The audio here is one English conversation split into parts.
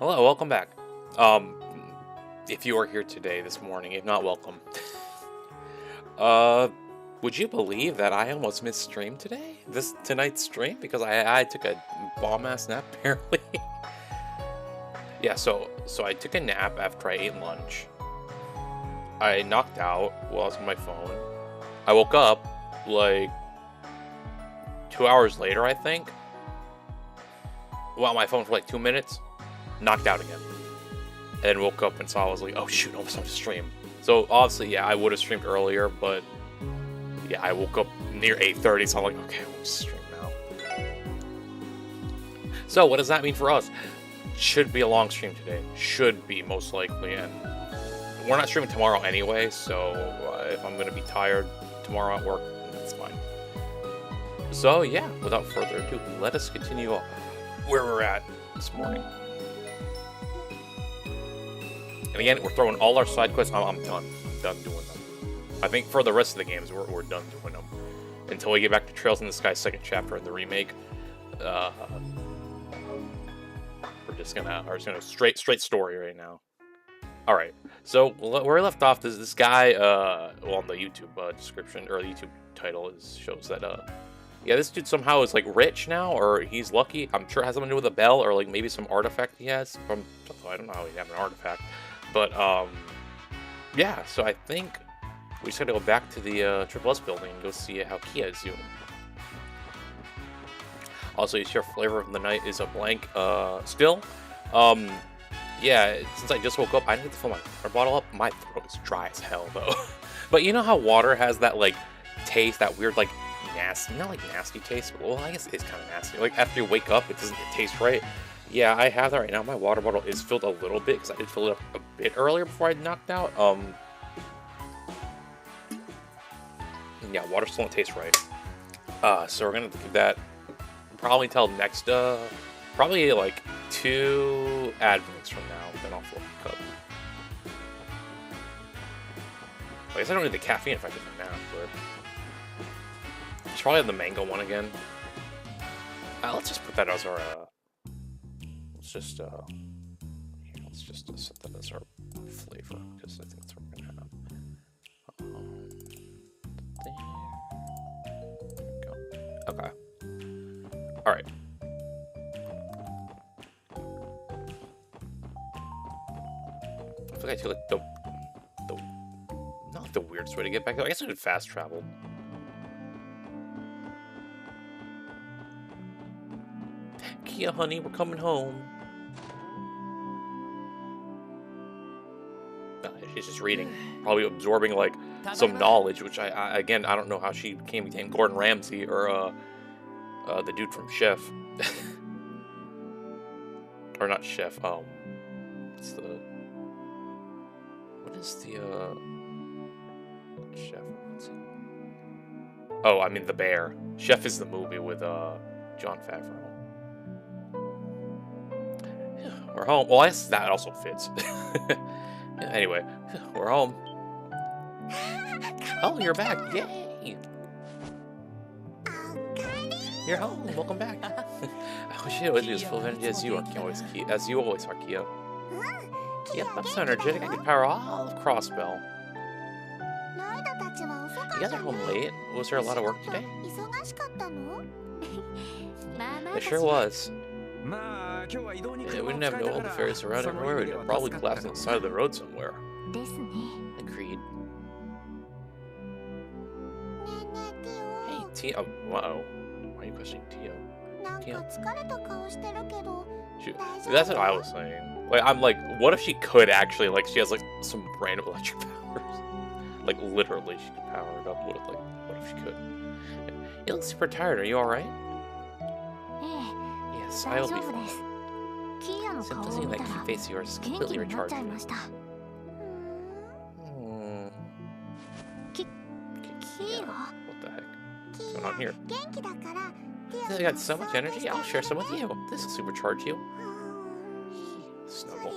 Hello, welcome back. Um, if you are here today, this morning, if not, welcome. Uh, would you believe that I almost missed stream today? Tonight's stream because I took a bomb ass nap apparently. Yeah, so I took a nap after I ate lunch. I knocked out while I was on my phone. I woke up like 2 hours later, I think. Well, on my phone for like 2 minutes. Knocked out again. And then woke up and saw I was like, oh shoot, almost time to stream. So obviously, yeah, I would have streamed earlier, but yeah, I woke up near 8:30, so I'm like, okay, we'll just stream now. So what does that mean for us? Should be a long stream today. Should be, most likely, and we're not streaming tomorrow anyway, so if I'm gonna be tired tomorrow at work, that's fine. So yeah, without further ado, let us continue where we're at this morning. And again, we're throwing all our side quests. I'm done. I'm done doing them. I think for the rest of the games, we're done doing them. Until we get back to Trails in the Sky second chapter in the remake. We're just gonna straight story right now. All right. So where I left off, this guy, well, on the YouTube description or the YouTube title shows that yeah, this dude somehow is like rich now, or he's lucky. I'm sure it has something to do with a bell, or like maybe some artifact he has from. I don't know how he'd have an artifact. But, yeah, so I think we just gotta go back to the Triple S building and go see how Kia is doing. Also, you share flavor of the night is a blank, still. Yeah, since I just woke up, I didn't get to fill my water bottle up. My throat is dry as hell, though. But you know how water has that, like, taste, that weird, like, nasty, not like nasty taste. Well, I guess it's kind of nasty. Like, after you wake up, it doesn't taste right. Yeah, I have that right now. My water bottle is filled a little bit because I did fill it up a bit earlier before I knocked out. Yeah, water still don't taste right. So we're gonna give that probably till next, probably like 2 ad breaks from now. Then I'll fill the cup. I guess I don't need the caffeine if I get the nap, but I should probably have the mango one again. Let's just put that as our let's just set that as our flavor, because I think that's what we're gonna have. There we go. Okay. All right. I feel like I took like the not like the weirdest way to get back. I guess I could fast travel. Kia, honey, we're coming home. She's just reading, probably absorbing like some knowledge, which I again, I don't know how she became Gordon Ramsay or the dude from Chef, or not Chef. What is the Chef? Oh, I mean the bear. Chef is the movie with Jon Favreau. We're home. Well, I guess that also fits. Anyway, we're home. Oh, you're back. Yay! You're home. Welcome back. I wish I was as full of energy as you are, Kia. Yep, I'm so energetic I could power all of Crossbell. You guys are home late. Was there a lot of work today? It sure was. Yeah, we didn't have no old ferries around everywhere. We'd probably collapse on the side of the road somewhere. Agreed. Hey, Tio. Uh-oh. Why are you questioning Tio? Shoot. See, that's what I was saying. Like, I'm like, what if she could actually, like, she has, like, some random electric powers? Like, literally, she could power it up. What if she could? You look super tired. Are you alright? Yes, I'll be fine. Symptoms in that cute face of yours is completely recharged. What the heck? What's going on here? I got so much energy, I'll share some with you. This will supercharge you. Snuggle.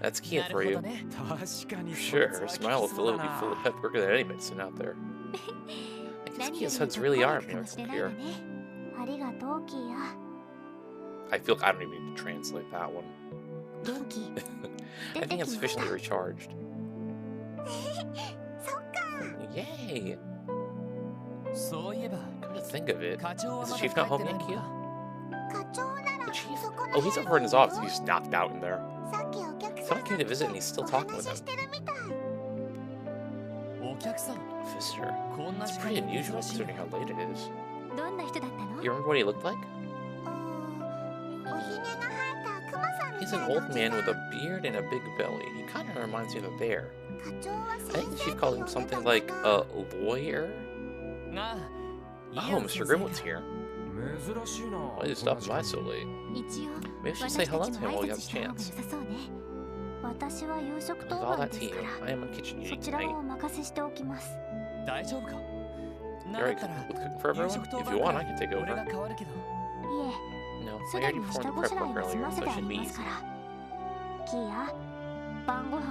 That's Kia for you. Sure, her smile will be full of pep quicker than any medicine out there. I guess Kia's hugs really are miracles here. I feel like I don't even need to translate that one. I think I'm sufficiently recharged. Yay! Come to think of it, is the chief not home yet, Kia? The chief? Oh, he's over in his office. He's knocked out in there. Someone came to visit and he's still talking with him. Visitor? It's pretty unusual considering how late it is. You remember what he looked like? He's an old man with a beard and a big belly. He kind of reminds me of a bear. I think the chief called him something like a lawyer? Oh, Mr. Grimwood's here. Why did you stop by so late? Maybe I should say hello to him while you have a chance. With all that to you, I am on kitchen duty tonight. You already cooking for everyone? If you want, I can take over. No, I already performed the prep work earlier, so it should be easy.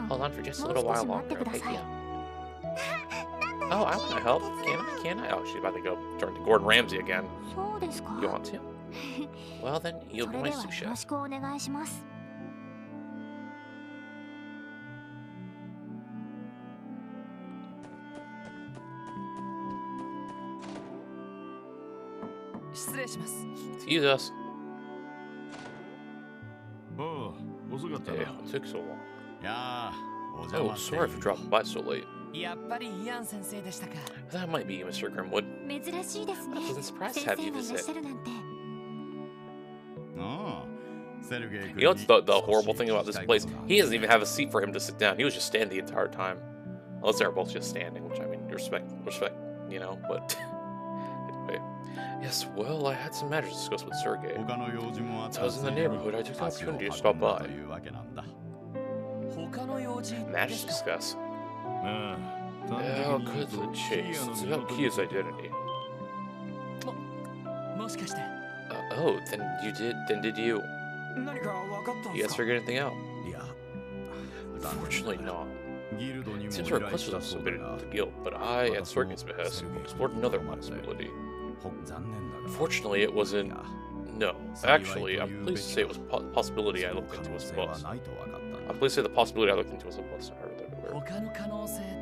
Hold on for just a little while longer, okay, Kia? Oh, I want to help. Can I? Oh, she's about to go turn to Gordon Ramsay again. You want to? Well, then, you'll be my sous chef. Excuse us. Hey, it took so long. Oh, sorry for dropping by so late. That might be you, Mr. Grimwood. I wasn't surprised to have you visit. You know what's the horrible thing about this place? He doesn't even have a seat for him to sit down. He was just standing the entire time. Unless they're both just standing, which I mean, respect, you know, but... anyway. Yes, well, I had some matters to discuss with Sergei. As I was in the neighborhood, I took the opportunity to stop by. Matters to discuss? I'll cut to the chase. It's about Kia's identity. Oh, then did you? You guys figure anything out? Fortunately not. It seems our request was submitted to the guild, but I, at Sergei's behest, explored another possibility. Fortunately, it wasn't... No, actually, I'm pleased to say it was a possibility I looked into as a bust. I'm pleased to say the possibility I looked into as a bust. I heard that everywhere.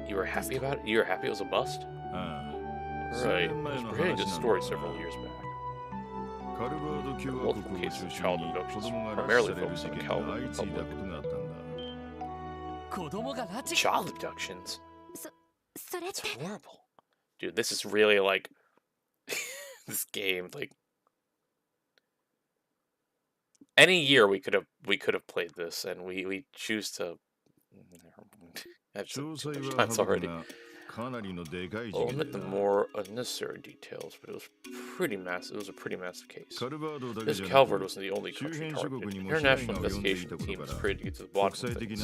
You were happy about it? You were happy it was a bust? Right. I was preparing this story several years back. Multiple cases of child abductions, primarily focused on Calvin public. Child abductions? That's horrible. Dude, this is really like... this game, like... Any year we could have played this, and we choose to... Actually, times already. I'll omit the more unnecessary details, but it was pretty massive. It was a pretty massive case. This Calvert wasn't the only country targeted. An international investigation team was created to get to the bottom of things.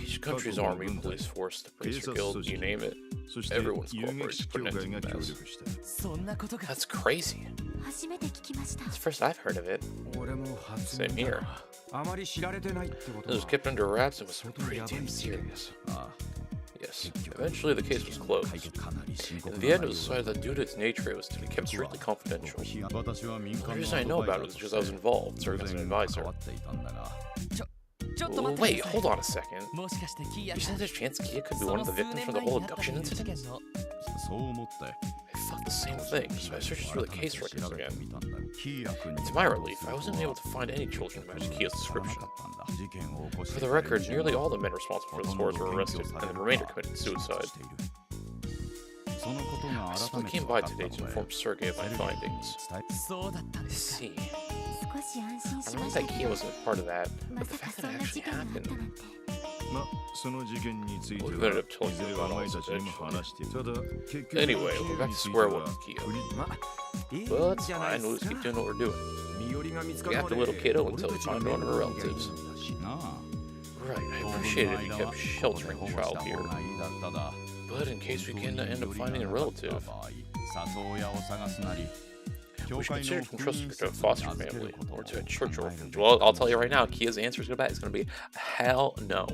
Each country's army, police force, the Bracer Guild, you name it. Everyone's cooperating to put an end to the mess. That's crazy. It's the first I've heard of it. Same here. It was kept under wraps and was pretty damn serious. Yes, eventually the case was closed. In the end, it was decided that due to its nature, it was to be kept strictly confidential. The reason I know about it was because I was involved, serving as an advisor. Wait, hold on a second. You think there's a chance Kia could be one of the victims from the whole abduction incident? I thought the same thing, so I searched through the case records again. To my relief, I wasn't able to find any children matching Kia's description. For the record, nearly all the men responsible for the scores were arrested, and the remainder committed suicide. I simply came by today to inform Sergei of my findings. I see. I remember that Kia wasn't a part of that, but the fact that it actually happened... We ended up telling you about all this eventually. Anyway, we're back to square one with Kia. Well, that's fine, we'll just keep doing what we're doing. We got the little kiddo until we find one of her relatives. Right, I appreciate it if you kept sheltering the child here. But in case we can end up finding a relative, we should consider entrusting her to a foster family or to a church orphanage. Well, I'll tell you right now, Kia's answer is going to be hell no.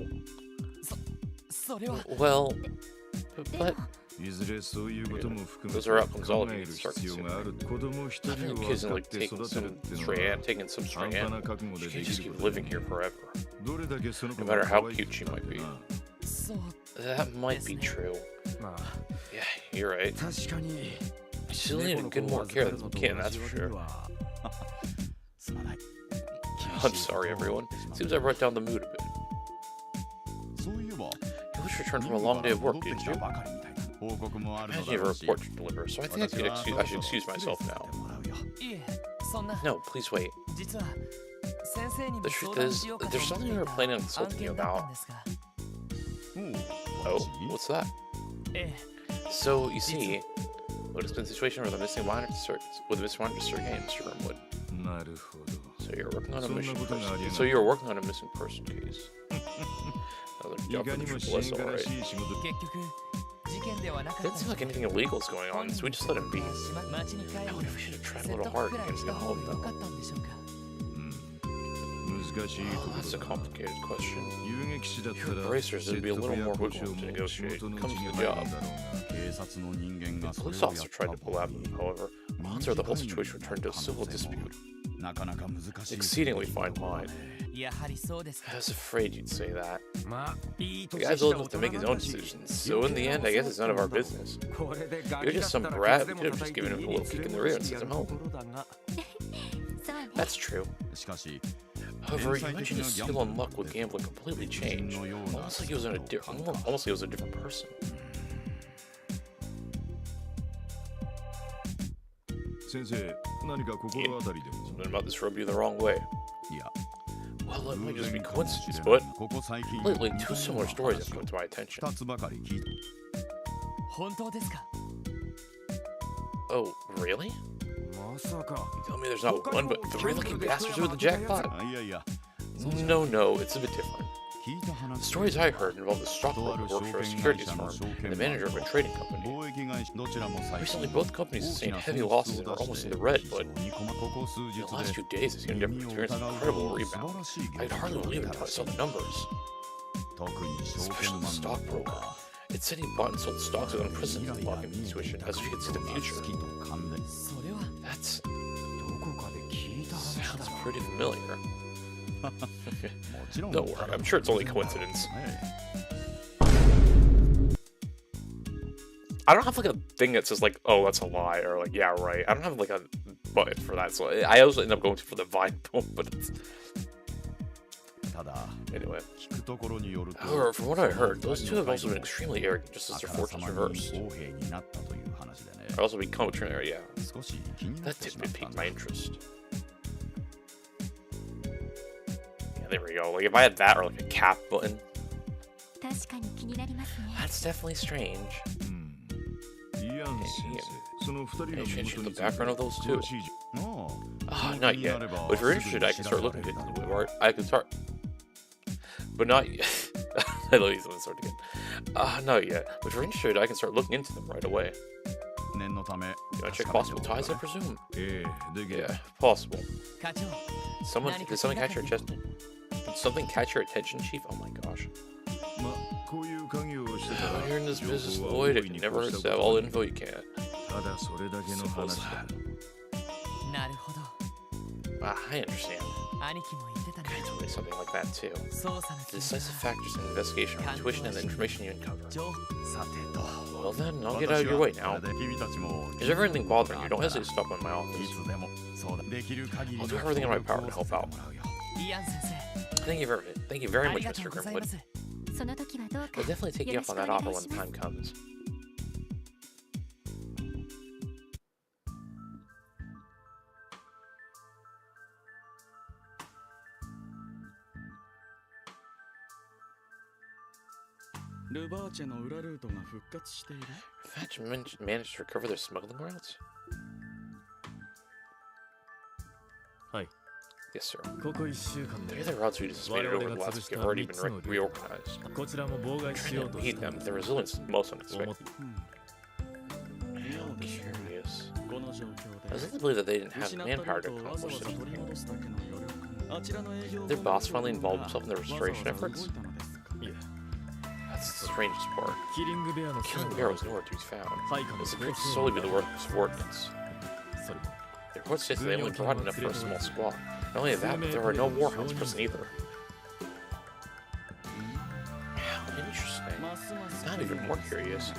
Well, but Those are outcomes all of you can start consuming. Having kids and like taking some stray she can't just keep living here forever. No matter how cute she might be. That might be true. Yeah, you're right. You still need to get more care than you can, that's for sure. I'm sorry, everyone. Seems I brought down the mood a bit. You just returned from a long day of work, didn't you? I imagine you have a report to deliver, so I think I should excuse myself now. No, please wait. The truth is, there's something we were planning on consulting you about. Oh, what's that? So, you see, what has been the situation with the missing monitor circuit game, Mr. Grimwood? So you're working on a missing person case. Another job for the Triple alright. Didn't seem like anything illegal is going on, so we just let him be. I wonder if we should have tried a little harder to get him home, though. Oh, that's a complicated question. Your bracers, there'd be a little more wiggle room to negotiate. Comes to the job. The police officer tried to pull out of him, however. Odds are the whole situation would turn into a civil dispute. Exceedingly fine line. I was afraid you'd say that. The guy's old enough to make his own decisions, so in the end, I guess it's none of our business. You're just some brat, we could have just given him a little kick in the rear and sent him home. That's true. However, you mentioned his skill and luck with gambling completely changed. Almost like he was a different person. Something about this rubbed you the wrong way. Well, it might just be coincidence, but lately, two similar stories have come to my attention. Oh, really? You tell me there's not one, but three lucky bastards with the jackpot? No, it's a bit different. The stories I heard involve the stockbroker who works for a securities firm and the manager of a trading company. Recently, both companies sustained heavy losses and are almost in the red, but in the last few days, they seem to have experienced an incredible rebound. I could hardly believe it until I saw the numbers. Especially the stockbroker. It said he bought and sold stocks with unprecedented luck and intuition, as if he could see the future. That sounds pretty familiar. Don't worry, I'm sure it's only coincidence. I don't have like a thing that says like, oh, that's a lie, or like, yeah, right. I don't have like a button for that, so I also end up going for the Vine poem, but it's... Anyway. However, from what I heard, those two have also been extremely arrogant, just as their fortunes reversed. I've also become extremely yeah. That tidbit piqued my interest. Yeah, there we go. Like, if I had that or like a cap button. That's definitely strange. Any chance you the background of those two? Not yet. But if you're interested, I can start looking into them. Or I can start... But not yet. I love these ones again. Not yet. But if you're interested, I can start looking into them right away. You want to check possible ties, I presume? Yeah, possible. Did something catch your attention? Did something catch your attention, Chief? Oh my gosh. When you're in this business, Lloyd, it never hurts to have all the info you can. Simple as that. I understand. Guy told me something like that too. The decisive factors in the investigation are intuition and the information you uncover. Well then, I'll get out of your way now. Is there anything bothering you? Don't hesitate to stop by my office. I'll do everything in my power to help out. Thank you very much, Mr. Grimwood. I'll definitely take you up on that offer when the time comes. Fetch managed to recover their smuggling routes? Yes, sir. The other routes we dissipated over the last week have already been reorganized. Trying to meet them, their resilience is most unexpected. I'm curious. I was led to believe that they didn't have manpower to accomplish something. Their boss finally involved himself in the restoration efforts? That's strangest part. The killing bear was nowhere to be found. This appears to solely be the work of subordinates. The report states that they only brought enough for a small squad. Not only that, but there are no warhounds present either. How interesting. Not even more curious.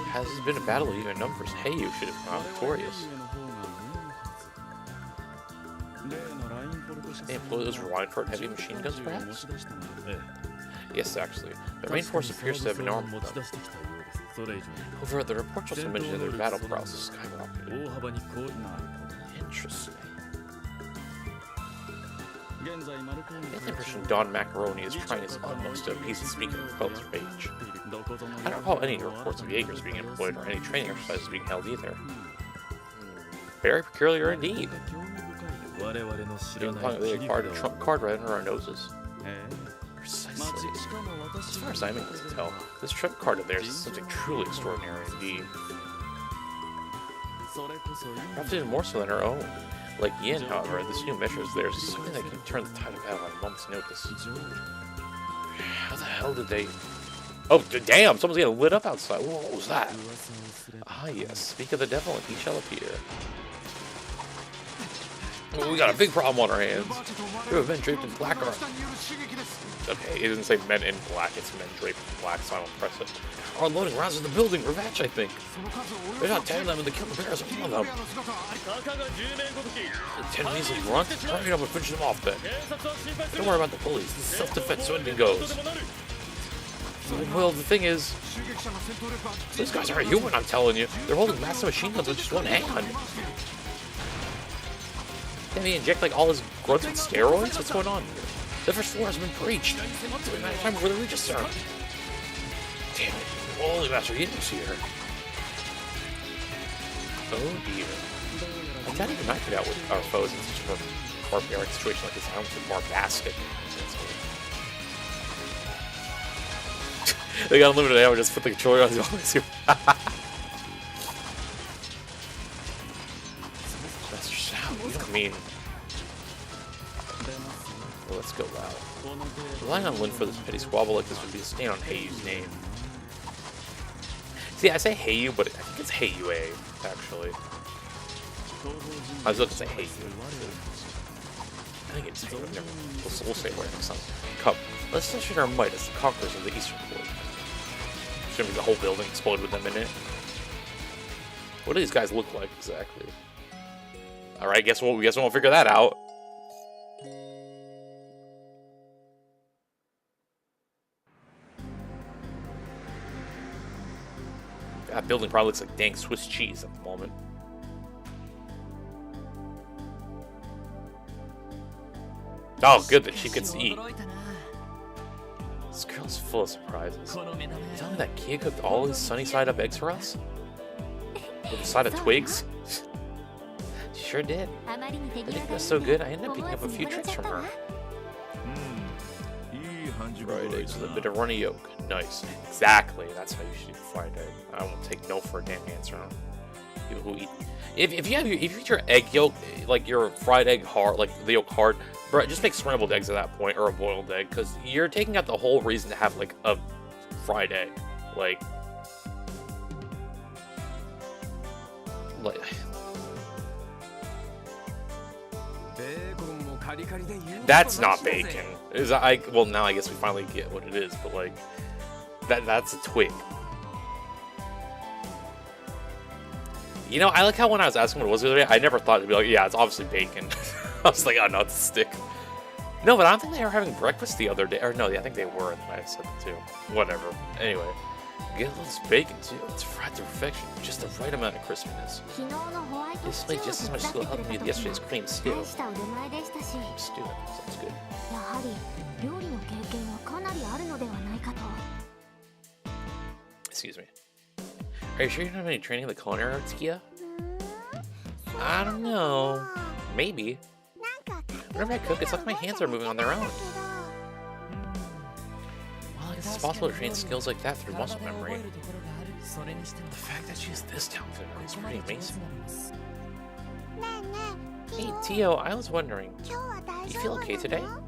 Has this been a battle of even numbers? Hey, you should have gone victorious. They employ those Reinhardt heavy machine guns, perhaps? Yes, actually. The main force appears to have been armed with them. However, the reports also mention that their battle prowess is skyrocketed. Interesting. I get the impression Don Macaroni is trying his utmost to appease the speaking of Quel's rage. I don't recall any reports of Jaegers being employed or any training exercises being held either. Very peculiar indeed. They acquired a trump card right under our noses. Precisely. As far as I'm able to tell, this trump card of theirs is something truly extraordinary indeed. Perhaps even more so than our own. Like Yin, however, this new measure of theirs is something that can turn the tide of battle at a moment's notice. How the hell did they... Oh, damn! Someone's getting lit up outside. What was that? Ah, yes. Speak of the devil and he shall appear. Oh, we got a big problem on our hands. We have men draped in black or... Okay, it didn't say men in black, it's men draped in black, so I don't press it. Are unloading rounds in the building, revenge, I think. There's not 10 of them, and the killer bears are one of them. 10 measly grunts? Hurry up and finish them off, then. Don't worry about the police. This is self-defense, so anything goes. Well, the thing is... These guys aren't human, I'm telling you. They're holding massive machine guns with just one hand. Can they inject, like, all his grunts with steroids? What's going on here? The first floor has been breached. It's been a time before the Regis are. Damn it. Holy Master Eating's here. Oh dear. I doubt even I could out with our foes in such a barbaric situation like this. I almost more basket. They got unlimited ammo, just put the controller on the always here. Master Shao, you don't mean. Well, let's go loud. Relying on Lin for this petty squabble like this would be a stain on Heiyu's name. See, I say Heiyu, but I think it's Heiyue, actually. I was looking to say Heiyu. I think it's Heiyu. We'll say it right next time. Come, let's demonstrate our might as the conquerors of the Eastern Court. It's gonna be the whole building explode with them in it. What do these guys look like exactly? Alright, guess what? We guess we won't figure that out. That building probably looks like dang Swiss cheese at the moment. Oh, good that she gets to eat. This girl's full of surprises. You tell me that kid cooked all these sunny side up eggs for us? With a side of twigs? She sure did. The dick was so good, I ended up picking up a few tricks from her. Fried eggs with a bit of runny yolk. Nice. Exactly. That's how you should do fried egg. I won't take no for a damn answer on people who eat. If you eat your egg yolk, like your fried egg hard, like the yolk hard, bro, just make scrambled eggs at that point or a boiled egg, because you're taking out the whole reason to have like a fried egg. Like that's not bacon. Well, now I guess we finally get what it is, but like that's a twig. You know, I like how when I was asking what it was the other day, I never thought it'd be like, yeah, it's obviously bacon. I was like, oh no, it's a stick. No, but I don't think they were having breakfast the other day. Or no, I think they were, and then I said it too. Whatever. Anyway, get a little bacon too. It's fried to perfection. Just the right amount of crispiness. This made just as much skill helping me with yesterday's cream stew. Stew. Sounds good. Excuse me. Are you sure you don't have any training in the culinary arts, Kia? I don't know. Maybe. Whenever I cook, it's like my hands are moving on their own. Well, I guess it's possible to train skills like that through muscle memory. The fact that she's this talented is pretty amazing. Hey, Tio, I was wondering, you feel okay today? You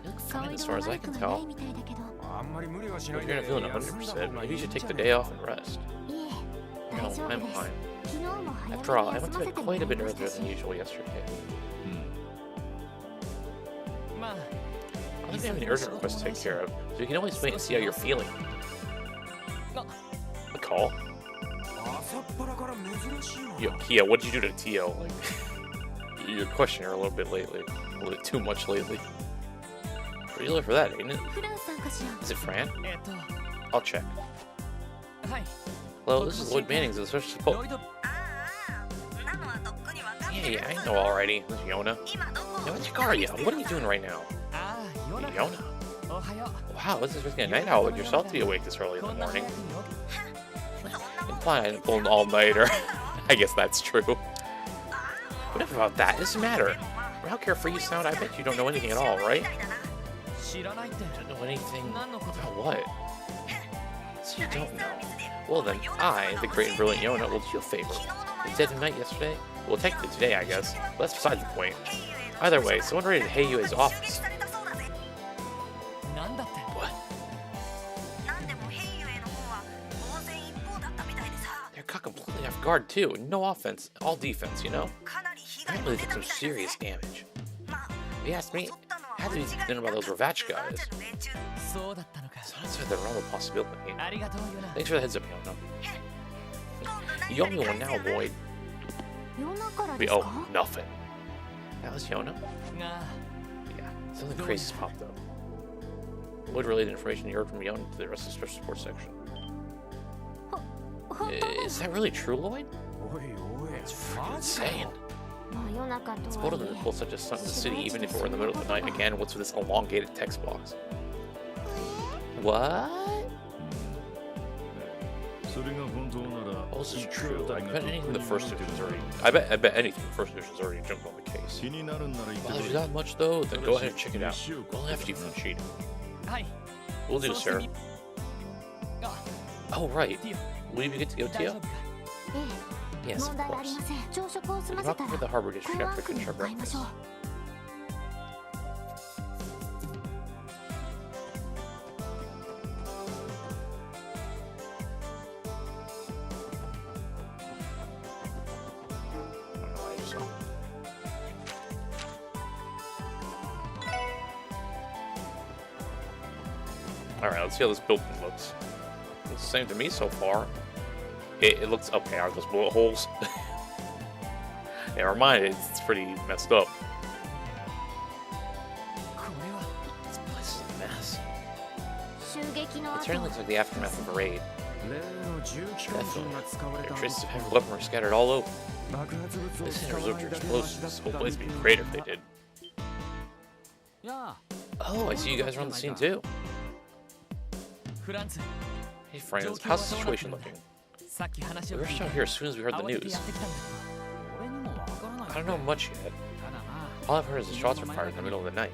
look fine as far as I can tell. If you're not feeling 100%, maybe you should take the day off and rest. No, I'm fine. After all, I went to bed quite a bit earlier than usual yesterday. I don't think I have any urgent requests to take care of, so you can always wait and see how you're feeling. A call? Yo, Kia, what did you do to Tio? Like, you're questioning her a little bit lately. A little bit too much lately. Pretty late for that, ain't it? Is it Fran? I'll check. Hello, this is Lloyd Manning's special support. Yeah, I know alrighty. This is Yona. No, it's Garia. What are you doing right now? Yona? Wow, this is risking a night owl like yourself to be awake this early in the morning. Implying I didn't pull an all-nighter. I guess that's true. Whatever about that, it doesn't matter. For how carefree you sound, I bet you don't know anything at all, right? Don't know anything about what? So you don't know. Well then, I, the great and brilliant Yona, will do you a favor. Instead of night yesterday? Well, technically today, I guess, but that's beside the point. Either way, someone ready to hail you at his office. What? They're caught completely off guard too. No offense, all defense, you know? Apparently they did some serious damage. If you asked me, I had to be thinking about those Ravach guys. It's not outside the realm of possibility. Thanks for the heads up, Yona. You owe me one now, Lloyd. Oh, nothing. That was Yona? Yeah, something crazy's popped up. Lloyd relayed the information you heard from Yona to the rest of the special support section. Is that really true, Lloyd? It's freaking insane. It's bold of them to pull such a stunt in the city even if it were in the middle of the night. Again, what's with this elongated text box? What? Oh, this is true. I bet anything the first division's already. I bet anything the first division's already jumped on the case. Bothers you that much though? Then go ahead and check it out. We'll have you for cheating. We'll do, sir. Oh right. Will you be good to go, Tio? Yes, of course. I'm walking for the harbor district after finish our breakfast. Alright, let's see how this building looks. It's the same to me so far. It looks okay. Are those bullet holes? Never mind, it's pretty messed up. This place is a mess. It certainly looks like the aftermath of a raid. Definitely. There are traces of heavy weaponry scattered all over. This is reserved for explosives. This whole place would be great if they did. Oh, I see you guys are on the scene too. Hey friends, how's the situation looking? We rushed out here as soon as we heard the news. I don't know much yet. All I've heard is the shots were fired in the middle of the night.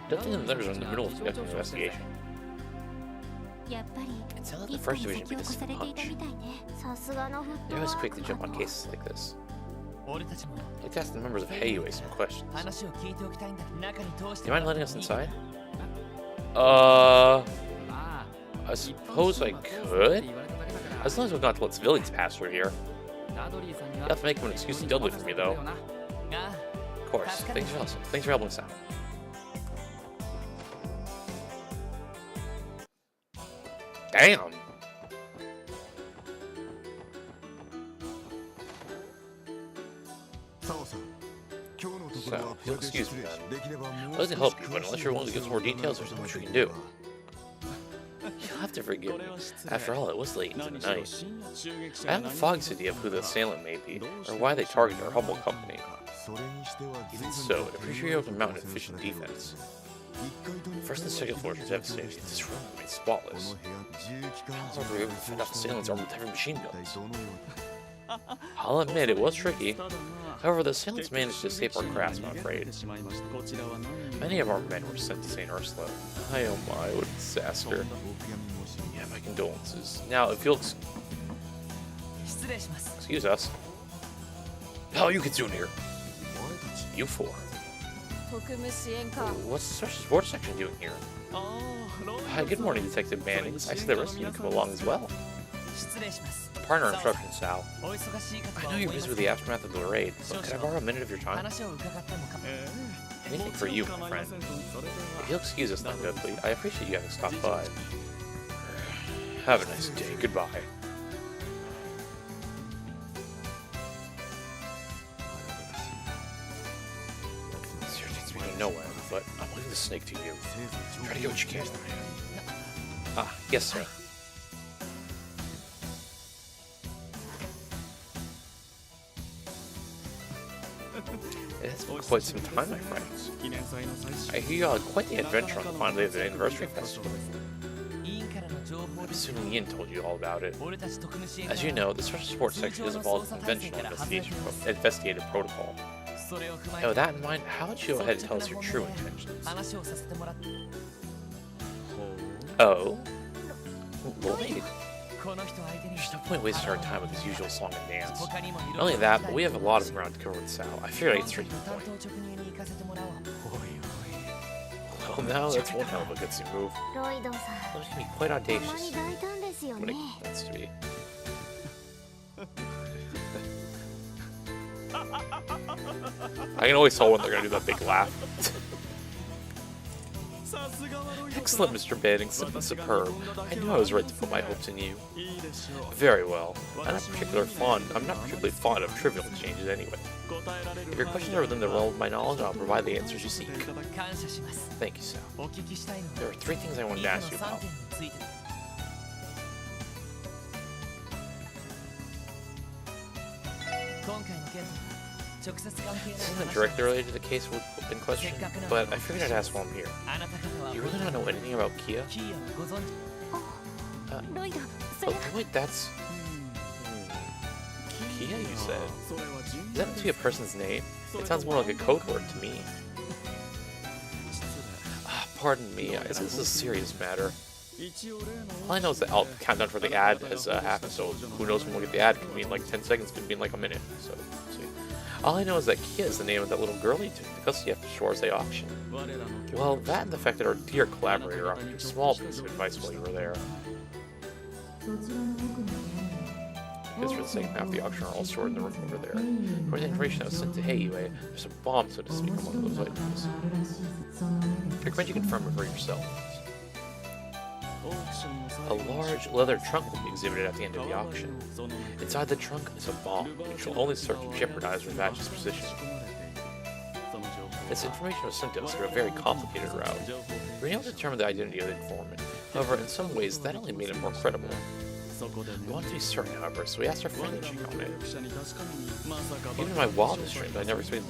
Don't think the others are in the middle of the investigation. It sounded like the first division beat us in a punch. They're always quick to jump on cases like this. I'd like to ask the members of Heiyue some questions. Do you mind letting us inside? I suppose I could? As long as we've not let civilians pass through here. You'll have to make an excuse to double for me, though. Of course. Thanks for helping us out. Damn! So, you'll excuse me then. I'd like to help you, but unless you're willing to give us more details, there's not much we can do. You'll have to forgive me. After all, it was late into the night. I have the foggiest idea of who the assailant may be, or why they targeted our humble company. Even so, I appreciate you able to mount an efficient defense. First and second floors were devastated, yet this room remains spotless. How were we able to find out the assailants armed with heavy machine guns? I'll admit, it was tricky. However, the assailants managed to escape our grasp, I'm afraid. Many of our men were sent to St. Ursula. Oh my, what a disaster. Yeah, my condolences. Now, if you'll excuse us. Hell, you kids doing here? You four. What's the special sports section doing here? Hi, good morning, Detective Mannings. I see the rest of you come along as well. Pardon our interruption, Sal. I know you're busy with the aftermath of the raid, but could I borrow a minute of your time? Anything for you, my friend. If you'll excuse us, then, Dudley, I appreciate you having stopped by. Have a nice day. Goodbye. This here takes me to nowhere, but I'm leaving the snake to you. Try to get what you can. Ah, yes, sir. It's been quite some time, my friends. I hear you all had quite the adventure on the final day of the anniversary festival. I'm assuming Ian told you all about it. As you know, the special sports section is involved in conventional investigative protocol. And with that in mind, how would you go ahead and tell us your true intentions? Oh? Lloyd? There's no point wasting our time with his usual song and dance. Not only that, but we have a lot of ground to cover with Sal. I figured I'd get straight to the point. Well, now that's one hell of a gutsy move. That was going to be quite audacious. But it wants to be. I can always tell when they're going to do that big laugh. Excellent, Mr. Banning, simply superb. I knew I was right to put my hopes in you. Very well. I'm not particularly fond of trivial exchanges anyway. If your questions are within the realm of my knowledge, I'll provide the answers you seek. Thank you, Sal. There are 3 things I wanted to ask you about. This isn't directly related to the case in question, but I figured I'd ask while I'm here. You really don't know anything about Kia? Oh, wait, that's... Kia, you said? Is that to be a person's name? It sounds more like a code word to me. Pardon me, this is a serious matter. All I know is that countdown for the ad has happened, so who knows when we'll get the ad. It could be in like 10 seconds, could be in like a minute, so see. All I know is that Kia is the name of that little girl you took to custody after Shores Day auction. Well, that and the fact that our dear collaborator offered you a small piece of advice while you were there. Because for the second half of the auction are all stored in the room over there. According to the information that was sent to Heiue, there's a bomb, so to speak, among those items. Recommend you confirm it for yourself. A large leather trunk will be exhibited at the end of the auction. Inside the trunk is a bomb, which will only serve to jeopardize your match's position. This information was sent to us through a very complicated route. We were able to determine the identity of the informant. However, in some ways, that only made it more credible. We wanted to be certain, however, so we asked our friend to check on it. Even in my wildest dreams, I never expected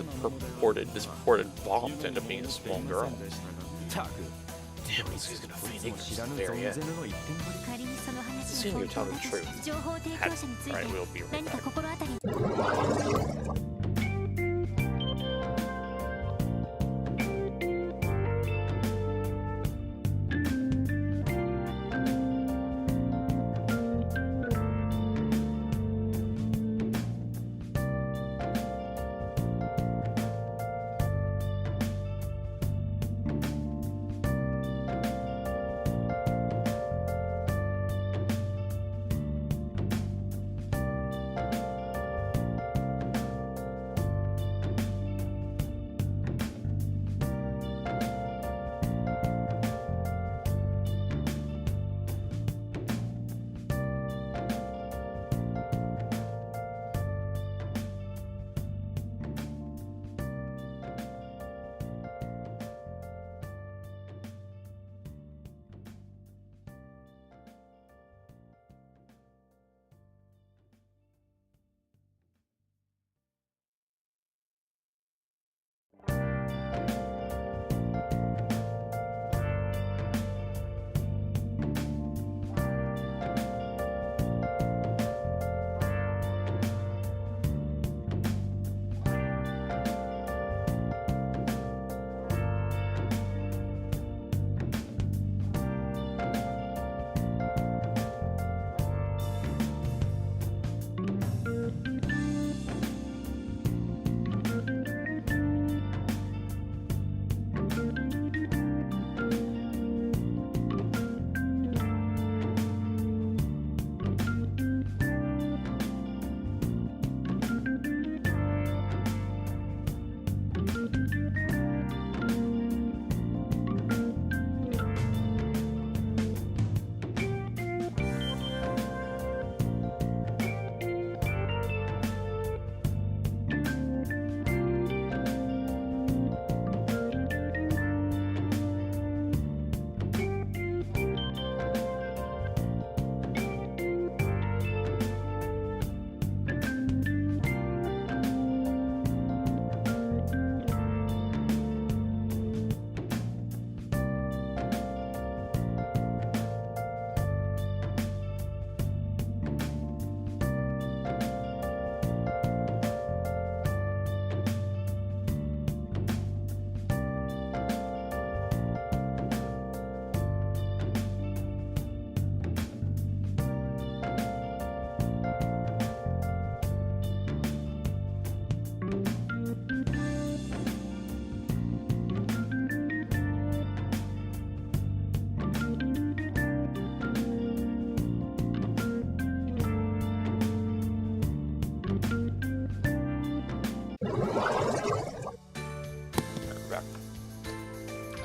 this purported bomb to end up being a small girl. Damn, he's gonna feign ignorance at the very end. Assume you're telling the truth. Alright, we'll be right back.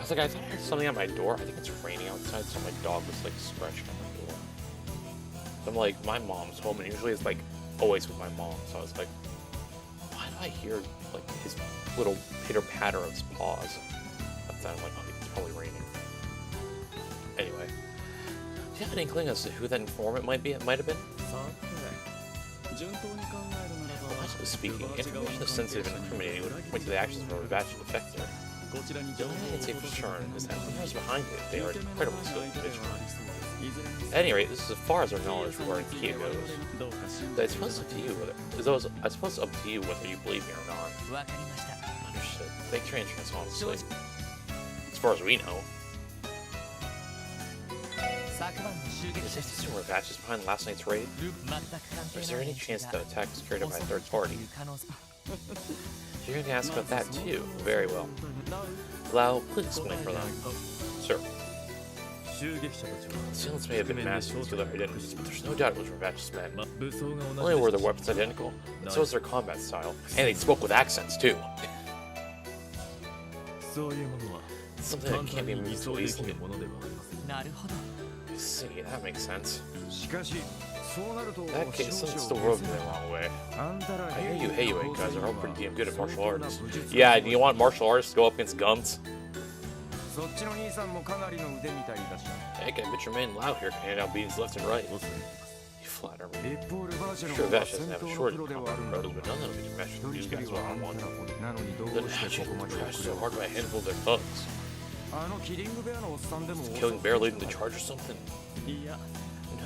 was like, I thought I heard something at my door. I think it's raining outside, so my dog was like scratching at my door. So I'm like, my mom's home, and usually it's like always with my mom. So I was like, why do I hear like his little pitter patter of his paws? That's I'm like, oh, it's probably raining. Anyway, do you have an inkling as to who that informant might have been? Logically speaking, information is sensitive and incriminating would point to the actions of a Revachi defector. The only thing I can say for certain is that whoever's behind it, they are an incredibly skilled individual. At any rate, this is as far as our knowledge regarding Kia goes. I suppose it's up to you whether you believe me or not. Understood. Thanks for answering this honestly. As far as we know. Is this assume Revachi is behind last night's raid? Or is there any chance that attack was carried out by a third party? You're going to ask about that too. Very well. Lau, please explain for them. Sir. Assailants may have been masked with their identities, but there's no doubt it was Revachi's men. Not only were their weapons identical, but so was their combat style, and they spoke with accents too. It's something that can't be moved so easily. I see, that makes sense. In that case, something's still rubbing me the wrong way. I hear you Heiyue guys are all pretty damn good at martial arts. Yeah, do you want martial artists to go up against Gums? Heck, I bet your man Lau here can hand out beatings left and right. You flatter me. Sure, Vash doesn't have a shortage of combat pros, but none of them can match with these guys one-on-one. Then how'd you trash so hard by a handful of their thugs? Is killing Bear leading the charge or something?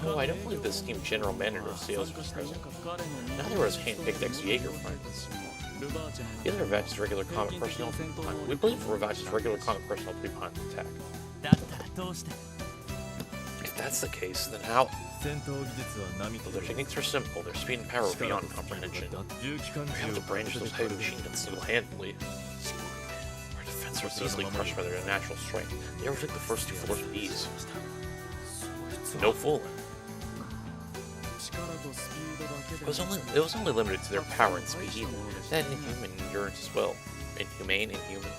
No, I don't believe the esteemed general manager of sales was present. Neither was hand-picked ex-Jaeger friends. The other Revachi's regular combat personnel we believe Revachi's regular combat personnel to be behind the attack. If that's the case, then how? Well, their techniques are simple, their speed and power are beyond comprehension. They're able to brandish those heavy machine guns single-handedly. Our defense was easily crushed by their natural strength. They overtook the first two floors with ease. No fooling. It was only limited to their power and speed. They had inhuman endurance as well. Inhumane, inhuman.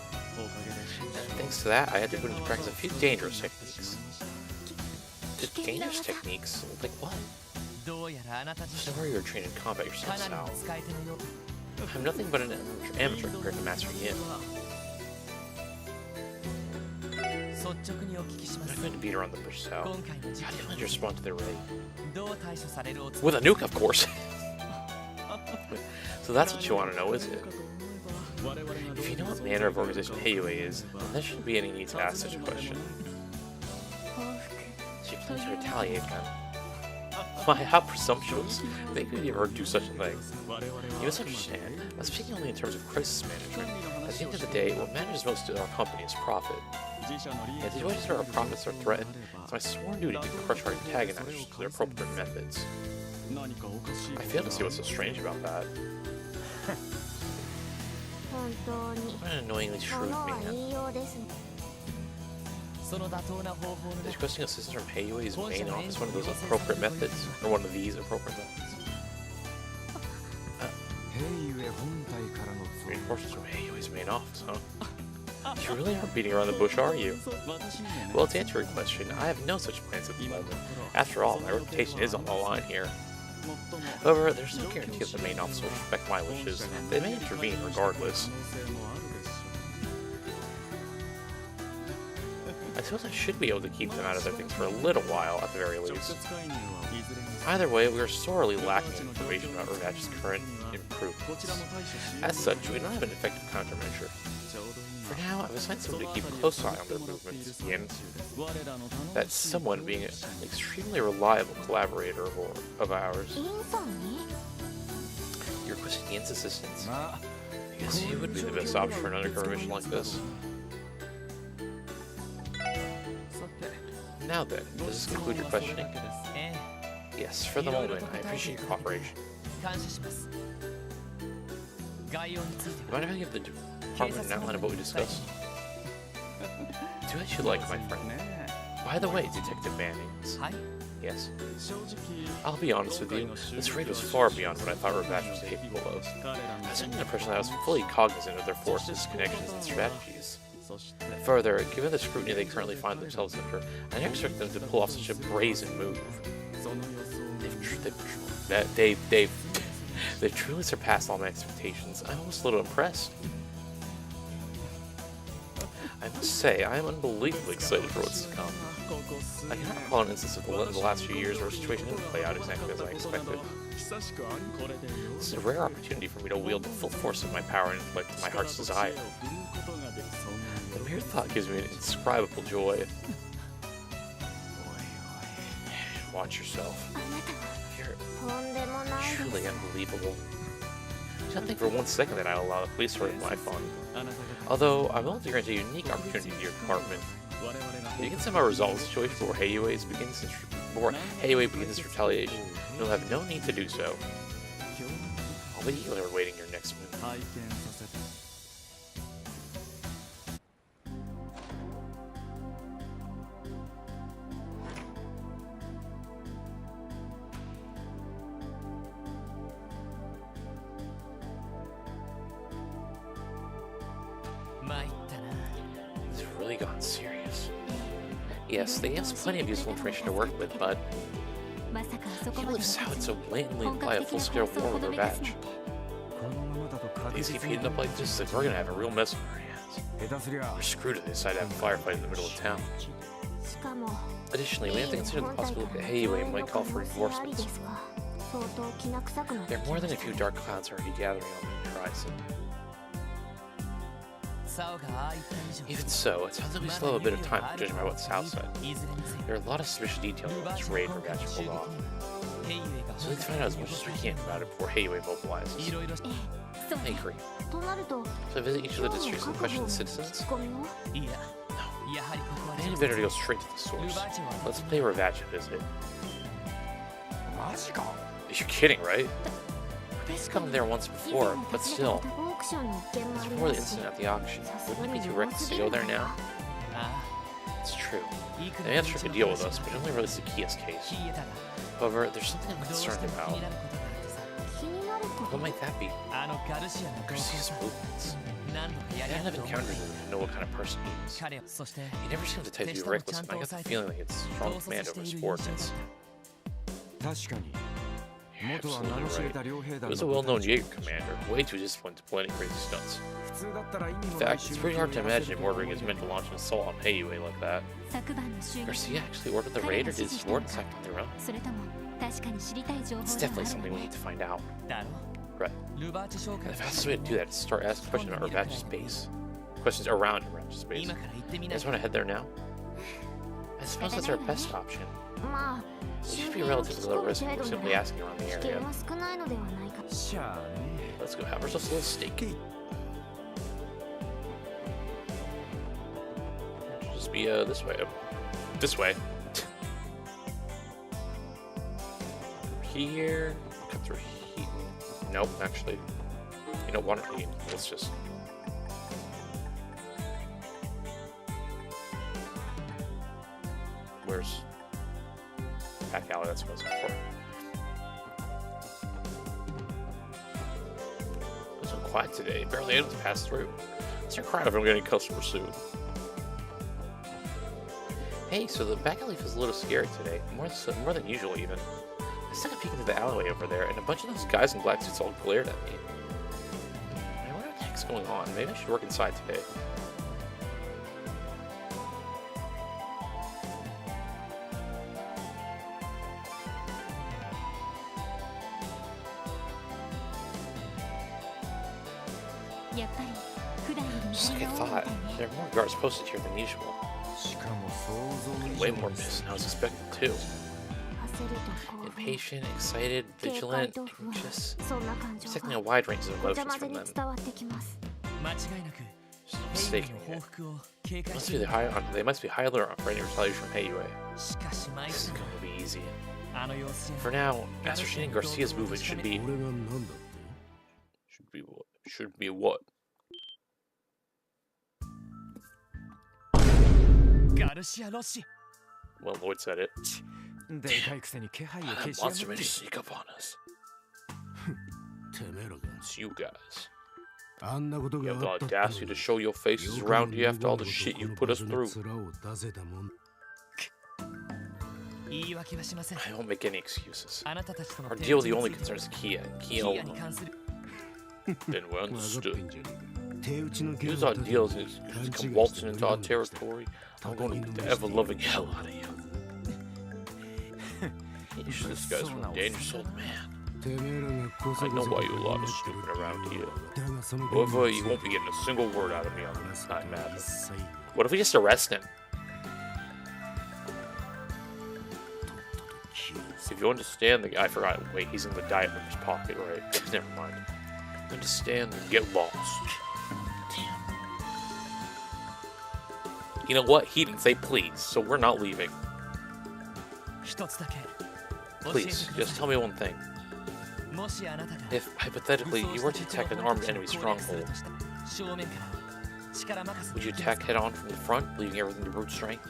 Thanks to that, I had to put into practice a few dangerous techniques. Dangerous techniques? Like what? So where you're trained in combat yourself, Sal. I'm nothing but an amateur compared to mastering him. I'm going to beat around the bush, Sal. How do you plan to respond to their raid? With a nuke, of course. So that's what you want to know, is it? If you know what manner of organization Heiyue is, then there shouldn't be any need to ask such a question. She plans to retaliate then. Why, how presumptuous. They could ever do such a thing. You misunderstand. I'm speaking only in terms of crisis management. At the end of the day, what matters most to our company is profit. And if the ways our profits are threatened, it's my sworn duty to crush our antagonists with their appropriate methods. I fail to see what's so strange about that. What an annoyingly shrewd man. Is requesting assistance from Heiyue's main office one of those appropriate methods? Or one of these appropriate methods? Reinforcements from Heiyue's main office, huh? You really aren't beating around the bush, are you? Well, to answer your question, I have no such plans at the moment. After all, my reputation is on the line here. However, there's no guarantee that the main office will respect my wishes. They may intervene regardless. I suppose I should be able to keep them out of their things for a little while, at the very least. Either way, we are sorely lacking information about Revachi's current improvements. As such, we don't have an effective countermeasure. For now, I've assigned someone to keep a close eye on their movements, Yen. That's someone being an extremely reliable collaborator of ours. You're requesting Yen's assistance? I guess he would be the best option for an undercover mission like this. Now then, does this conclude your questioning? Yes, for the moment, I appreciate your cooperation. Mind if I give the department an outline of what we discussed? Do as you like, my friend. By the way, Detective Bannings. Yes. I'll be honest with you, this raid was far beyond what I thought Revachi was capable of. I was under the impression that I was fully cognizant of their forces, connections, and strategies. Further, given the scrutiny they currently find themselves under, I never expect them to pull off such a brazen move. They've truly surpassed all my expectations. I'm almost a little impressed. I must say, I am unbelievably excited for what's to come. I cannot recall an instance of the last few years where a situation didn't play out exactly as I expected. This is a rare opportunity for me to wield the full force of my power and inflict my heart's desire. The mere thought gives me an indescribable joy. Watch yourself. You're truly unbelievable. Do not think for 1 second that I'll allow the police to raid my phone. Although, I'm willing to grant a unique opportunity to your department. You can somehow resolve the situation before Heiwei begins its retaliation. You'll have no need to do so. I'll be eagerly awaiting your next move. It's really gotten serious. Yes, they have plenty of useful information to work with, but I can't believe Sao would so blatantly imply a full-scale war with Revenge. These keep heating up like this, we're gonna have a real mess on our hands. We're screwed if they decide to have a firefight in the middle of town. Additionally, we have to consider the possibility that Heiwei might call for reinforcements. There are more than a few dark clouds already gathering on the horizon. Even so, it sounds like we still have a bit of time, judging by what Sao said. There are a lot of suspicious details about this raid Revenge pulled off. So we need to find out as much as we can about it before Heiwei mobilizes. I agree. So I visit each of the districts and question the citizens? No. I think better to go straight to the source. Let's pay Revenge a visit. You're kidding, right? He's come there once before, but still. It's before the incident at the auction. Wouldn't it be too reckless to go there now? It's true. They may have struck a deal with us, but it only released the Kia's case. However, there's something I'm concerned about. What might that be? Garcia's movements. I haven't had encounters with him to know what kind of person he is. He never seemed the type to be reckless, and I got the feeling that he had strong command over his subordinates. Absolutely right. He was a well-known Jaeger commander, way too disciplined to pull any crazy stunts. In fact, it's pretty hard to imagine him ordering his men to launch an assault on Heiwei like that. Garcia actually ordered the raid, or did his subordinates act on their own? It's definitely something we need to find out. Right. And the fastest way to do that is to start asking questions about Revenge's base. Questions around Revenge's base. You guys want to head there now? I suppose that's our best option. It should be relatively low risk if we're simply asking around the area. Let's go have ourselves a little steak. Just be this way. This way. Here. Cut through here. Nope, actually. You know what? Let's just. Where's back alley? That's what I was looking for. It's so quiet today. Barely able to pass through. It's a crowd if I'm getting customer soon. Hey, so the back alley feels a little scary today. More than usual, even. I took a peek into the alleyway over there, and a bunch of those guys in black suits all glared at me. I wonder what the heck's going on. Maybe I should work inside today. Just like I thought, there are more guards posted here than usual. And way more pissed than I was expecting, too. Impatient, excited, vigilant, anxious. Detecting a wide range of emotions from them. There's no mistaking it. They must be highly alert for any retaliation from Heiwei. This is going to be easy. For now, ascertaining Garcia's movement should be what? Well, Lloyd said it. That monster may just sneak up on us. It's you guys. You have the audacity to show your faces around here after all the shit you put us through. I won't make any excuses. Our deal the only concerns Kia and Kia alone. Then we're understood. Use our deals as you come waltzing into our territory. I'm going to beat the ever-loving hell out of you. This guy's one dangerous old man. I know why you lot are stupid around here. However, you won't be getting a single word out of me on this time matter. What if we just arrest him? If you understand the guy, I forgot. Wait, he's in the diet member's pocket, right? Never mind. Understand and get lost. Damn. You know what? He didn't say please, so we're not leaving. Please, just tell me one thing. If, hypothetically, you were to attack an armed enemy stronghold, would you attack head-on from the front, leaving everything to brute strength?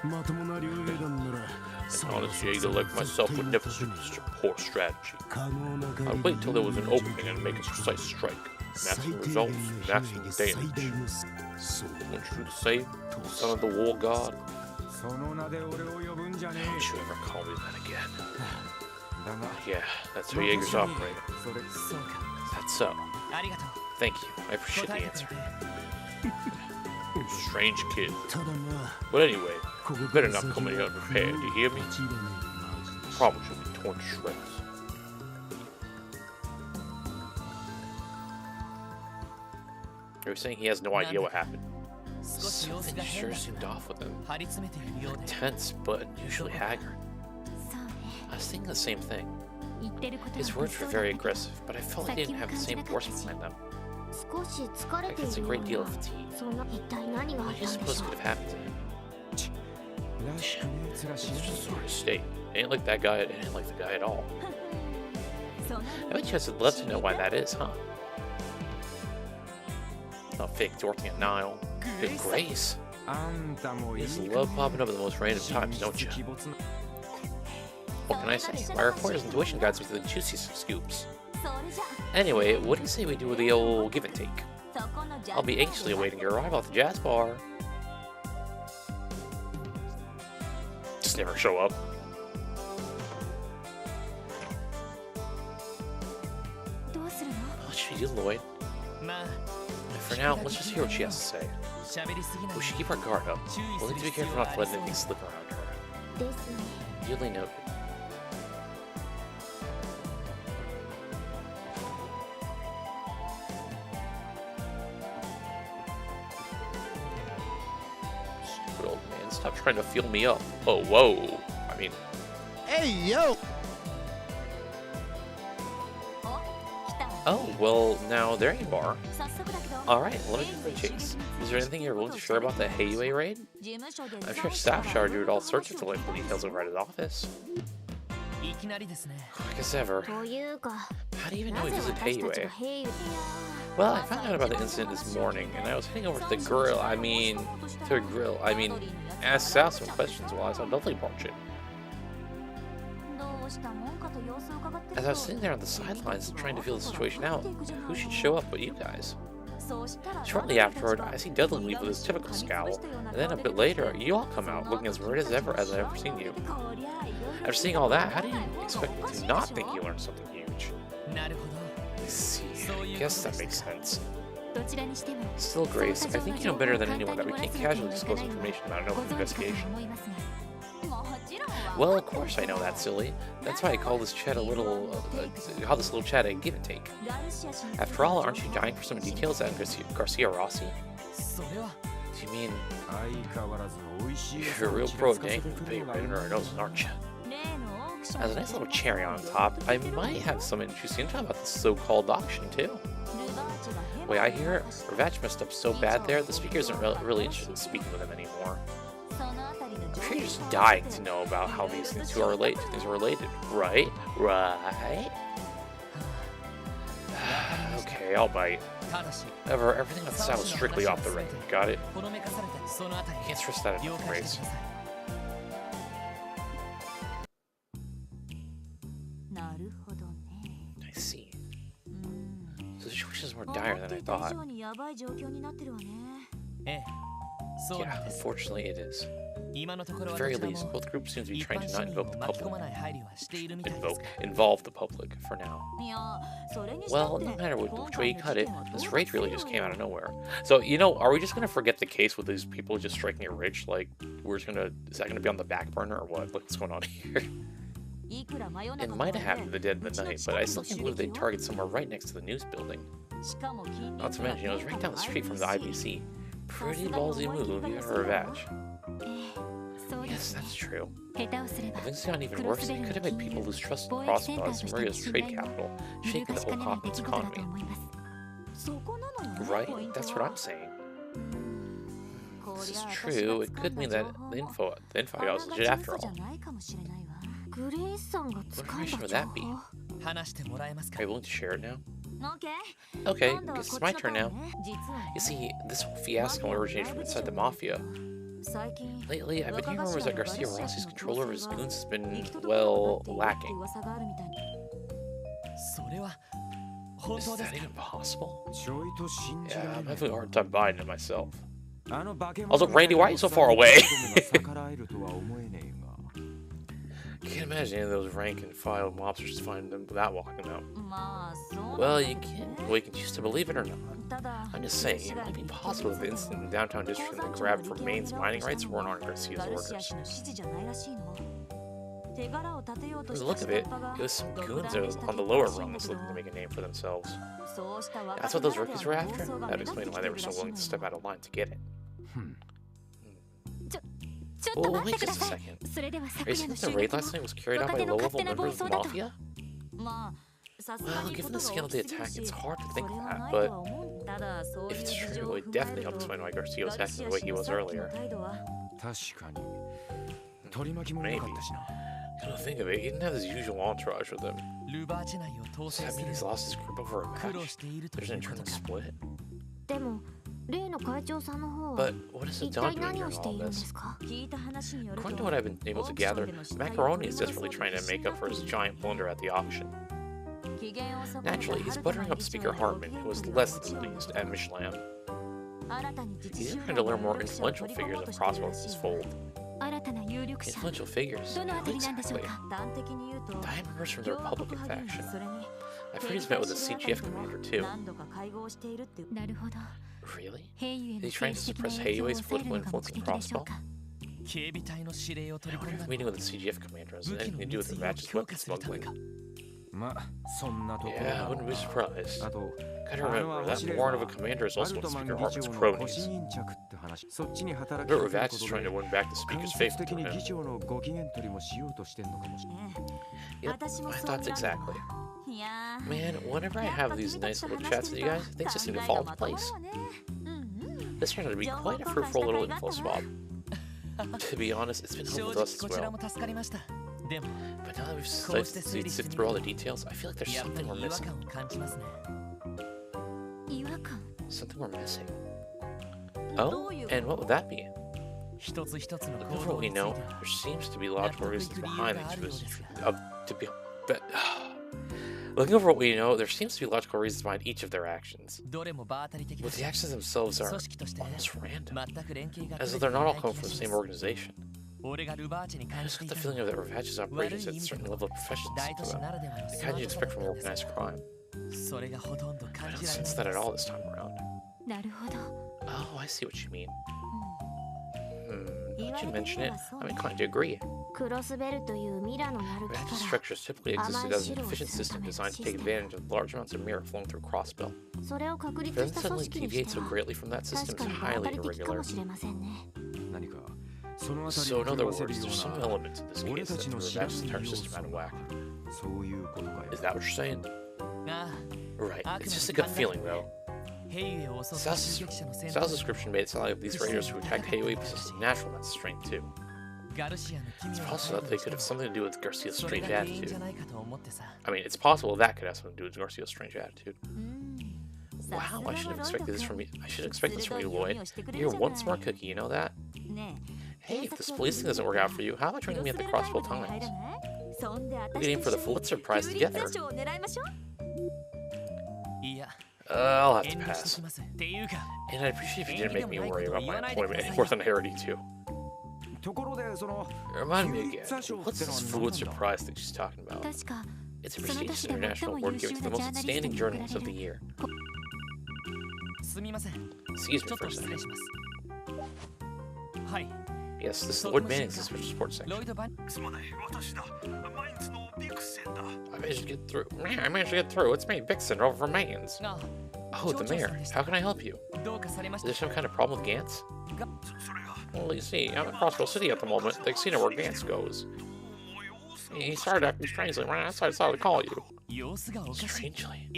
An honest Jaeger like myself would never suggest a poor strategy. I'd wait till there was an opening and make a precise strike. Maximum results, maximum damage. Want you to say, son of the war god? Don't you ever call me that again. Yeah, that's how Jaegers operate. That's so. Thank you, I appreciate the answer. Strange kid. But anyway, you better not come in here unprepared, do you hear me? I promise you'll be torn to shreds. Are you saying he has no idea what happened? Something sure seemed off with him. He looked tense, but unusually haggard. I was thinking the same thing. His words were very aggressive, but I felt like he didn't have the same force behind them. I could see a great deal of fatigue. What do you suppose could have happened to him? It's just a sort of state. It ain't like that guy, it ain't like the guy at all. I bet you guys would love to know why that is, huh? Not fake Dorothy and Niall. Good Grace. You just love popping up at the most random times, don't you? What can I say? My reporter's intuition guides me to the juiciest scoops. Anyway, what do you say we do the old give and take? I'll be anxiously awaiting your arrival at the jazz bar. Just never show up. What should we do, Lloyd? For now, let's just hear what she has to say. We should keep our guard up. We'll need to be careful not to let anything slip around her. Duly noted. Stupid old man, stop trying to feel me up. Oh, whoa. I mean... Hey, yo! Oh, well, now there you are. Alright, let me get the chase. Is there anything you're willing to share about the Heiyue raid? I'm sure staff showered you with all sorts of delightful details over at his office. Quick as ever. How do you even know he visited Heiyue? Well, I found out about the incident this morning, and I was heading over to the grill. Ask Sal some questions while I saw Dudley barge in. As I was sitting there on the sidelines trying to feel the situation out, who should show up but you guys? Shortly afterward, I see Dudley leave with his typical scowl, and then a bit later, you all come out looking as worried as ever as I've ever seen you. After seeing all that, how do you expect me to not think you learned something huge? I see, I guess that makes sense. Still, Grace, I think you know better than anyone that we can't casually disclose information about an open investigation. Well, of course I know that, silly. That's why I call this chat a little chat a give and take. After all, aren't you dying for some details on Garcia Rossi? Do you mean you're a real pro at dangling the bait right under our noses, aren't you? As a nice little cherry on top, I might have some interesting info about this so-called auction too. The way I hear it, Ravach messed up so bad there, the speaker isn't really interested in speaking with him anymore. I'm sure you're just dying to know about how these two are related. Right? Right? Okay, I'll bite. However, everything on the side was strictly off the record. Got it? You can't stress that enough, Grace. I see. situation is more dire than I thought. Yeah, unfortunately it is. At the very least, both groups seem to be trying to not involve the public for now. Well, no matter which way you cut it, this raid really just came out of nowhere. So, you know, are we just gonna forget the case with these people just striking it rich? Like, is that gonna be on the back burner or what? Like, what's going on here? It might have happened the dead of the night, but I still can't believe they'd target somewhere right next to the news building. Not to mention, it was right down the street from the IBC. Pretty ballsy move if you ever revenge. Yes, that's true. If things got even worse, it could have made people lose trust in Crossbow as Maria's trade capital, shaking the whole continent's economy. Right? That's what I'm saying. This is true. It could mean that the info I got was legit after all. What information would that be? Are you willing to share it now? Okay, I guess it's my turn now. You see, this whole fiasco originated from inside the Mafia. Lately, I've been hearing rumors that Garcia Rossi's control over his goons has been, well, lacking. Is that even possible? Yeah, I'm having a hard time buying it myself. Also, Randy, why are you so far away? Can't imagine any of those rank and file mobsters find them without walking out. Well, you can choose to believe it or not. I'm just saying, it might be possible that the incident in downtown district that grabbed for Maine's mining rights weren't on Garcia's orders. From the look of it, it was some goons on the lower rungs looking to make a name for themselves. That's what those rookies were after? That'd explain why they were so willing to step out of line to get it. Well, wait just a second. Are you saying that the raid last night was carried out by low-level members of the Mafia? Well, given the scale of the attack, it's hard to think that, but if it's true, it definitely helps explain why Garcia was acting the way he was earlier. Maybe. Come to think of it, he didn't have his usual entourage with him. Does that mean he's lost his grip over a match? There's an internal split? But what is the Don doing during all this? According to what I've been able to gather, Macaroni is desperately trying to make up for his giant blunder at the auction. Naturally, he's buttering up Speaker Hartman, who was less than pleased at Michelin. He's even trying to learn more influential figures of Crossbows' fold. Influential figures? Who exactly? Diamond members from the Republican faction. I've heard he's met with the CGF commander too. Really? Is he trying to suppress Heiwei's political influence in Crossbow? I wonder if meeting with the CGF commander has anything to do with the match's weapon smuggling. Yeah, I wouldn't be surprised. Gotta remember, that warrant of a commander is also one of Speaker Hartman's cronies. But Ravach is trying to win back the Speaker's faith to him. Yep, my thoughts exactly. Man, whenever I have these nice little chats with you guys, things just seem to fall into place. This turned out to be quite a fruitful little info swap. To be honest, it's been helpful to us as well. But now that we've sifted through all the details, I feel like there's something we're missing. Something we're missing. Oh, and what would that be? Looking over what we know, there seems to be logical reasons behind each Looking over what we know, there seems to be logical reasons behind each of their actions. But the actions themselves are almost random, as though they're not all coming from the same organization. I just got the feeling that Ravach's operations at a certain level of proficiency to them, the kind you'd expect from organized crime. I don't sense that at all this time around. Oh, I see what you mean. Now that you mention it, I'm inclined to agree. Ravach's structures typically existed as an efficient system designed to take advantage of large amounts of mirror flowing through Crossbell. For them to suddenly deviate so greatly from that system is highly irregular. So in other words, there's some element to this case that threw Ravach's entire system out of whack. Is that what you're saying? Right, it's just a gut feeling though. Sal's description made it sound like these raiders who attacked Heiwei possessed a natural amount of strength too. It's possible that they could have something to do with Garcia's strange attitude. I mean, it's possible that could have something to do with Garcia's strange attitude. Wow, I should have expected this from you. I should expect this from you, Lloyd. You're one smart cookie, you know that? Hey, if this police thing doesn't work out for you, how about joining me at the Crossbell Times? We could aim for the Pulitzer Prize together. I'll have to pass. And I'd appreciate if you didn't make me worry about my employment any more than I already do. Remind me again, what's this Pulitzer Prize that she's talking about? It's a prestigious international award given to the most outstanding journalists of the year. Excuse me for a second. Yes, this is Lord Manning's special sports section. I managed to get through. It's me, Vixen, over from Manning's. Oh, the mayor. How can I help you? Is there some kind of problem with Gantz? Well, you see, I'm at Crossville City at the moment, the casino where Gantz goes. He started acting strangely right outside, I decided to call you. Strangely?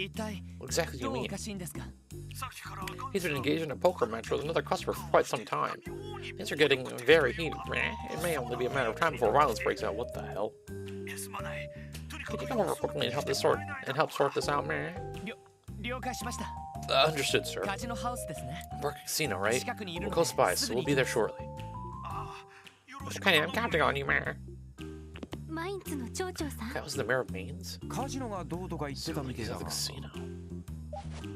What exactly do you mean? He's been engaged in a poker match with another customer for quite some time. Things are getting very heated. It may only be a matter of time before violence breaks out. What the hell? Could you come over quickly and help sort this out, man? Understood, sir. We're at casino, right? We're close by, so we'll be there shortly. Okay, I'm counting on you, man. That was the mayor of Mainz? So he's at the casino.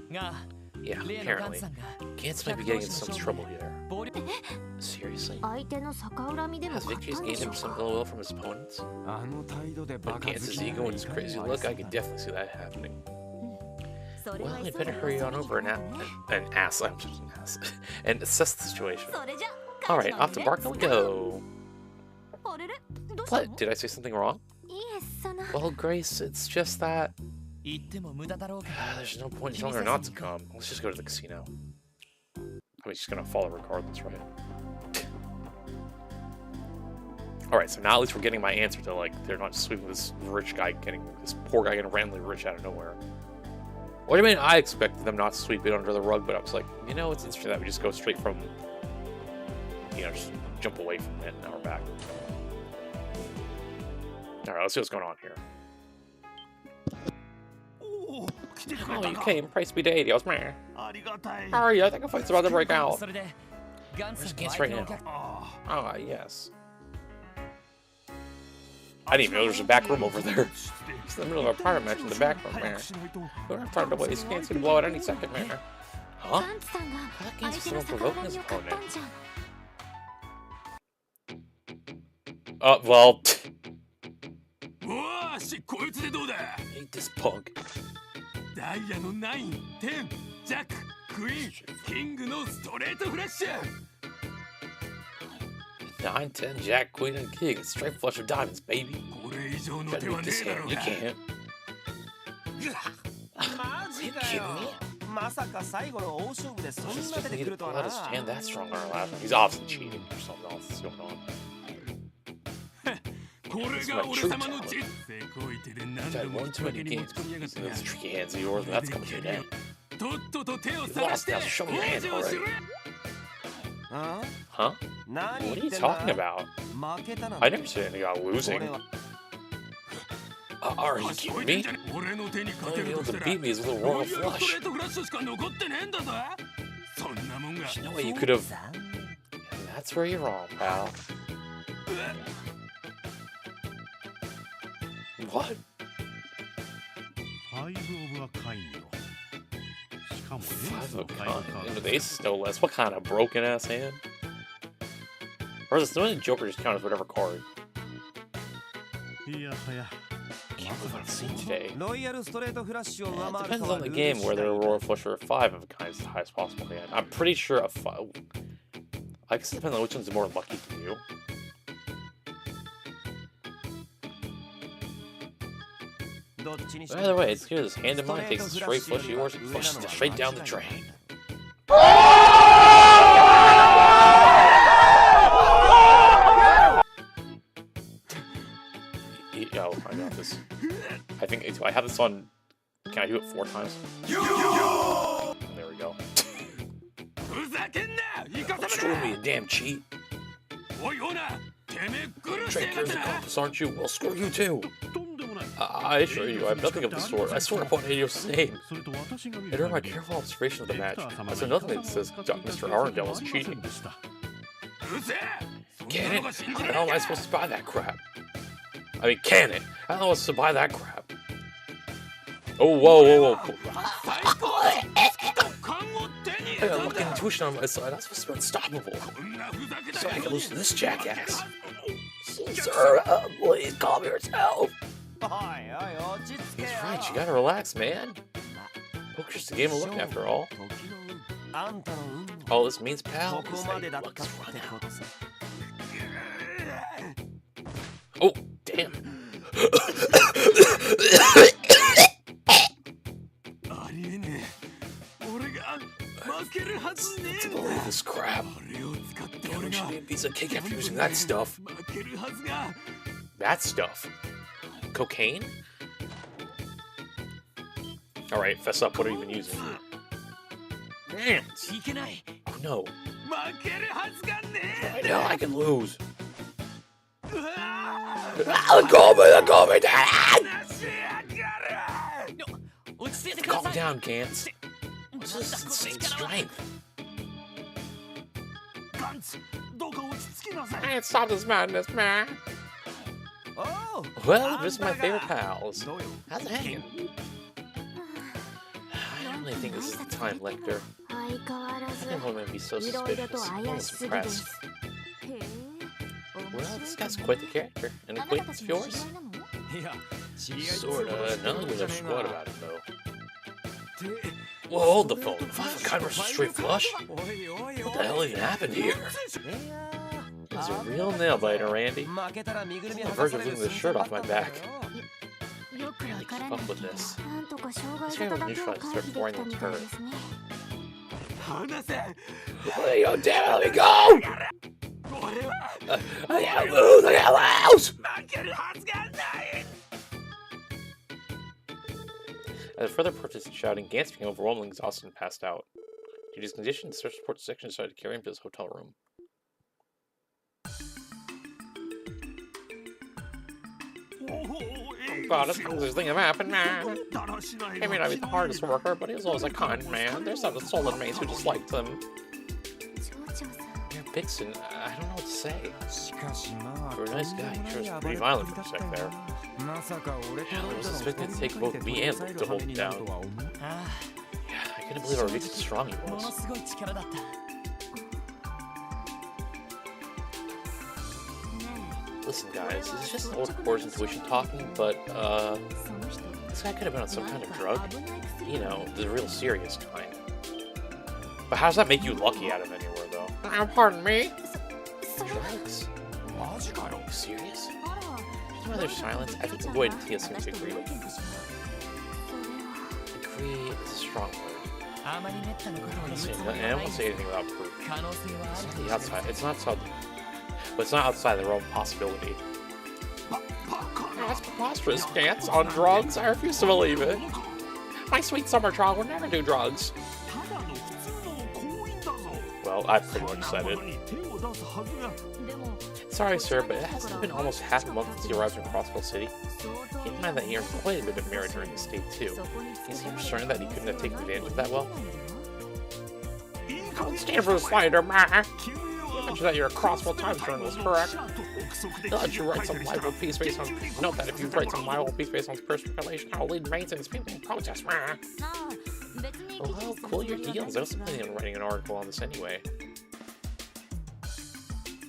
Yeah, apparently. Gantz might be getting into some trouble here. Seriously? Has victories gained him some ill will from his opponents? With Gantz's ego and his crazy look, I could definitely see that happening. Well, I'd better hurry on over and assess the situation. Alright, off to Barker we go. What? Did I say something wrong? Well, Grace, it's just that... There's no point in telling her not to come. Let's just go to the casino. I mean, she's gonna follow regardless, right? Alright, so now at least we're getting my answer to, like, they're not just sweeping this poor guy getting randomly rich out of nowhere. What do you mean I expected them not to sweep it under the rug, but I was like, you know, it's interesting that we just go straight from, you know, just jump away from it, and now we're back. Alright, let's see what's going on here. Oh, you came. Praise be to Adios, man. Hurry, I think a fight's about to break out. Where's Gantz right now? Ah, yes. I didn't even know there's a back room over there. It's in the middle of a private match in the back room, man. We don't have time to waste. Gantz can blow out any second, man. Huh? I thought Gantz was the one provoking his opponent. Well... Hate this punk. 9, 10, Jack, Queen, and King. Straight flush of diamonds, baby. Try to beat this hand. You can't. Are you kidding me? Just need to pull out his hand that strong on our lap. He's obviously cheating or something else is going on. This is my true talent. You've had one too many games. Those tricky hands of yours, that's coming to an end. You've lost now, so show me your hands already. Huh? What are you talking about? I never said anything about losing. Are you kidding me? The only able to beat me is with a royal flush. There's no way you could have... And that's where you're wrong, pal. What? Five of a kind. And with aces no less. What kind of broken ass hand? Or is it the Joker just count as whatever card? Can't believe what I've seen today. It depends on the game whether a royal flush or a 5 of a kind is the highest possible hand. I'm pretty sure a 5. I guess it depends on which one's more lucky to you. By the way, it's clear this hand of mine takes a straight flush of yours and flushes it straight down the drain. Oh, I got this. I think I have this on. Can I do it 4 times? There we go. Don't screw me, you damn cheat. Trade cares the compass, aren't you? Well, screw you too. I assure you, I have nothing of the sort. I swear upon Helios' name. And during my careful observation of the match, I saw nothing that says Mr. Arundel was cheating. Can it? How the hell am I supposed to buy that crap? I mean, can it? How the hell am I supposed to buy that crap? Oh, whoa, whoa, whoa. I got a lucky intuition on my side. I'm supposed to be unstoppable. So I can lose to this jackass. Sir, please calm yourself. He's right, you gotta relax, man. Poker's just a game of luck after all. All this means, pal, is that your luck's run out. Oh, damn. Let's believe this crap. Damn, we should be a piece of cake after using that stuff. That stuff? Cocaine? Alright, fess up, what are you even using? Damn! Oh no. I know, I can lose. Calm me down! Calm down, Gantz. What's this insane strength? I can't stop this madness, man. Well, this is my favorite pals. How's it hanging? I don't really think this is the time, Lecter. I think I'm gonna be so suspicious. I'm almost impressed. Well, this guy's quite the character. An acquaintance of yours? Sorta. None of you know squat about it, though. Whoa, hold the phone. If I have a kind versus straight flush? What the hell even happened here? He's a real nail-biter, Randy. I'm on the verge of losing the shirt off my back. I really keep up with this. This guy will neutralize start pouring the turn. Oh, damn, let me go! I can't lose! I can't lose! As further protest and shouting, Gantz became overwhelmingly exhausted and passed out. Due to his condition, the search support section decided to carry him to his hotel room. Oh god, that's the closest thing ever happened, man. He may not be the hardest worker, but he's always a kind man. There's other solid mates who just liked him. Vixen, I don't know what to say. For a nice guy, he sure was pretty violent for a sec there. Hell, I was expecting to take both me and Luke to hold him down. Yeah, I couldn't believe how ridiculously strong he was. Listen guys, this is just an old course intuition talking, but this guy could have been on some kind of drug. You know, the real serious kind. But how does that make you lucky out of anywhere, though? Pardon me? Drugs? Are you serious? Just by their silence, I think the boy and Tia seem to agree with him. Agree is a strong word. I won't say anything without proof. It's not the outside. It's not outside. But it's not outside the realm of possibility. That's preposterous, Gantz. On drugs? I refuse to believe it. My sweet summer child would never do drugs. Well, I pretty much said it. Sorry, sir, but it hasn't been almost half a month since he arrived in Crossville City. Keep in mind that he earned quite a bit of merit during his stay, too. Is he certain that he couldn't have taken advantage of that well? Don't stand for the slander, man! You mentioned that you're a Crossville Times journalist, correct? They'll let you write some libel piece based on... Note that if you write some libel piece based on personal relation, I'll lead mates and people in protest, man! Well, cool your heels. I was planning on writing an article on this anyway.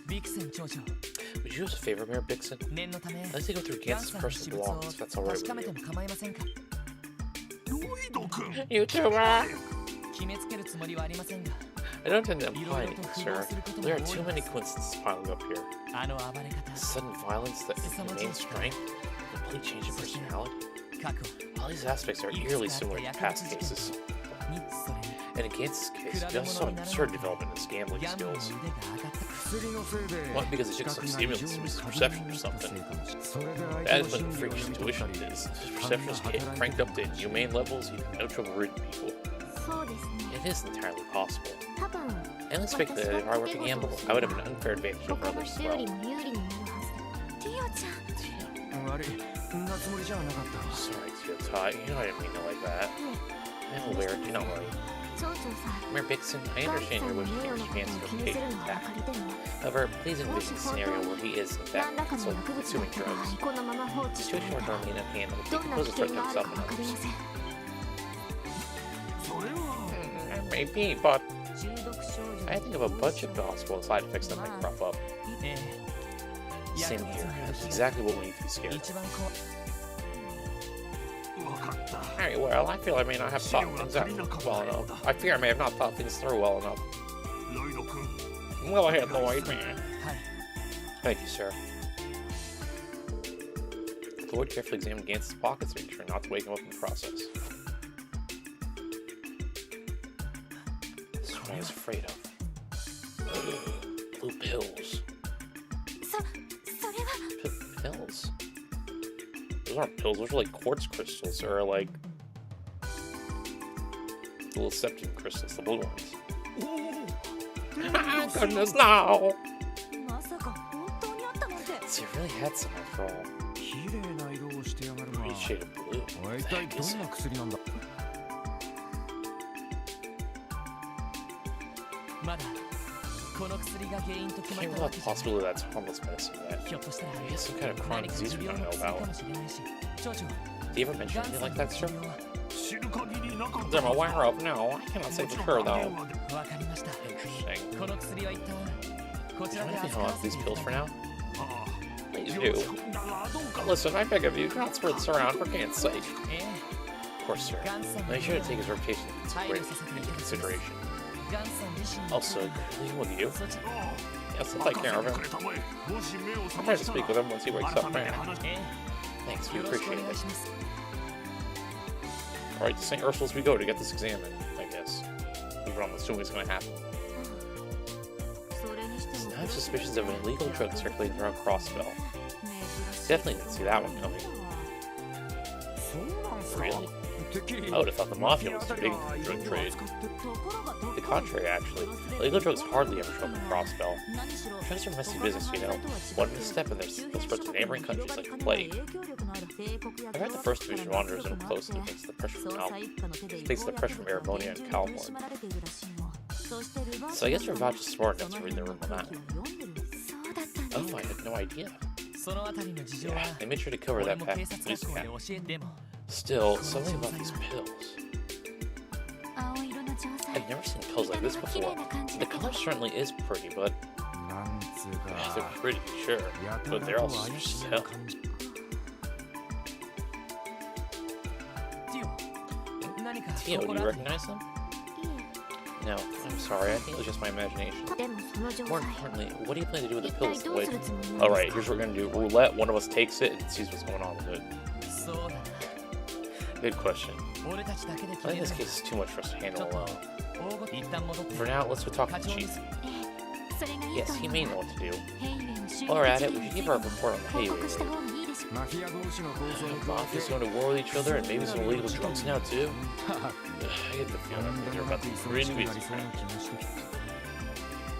Would you do us a favor, Mayor Bixen? I'd like to go through Gantz's personal belongings, if that's alright with you. You too, man! I don't intend to imply anything, sir. There are too many coincidences piling up here. Sudden violence, the inhumane strength, complete change in personality. All these aspects are eerily similar to past cases. And in Gantz's case, he also saw an absurd development in his gambling skills. What, because he took some stimulants to his perception or something? That is when the freakish intuition is. His perception is cranked up to inhumane levels, he'd have no trouble reading people. It is entirely possible. I only expect that if I were to gamble, I would have an unfair advantage over others as well. Sorry, Tio, you know I didn't mean it like that. I'm aware, do not worry. Mayor Bixen, I understand your wish to take your chance to locate and attack. However, please envision a scenario where he is, in fact, consuming drugs. A situation where normally enough handle, he can pose a threat to himself and others. Maybe, but I think of a bunch of possible side effects that might crop up. Same here. That's exactly what we need to be scared of. Alright, well, I feel I may not have thought things out well enough. I fear I may have not thought things through well enough. Go ahead, Lloyd, man. Thank you, sir. Lloyd carefully examined Gantz's pockets to make sure not to wake him up in the process. This is what I was afraid of. Blue pills. Pills? Those aren't pills, those are like quartz crystals, or like the little septum crystals, the blue ones. Goodness, no! So you really had some after all. Pretty shade of blue. What the heck is it? Can't rule out the possibility that's harmless medicine yet. Maybe it's some kind of chronic disease we don't know about. Did you ever mention anything like that, sir? They're my wire up now. I cannot say for sure, though. Interesting. Do you want anything on these pills for now? Please do. Listen, I beg of you, do not spread this around for Gantz's sake. Of course, sir. Make sure to take his reputation into consideration. Also, leave with you. Yes, I'll take care of him. I'm ready to speak with him once he wakes up, man. Thanks, we appreciate it. Alright, to St. Ursula's we go to get this examined, I guess. Even I'm assuming it's gonna happen. So now I have suspicions of an illegal drug circulating around Crossbell. Definitely didn't see that one coming. Really? I would have thought the Mafia was too big for the drug trade. The contrary, actually. Illegal drugs hardly ever show up in Crossbell. Drugs are messy business, you know. One misstep and they'll spread to neighboring countries like the plague. I heard the first division wanderers in closely thanks to the pressure from Erebonia and Calmore. So I guess you're about to smart enough to read the room on that one. Oh, I had no idea. Yeah, they made sure to cover that pack with police cap. Still, something about these pills. I've never seen pills like this before. The color certainly is pretty, but... they're pretty, sure. But they're also just pills. Tio, do you recognize them? No, I'm sorry, I think it was just my imagination. More importantly, what do you plan to do with the pills? Alright, here's what we're gonna do. Roulette, one of us takes it and sees what's going on with it. Good question. I think this case is too much for us to handle alone. For now, let's go talk to the chief. Yes, he may know what to do. While we're at it, we should give our report on the Hayway raid. Mafia's going to war with each other and maybe some illegal drugs now too. I get the feeling they're about to be pretty busy.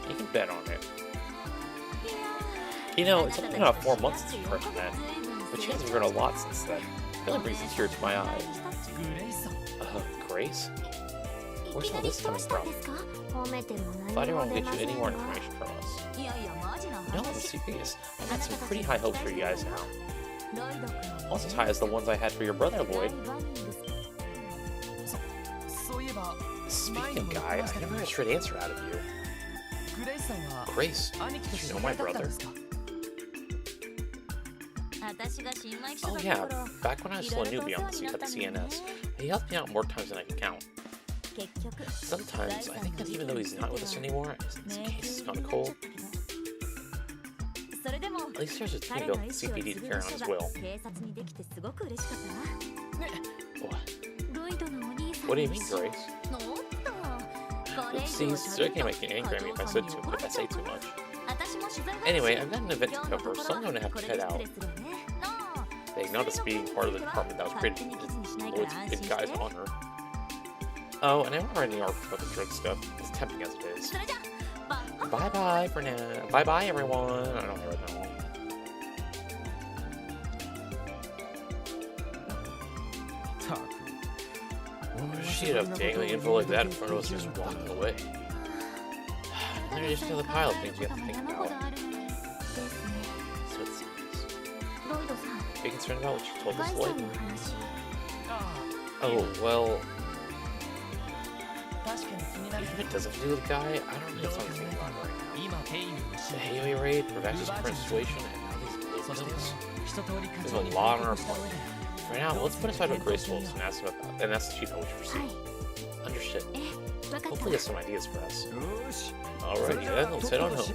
You can bet on it. You know, it's only been about 4 months since we first met. The chances have grown a lot since then. It really brings a tear to my eye. Grace? Where's all this coming from? Thought won't get you any more information from us. No, I'm serious. I've had some pretty high hopes for you guys now. Almost as high as the ones I had for your brother, Lloyd. Speaking of Guy, I never had a straight answer out of you. Grace, did you know my brother? Oh yeah, back when I was still a newbie on the seat at the CNS, he helped me out more times than I can count. Sometimes, I think that even though he's not with us anymore, his case has gone cold. At least there's a team built CPD to carry on his will. What do you mean, Grace? Oopsies, so it can't make you angry at me if I say too much. Anyway, I've got an event to cover, so I'm going to have to head out. They ignored us being part of the department that was created in Lloyd's big guy's honor. Oh, and I won't write any articles about the drug stuff, as tempting as it is. Bye-bye for now. Bye-bye, everyone. I don't ever know. She'd have dangling info like that in front of us just walking away. And there's just another pile of things you have to think about. So it seems. Are you concerned about what you told us, Lloyd? Oh, well... Even if it doesn't do the guy, I don't really have anything about it right now. The Heiyue raid, revenge is current situation, and now these blue pills. There's a lot on our plate. Right now, let's put aside what Grace holds and ask about that, and that's the chief how we should proceed. Understood. Hopefully he has some ideas for us. Alrighty then, let's head on home.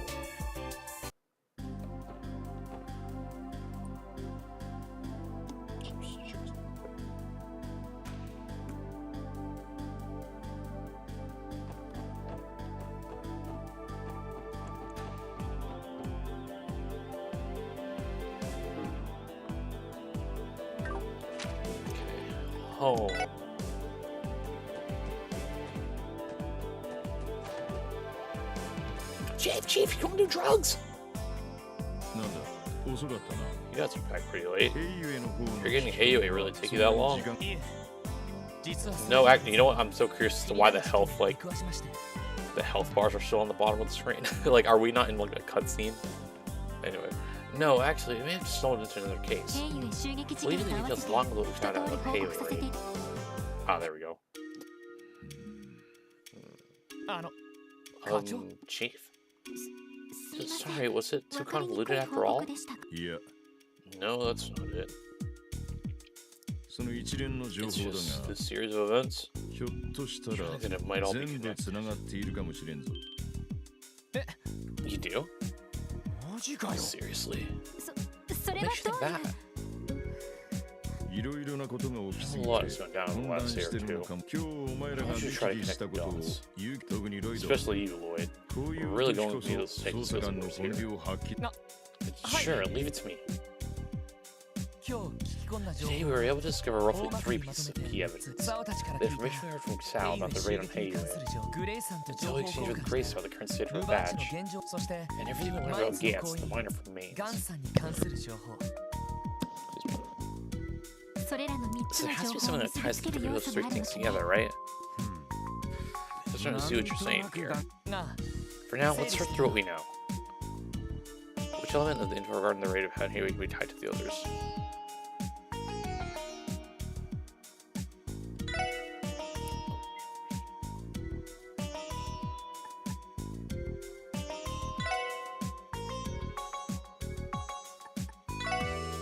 Home. Chief, you don't do drugs! You got some packed pretty late. You're getting Heiyue really take you that long? No, actually, you know what? I'm so curious as to why the health, like, the health bars are still on the bottom of the screen. Like, are we not in, like, a cutscene? Anyway. No, actually, we may have stumbled into another case. We'll leave the details long ago we found out about Heiyue, right? Ah, there we go. Chief? Sorry, was it too convoluted after all? Yeah. No, that's not it. It's just this series of events. I think it might all be connected. You do? Seriously? What makes you think that? There's a lot has gone down in the last year or two. I want you to try to connect the dots. Especially you, Lloyd. We're really going to need those technical skills here. Sure, leave it to me. Today we were able to discover roughly 3 pieces of key evidence. The information we heard from Sao about the raid on Heiyue, the dual exchange with Grace about the current state of her badge, and everything we learned about Gantz, the miner from Maine. So there has to be something that ties those 3 things together, right? I'm trying to see what you're saying here. For now, let's sort through what we know. Which element of the info regarding the raid of Heiyue can be tied to the others?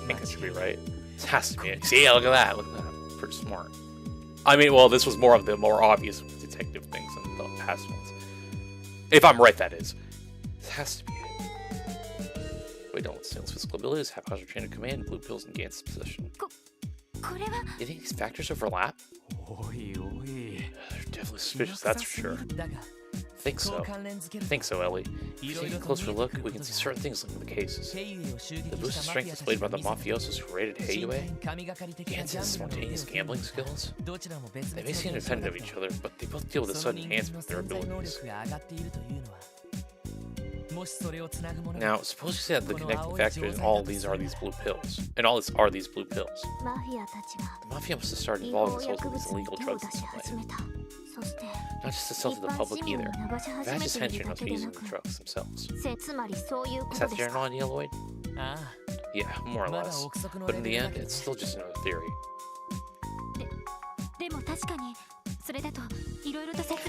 I think this should be right. This has to be it. See, look at that. Look at that. Pretty smart. I mean, well, this was more of the more obvious detective things than the past ones. If I'm right, that is. This has to be it. Wait, don't Snail's physical abilities, haphazard chain of command, blue pills, and Gantz's possession. You think these factors overlap? They're definitely suspicious, that's for sure. Think so, Ellie. If you take a closer look, we can see certain things linked to the cases. The boost of strength displayed by the mafiosos who raided Heiyue, Gantz's spontaneous gambling skills. They may seem independent of each other, but they both deal with a sudden enhancement of their abilities. Now, suppose you say that the connecting factor in all of these are these blue pills. And all this are these blue pills. The Mafia must have started involving themselves with these illegal drugs in some way. Not just to sell to the public either. Vash's henchmen must be using the drugs themselves. Is that the general idea, Lloyd? Yeah, more or less. But in the end, it's still just another theory.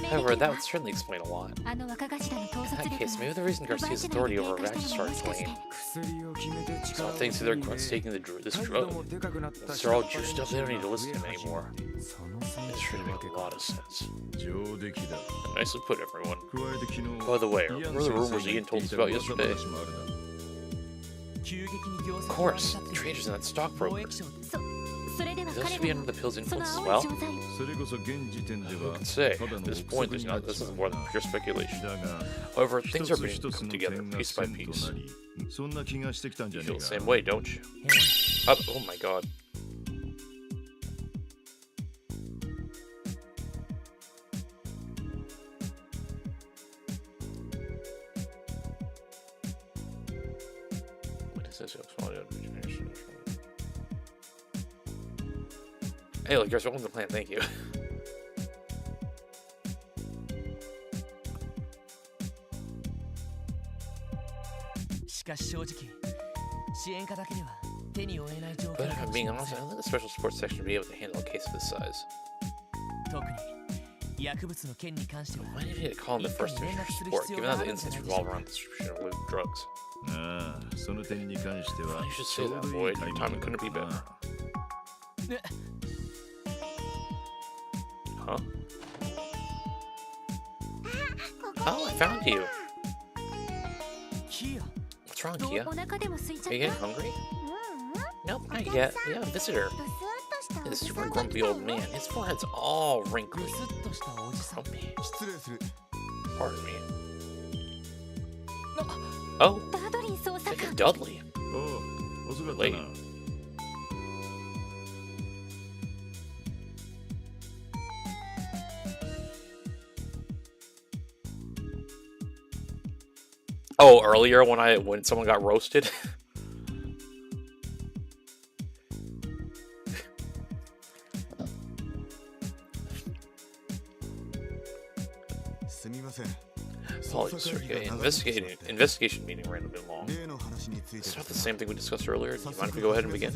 However, that would certainly explain a lot. In that case, maybe the reason Garcia's authority over Vash started to wane. It's all thanks to their quits taking this drug. Since they're all juiced up, they don't need to listen to him anymore. This should make a lot of sense. Nicely put, everyone. By the way, remember the rumors Ian told us about yesterday? Of course, the traders and that stockbrokers. Those should be under the pill's influence as well? Who can say? At this point, this is more than pure speculation. However, things are beginning to come together, piece by piece. You feel the same way, don't you? Oh my god. What is this? Hey, look, you're welcome to the plan, thank you. But if I'm being honest, I don't think the special sports section would be able to handle a case of this size. Why did you call him the first division for support, given that the incidents revolve around the distribution of illegal drugs? You should say that, Boyd. Your timing couldn't be better. Huh? Oh, I found you. What's wrong, Kia? Are you getting hungry? Nope, not yet. We have a visitor. This super grumpy old man. His forehead's all wrinkly. Grumpy. Pardon me. Oh, Detective Dudley. Late. Oh, earlier when someone got roasted. Investigation meeting ran a bit long. It's not the same thing we discussed earlier. Do you mind if we go ahead and begin?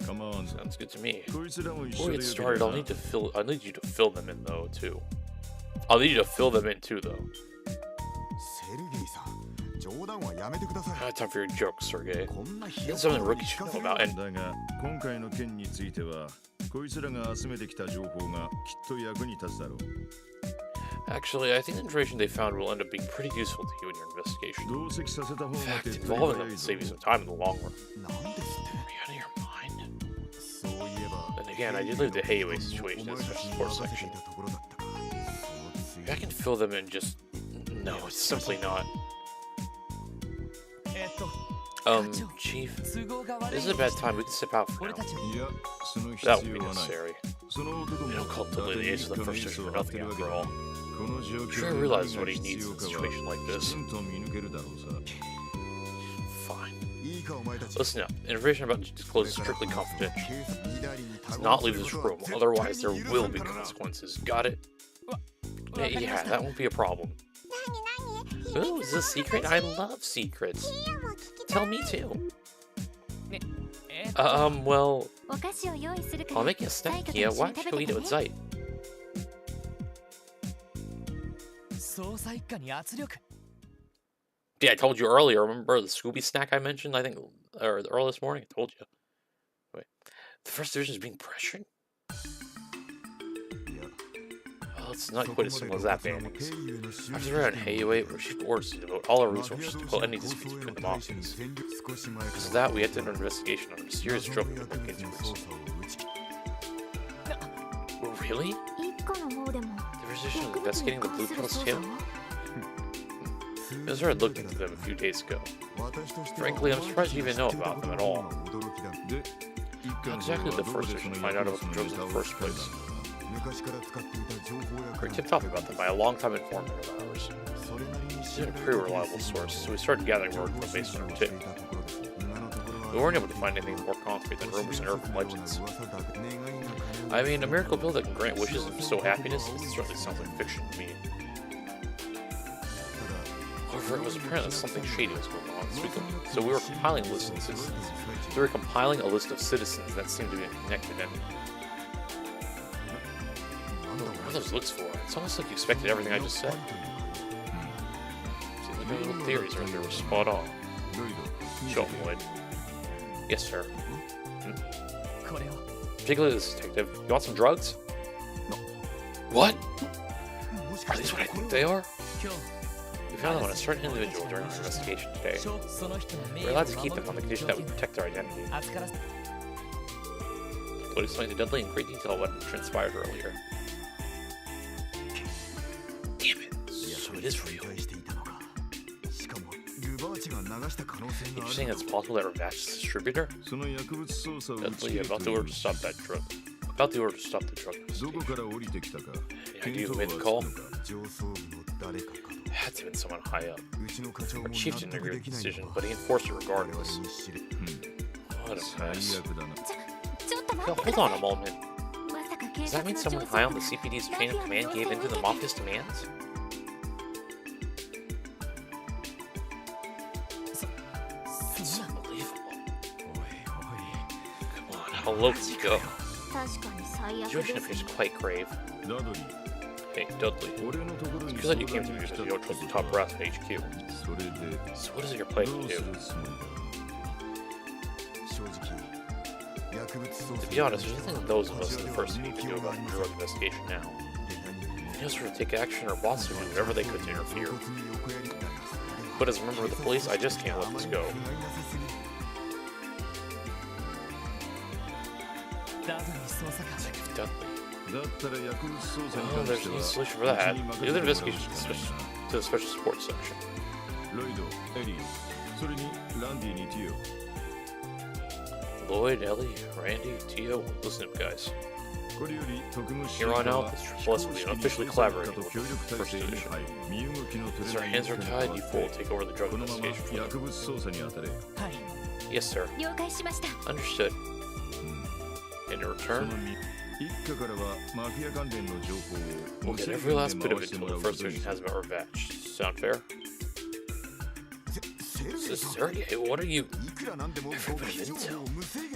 Come on. Sounds good to me. Before we get started, I'll need you to fill them in though too. I'll need you to fill them in too though. I have time for your jokes, Sergey. This is something rookies should know about. And actually, I think the information they found will end up being pretty useful to you in your investigation. In fact, involving them will save you some time in the long run. Are you out of your mind? Then again, I did leave the Hayway situation in the special sports section. Maybe I can fill them in just... No, it's simply not. Chief, this is a bad time. We can step out for now. That won't be necessary. We don't call Dudley the ace of the first division for nothing after all. I'm sure he realizes what he needs in a situation like this. Fine. Listen up. Information about disclosure is strictly confidential. Do not leave this room, otherwise there will be consequences. Got it? Yeah, that won't be a problem. Ooh, is this a secret? I love secrets. Tell me too. Well... I'll make you a snack, Kia. Why don't you go eat it with Zeit? Yeah, I told you earlier. Remember the Scooby snack I mentioned? I think, or earlier this morning. I told you. Wait, the first division is being pressured. Well, it's not quite as simple as that, Bannings. After we're on Hayway, we're received orders to devote all our resources to quell any disputes between the mafias. Because of that, we had to enter an investigation on a mysterious drug we looked into recently. Really? The physician is investigating the blue pills too? Mr. had looked into them a few days ago. Frankly, I'm surprised you even know about them at all. How exactly did the first division find out about the drugs in the first place? We were tipped off about them by a long-time informant of ours. He's a pretty reliable source, so we started gathering word from based on our tip. We weren't able to find anything more concrete than rumors and urban legends. I mean, a miracle pill that can grant wishes and bestow happiness certainly sounds like fiction to me. However, it was apparent that something shady was going on, so we were compiling a list of citizens. That seemed to be connected, and what are those looks for? It's almost like you expected everything I just said. Seems like your little theories right there were spot on. Show me, Lloyd. Yes, sir. Particularly this detective. You want some drugs? No. What? Are these what I think they are? We found them on a certain individual during our investigation today. We're allowed to keep them on the condition that we protect their identity. Lloyd explained to Dudley in great detail what transpired earlier. Damn it. So it is real. You're saying it's possible that we're Vatch's distributor? Dudley, about the order to stop that drug. About the order to stop the drug investigation. Any idea who made the call? It had to have been someone high up. Our chief didn't agree with the decision, but he enforced it regardless. What a mess. Yo, hold on a moment. Does that mean someone high on the CPD's chain of command gave in to the Mafia's demands? That's unbelievable. Come on, how low can you go? situation appears quite grave. ダドリー Hey, Dudley. 俺のところ It's に because that you came to me because you chose the top brass at HQ. それで So what is it you're planning ど to うす do? るつもりだ To be honest, there's nothing those of us in the first need to do about the drug investigation now. We just sort of take action, our bosses would do whatever they could to interfere. But as a member of the police, I just can't let this go. Dudley. だったら薬物捜査に Well, 関 there's して no は solution for that. 君に The other 任せ investigation てもらうしかない to the special sports section. なロイド、エリー、それにランディにティオ Lloyd, Ellie, Randy, Tio, listen up, guys. これより特務支 Here 配 on 下 out, は this 非 triple 公 S will 式 be に unofficially 捜査一課 collaborating と with 協 the 力体 first 制に division. 入る身動きの取 As れ our ない hands are 一家に tied, 代わ you っ four will て take over the drug このまま investigation from 薬物捜査に当たれ Yes, sir. 了解しました。 Understood. うん In そ return, の身一家からはマフィア関連の情報を we'll 無 get 制 every 限 last で bit of 回 it しても until ら the う first ことに division す has る been revenge. Sound fair? Sergey, what are you? Everybody intel.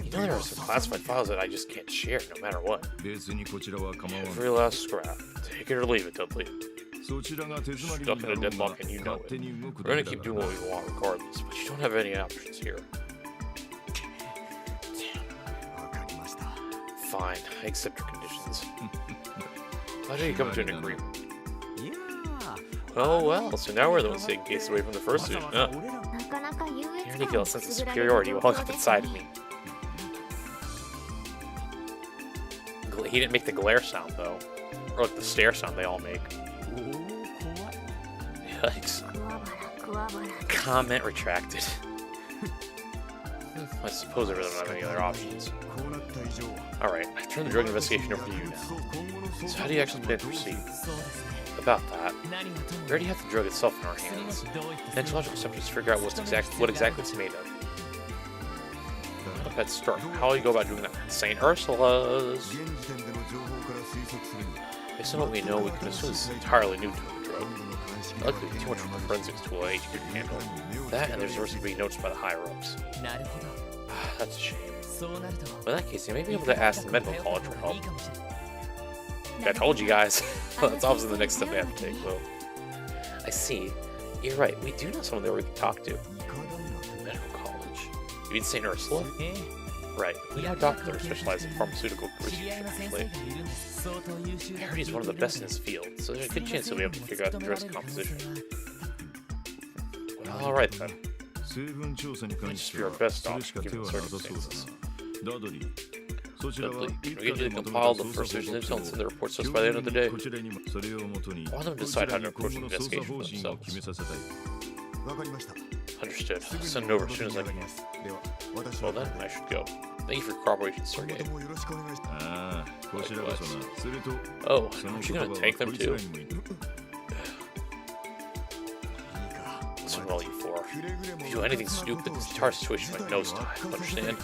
You know there are some classified files that I just can't share, no matter what. 別にこちらは構わん Every last scrap. Take it or leave it, Dudley. そちらが手詰まり Stuck に in a なろうが deadlock and you know 勝手 it. に動く We're だ gonna け keep だ doing から what we want regardless, but you don't have any options here. Fine, I accept your conditions. How do you come to an agreement? Oh well, so now we're the ones taking cases away from the first division. なかなか優 Your 越 ridiculous 感を sense く of すぐられる superiority 状 walked 況 up で inside す of ね me. He didn't make the glare sound though. Or like the stare sound they all make. Yikes. クワバラクワバラ Comment retracted. I suppose I really don't have any other options. Alright, I turn the drug investigation over to you now. So how do you actually plan to proceed? About that, we already have the drug itself in our hands. Next logical step is to figure out what exactly it's made of. Not a bad start. How will you go about doing that? St. Ursula's! Based on what we know, we can assume this is entirely new to the drug. Likely too much for the forensics tool at HQ to handle. That, and there's a risk of being noticed by the higher-ups. なるほど That's a shame. そうなると Well, in that case, you may be able to ask the medical college for help. I told you guys. That's obviously the next step they have to take, though. I see. You're right. We do know someone there we can talk to. Medical college. You mean St. Ursula? ええ Right. We have a doctor that specializes in pharmaceutical 知り research, 合いの先生 actually. がいるんです相当優秀 I だ heard he's one of the best in his field, so there's a good chance he'll be able to figure out the drug's composition. Well, alright then. 成分調査に関して Just は your best それしか option, 手 given は the なさそうだ circumstances. なダドリーそちらは Dudley, 一 can 家 we で get ま you to とめた compile the 捜 first 査 division 報 intel 告 and 書 send the を reports to us by the end of the day? こちらにもそれをもとに I want them to こち decide ら how to に今 approach the 後の捜査 investigation 方 for 針を themselves. 決めさせたい Understood. I'll send it over as soon as I can. Well then, I should go. Thank you for your cooperation, Sergey. ああこちらこそなすると Oh, その aren't 言 you 葉 gonna は tank こ them いつら too? にも言う Listen well, you four. If you do anything stupid, this entire situation might nosedive, understand?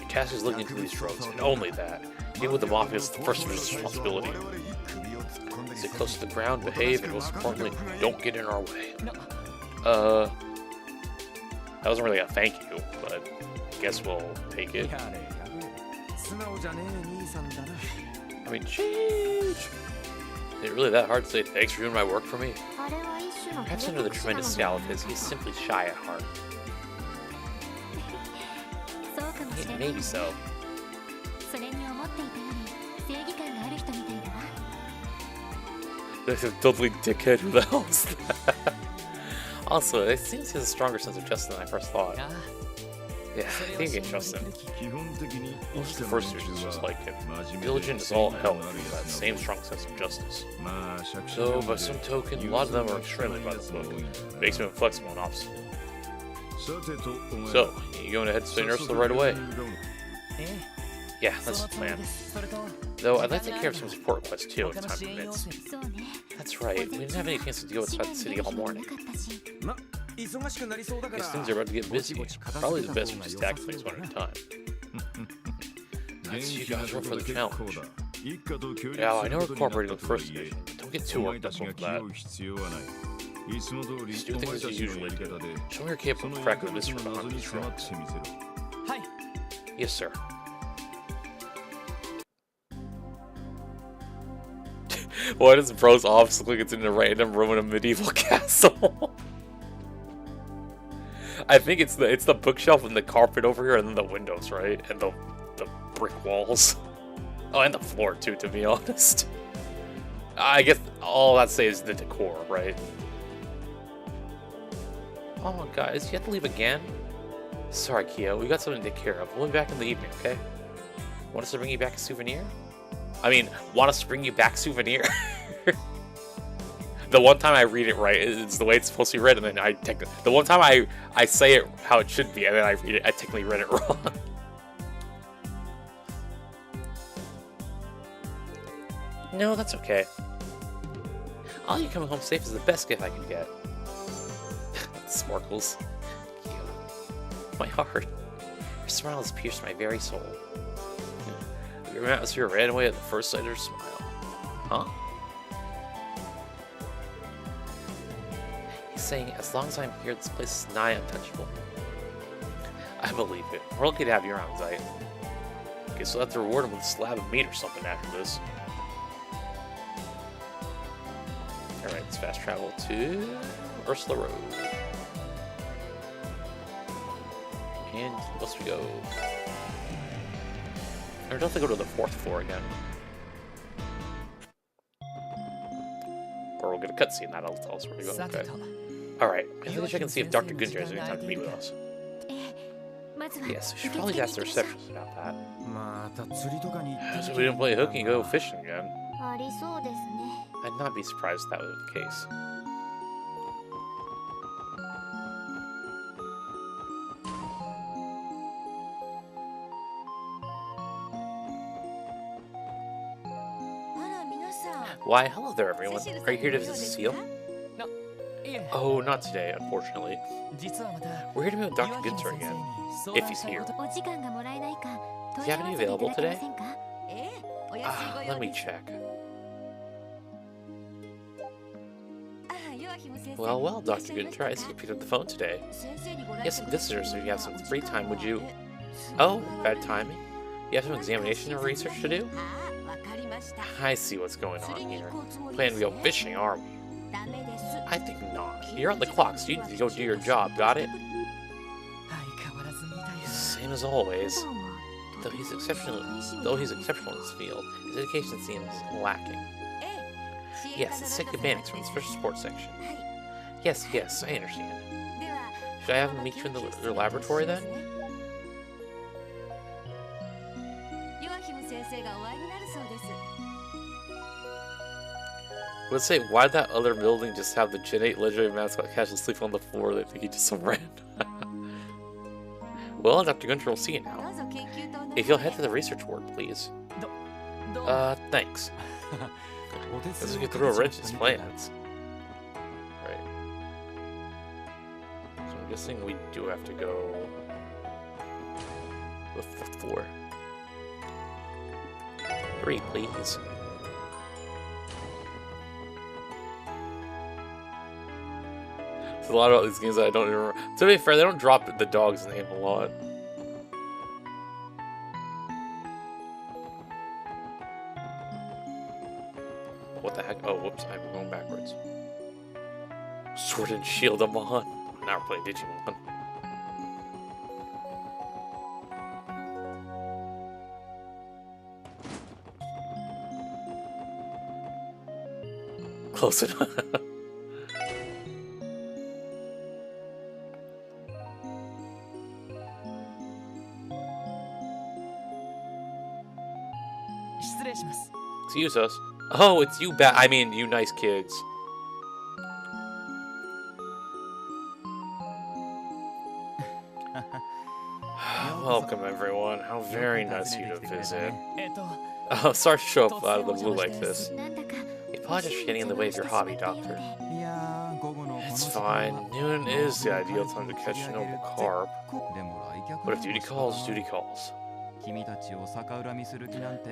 Your task is looking into these drugs, and only that. Dealing with the mafia is the first division's responsibility. Stay close to the ground, behave, and most importantly, don't get in our way. That wasn't really a thank you, but I guess we'll take it. I mean, jeez. Is it really that hard to say thanks for doing my work for me? あれは一種の Perhaps under the tremendous scowl of his, he's simply shy at heart. そうかもしれない Maybe so. それに思っていたより正義感がある人みたいだわ This is Dudley dickhead. Who the hell is that? Also, it seems he has a stronger sense of justice than I first thought. ああ Yeah, I think I can trust him. 基本的に Most 生 of き the た first 連 division 中 is just は like him. 真面目 Diligent で as 正 all 義 hell 感のあ with る that やつ same が strong sense of justice. まあ借 So, 金 by some token, a lot of them are extremely by the book. Makes them inflexible and obstinate. さてとお前 So, you going ahead to St. Ursula right away? ええ Yeah, そ that's の the つもり plan. ですそれと Though, I'd like to take care of some support requests too, if 他の time 支援要 permits. 請そうね That's right, we didn't have any chance to deal with the city all morning. ま、忙しくなりそうだから Guess things are about to get busy. Probably the best we just tackle things one at a time. That's you guys up for the challenge. Yeah, I know we're cooperating with First Division, but don't get too お前 worked た up ちが over 気 that. 負う必要はないいつも通り Just do お前 things た as ち you のや usually り do. 方で Show me you're capable そ of の cracking 薬 the 物 mystery の謎 behind に these 迫っ drugs. てみせろはい Yes, sir. Why does Bro's office look like it's in a random room in a medieval castle? I think it's the bookshelf and the carpet over here, and then the windows, right? And the brick walls. Oh, and the floor too, to be honest. I guess all I'd say is the decor, right? Oh, guys, you have to leave again? Sorry, Kyo, we got something to take care of. We'll be back in the evening, okay? Want us to bring you back a souvenir? I mean, want us to bring you back souvenir? The one time I read it right, it's the way it's supposed to be read, and then the one time I say it how it should be, and then I read it, I technically read it wrong. No, that's okay. All you coming home safe is the best gift I can get. Sparkles. Cute. My heart. Your smile has pierced my very soul. Your atmosphere ran away at the first sight of her smile. Huh? He's saying, as long as I'm here, this place is nigh untouchable. I believe it. We're lucky to have you around, Zite. Guess we'll have to reward him with a slab of meat or something after this. Alright, let's fast travel to Ursula Road. And let's go. I don't have to go to the 4th floor again. Or we'll get a cutscene that'll tell us where to go. Okay. Alright, I think I can see if Dr. Gunter has any time to meet with us. Yes, we should probably ask the receptionist about that. So we didn't play hooky and go fishing again. I'd not be surprised if that was the case. Why, hello there, everyone. Are you here to visit Cecile? Oh, not today, unfortunately. We're here to meet with Dr. Gunter again, if he's here. Do you have any available today? Let me check. Well, Dr. Gunter, I see you picked up the phone today. Yes, some visitors, if you have some free time, would you... Oh, bad timing? You have some examination or research to do? I see what's going on here. Plan to go fishing, are we? I think not. You're on the clock, so you need to go do your job, got it? Same as always. Though he's exceptional in his field, his education seems lacking. Yes, let's take the bannings from the special sports section. Yes, I understand. Should I have him meet you in the laboratory then? Let's say, why did that other building just have the Gen 8 legendary mascot casually sleep on the floor? They think he just some random. Well, Dr. Gunter will see you now. If you'll head to the research ward, please. Thanks. Let's get through a wrench in his plans. Right. So I'm guessing we do have to go to the 4th floor. 3, please. There's a lot about these games that I don't remember. To be fair, they don't drop the dog's name a lot. What the heck? Oh, whoops, I'm going backwards. Sword and Shield, I'm on. Now we're playing Digimon. Close enough. Excuse us. Oh, it's you you nice kids. Welcome, everyone. How very nice of you to visit. Oh, sorry to show up out of the blue like this. We apologize for getting in the way of your hobby, Doctor. It's fine. Noon is the ideal time to catch a noble carp. But if duty calls, duty calls.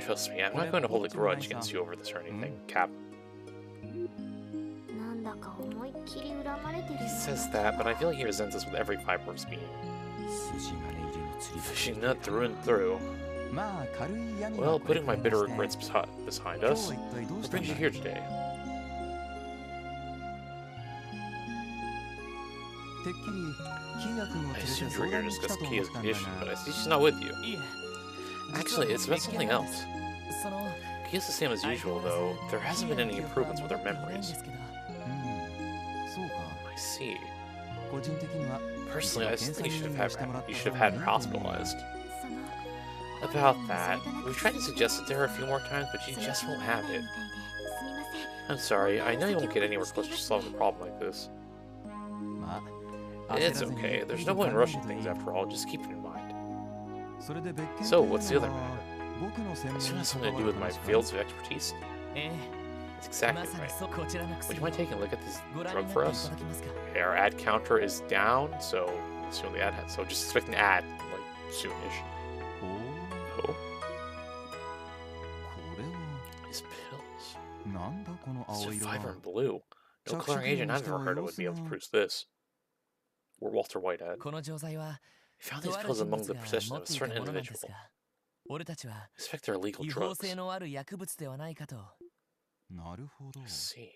Trust me, I'm not going to hold a grudge against you over this or anything, Cap. He says that, but I feel like he resents us with every fiber of his being. Fishing nut through and through. Well, putting my bitter regrets behind us, what brings you here today? I assumed you were here to discuss Kia's condition, but I see she's not with you. Actually, it's about something else. Kia's the same as usual, though. There hasn't been any improvements with her memories. I see. Personally, I still think you should have had her hospitalized. About that, we've tried to suggest it to her a few more times, but she just won't have it. I'm sorry, I know you won't get anywhere close to solving a problem like this. It's okay, there's no point in rushing things after all, just keep it in mind. So, what's the other matter? Assume it has something to do with my fields of expertise? That's exactly right. Would you mind taking a look at this drug for us? Okay, our ad counter is down, so assume the ad has, so just expect an ad, like, soonish. Oh? These pills. It's a vibrant blue. No coloring agent I've ever heard of would be able to produce this. We're Walter White at. We found these pills among the possession of a certain individual. I suspect they're illegal drugs. I see.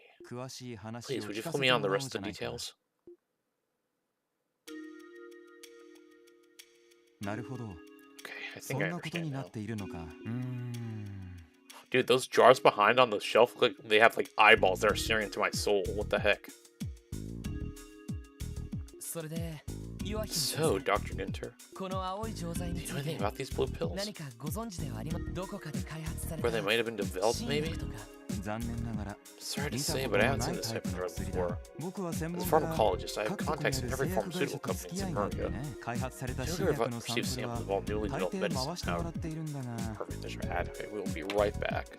Please, would you fill me on the rest of the details? Okay, I think I understand now. Dude, those jars behind on the shelf, they have like eyeballs that are staring into my soul. What the heck? So, Dr. Ginter, do you know anything about these blue pills? Where they might have been developed, maybe? Sorry to say, but I haven't seen this type of drug before. As a pharmacologist, I have contacts in every pharmaceutical company in America. Do you ever receive samples of all newly developed medicines out? Perfect, there's your ad. Okay, we will be right back.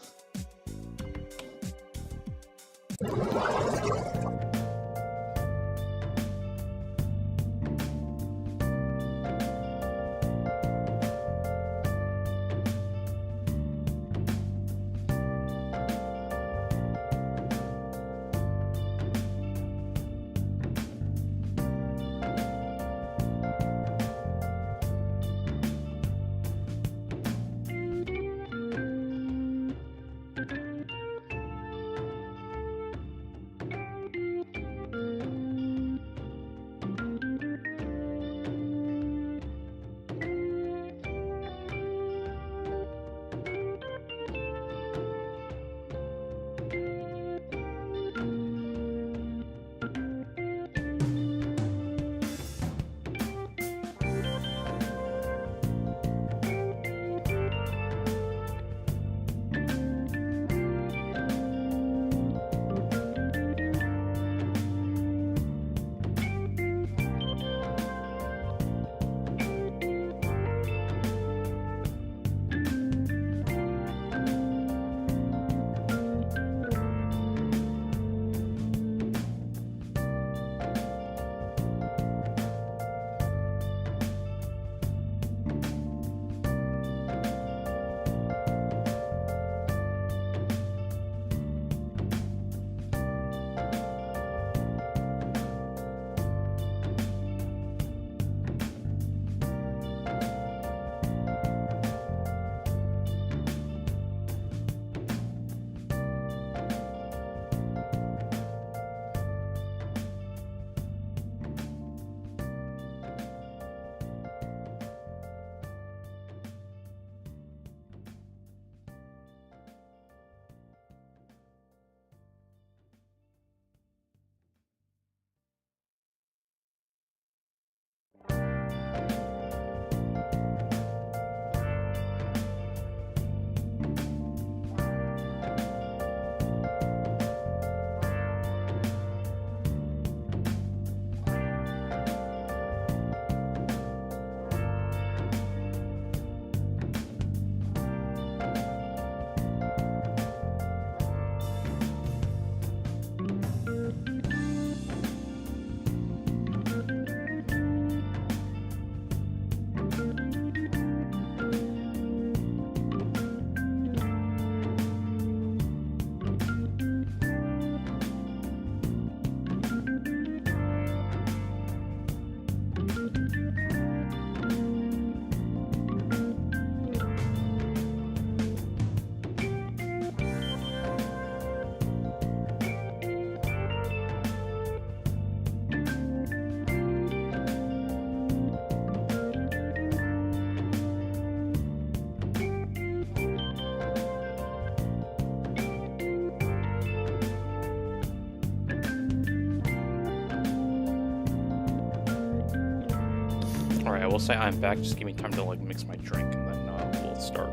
will say I'm back. Just give me time to like mix my drink, and then we'll start.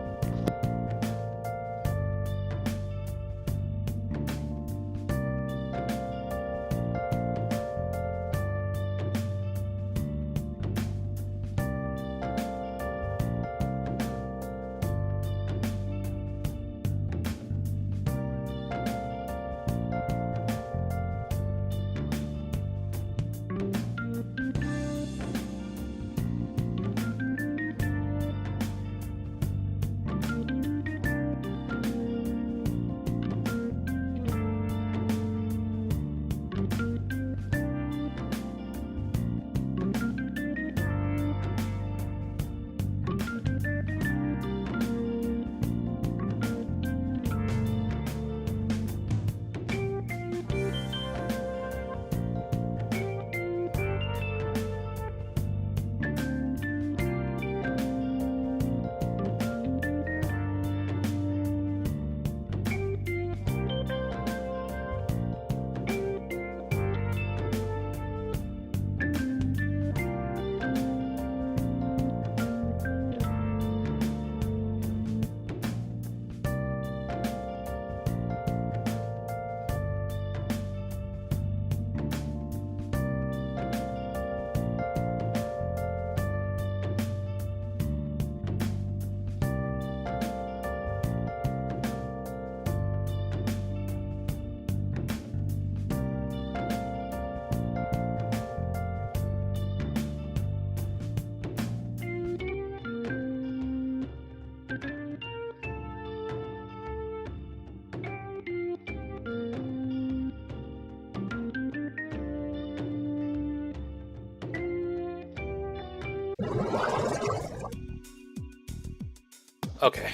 Okay,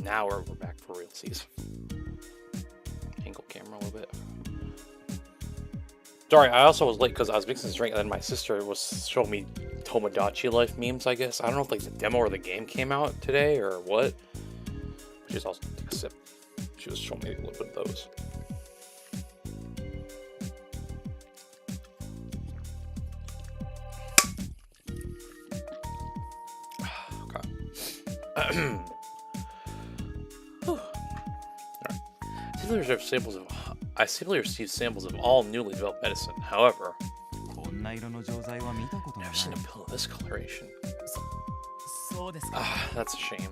now we're back for realsies. Angle camera a little bit. Sorry, I also was late because I was mixing this drink, and then my sister was showing me Tomodachi Life memes, I guess. I don't know if like the demo or the game came out today or what. She was also took a sip. She was showing me a little bit of those. Okay. I simply received samples of all newly developed medicine. However, never seen a pill of this coloration. That's a shame.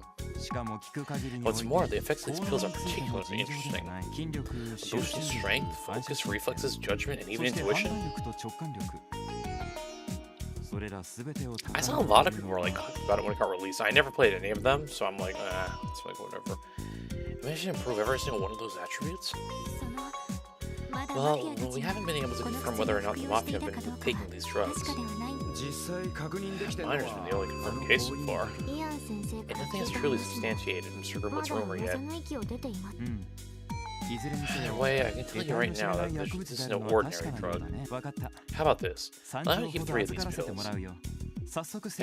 What's more, the effects of these pills are particularly interesting. A boost in strength, focus, reflexes, judgment, and even intuition. I saw a lot of people were like about it when it got released. I never played any of them, so I'm like, it's like whatever. Imagine improve every single one of those attributes. Well, we haven't been able to confirm whether or not the Mafia have been taking these drugs. Miner's been the only confirmed case so far. And nothing has truly substantiated Mr. Grimwood's rumor yet. Either way, I can tell you right now that this is no ordinary drug. How about this? Allow me to keep 3 of these pills. I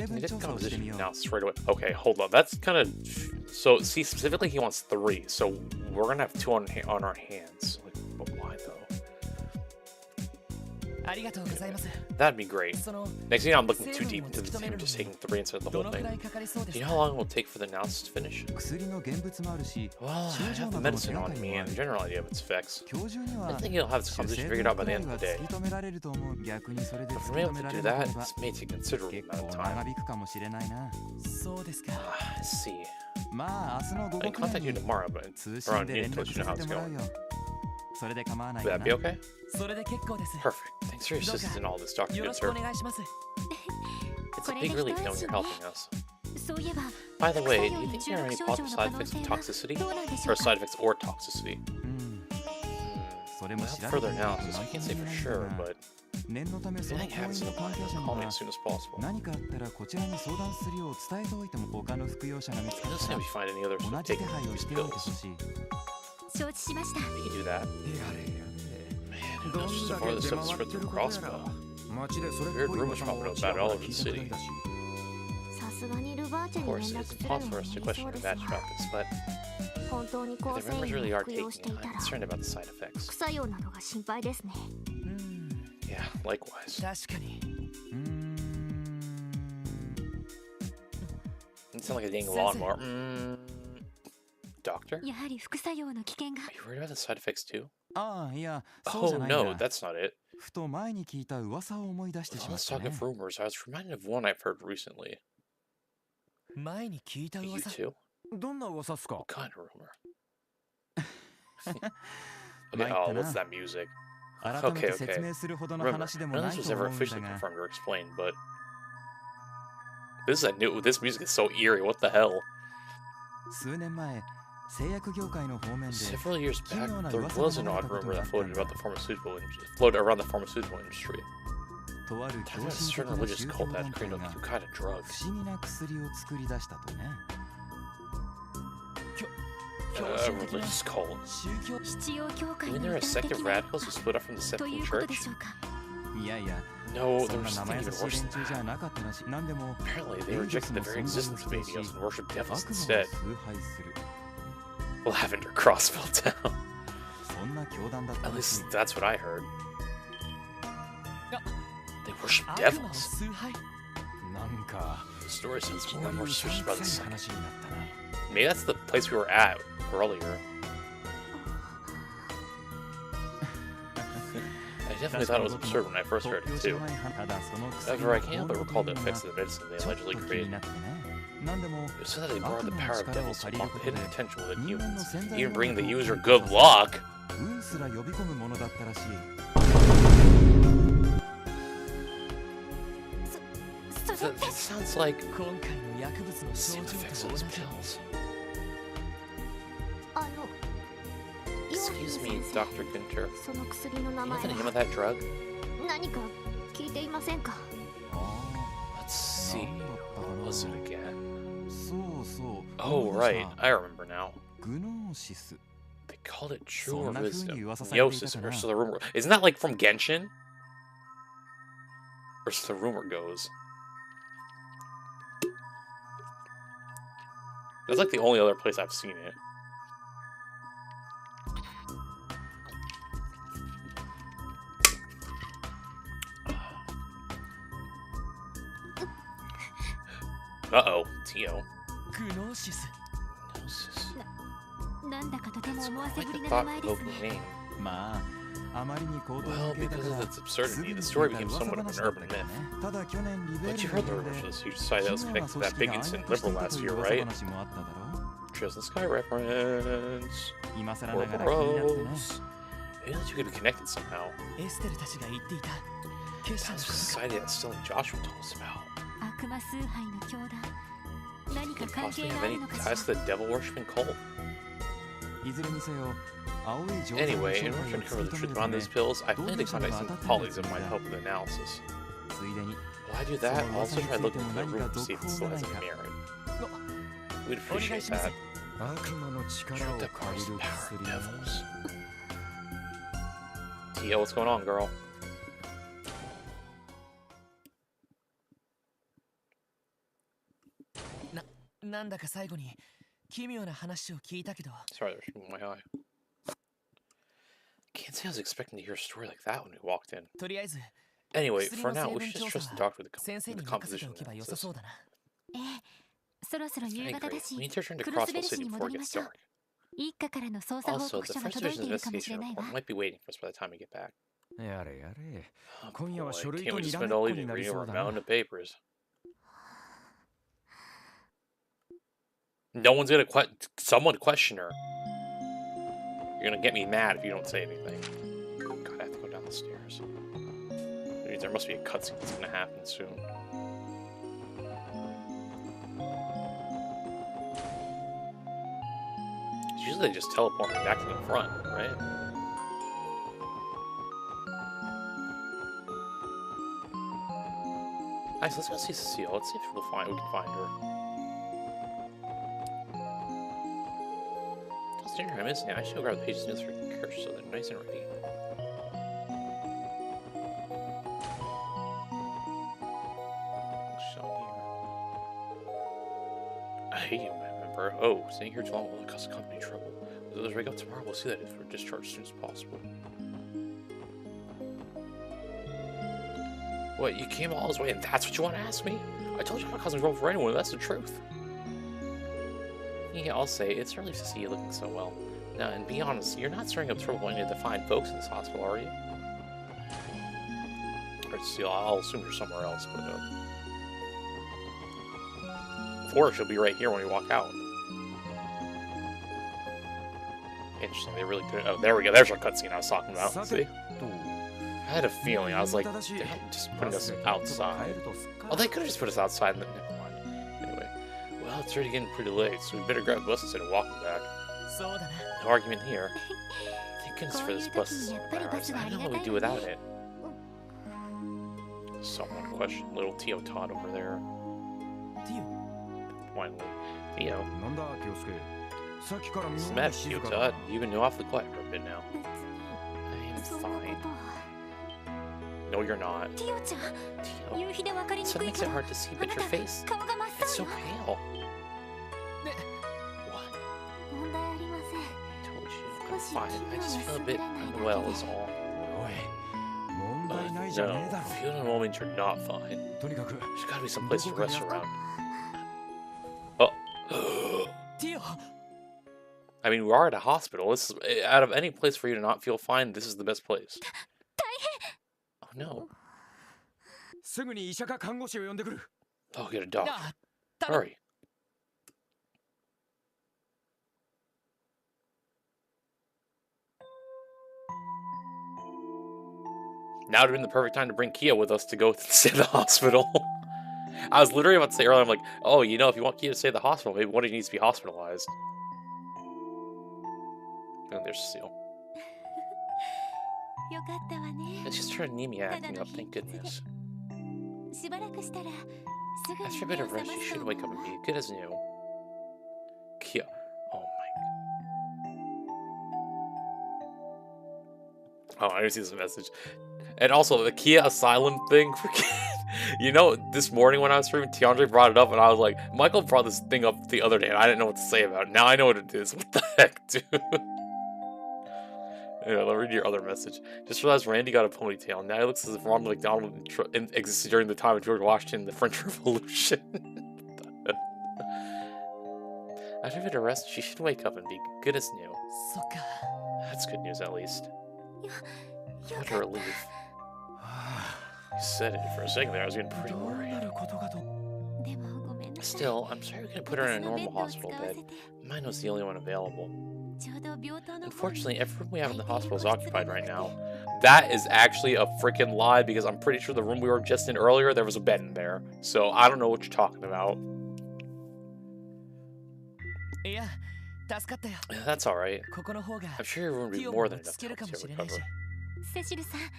can get the composition announced right away. Okay, hold on. That's kind of... So, see, specifically he wants 3. So, we're going to have 2 on our hands. Like, but why, though? That'd be great. Next thing I'm looking too deep into him just taking 3 instead of the whole thing. Do you know how long it will take for the announcement to finish? Well, I have the medicine on me and a general idea of its effects. I think he'll have its composition figured out by the end of the day. But for me able to do that, this may take a considerable amount of time. I see. I can contact you tomorrow, but around noon to let you know how it's going. Would that be okay? Perfect. Thanks for your assistance in all this, Dr. Good Sir. It's a big relief knowing you're helping us. By the way, do you think there are any possible side effects of toxicity? Or side effects or toxicity? Without further analysis, I can't say for sure, but if anything happens to the mind, call me as soon as possible. It doesn't seem to find any others who have taken these pills. You can do that. Man, who knows just so far this stuff is spread through Crossbow. Weird rumors popping up about it all over the city. Of course, it's impossible for us to question your batch about this, but if the rumors really are taking it, I'm concerned about the side effects. Yeah, likewise. It sounds like a dang lawnmower. Doctor? やはり副作用の危険が。 Are you worried about the side effects too? ああ、いや、そうじゃ Oh ないん no, だ。 that's not it. ふと前に聞いた噂を思い出してしまっ Let's た talk ね。 of rumors. I was reminded of one I've heard recently. 前に聞いた You 噂。 too? どんな噂っすか What kind of rumor? 参 Okay, った oh, な。 what's that music? 改め Okay, て okay. 説明するほどの Remember, 話でも none な of い this と was ever 思うんだ officially が。 confirmed or explained, but this is a new. This music is so eerie. What the hell? 数年前、製薬業界の方面で Several years 奇 back, 妙な there 噂 was が an 流れ odd たこと rumor があ that ったん floated だ。 about the floated around the pharmaceutical industry. とある Talking 狂 about a 信的 certain な religious 宗教 cult 団 that 体 created a が new kind of drug. 不思議な薬を作り出したとね。 A religious cult. 宗教 必要教会 Even の there are 異端的 sected な radicals who split up from the とい Septon うことで Church? しょうか。いやいや、 No, そ there んな was 生 something 優 even しい worse 連 than 中じゃ that. なかったらしい。なんでも Apparently, they エイジ rejected ス the の very 存在を existence 否 of 定し、 angels and worship 悪 devils 魔を instead. 崇拝する。 Lavender Cross fell down. そんな教団だった At らしい。 least that's what I heard. They worship 悪魔を devils. 崇拝なんか、 The story sounds こ more う and いう more うさ suspicious ん about く the さい second. 話になったな。 Maybe that's the place we were at earlier. I definitely thought it was absurd when I first heard it too. However, I can't help but recall the effects of the medicine they allegedly created. It said that they borrowed the power of devils to unlock the hidden potential within humans, even bringing the user good luck. 運すら呼び込むものだったらしい。それっ That, て that sounds like 今回の薬物の the 症 same 状 effects と of 同 those じ。 pills. あの Excuse me, 岩見先 Dr. Gunter. 生その薬の名 You know 前 the name は of that drug? 何か聞いていませんか。あ Let's あ、 see. なんだったか What な。 was it again? そうそう。 Oh, 思い出し right. た I remember now. グノーシス。 They called it true そ or んな風 wisdom. に噂されていた Gnosis, か or な。 so the rumor. Isn't that like from Genshin? Or so the rumor goes. That's like the only other place I've seen it. Uh-oh, Tio. グノーシス。 Gnosis. なんだかとても That's 思わ more せ like ぶ a りな名 thought 前です provoking ね。 name. まあ、あまりに高等 Well, 無形だ because か of ら its す absurdity, ぐに the 聞 story いた became 噂 somewhat of 話 an だった urban けど myth. ね。ただ去年リベ But ー you ル heard the で rumors of this huge society that was 奇妙な connected to 組 that 織 big が暗 incident 躍して liberal いた last という year, 噂 right? 話もあっただろう。 Trails in the Sky reference. 今更ながら気になってね。 Gross. Maybe that you could be connected somehow. エステルたちが言っていた。結社 That の was 家 a society that still Joshua told us about. 悪魔崇拝の教団。何か Could 関 possibly 係が have ある any のかし ties ら。 to the devil worshipping cult. 族。いずれにせよ、青い錠剤の Anyway, 正 in order 体 to を uncover 突 the き止め truth るた behind め、 these pills, I 同 plan 業 to 者に contact は some 当たって colleagues み that る might つも help with り the だ。 analysis. ついでに、 While I do that, I'll also try to look into the room to see if it still has any merit. We'd appreciate that. 悪魔の力 Sure, を that 借り powers the る power of 薬ね。 devils. Tia, what's going on, girl? なんだか最後に奇妙な話を聞いたけど。 Sorry, there's my eye. Can't say I was expecting to hear a story like that when we walked in. とりあえず、 Anyway, 薬 for の now, 成 we 分 should 調 just 査 trust the は doctor with 先生 the に任せて composition おけば良さ analysis. そうだな。ええ、そろそろ夕 Very 方だ great. し、 We need to return to クロスベ Crossville ル市 City に before 戻 it りま gets しょう。 dark. 一家からの捜査報 Also, 告 the 書が first 届い division's ているかもしれ investigation ないわ report。might be waiting for us by the time we get back. やれやれ。 Oh, 今夜は boy, 書類 can't と we に just らめ spend っ all こ evening になり reading そ over う a だ mountain な。of papers? No one's gonna someone question her. You're gonna get me mad if you don't say anything. God, I have to go down the stairs. Maybe there must be a cutscene that's gonna happen soon. Usually they just teleport me back to the front, right? Nice, let's go see Cecile. Let's see if we can find her. It's dinner time, isn't it? I should go grab the pages notes for Kirsch so they're nice and ready. What's shown here? I hate you, member. Oh, staying here too long will cause the company trouble. With those rig up tomorrow, we'll see that if we're discharged as soon as possible. What, you came all this way and that's what you want to ask me? I told you I'm not causing trouble for anyone, that's the truth. Yeah, I'll say, it's really nice to see you looking so well. Now, and be honest, you're not stirring up trouble any of the fine folks in this hospital, are you? Or see, I'll assume you're somewhere else, but Forrest will be right here when we walk out. Interesting, they really couldn't. Oh, there we go. There's our cutscene I was talking about. See? I had a feeling. I was like, they're just putting us outside. Oh, they could have just put us outside. Never mind. Anyway, well, it's already getting pretty late, so we better grab the bus instead of walking back. No argument here. Thank goodness for this bus. I don't know what we'd do without it. Someone question little Tio Todd over there. Finally, Tio. What's the matter, Tio Todd? You've been awfully quiet for a bit now. I'm fine. No, you're not. Tio, so it makes it hard to see, but your face, it's so pale. What? Told you, I'm fine. I just feel a bit unwell is all. No, feeling unwell means you're not fine. There's gotta be some place to rest around. Oh. I mean, we are at a hospital. This is, out of any place for you to not feel fine, this is the best place. Oh no. Oh, get a doctor. Hurry. Now would have been the perfect time to bring Kia with us to go stay at the hospital. I was literally about to say earlier, I'm like, oh, you know, if you want Kia to stay at the hospital, maybe one of you needs to be hospitalized. And there's Seal. It's just her anemia acting up, thank goodness. After a bit of rest, you should wake up and be good as new. Kia. Oh my. Oh, I didn't see this message. And also, the Kia Asylum thing, you know, this morning when I was streaming, Tiandre brought it up, and I was like, Michael brought this thing up the other day, and I didn't know what to say about it. Now I know what it is. What the heck, dude? Yeah, I'll read your other message. Just realized Randy got a ponytail. Now he looks as if Ronald McDonald existed during the time of George Washington, the French Revolution. After a bit of rest, she should wake up and be good as new. That's good news, at least. What a relief. You said it for a second there. I was getting pretty worried. Still, I'm sorry we couldn't put her in a normal hospital bed. Mine was the only one available. Unfortunately, every room we have in the hospital is occupied right now. That is actually a freaking lie, because I'm pretty sure the room we were just in earlier, there was a bed in there. So I don't know what you're talking about. That's alright. I'm sure your room would be more than enough to help you recover.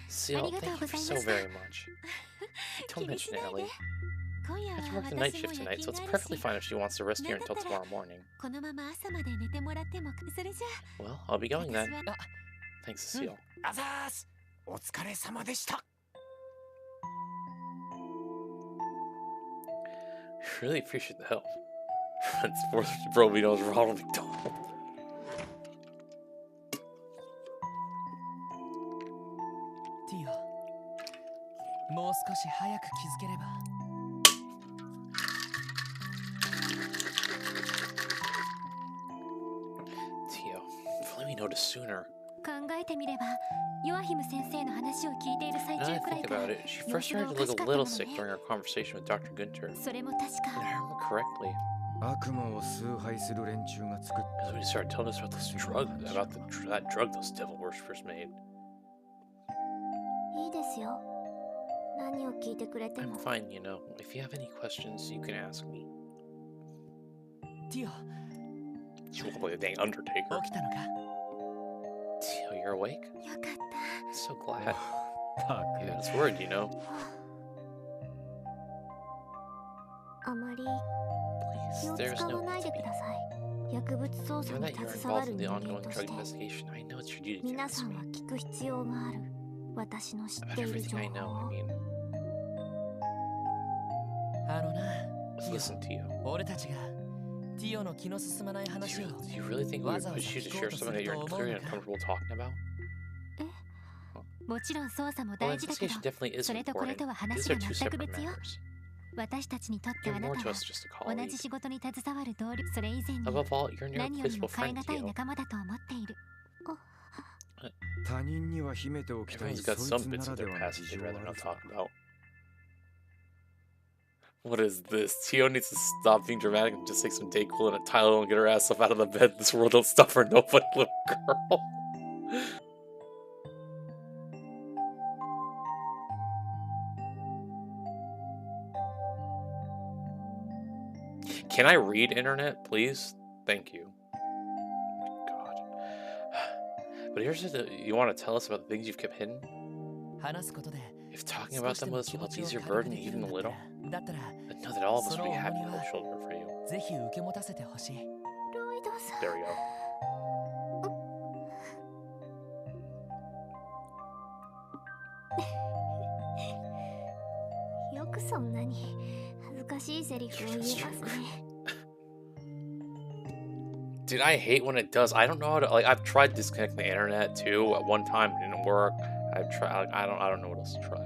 Seal, thank you so very much. Don't mention it, Ellie. I have to work the night shift tonight, so it's perfectly fine if she wants to rest here until tomorrow morning. Well, I'll be going then. Thanks, Seal. Really appreciate the help. Friends, bro, we know Ronald McDonald. Tio, if only we noticed sooner. Now that I think about it, she first started to look a little sick during our conversation with Dr. Günther. If I remember correctly. That's when he started telling us about this drug, that drug those devil worshippers made. I'm fine, you know. If you have any questions, you can ask me. She woke up like a dang Undertaker. Tio, you're awake? I'm so glad. Yeah, that's worried, you know. Please, there's no need to be. Given that you're involved in the ongoing drug investigation, I know it's your duty to ask me. About everything I know, I mean. Listen, Tio. Do you really think we would push you to share something that you're clearly uncomfortable talking about? Well, investigation definitely is important. These are two separate matters. 私たちにとって You're あな more た to は us just a 同 colleague. じ仕事に携わる同僚、それ以前に Above all, you're an 何よりも irreplaceable 代え friend 難 to い you. 仲間だと思っている。他人には秘めておきたい Everyone's got そい some つ bits な of らで their はの past 事 they'd 情は rather ある not さ talk about. What is this? Tio needs to stop being dramatic and just take some day cool, and Tyler won't get her ass up out of the bed. This world don't stop for nobody, little girl. Can I read internet, please? Thank you. God. But here's the, you want to tell us about the things you've kept hidden? 話すことで If talking 少 about しで them も will 気持 help ちを ease your 軽く burden できる even ん a だった little, らだったら then know that all of us そ will の be 重 happy 荷 to は shoulder for you. ぜひ受け持たせてほしい。ロイドさん There we go. よくそんなに恥ずかしいセリフを言えますね。 Dude, I hate when it does. I don't know how to, like, I've tried disconnecting the internet too at one time, it didn't work. I've tried, I don't know what else to try.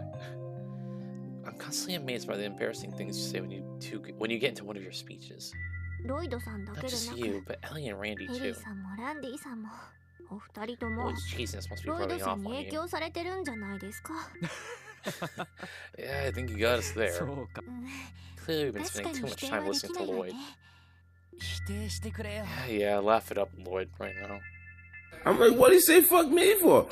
I'm constantly amazed by the embarrassing things you say when you get into one of your speeches. ロイドさんだ Not けで just な you, く、 but Ellie and Randy エリ too. ーさんもランディさんも、お二人とも Well, Jesus must be ロイド rubbing さ off んに on 影 you. 響されてるんじゃないですか。Yeah, I think you got us そ there. うか Clearly, we've been 確か spending に too 否 much 定 time はで listening き to ないわ Lloyd. ね。否定してくれよ。 Yeah, laugh it up, Lloyd, right now. I'm like, what do you say fuck me for?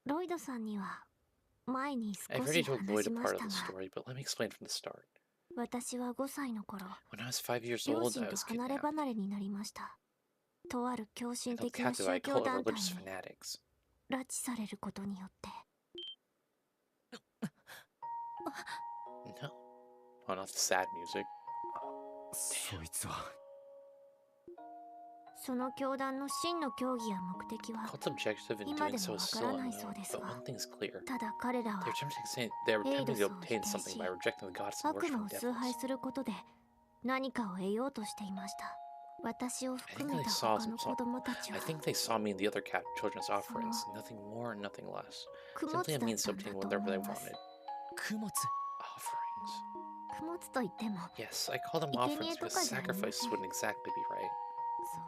ロイドさんには前に I've 少 already し told 話 Lloyd し a ま part し of た the が、 story, but let me explain from the start. 私は5歳の頃、 When I was 5 years 両 old, 親 I と was 離れ kidnapped. 離れになりました。とある狂信 I felt 的な captive by 宗 a 教 cult of 団体 religious に fanatics. 拉致されることによって、 No. Oh, not the sad music. そいつはその教団の真の教義や目的は Cult's objective in 今 doing で so も is わから still ないそう unknown, です but が、 one thing's clear. ただ彼らは They're attempting to エイドスを obtain 否定 something し、 by rejecting the goddess and 悪魔 worshiping を崇 devils. 拝することで何かを得ようとしていました。私を I 含 think め they た saw 他の子供たち I は think they saw me and the other cat children's offerings, nothing more, nothing less. 供 Simply 物 a だっ means た to んだ obtain と whatever 思 they います。 wanted. 供物 Offerings. 供物と言っても Yes, I call them 生贄 offerings と because かじゃありません。 sacrifice wouldn't exactly be right.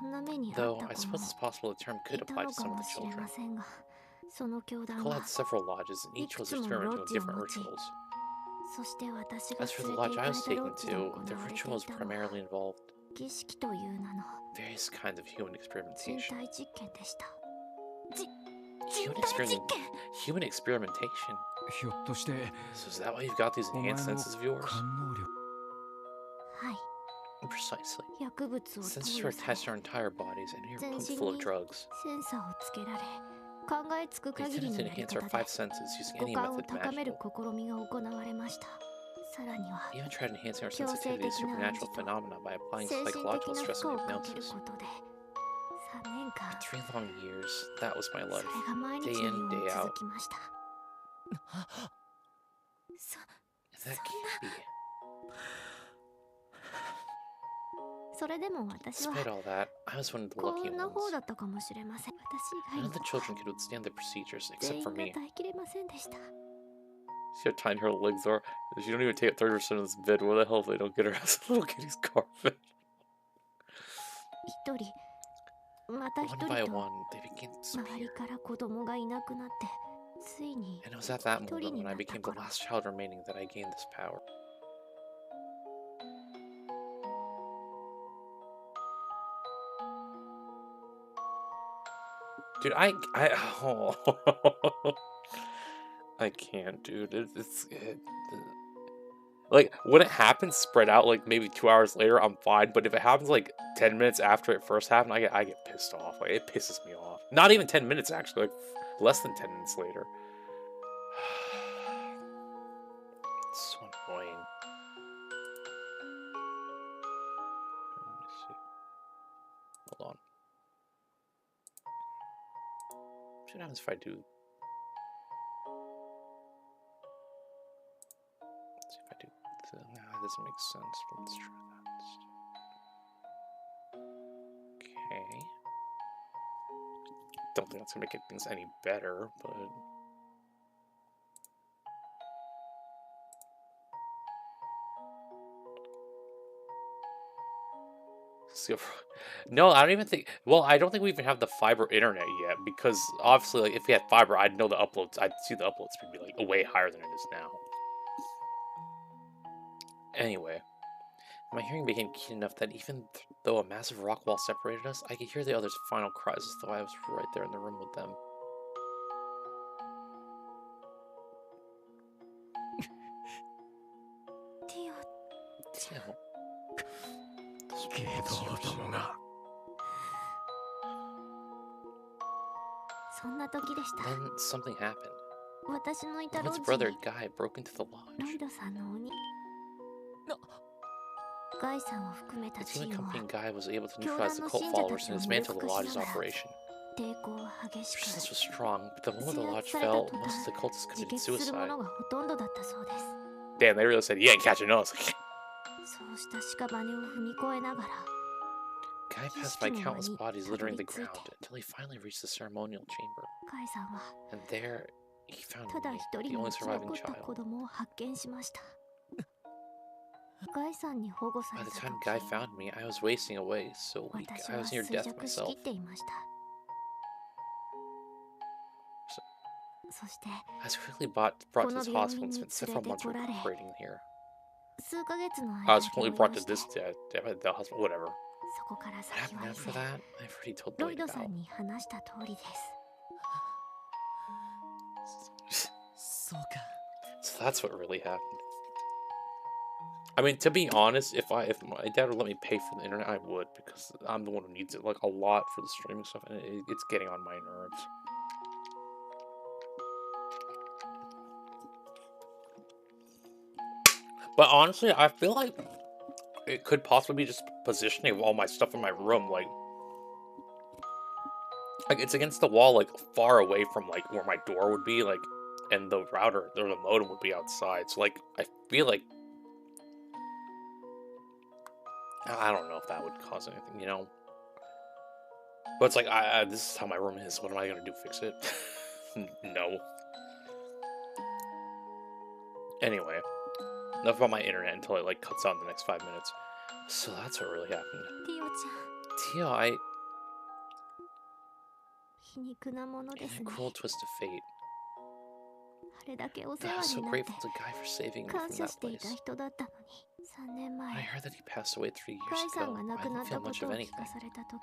そんな目にあっ Though た I 子も suppose it's possible the term い could た apply の to か some of も the しれ children. ませんが、その教 The 団 cult は had several lodges, and い each く was つもの experimenting ロッ with ジを different 持ち、 rituals. そして私が As for 連 the れて lodge 行 I か was れたロ taken ッジで to, 行 the われてい rituals たのは primarily involved 儀式という名の various kinds of human 人 experimentation. 体実験でした。 Human 人体実 experiment, 験 human experimentation. ひょっとして So is that why you've got these お前 enhanced の senses of yours? 感能力はい、 Precisely. 薬物を投 Senses 与 are され、 attached to our entire bodies, and you're 全 pumped 身 full of に drugs. センサーをつけられ、考えつく We 限り attempt の to やり enhance our 方 five で senses using 五 any 感を method 高める imaginable. 試みが行われました。さらには We even tried enhancing our 強制 sensitivity to 的な暗示 supernatural と phenomena by applying 精神的 psychological な stress 負荷 and をかける hypnosis. ことで、3年間 For 3 long years, that was my そ life. れが毎日 Day の in, よう day に out. 続きました。そ That can't be. それでも私は Despite all that, I was one of the 幸 lucky 運な方 ones. だったかもしれません。私以 None 外 of に the children could withstand the procedures 全 except 員 for が me. 耐えきれませんでした。 See how tiny her legs are? She don't even take up 30% of this bed. Where the hell if they don't get her ass a little kitty's carpet? 一人、また一 One by 人と one, they began to 周り disappear. から子供がいなくなって、ついに And it was at that 一人 moment に when な I った became the 頃、 last child remaining that I gained this power. Dude, oh. I can't, dude. Like, when it happens spread out, like, maybe 2 hours later, I'm fine. But if it happens, like, 10 minutes after it first happened, I get pissed off. Like, it pisses me off. Not even 10 minutes, actually. Like, less than 10 minutes later. It's so annoying. Let me see. Hold on. What happens if I do... Let's see if I do... Nah, that doesn't make sense. But let's try that instead. Okay. don't think that's gonna make things any better, but. No, I don't even think. Well, I don't think we even have the fiber internet yet because obviously, like, if we had fiber, I'd know the uploads. I'd see the upload speed be like way higher than it is now. Anyway, my hearing became keen enough that even though a massive rock wall separated us, I could hear the others' final cries as though I was right there in the room with them. Tio, Tio. けどどもが そんな時でした。 Then something happened. 私のいたロッ His ジ brother に Guy broke into the ロ lodge. イドさんの鬼ガイさんを含めた The チ team ームは accompanying Guy was able to neutralize the cult followers and dismantle the lodge's operation. 抵抗は激しく Resistance was strong, but the moment the 制 lodge 圧された fell, 途 most of the 端 cultists 自 committed 決する suicide. 者がほとんどだったそうです。 Damn, they really said, "You ain't catching us." そうした屍を踏み越えながら Guy passed by countless bodies littering the ground until he finally reached the ceremonial chamber. ガイさんは And there, he found ただ me, 一 the 人の only 生き残 surviving った子 child. 供を発見しました。ガイさんに保護さ By れ the た time 時 Guy found me, I was wasting away, so weak. 私 I は was near 衰 death 弱し myself. きっていました。 So, そして I was quickly brought to this hospital and spent several months recuperating here. 数ヶ月の I 間 was quickly 療 brought 養 to して this the hospital, whatever. そこから What 先 happened は以 after 前 that? I've already told ロ Lloyd イドさ about. んに話した通りです。そうか。 So that's what really happened. I mean, to be honest, if my dad would let me pay for the internet, I would, because I'm the one who needs it like a lot for the streaming stuff, and it's getting on my nerves. But honestly, I feel like it could possibly be just positioning of all my stuff in my room, like it's against the wall, like far away from like where my door would be, like, and the router or the modem would be outside. So like, I feel like I don't know if that would cause anything, you know. But it's like, this is how my room is. What am I gonna do? Fix it? No. Anyway, enough about my internet until it like cuts out in the next 5 minutes. So that's what really happened. ティオち Tio, ゃん皮肉なもので in す a ね。 cruel twist of fate. あれだけお世 But I 話 was so になって grateful to Guy for saving me 感 from 謝 that してい place. た人だったのに3年 When I 前 heard that he passed away 3 years ガイさん ago, が I 亡くな didn't った feel こ much と of を anything. 聞かされた時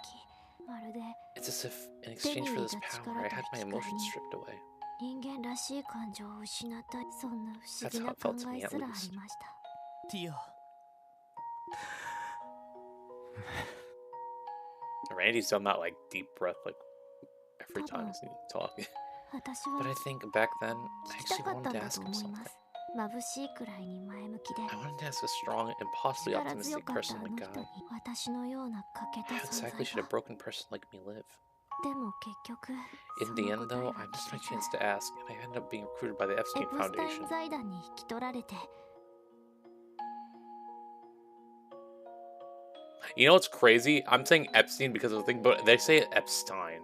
まるで It's as if, in exchange for this power, I had my emotions stripped away. 人間らしい感情を失ったそんな不思議 That's な how it 考 felt to me, え at すらあ least. りました。ティオ。 Randy's done that like deep breath like every time Uh-oh. he's talking. 私 But は I think back then, I 聞きた actually かった wanted ん to だ ask と him 思い something. ます。眩しいくらいに前向きで I wanted to ask a strong and possibly 力強 optimistic かった person あ like の人 God. に私のような欠けた How 存在 exactly should a が broken person like me live? でも結局 In そ the の end, 答え though, は I missed 聞 my けず chance to ask, and I ended up being recruited by the エ Epstein プスタイ Foundation. ン財団に引き取られて You know what's crazy? I'm saying Epstein because of the thing, but they say Epstein.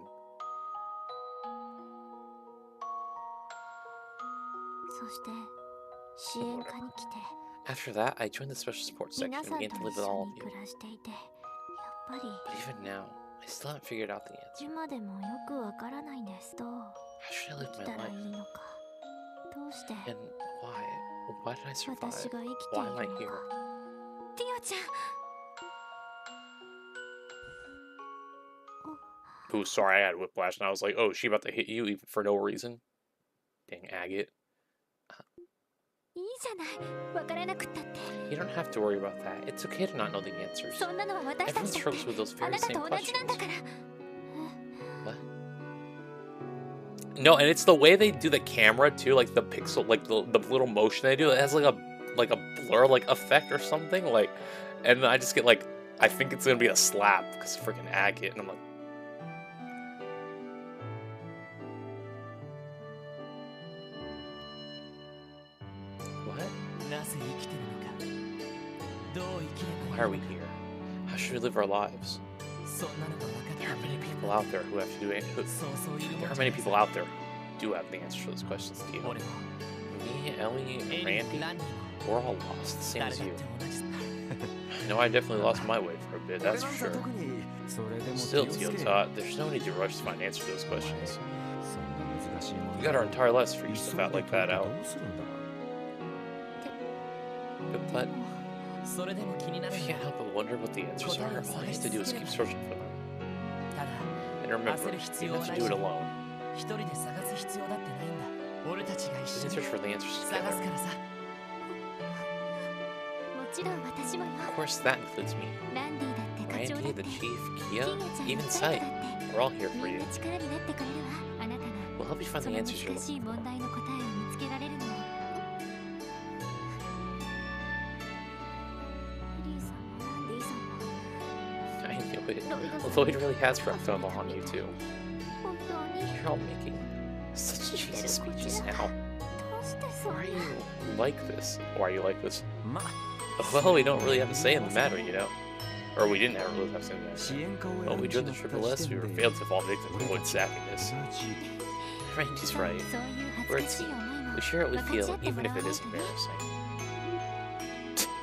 そして支援課に来て After that, I joined the special support section 皆 and さんと began to 一 live with 緒 all of に you. 暮らしていてやっぱり But even now, I still haven't figured out the answer. 今でもよくわからないんですどう How should I 生 live き my たらい life? いのかどうして And why? Why did I 私 survive? が生きてい Why am I るの here? かティオちゃん Ooh, sorry, I had whiplash, and I was like, oh, is she about to hit you even for no reason? Dang agate. いいじゃないわからなくったって You don't have to worry about that. It's okay to not know the answers. そんなのは私た Everyone ちだっ struggles with those てあ very なた same と同じなん questions. だから What? No, and it's the way they do the camera too, like the pixel, like the little motion they do. It has like a blur like effect or something. Like, and I just get like, I think it's gonna be a slap because freaking agate, and I'm like. What? なぜ生きてるのか。どう生きればいい Why are we here? How should we live our lives? There are many people out there who have to do it. There are many people out there who do have the answers to those questions, Tio. Me, Ellie, and Randy, we're all lost, same as you. No, I definitely lost my way for a bit, that's for sure. Still, Tio taught, there's no need to rush to find answers to those questions. We got our entire lives to figure stuff out like that out. But I can't help but wonder what the answers are. All I have to do is keep searching for them. And remember, you have to do it alone. We can search for the answers together. Of course, that includes me. Randy, the chief, Kia, even Sight. We're all here for you. We'll help you find the answers you're looking for. I knew it. Lloyd really has rubbed off on you too. You're all making such cheesy speeches now. Why are you like this? Why are you like this? Well, we don't really have a say in the matter, you know. Or we didn't really have a say in the matter. When we joined the Triple S, we were failed to fall victim to Lloyd's sappiness. Randy's right. We're a team. We share what we feel, even if it is embarrassing.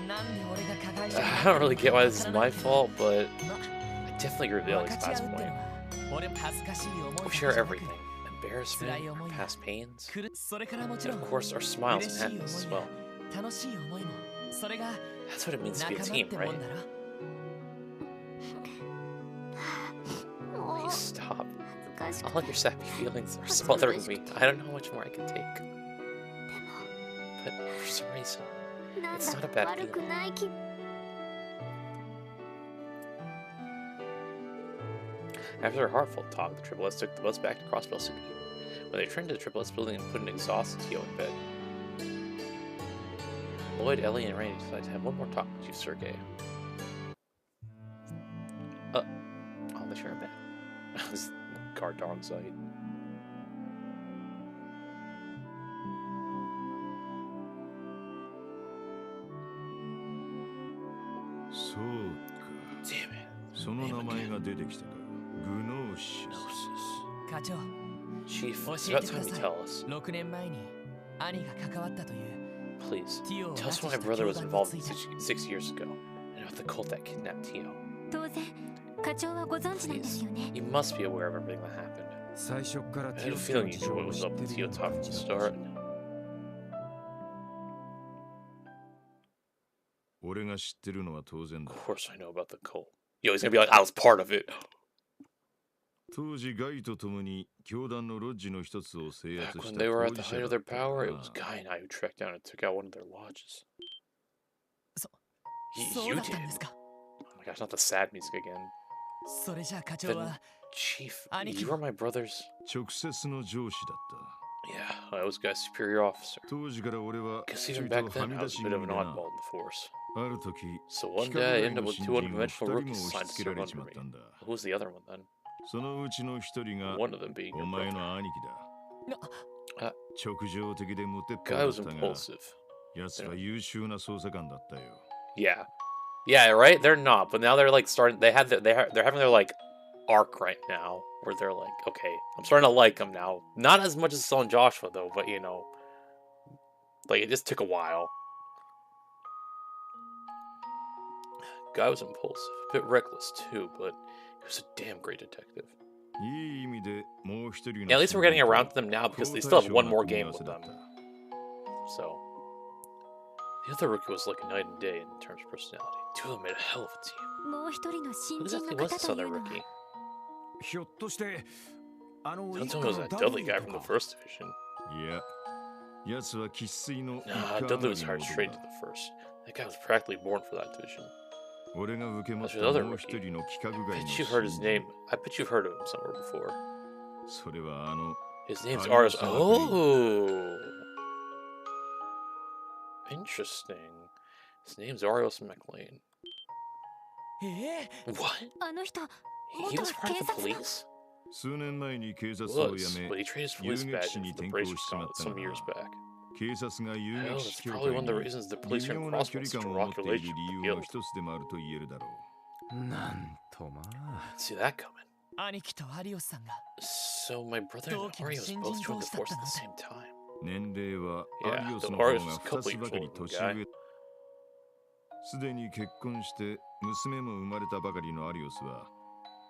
I don't really get why this is my fault, but I definitely agree with Ellie's last point. We share everything. Embarrassment, our past pains, and of course our smiles and happiness as well. That's what it means to be a team, right? Please stop. All your sappy feelings are smothering me. I don't know how much more I can take. But for some reason, it's not a bad feeling. After their heartfelt talk, the Triple S took the bus back to Crossbell City. When they returned to the Triple S building and put an exhausted Tio in bed, Lloyd, Ellie, and Randy decided to have one more talk with you, Sergey. Oh, they share a bed. This guard dog site. Damn it. Chief, it's about time you tell us. Please, tell us why my brother was involved 6 years ago, and about the cult that kidnapped Tio. Please, you must be aware of everything that happened. I had a feeling you knew what was up with Tio Talk from the start. Of course I know about the cult. Yo, he's gonna be like, I was part of it. Back when they were at the height of their power, it was Guy and I who tracked down and took out one of their lodges. You did? Oh my gosh, not the sad music again. Then, Chief, you were my brother's... Yeah, I was Guy's superior officer. Guess even back then, I was a bit of an oddball in the force. So one day, I ended up with 2 unconventional rookies assigned to serve under me. Who was the other one then? One of them being your brother. Guy was impulsive. Yeah. Yeah, right? They're not, but now they're like starting, they're having their like arc right now, where they're like, okay, I'm starting to like them now. Not as much as Saul and Joshua though, but you know, like it just took a while. Guy was impulsive, a bit reckless too, but he was a damn great detective. Yeah, at least we're getting around to them now because they still have one more game with them. So, the other rookie was like night and day in terms of personality. 2 of them made a hell of a team. Who exactly was this other rookie? Don't tell me it was that Dudley guy from the first division. Nah, Dudley was hired straight into the first. That guy was practically born for that division. There's another rookie. I bet you've heard his name. I bet you've heard of him somewhere before. His name's Aris. Oh! Interesting. His name's Arios McLean. What? He was part of the police? Was, but he traded his police badge in for the Bracer Gauntlet some years back. Hell, that's probably one of the reasons the police are in Crossbell such a rocky relationship with the Guild. なんとまあ。 Didn't see that coming. 兄貴と有吉さんが So my brother and Arios both joined the force at the same time. 年齢は Yeah, アリオ the スの方 Arios が was a 2 couple つ years ばかり older than 年 guy. 上。すでに結婚して娘も生まれたばかりのアリオスは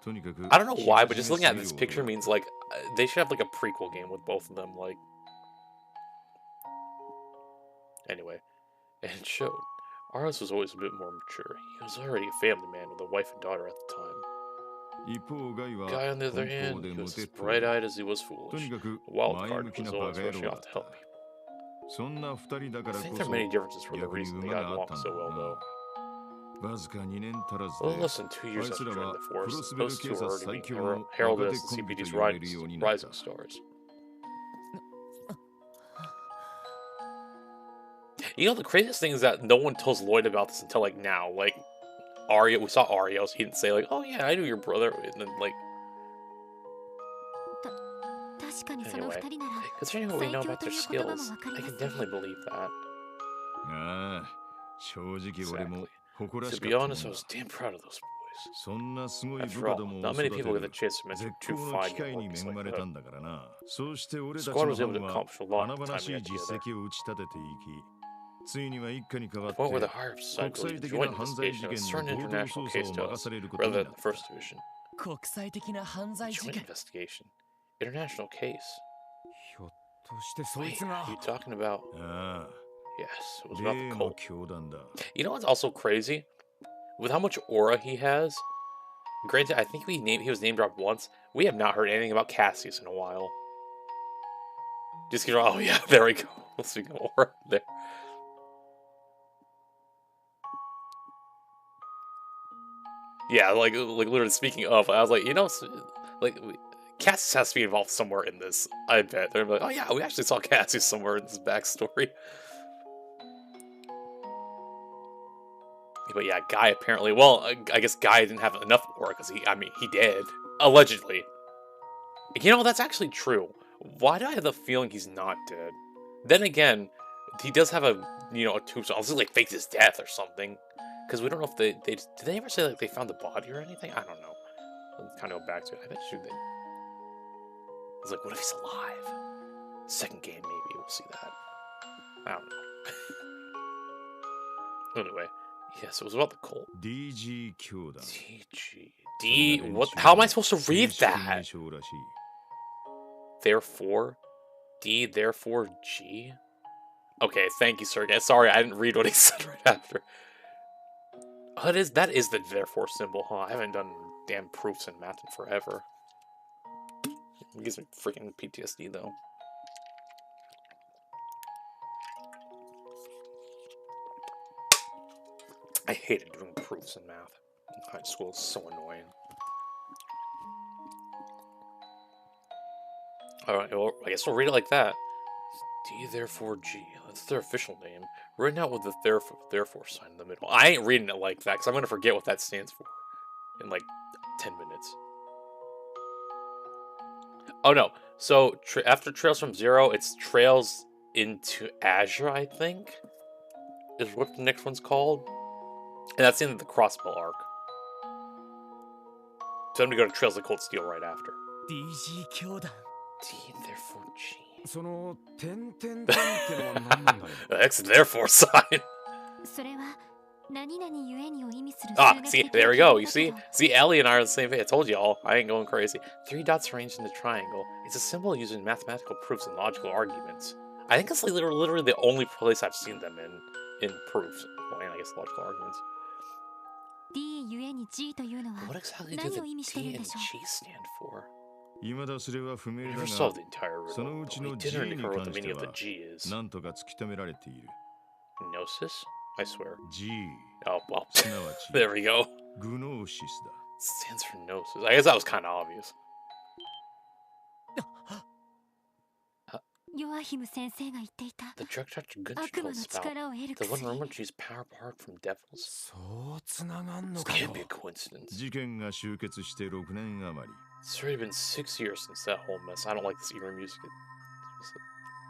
とにかく I don't know why, but just looking at this picture means like they should have like a prequel game with both of them. Like, anyway, and it showed. Arios was always a bit more mature. He was already a family man with a wife and daughter at the time. 一方ガイは Guy, on the other 奔放 hand, で he 無 was 鉄 as 砲 bright-eyed as he was と foolish. にかく The wild 前 card 向き was なバ always カ野 rushing 郎だ off っ to た help people. そんな二人だから I こ think そ there are many differences for the 逆に reason 馬 they が got あっ along たん so だ well, な though. わずか2年足らず A little で less than 2 years あいつ after ら joining は the プ force, ロ the スベル those 警 two 察 were already 最 being 強の heralded 若 as 手 the コンビと CPD's 言われるようになっ rising た stars. You know, the craziest thing is that no one tells Lloyd about this until like now. Like, we saw Arios. He didn't say like, "Oh yeah, I knew your brother," and then like. 確かにその Anyway, 二人なら considering what we 最 know 強 about と their いう言葉も skills, わかり I ま can すね definitely believe that. ああ正直俺も Exactly. 誇ら To しか be ったもん honest, I だ was damn proud of those boys. そんなすごい部 After 下 all, どもを not 育 many て people る get the chance to mentor 絶 two 好の機 fine 会 young に workers 恵ま like れた that. んだからなそうして俺たち Squad の was able 班 to は accomplish a lot 華 in the 々 time し we い had 実 together. 績を打ち立てていきついには一家に代わ The っ point where the て higher society 国際 believed 的 joint な犯罪 investigation 事 and 件 certain の合同 international 捜 case 査 to を任 us されること rather に than なっ the た first division. 国際的な犯罪事 Joint 件 investigation. International case. ひょっとしてそい Wait, つが are you talking about? ああ Yes, it was about the 例の cult. 教団だ You know what's also crazy? With how much aura he has, granted, I think he was name dropped once. We have not heard anything about Cassius in a while. Just keep, oh yeah, there we go. Speaking of aura, there. Yeah, like literally speaking of, I was like, you know, like Cassius has to be involved somewhere in this. I bet they're like, oh yeah, we actually saw Cassius somewhere in this backstory. But yeah, Guy apparently, well, I guess Guy didn't have enough aura because he did. Allegedly. You know, that's actually true. Why do I have the feeling he's not dead? Then again, he does have a tombstone. I'll just like fake his death or something. Because we don't know if did they ever say like they found the body or anything? I don't know. Let's kind of go back to it. I bet you they. I was like, what if he's alive? Second game, maybe we'll see that. I don't know. Anyway. Yes, it was about the cult. DG 教団 TG. D. What? How am I supposed to read 正式 that? 名称らしい Therefore. D. Therefore G. Okay, thank you, sir. Sorry, I didn't read what he said right after. Oh, that is the therefore symbol, huh? I haven't done damn proofs in math in forever. It gives me freaking PTSD, though. I hated doing proofs in math in high school. It's so annoying. Alright, well, I guess we'll read it like that. D, therefore G. That's their official name. Written out with the therefore sign in the middle. I ain't reading it like that, because I'm going to forget what that stands for in like 10 minutes. Oh no. So, after Trails from Zero, it's Trails into Azure, I think? Is what the next one's called. And that's in the Crossbow arc. So I'm going to go to Trails of Cold Steel right after. DG 教団 D, therefore G. その点々点ってのは何なんだよ X, therefore sign. それは何々ゆえにを意味する Ah, 数学 see, 的 there we な go. 記 You 号だ see? けど See, Ellie and I are on the same page. I told y'all. I ain't going crazy. 3 dots arranged in a triangle. It's a symbol used in mathematical proofs and logical arguments. I think it's like literally the only place I've seen them in proofs. Well, and I guess logical arguments. D ゆえに G というのは What exactly do 何 the を意味してるん D で and しょ G stand for? 未だそれは不明 We だ never が solved the entire その riddle, うち but we の did G learn に what 関 the して meaning of the は G is. 何とか突き止められている Gnosis? I swear. G Oh, well. すなわち There we go. グノーシスだ Stands for Gnosis. I guess that was kind of obvious. ヨアヒム先生が言っていた The drug touch good 悪魔 spell の spout. 力を得る The one 薬 remember to use power apart from devils. そうつながんの This かよ can't be a coincidence. 事件が終結して6年余り It's already been 6 years since that whole mess. I don't like this eerie music.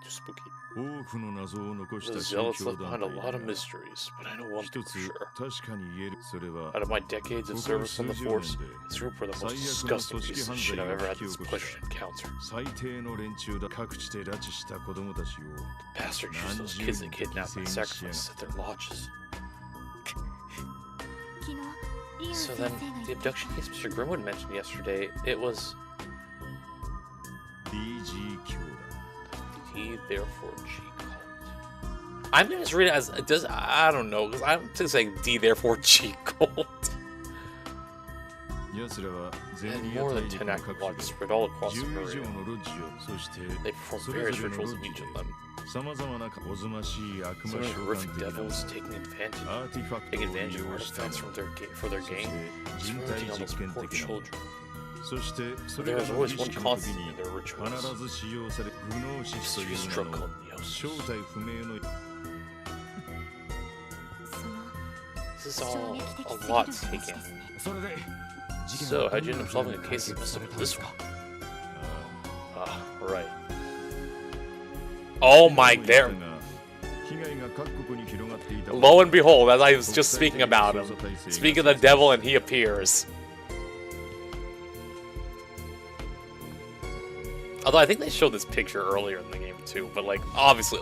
Just spooky. 多くの謎を残し The た宗 zealots 教 left 団 behind a 体 lot of が mysteries, but I know one 一 thing つ for sure. 確かに言えるそれは Out of my decades of ここ service on the 数十 force, 年で this group were the most 最悪の disgusting 組織 piece of 犯 罪 shit I've を ever 引 had き this 起こ pleasure し to encounter. 最低の連中だ各地で拉致した子供たちを Bastards used those kids they kidnapped and sacrificed at their lodges. 昨日イアン So 先 then, 生が the 言った abduction case Mr. Grimwood mentioned yesterday, it was DG 教団 D, therefore G cult. I'm gonna just read it as it does. I don't know, because I'm just saying D, therefore G cult. 奴らはゼ And リア more 大 than 陸 10 の active 各 lodges 地で spread all across the 10以 area. 上のロッジをそして They perform それ various ぞれの rituals ロ in ッ each ジ of で them. さまざまなおぞましい悪 So 魔 many 召喚 horrific 的な devils taking advantage, アーティファクト taking を advantage 利 of 用したも artifacts の for their そして gain, 人 experimenting 体 on 実 those 験 poor 的なもの children. そしてそ But れ there ら was の always 儀 one 式の時 constant に in their 必 rituals. ず使用されるグノーシスと Mysterious いう drug 名の called 正 Neosis. 体不明のそ This is の all 衝撃的 a すぎる lot 話 taken. ですね それで So, how'd you end up solving a case as simple as this one? Right. Oh my, there. 被害が各国に広がっていた Lo and behold, as I was just speaking about him, speak of the devil and he appears. Although I think they showed this picture earlier in the game too, but like, obviously.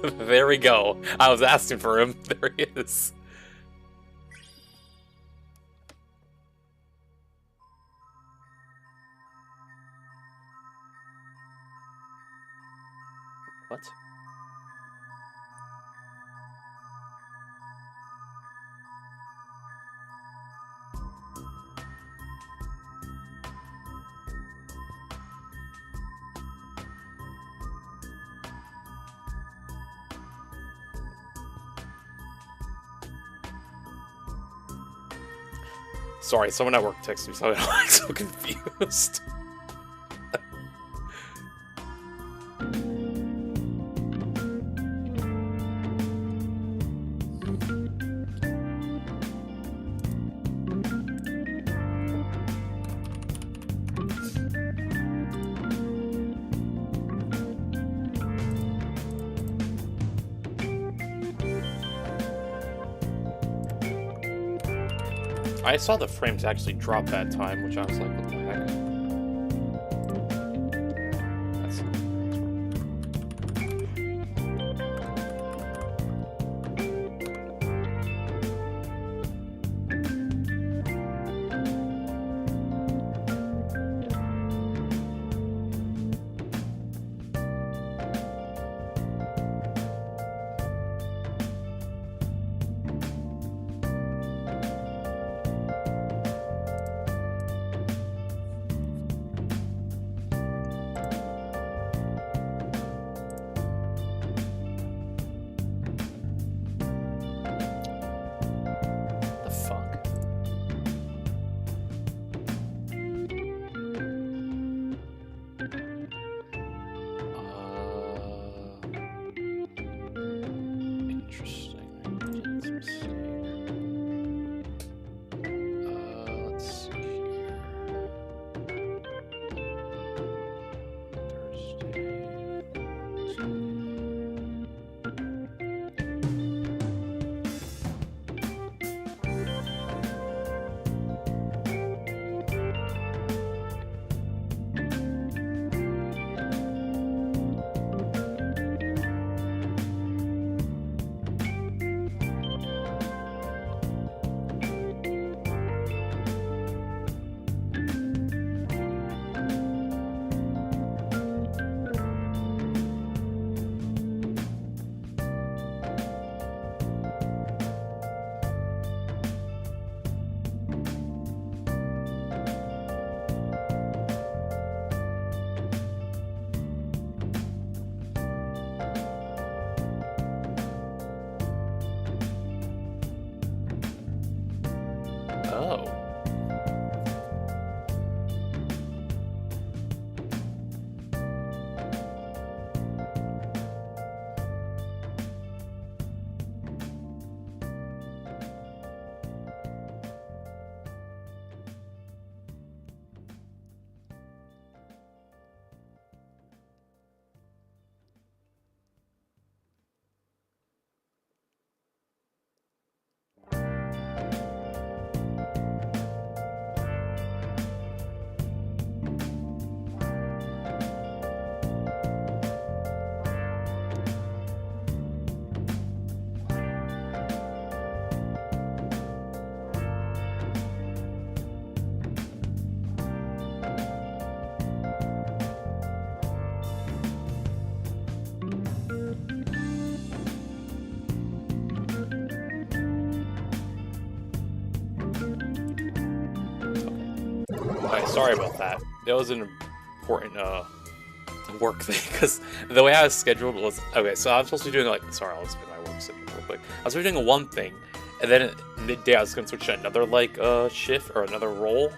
There we go. I was asking for him. There he is. What? Sorry, someone at work texted me, so I'm so confused. I saw the frames actually drop that time, which I was like, what the heck? That's... Sorry about that. That was an important work thing, because the way I was scheduled was okay. So I was supposed to be doing like, sorry, I'll explain my work schedule real quick. I was supposed to be doing one thing, and then at midday I was going to switch to another like shift or another role,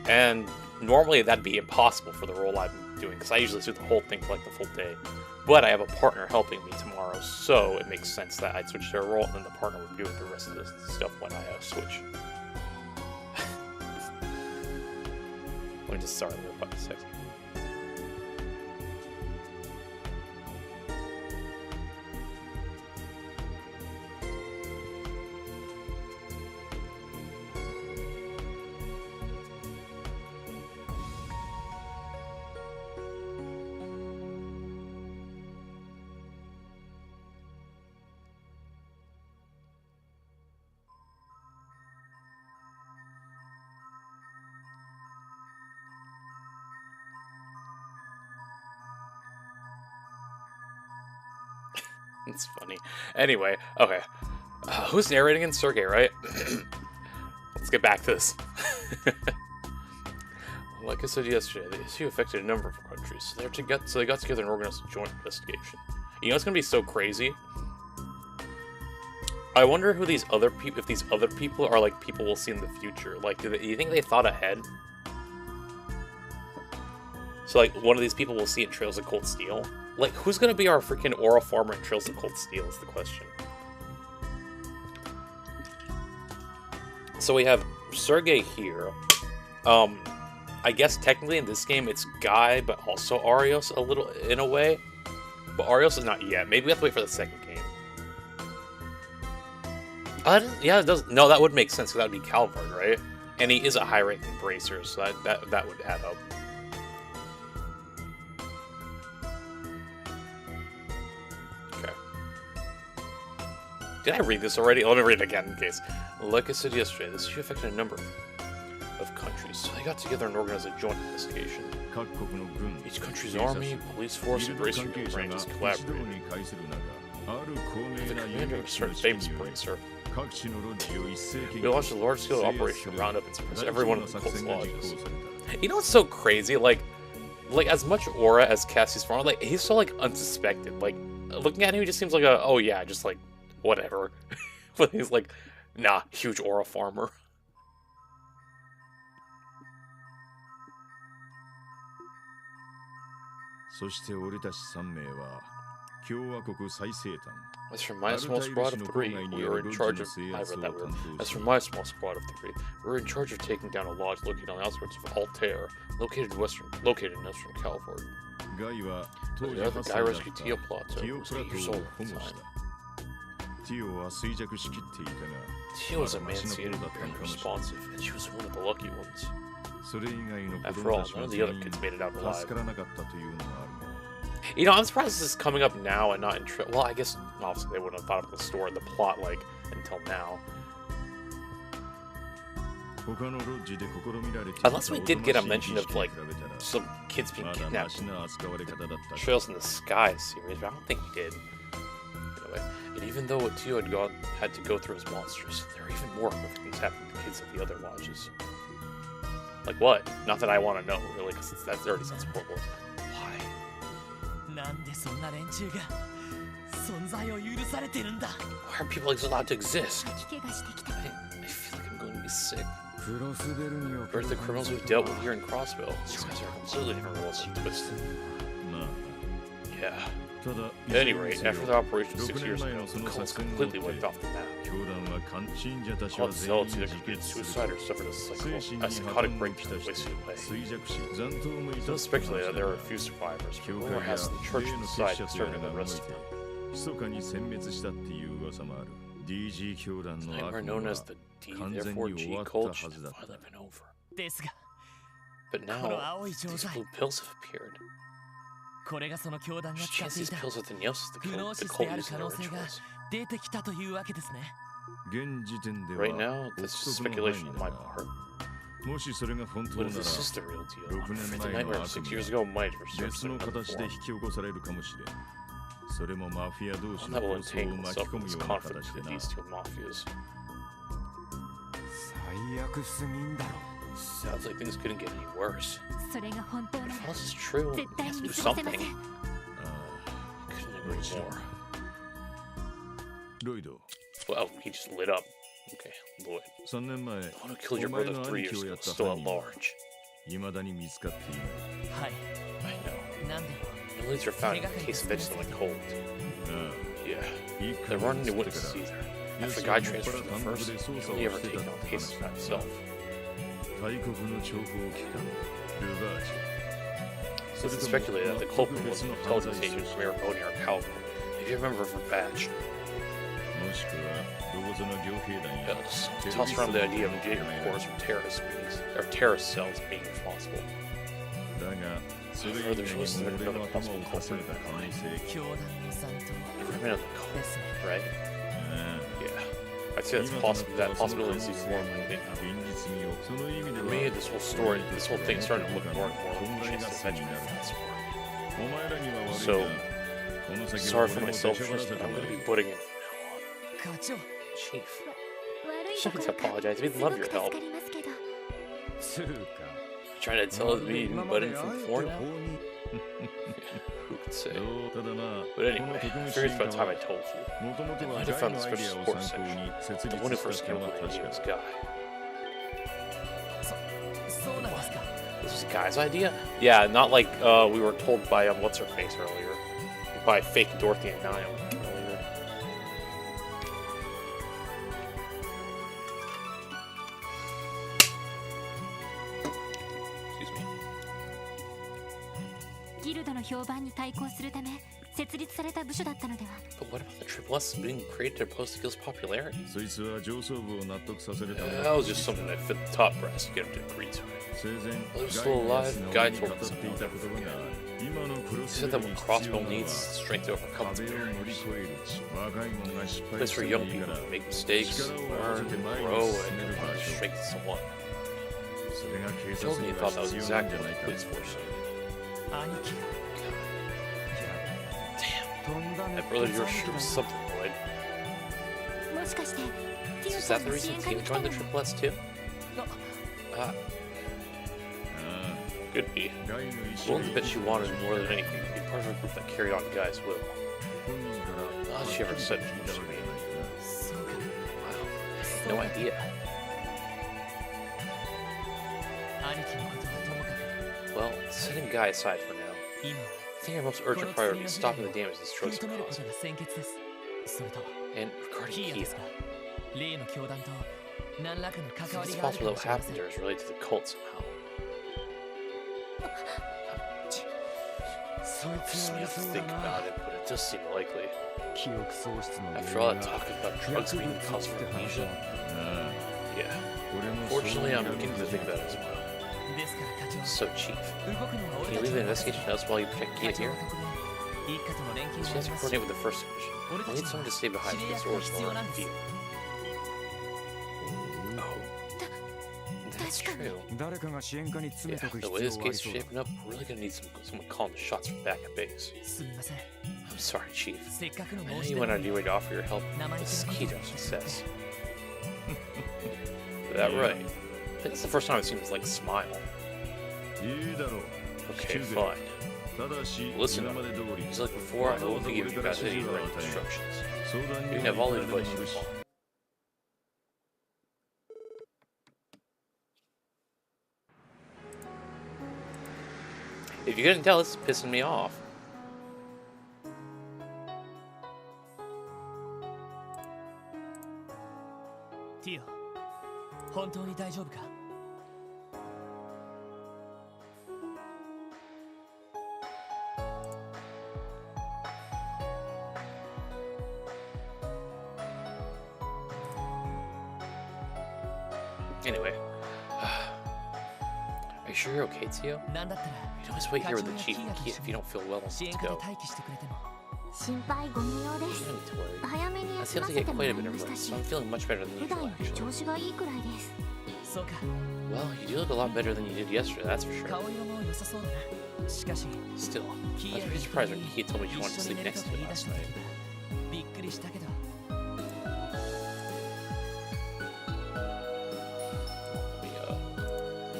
and normally that'd be impossible for the role I'm doing, because I usually do the whole thing for like the full day. But I have a partner helping me tomorrow, so it makes sense that I'd switch to a role, and then the partner would be doing the rest of the stuff when I switch. Let me just start there about a second. It's funny. Anyway, okay. Who's narrating in Sergey, right? Let's get back to this. Like I said yesterday, the issue affected a number of countries, so they got together and organized a joint investigation. You know what's gonna be so crazy? I wonder who these other people, if these other people are like people we'll see in the future. Like, do you think they thought ahead? So like, one of these people we'll see in Trails of Cold Steel. Like, who's gonna be our freaking Aura Farmer in Trails of Cold Steel is the question. So we have Sergey here. I guess technically in this game it's Guy, but also Arios a little, in a way. But Arios is not yet. Maybe we have to wait for the second game. Yeah, it does. No, that would make sense, because that would be Calvard, right? And he is a high-ranking bracer, so that would add up. Did I read this already? Let me read it again in case. Like I said yesterday, this issue affected a number of countries, so they got together and organized a joint investigation. Each country's army, police force, and bracer branches collaborated. The commander of a certain famous bracer. We launched a large-scale operation to round up and suppress everyone in the cult's lodges. You know what's so crazy? Like as much aura as Cassie's farmer, like, he's so, like, unsuspected. Like, looking at him, he just seems like a, oh yeah, just, like, whatever. But he's like, nah, huge aura farmer. As for my small squad of 3, we were in charge of... I read that weird. As for my small squad of 3, we were in charge of taking down a lodge located on the outskirts of Altair, located in western Calvard. The other guy rescued Tio Plato, who was 8 years old at the time. Tio was emancipated and very responsive, and she was one of the lucky ones. After all, none of the other kids made it out alive. You know, I'm surprised this is coming up now and not in... Well, I guess, obviously, they wouldn't have thought of the story, the plot, like, until now. Unless we did get a mention of, like, some kids being kidnapped in the Trails in the Sky series, but I don't think we did. Anyway, and even though what Tio had to go through as monsters, there are even more horrific things happening to kids of the other lodges. Like what? Not that I want to know, really, because that already sounds horrible. Why? Why are people allowed to exist? I feel like I'm going to be sick. Compared to the criminals we've dealt with here in Crossville, these guys are completely different rules and twisted. Yeah. At any rate, after the operation 6 years ago, the cult was completely wiped off the map. All the zealots either committed suicide or suffered a psychotic breakdown and wasted away. Some speculate that there are a few survivors, but rumor has the church decided to serve the rest of them. The nightmare known as the D, therefore G cult should have finally been over. But now, these blue pills have appeared. There's chance these pills are the Neosis the cult used in their rituals. Right now, this is speculation on my part. But if this is the real deal, I'm afraid the nightmare of 6 years ago might have resurfaced in another form. One that will entangle itself in this conflict between these two mafias. Sounds like things couldn't get any worse. それが本当なら If all this is true, 絶 he 対 has to に do 見過ごせませ something. ん Couldn't agree more. ロイド、 Well, he just lit up. Okay, Lloyd. 3年前 The one who killed your お前 brother の 3 years 兄貴をや ago っ is た still 犯 at 人は large. 未だに見つかっていない。はい I know. 何でも No leads are found in the case of Edison and Cold. あ Yeah. あ、いい There か weren't any witnesses either. After Guy transferred to the first, he only ever taken on cases by himself. 大国の諜報機関ルバージ So it's speculated that the culprit was an intelligence agent from Arizona or Calvin. If you remember from Batch, もしくはどこぞの両兵団や toss around the idea of data reports from terrorist cells being responsible. だがそれ以 Further 外に shows も that 俺の another 頭 possible をかさ culprit れた可能性教団の残党 Never been of the cult, ですね right? ああ Yeah. I'd say that's possible. That possibility seems more likely now. 現実味をその意味で For は me, this whole thing starting to look more and more like Chase's adventure fast forward. お前らには悪いが So, この先 sorry は for 俺 my も出しゃばら selfishness, せ but た I'm ま gonna で be putting in. 課長 Chief, 悪い you と shouldn't ころか apologize. We'd す love ごく your 助 help. かりますけど つうか Trying to tell me butting from before now? Who could say? ただまあ But この anyway, 特 I'm 務支 curious 援 about 官 the time は I told you. もともと I は might ガ have イ found の the アイデ special アを support 参考 section. に設 The 立 one who した first って came の up は with the 確 idea か was だ Guy. そうなんですか This was Guy's idea? Yeah, not like we were told by what's her face earlier, by fake Dorothy and Niall earlier. Excuse me. ギルドの評判に対抗するため設立された部署だったのでは But what about the Triple S being created to boost Gil's popularity? そいつは上層部を納得させるため That was just something that fit the top brass to get him to agree to it. 生前 Well, they're ガ still イの alive. やつが Guy 俺に told 語 me ってい something た I'll 言 never 葉が forget. 今のプロ He ス said レ that に when 必 Crossbow 要なの needs は strength to overcome its 壁を乗り barriers. 越える若い者が失 A 敗 place す for る young のいいか people ら to make mistakes, learn, grow, and combine their strengths into one. それが警 He 察 told me に he は thought that was 必要なん exactly じゃ what ない the か police force needed. 兄貴 Damn, that brother of yours sure was something, Lloyd. もしかしてティオ Is さ that ん the の reason 支援 Tio 課に来た joined の the も Triple S too? あ Could be. あガイの意 Well, 思 I bet she wanted more than anything to be part of a group that carried on Guy's will. 本人から All she ever said was 聞いたわけじゃないかそうか Wow, no idea. 兄貴のことはともか Well, setting Guy aside for now, く今は I think our most こ urgent の priority 次 is の stopping the 被害 damage を these 食い drugs 止 are めること causing. が先決ですそれと And キ regarding ーヤですが Kia, 例の教団と何らかの関わ it's りがあるか possible も that し what れませ happened ん there is related to the cult somehow. そい I つ just はあ need り to そう think だ about な it, but it does seem likely. 記憶喪失の After all that talk about drugs being the cause of って話 amnesia, ああ yeah. 俺もそう Fortunately, いう I'm の beginning to think that as well. ですから課長 So, Chief, 動くのは can 俺 you たち leave the の任せ investigation to us while you protect 課 Kia 長 here? の特命一課との連携 She もあ has り to ますし coordinate with the first division. We'll need someone to stay behind to get Zora's Lord and View. Oh, that's 確かに true. 誰かが支援課に詰 Yeah, めとく the 必 way 要 this はあり case is そうだ shaping up, we're really gonna need someone calling the shots from back at base. すみません I'm sorry, Chief. せっかくの I know 申し you 出 went な out の of your way に to offer your help, 生 but 意 this 気 is な key こ to と our をしてし success. まって Is that right? I think it's the first time I've seen this like smile. いいだろう Okay, 聞くぜ fine. ただし Listen 今まで通り Just like before, I won't be giving you guys any written instructions. 相談 You に can have all the はいくら advice でも you 乗るし want. If you couldn't tell, this is pissing me off. ティオ本当に大丈夫か Anyway. Are you sure you're okay, Tio? なんだったら You can always wait here with the chief and Kia if you don't feel well and 支 need 援 to 課で go. 待機してくれても心配ご無用で You す don't need to worry. 早めに I 休 feel ま to せ get ても quite ら a い bit ま of した rest, し so I'm feeling much better than 普 usual, 段より actually. 調子がいいくらいです そうか Well, you do look a lot better than you did yesterday, that's for sure. 顔色も良さそうだなしかし Still, キ I ー was ヤ pretty が surprised when Kia told me she 一 wanted to 緒に sleep 寝ると next to 言 me い出 last した時 night. はびっくりしたけど Let me,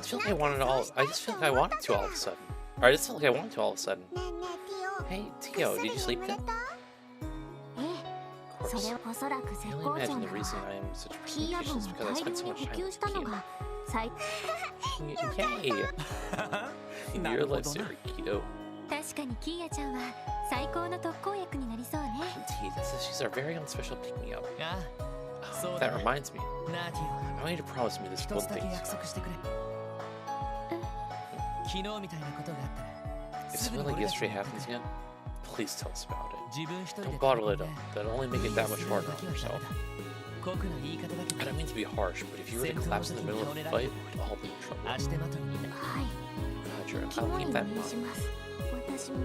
feel like I wanted all. I just feel like I wanted to all of a sudden. Or I just felt like I wanted to all of a sudden. ねえねえ Hey, Tio, did you sleep good? ええ、 Of そ course. れはおそらく I 絶 can 好 only 調 imagine な the reason I am such a ピーヤ perfectionist 分 is を because I 大 spent 量 so に much 補 time 給 with したの Tio. が最 Yay! な Your るほ life's どな very keto. 確かにキーヤちゃんは最高の特効薬になりそうね。 Indeed, she's our very own special pick-me-up. ああ Oh, そうだ that ね reminds me. なあティ I want you to promise me this オ one 一つだ thing. け約束してくれ昨日みたいなことがあったら If すぐ something に like 俺たち yesterday にやって happens くれ again, please tell us about it. 自分一人で Don't bottle it 戦 up. んで That'll only make it that much harder on yourself. 酷な言い方だけ I ど don't mean to be harsh, but if you were to collapse in the middle of a fight, we'd all be in trouble. 足手まといになるはい、 Roger, 肝 I'll に keep 銘 that in じ mind. ます。私も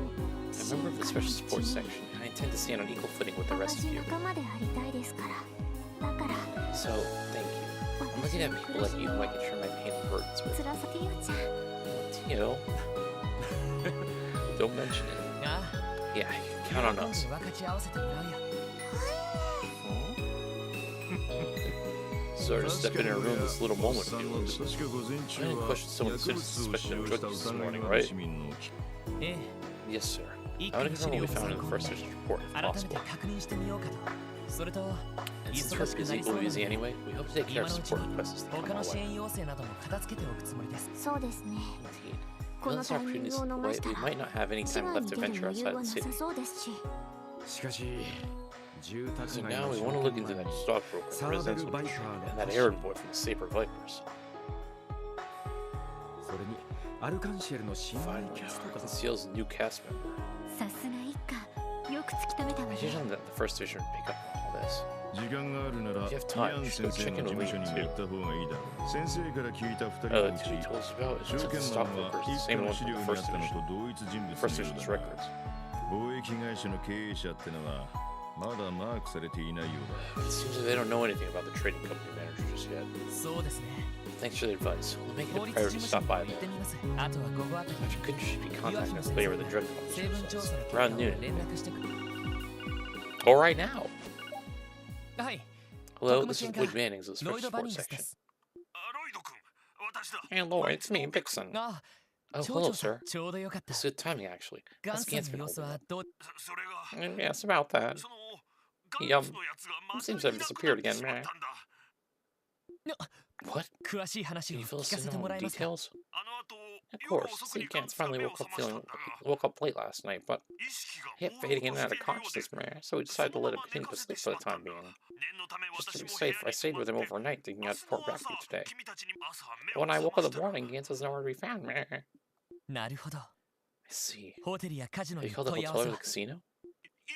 I'm a member of the special sports section, and I intend to stand on equal footing with the 同 rest of じ you. 仲間でありたいですから。だから So, thank you. I'm looking at people like you who I can share my pain and burdens with. 辛さティオちゃん You know, don't mention it. あ Yeah, you あ can count on 今 us. 度分かち合わせてもらうよ Sorry to step in and ruin this little moment for さん you. なんで確か午前中 I didn't は question someone's 薬物を suspicion 使 of 用 drug した use this 疑い morning, のある right? 市民の え Yes, sir. え一 I 気 want に to 資 confirm 料 what we を found 参 in the 考 first に district report, if 改めて possible. 確認してみようかとそれと And since 忙 we're しくな busy, りそうな we're の busy で anyway, we hope to take care 今 of のうち support に requests as they come 他 our の支 way. 援要請なども片付けておくつもりですそうですね。 Indeed. こ Now の this タイミン opportunity グ is を逃 away, した we ら might not have any 市 time 外 left に to 出る venture 余裕 outside は the なさ city. そうですし。しかし住 So 宅街 now の we 証 want to 券 look into マン that に stockbroker サ and ーベ residential ルバイカ district ー and が that errand boy from the Saber Vipers. それにアルカンシェルの新米 Find キャスト out か Conceal's new cast member. さすが一家。よく突き止めたわ I ね。 usually that the first division would pick up on all this. 時間があるなら If you have イ time, アン you 先 should go 生 check の in 事 with 務所に Lee も行った方がいいだろう先生から聞いた二人のう Did ち you told us about? 証 It's 券 the マンは stockbrokers, 一 the same 家の one 資 from 料 the にあっ first たの division. と同一人物 First のよう division's だな records. 貿易会社の経営者ってのはまだマークされていないようだ It seems that they don't know anything about the trading company manager just yet. そうですね Thanks for the advice. We'll make it 法 a 律 priority 事 to 務所 stop に by 行っ there. てみますあとは午後あたり If you couldn't, you should be 岩城 contacting の us 先 later 生 with the に drug company 成分調査の結 around 果を noon. 連絡してくる Or right now. はい Hello, 特務 this 支 is 援課 Wood Manning's this ロ first イド・バニ sports ングスで section. すロイド君私だ Hey, Laura, it's me, Vixen. あ Oh, 町 hello, 長さん sir. ちょうどよかった It's good timing, actually. ガン How's さん Gant's の been 様子 holding は up? どうそれが Yes, about that. その Yeah, ガンツのやつがま seems た to have いなく disappeared なって again, しまっ man. たんだ What? 詳しい話 Can を you fill 聞 us かせ in ても on ら the えますか details? あの後 Of 夜 course. 遅く See, にガン Gant's ツが finally 目を woke 覚 up ましたん feeling だが woke up late last night, but 意識が he kept 朦朧 fading in と and out して of いるようで consciousness, man. So we そ decided to の let ま him ま寝 continue とかせ sleep てし for ま the ったん time だ being. 念のため Just to 私 be も部 safe, 屋 I に stayed 泊ま with っ him て overnight, thinking 明 I'd 日 report の back 朝 to you today. 君たちに朝目 But を when I 覚 woke ま up し in た the morning, Gant was nowhere to be found, man. I なるほど see. ホテルやカジノ Have に you called the 問い合 hotel わせ or は the casino?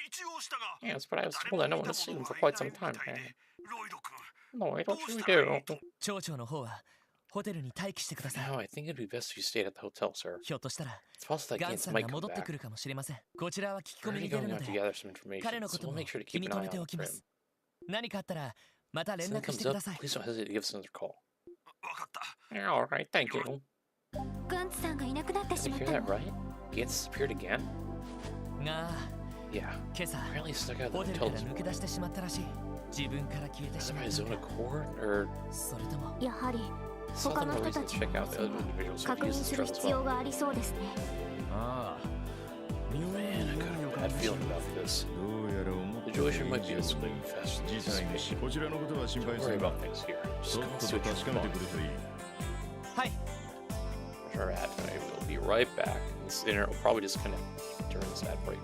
一応したが Yes, but I was 誰 told も that no 見 one た has 者 seen him が for い quite な some いみ time, たい man. でロイド君 Lloyd, ど what う should し we たらいい do? と町長の方はホテルに待機してください No, I think it'd be best if you stayed at the hotel, sir. ひょっとしたら It's possible that ガン Gantz さんが might come 戻って back. くるかもしれませんこちらは聞き We're 込み already に出る going の out to で gather some information, 彼のこ so と we'll も make sure to 気 keep に an 留 eye めて on お him き for ま him. す何かあったらまた連 If something 絡し comes てく up, ださい please don't hesitate to give us another call. 分かった Yeah, all right, thank you. ガンツさんがいなくなって Did し you まっ hear た that の。 right? Gantz disappeared again? が Yeah. 今朝 Apparently he snuck out of the ホテル hotel から this 抜け morning. 出してしまったらしい自分から消えてし Either ま by っ his たん own だ accord, or それとも やはり saw 他 them の no 人 reason た to ちの check 様 out 子 the other も individuals who 確 have 認 used す this る drug as 必要 well. がありそうですね。ああ Man, I got a bad feeling about this. どうやら思っ The たより situation 以 might be 上 escalating に faster 事 than 態 anticipated. こちらのことは心 Don't 配す worry るな about things here. ち Just ょっ come と see と what 確 you're かめて doing. くれといい はい Our ad tonight. We'll be right back. This internet will probably disconnect during this ad break.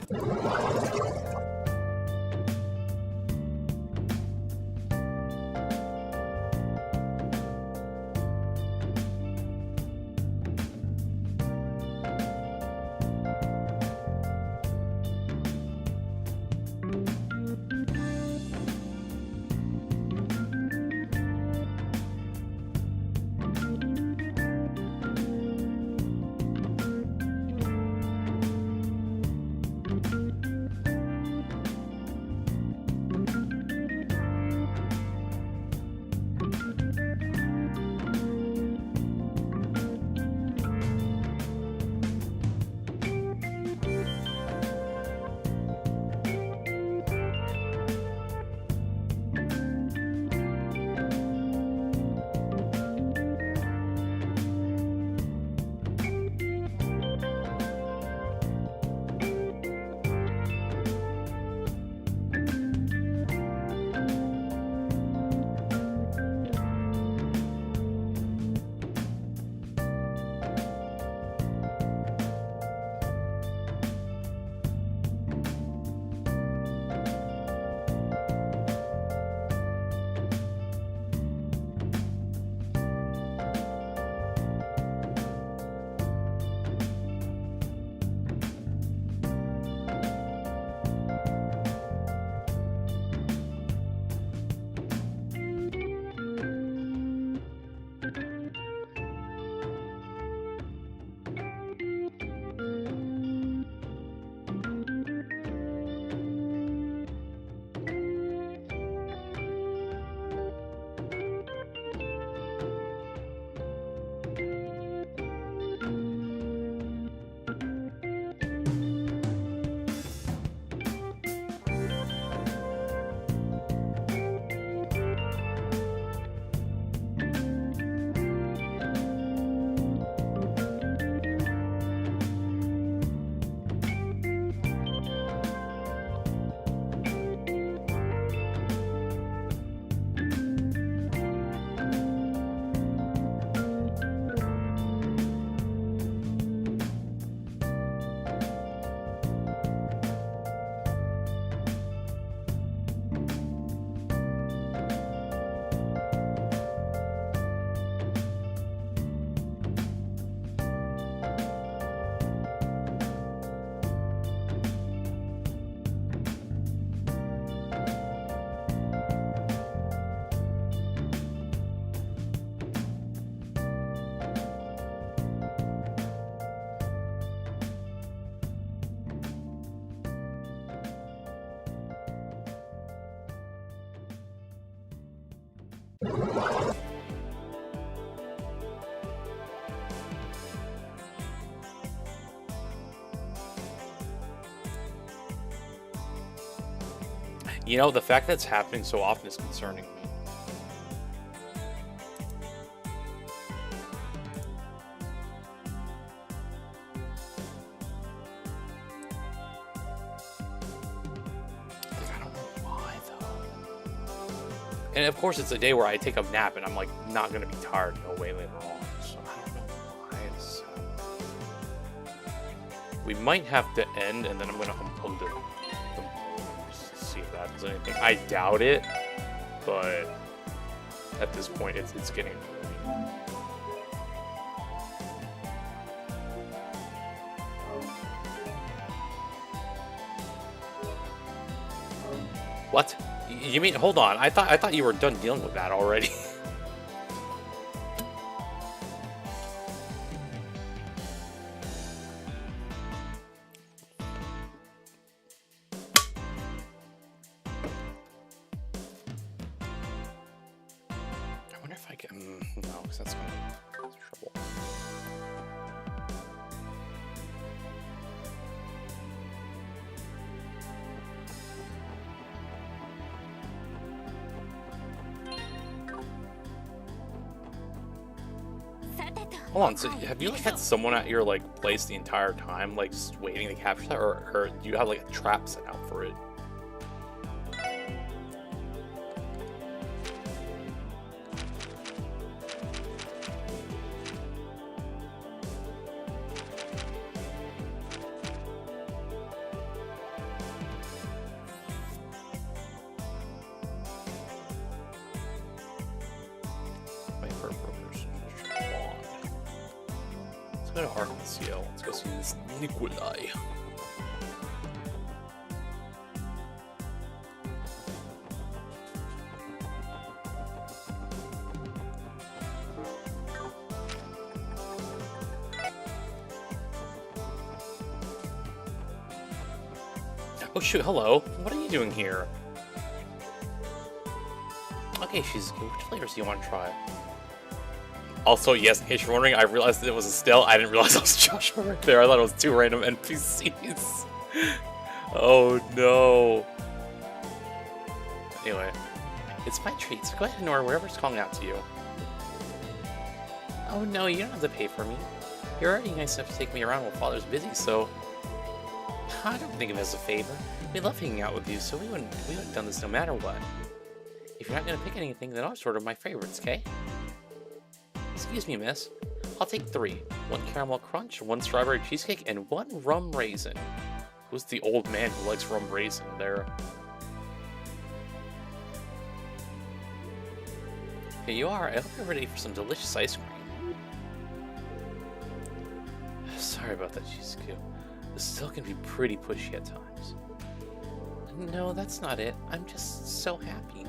You know, the fact that it's happening so often is concerning me. I don't know why, though. And of course, it's a day where I take a nap and I'm like not gonna be tired no way later on. So I don't know why it's we might have to end, and then I'm gonna unplug the just to see if that does anything. I doubt it, but at this point, it's getting annoying. What? You mean? Hold on. I thought you were done dealing with that already. I wonder if I can. No, because that's gonna cause trouble. Hold on, so have you like had someone at your like place the entire time, like just waiting to capture that, or do you have like a trap set out for it? Let's go to Arkansas. Let's go see this Nikolai. Oh shoot, hello. What are you doing here? Okay, she's good. Which flavors do you want to try? Also, yes, in case you're wondering, I realized that it was a still. I didn't realize it was Joshua right there. I thought it was two random NPCs. Oh no. Anyway, it's my treat, so go ahead and ignore whatever's calling out to you. Oh no, you don't have to pay for me. You're already nice enough to take me around while Father's busy, so... I don't think of it as a favor. We love hanging out with you, so we wouldn't have done this no matter what. If you're not gonna pick anything, then I'll just order my favorites, okay? Excuse me, miss. I'll take 3. 1 caramel crunch, 1 strawberry cheesecake, and 1 rum raisin. Who's the old man who likes rum raisin there? Here you are. I hope you're ready for some delicious ice cream. Sorry about that, Shizuku. This still can be pretty pushy at times. No, that's not it. I'm just so happy.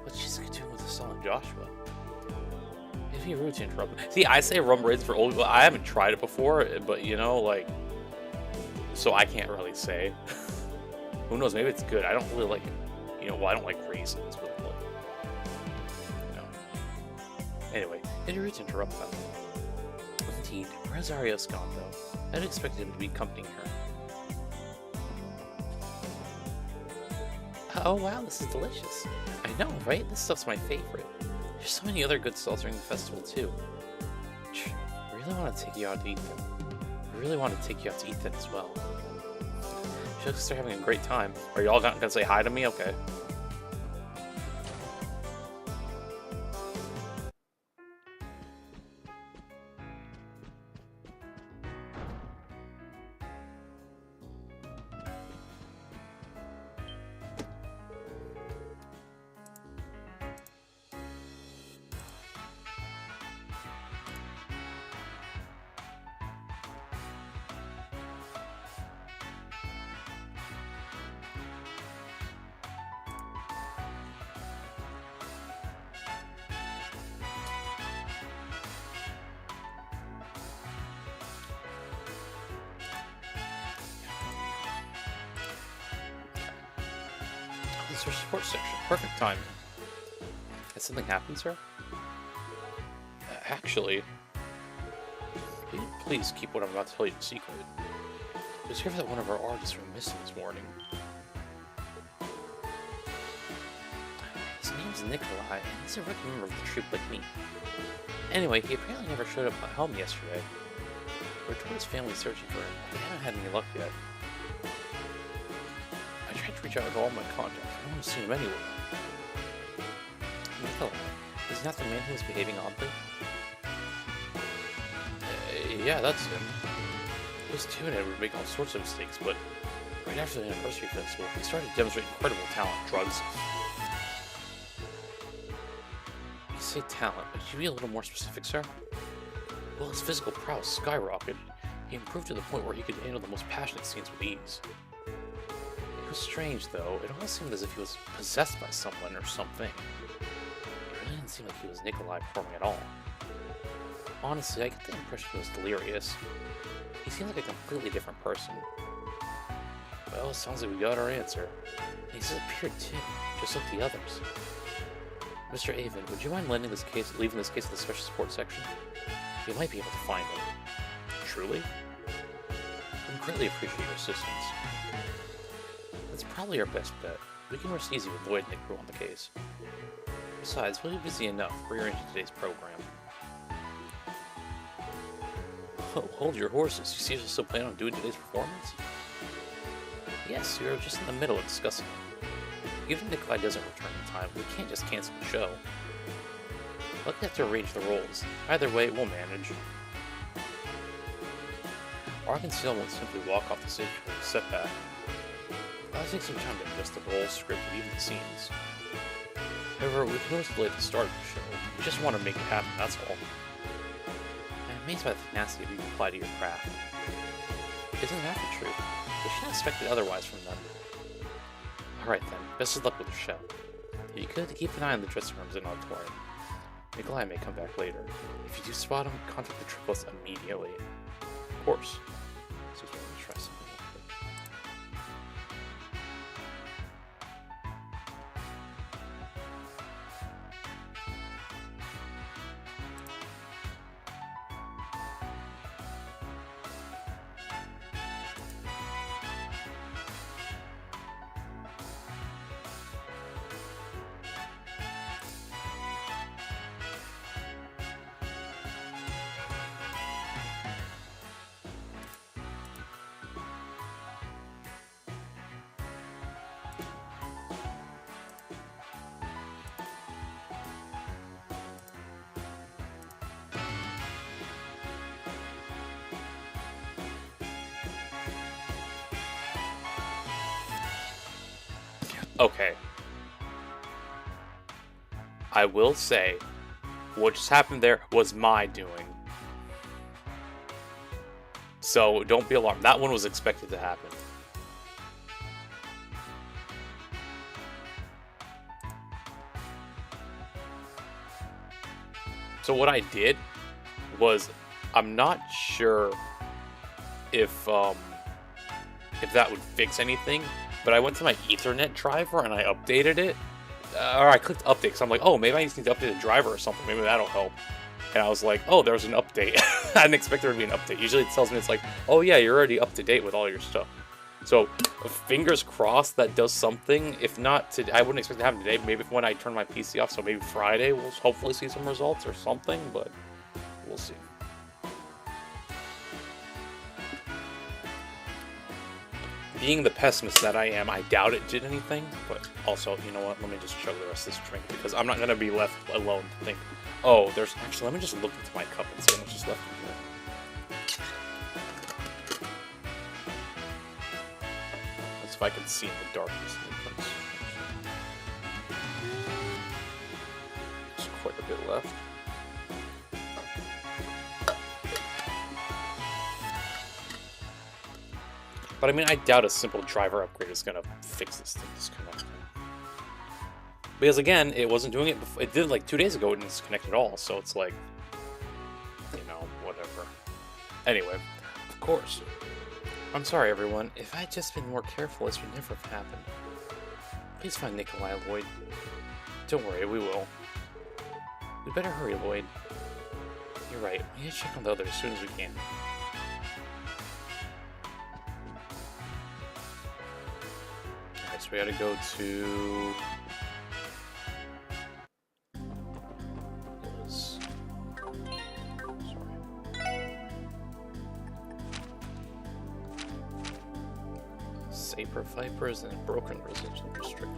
What's Shizuku doing with the song, Joshua? It'd be rude to interrupt. See, I say rum raisin for old people. I haven't tried it before, but you know, like, so I can't really say. Who knows? Maybe it's good. I don't really like, you know, well, I don't like raisins, but like, you know. Anyway, it'd be rude to interrupt them. Indeed, where's Ario's gone though? I'd expected him to be accompanying her. Oh wow, this is delicious. I know, right? This stuff's my favorite. There's so many other good stalls during the festival too. I really want to take you out to Ethan. I really want to take you out to Ethan as well. You looks like they're having a great time. Are you all gonna say hi to me? Okay. This is our support section. Perfect timing. Has something happened, sir? Actually, please keep what I'm about to tell you a secret. It was here that one of our artists went missing this morning. His name's Nikolai, and he's a rookie member of the troop like me. Anyway, he apparently never showed up at home yesterday. We're told his family searching for him, but they haven't had any luck yet. I tried to reach out to all my contacts, but no one's seen him anywhere. Nikolai, is he not the man who was behaving oddly? Yeah, that's him. Those two and I were making all sorts of mistakes, but right after the anniversary festival, he started to demonstrate incredible talent. Drugs. You say talent, but could you be a little more specific, sir? Well, his physical prowess skyrocketed. He improved to the point where he could handle the most passionate scenes with ease. It was strange, though. It almost seemed as if he was possessed by someone or something. It really didn't seem like he was Nikolai performing at all. Honestly, I get the impression he was delirious. He seemed like a completely different person. Well, it sounds like we got our answer. And he's disappeared too, just like the others. Mr. Avon, would you mind leaving this case to the special support section? You might be able to find him. Truly? I greatly appreciate your assistance. That's probably our best bet. We can rest easy with Lloyd and the crew on the case. Besides, we'll be busy enough rearranging today's program. Oh, hold your horses. You seriously still plan on doing today's performance? Yes, we were just in the middle of discussing it. Even if Nikolai doesn't return in time, we can't just cancel the show. We'll have to arrange the roles. Either way, we'll manage. Arkansas won't simply walk off the stage with a setback. It'll take some time to adjust the roles, script, and even the scenes. However, we can always delay the start of the show. We just want to make it happen, that's all. I'm amazed by the tenacity you apply to your craft. Isn't that the truth? We shouldn't expect it otherwise from them. Alright then, best of luck with the show. If you could, keep an eye on the dressing rooms and auditorium. Nikolai may come back later. If you do spot him, contact the triplets immediately. Of course. Excuse me, let me try something real quick. Okay. I will say, what just happened there was my doing. So don't be alarmed. That one was expected to happen. So what I did was, I'm not sure if that would fix anything, but I went to my Ethernet driver and I updated it. Or I clicked update because I'm like, oh, maybe I just need to update the driver or something. Maybe that'll help. And I was like, oh, there's an update. I didn't expect there to be an update. Usually it tells me it's like, oh yeah, you're already up to date with all your stuff. So fingers crossed that does something. If not today, I wouldn't expect to happen today. Maybe when I turn my PC off, so maybe Friday we'll hopefully see some results or something, but we'll see. Being the pessimist that I am, I doubt it did anything, but also, you know what, let me just chug the rest of this drink, because I'm not going to be left alone to think, oh, there's, actually, let me just look into my cup and see what's just left in here. That's if I can see in the darkness. There's quite a bit left. But I mean, I doubt a simple driver upgrade is going to fix this thing disconnecting. Because again, it wasn't doing it before. It did like 2 days ago, it didn't disconnect at all. So it's like, you know, whatever. Anyway, of course. I'm sorry, everyone. If I had just been more careful, this would never have happened. Please find Nikolai, Lloyd. Don't worry, we will. We better hurry, Lloyd. You're right. We need to check on the others as soon as we can. So we gotta go to Yes, April Vipers and broken residential district.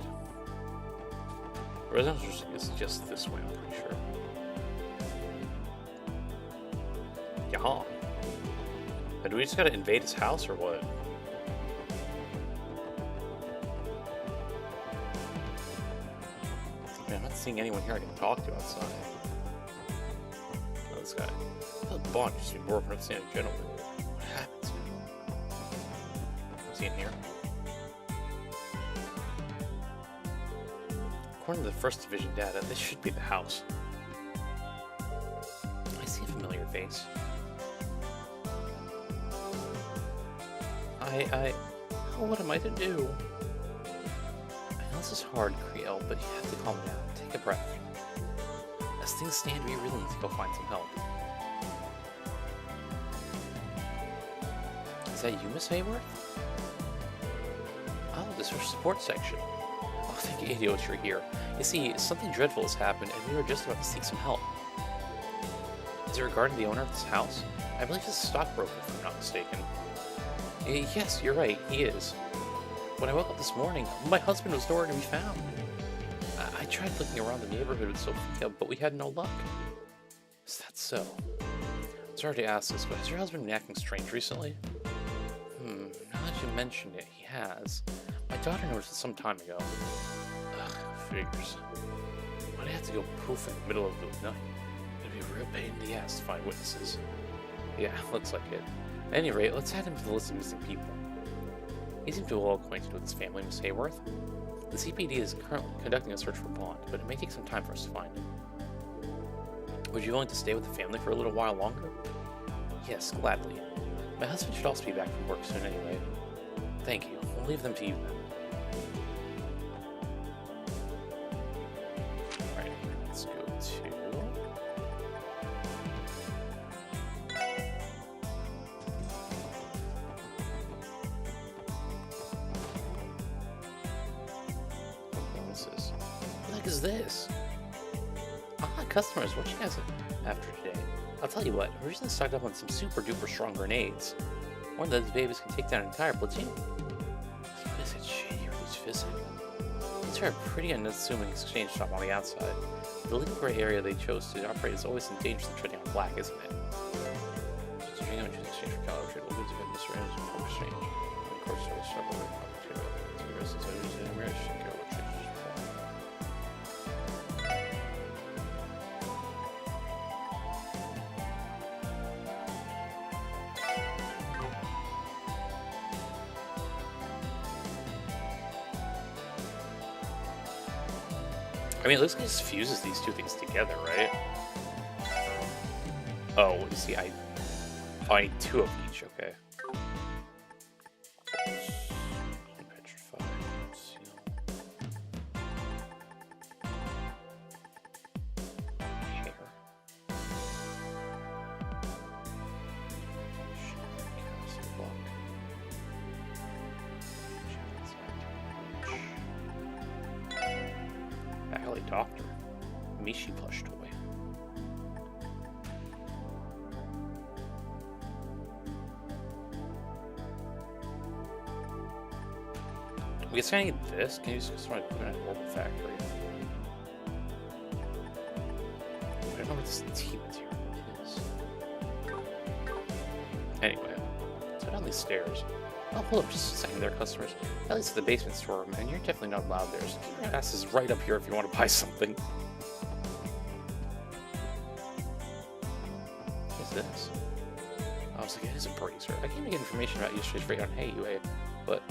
Residential district is just this way, I'm pretty sure. Yaha. But do we just gotta invade his house or what? Man, I'm not seeing anyone here I can talk to outside. Oh, this guy. That bond just be more of an upstanding gentleman. What happened to him? Is he in here? According to the First Division data, this should be the house. I see a familiar face. Oh, what am I to do? I know this is hard, Creel, but you have to calm down. Take a breath. As things stand, we really need to go find some help. Is that you, Miss Hayworth? Oh, this is our support section. Oh, thank you, idiots, you're here. You see, something dreadful has happened, and we were just about to seek some help. Is it regarding the owner of this house? I believe he's a stockbroker, if I'm not mistaken. Yes, you're right, he is. When I woke up this morning, my husband was nowhere to be found. I tried looking around the neighborhood with Sophia, but we had no luck. Is that so? Sorry to ask this, but has your husband been acting strange recently? Now that you mention it, he has. My daughter noticed it some time ago. Ugh, figures. Why'd I have to go poof in the middle of the night? It'd be a real pain in the ass to find witnesses. Yeah, looks like it. At any rate, let's add him to the list of missing people. He seems to be well acquainted with his family, Miss Hayworth. The CPD is currently conducting a search for Bond, but it may take some time for us to find him. Would you be willing to stay with the family for a little while longer? Yes, gladly. My husband should also be back from work soon anyway. Thank you. We'll leave them to you then. Alright, let's go to... What is this? Ah, customers, what you guys after today? I'll tell you what, we're recently stocked up on some super duper strong grenades. One of those babies can take down an entire platoon. What is it shady or these fizzing? These are a pretty unassuming exchange shop on the outside. The legal gray area they chose to operate is always in danger of treading on black, isn't it? So you're going to exchange for color trade, goods of misarrangements and for exchange. Of course, there was trouble with I mean, it looks like it just fuses these two things together, right? Oh, you see, I need two of each, okay. Petrify, seal. Hair. Castle block. Alley Doctor. Mishi plush toy. We guess I need this. Can you just want to put it in an orbital factory? I don't know what this T material is. Anyway, let's head down these stairs. Oh, hold up just a second there, customers. At least the basement storeroom, and you're definitely not allowed there, so keep your asses right up here if you want to buy something. What is this? I was like, it is a brazier. I came to get information about yesterday's rate on Heiyue, but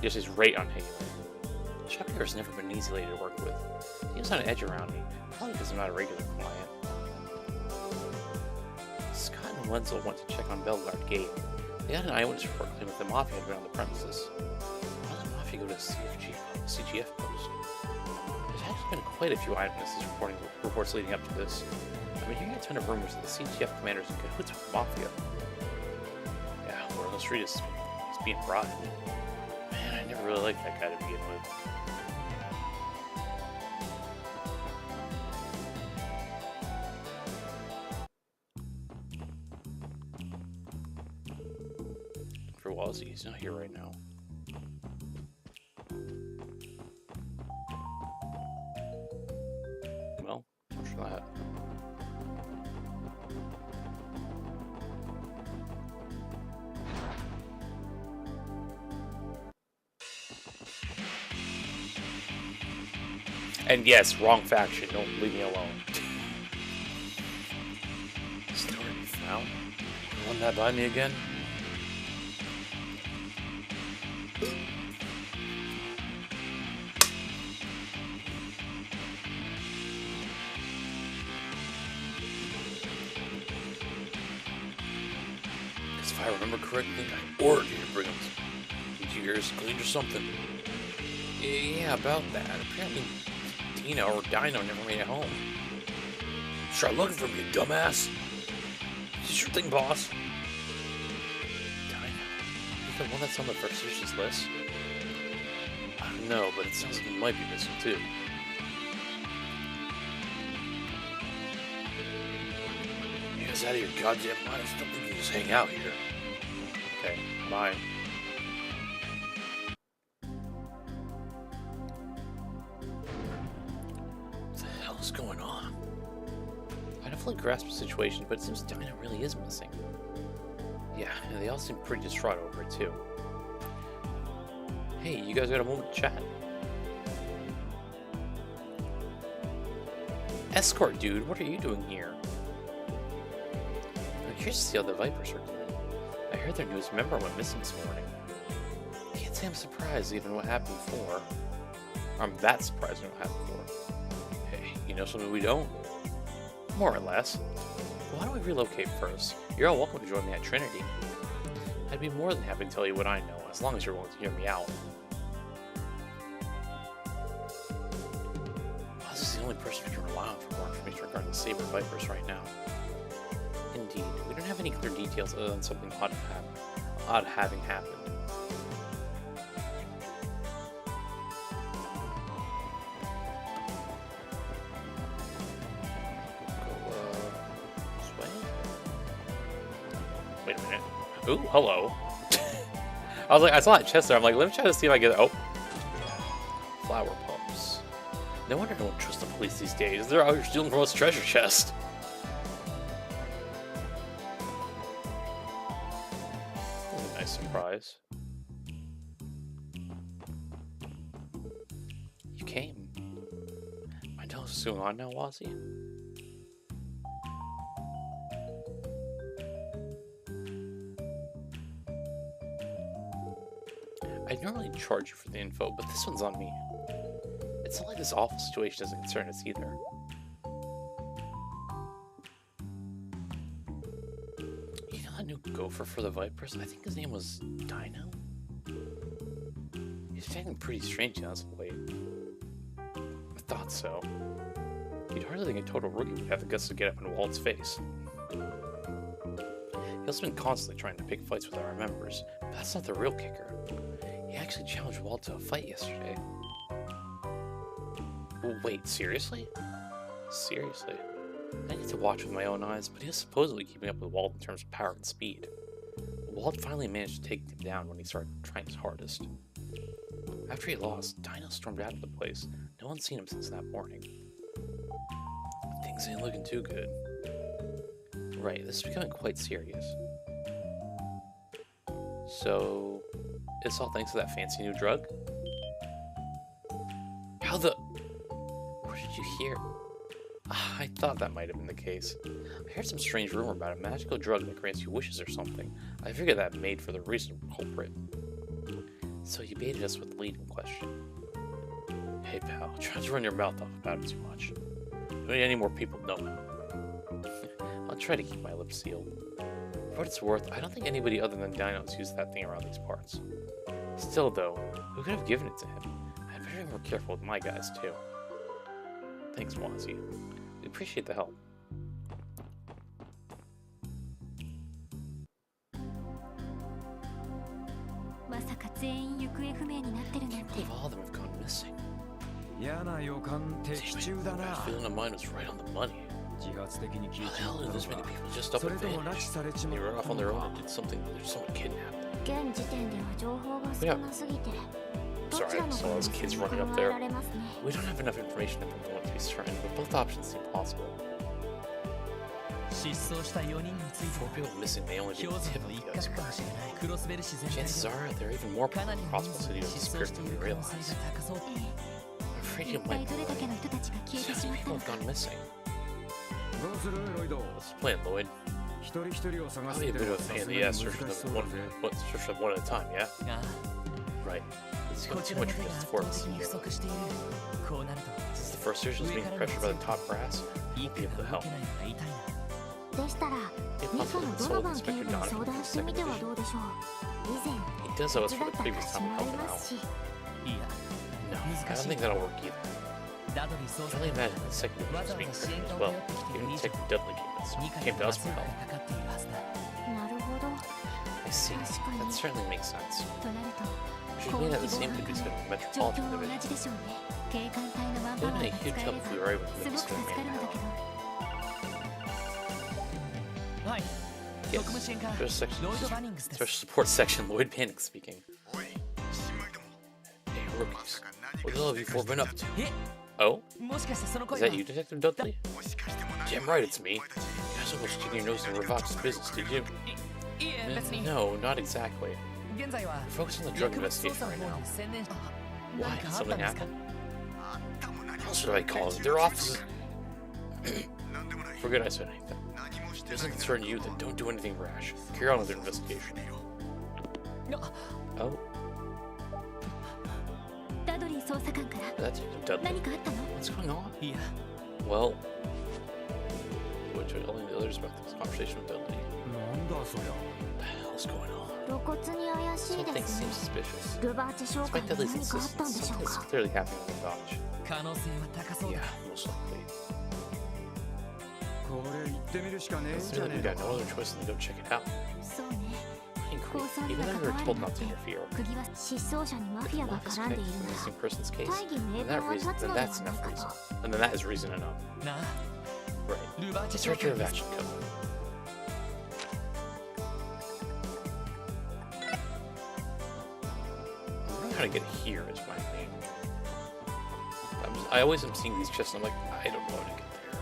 yesterday's rate on Heiyue. Shopkeeper has never been an easy lady to work with. He was on an edge around me, probably because I'm not a regular client. Scott and Wenzel went to check on Bellegarde Gate. They had an eyewitness report claiming that the Mafia had been on the premises. Why did the Mafia go to CGF post? There's actually been quite a few eyewitnesses reporting reports leading up to this. I've been hearing a ton of rumors that the CGF commander's in cahoots with the Mafia. Yeah, word on the street is he's being bribed. Man, I never really liked that guy to begin with. For Wazzy, he's not here right now. And yes, wrong faction. Don't leave me alone. Still to be found. Run that by me again. Because if I remember correctly, I ordered you to bring them. Need your ears cleaned or something? Yeah, about that. Apparently, Dino or Dino never made it home. Start looking for me, you dumbass. Is this your thing, boss? Dino? Is the one that's on the versus list? I don't know, but it sounds like he might be missing too. You guys out of your goddamn minds? Don't think you can just hang out here. Okay, bye. What's going on? I don't fully grasp the situation, but it seems Dino really is missing. Yeah, and they all seem pretty distraught over it too. Hey, you guys got a moment to chat? Escort dude, what are you doing here? I'm curious to see how the Vipers are doing. I heard their newest member went missing this morning. Can't say I'm surprised given what happened before. I'm that surprised at what happened before. You know something we don't? More or less. Why don't we relocate first? You're all welcome to join me at Trinity. I'd be more than happy to tell you what I know, as long as you're willing to hear me out. Boss is the only person we can rely on for more information regarding the Saber Vipers right now. Indeed, we don't have any clear details other than something odd having happened. Wait a minute. Ooh, hello. I was like, I saw that chest there. I'm like, let me try to see if I get it. Oh. Flower pumps. No wonder no one trusts the police these days. They're out here stealing from us treasure chest. That was a nice surprise. You came. I know what's going on now, Wazzy. I'd normally charge you for the info, but this one's on me. It's not like this awful situation doesn't concern us either. You know that new gopher for the Vipers? I think his name was Dino? He's acting pretty strange as of late. I thought so. You'd hardly think a total rookie would have the guts to get up in Walt's face. He's also been constantly trying to pick fights with our members, but that's not the real kicker. He actually challenged Walt to a fight yesterday. Wait, seriously? Seriously? I need to watch with my own eyes, but he was supposedly keeping up with Walt in terms of power and speed. Walt finally managed to take him down when he started trying his hardest. After he lost, Dino stormed out of the place. No one's seen him since that morning. Things ain't looking too good. Right, this is becoming quite serious. So, it's all thanks to that fancy new drug? How the... Where did you hear? I thought that might have been the case. I heard some strange rumor about a magical drug that grants you wishes or something. I figured that made for the recent culprit. So you baited us with the leading question. Hey pal, try to run your mouth off about it too much. Don't need any more people knowing. I'll try to keep my lips sealed. For what it's worth, I don't think anybody other than Dino's used that thing around these parts. Still though, who could have given it to him? I'd better be more careful with my guys too. Thanks, Wazzy. We appreciate the help. I can't believe all of them have gone missing. My feeling of mine was right on the money. How the hell did this many people just up and vanish? They ran off on their own or did something, there's someone kidnapped them. Yeah. Sorry, I saw those kids running up there. We don't have enough information at the moment to be certain, but both options seem possible. 4 people missing may only be the tip of the iceberg. Chances are there are even more possible cities disappeared than we realize. afraid 一 you 体 might. どれだけの人たちが消えて So しま many ったの people か have gone missing. どうするロイド Let's play it, Lloyd. 一人一人を探 I'll す be っ a て bit の of は a さ pain す in が the に ass searching 難し them そうだぜ search them one at a time, yeah? あ Right. It's こ got ち too らの much 手が for 圧 for 倒 us. 的に不足しているこうなると Since the first series was being pressured by the top brass, い won't く be able ら to 動 help. けないのが痛いなでしたら If ミカ possible, の consult ドノバン Inspector 警部に Donovan 相 from 談 the してみ second ては division. どうでしょう。以 He 前 does that 手 for 伝っ the た previous 証 time も we あり helped him ま out. すし、いや No, I 難 don't しい think that'll work either. ダドリー捜 I 査 can only 官 imagine the second division わ was ざわ being ざ支援 pressured が as well. 及ってきている Even 以 the 上 Detective Dudleyニカ came に to も us 圧 for 力 help. がかかっているはずだ なるほど。 I see. That certainly makes sense. となると Which 広 would mean 域 that the 防 same 犯 could 課 be な said ら of the 状況 Metropolitan は同 Division. じでしょうね。警官隊のマン It パ would ワ have ー been が a 使 huge えれ help ば if we were able to す make ご this く助 man かるんだ now. けど。はい Yes. 特務支援課 Special section, ロイド・バニングスです special support section, Lloyd Panic speaking. Hey, rookies. What the hell have you four been up to? え Oh? もしかしてその Is 声 that は you, Detective Dudley? Damn right, it's me. You guys almost sticking your nose in Revok's business, did you? いえ別に No, not exactly. 現在は Focus on the drug 薬物捜 investigation 査の right 方 now. に専念し Why? 何かあったん Something ですか happened? What should I call it? Their offices. Forget I said anything. If it doesn't concern you, then don't do anything rash. Carry on with your investigation. あ Oh, ダドリー捜査官から that's Dudley. 何かあったの？ What's going on? いや Well, what should I tell the others about this conversation with Dudley? なんだそりゃ What the hell is going on? 露骨に怪しい Something ですね。 seems suspicious. ルバーチ商会 Despite に Dudley's 何かあったん insistence, でしょう something's か。 clearly happening with Dodge. 可能性は高そう Yeah, だ most likely. これ行ってみるしかねえん Let's じゃ do ね that. え We の got no other choice than to go check it out. そうね。 I 抗 agree. 争に Even は though we 関 were わる told な not って to interfere. 釘は失踪者にマフィアが If 絡んでい connected る to な the ら missing person's case, 大義名 then 分 that は reason, 立つ then のでは that's ない enough か reason. と。 And then that is reason enough. なあ Right. ルバーチ Let's 商 search your 会で action す code. I don't know how to get here is my thing. I always am seeing these chests and I'm like, I don't know how to get there.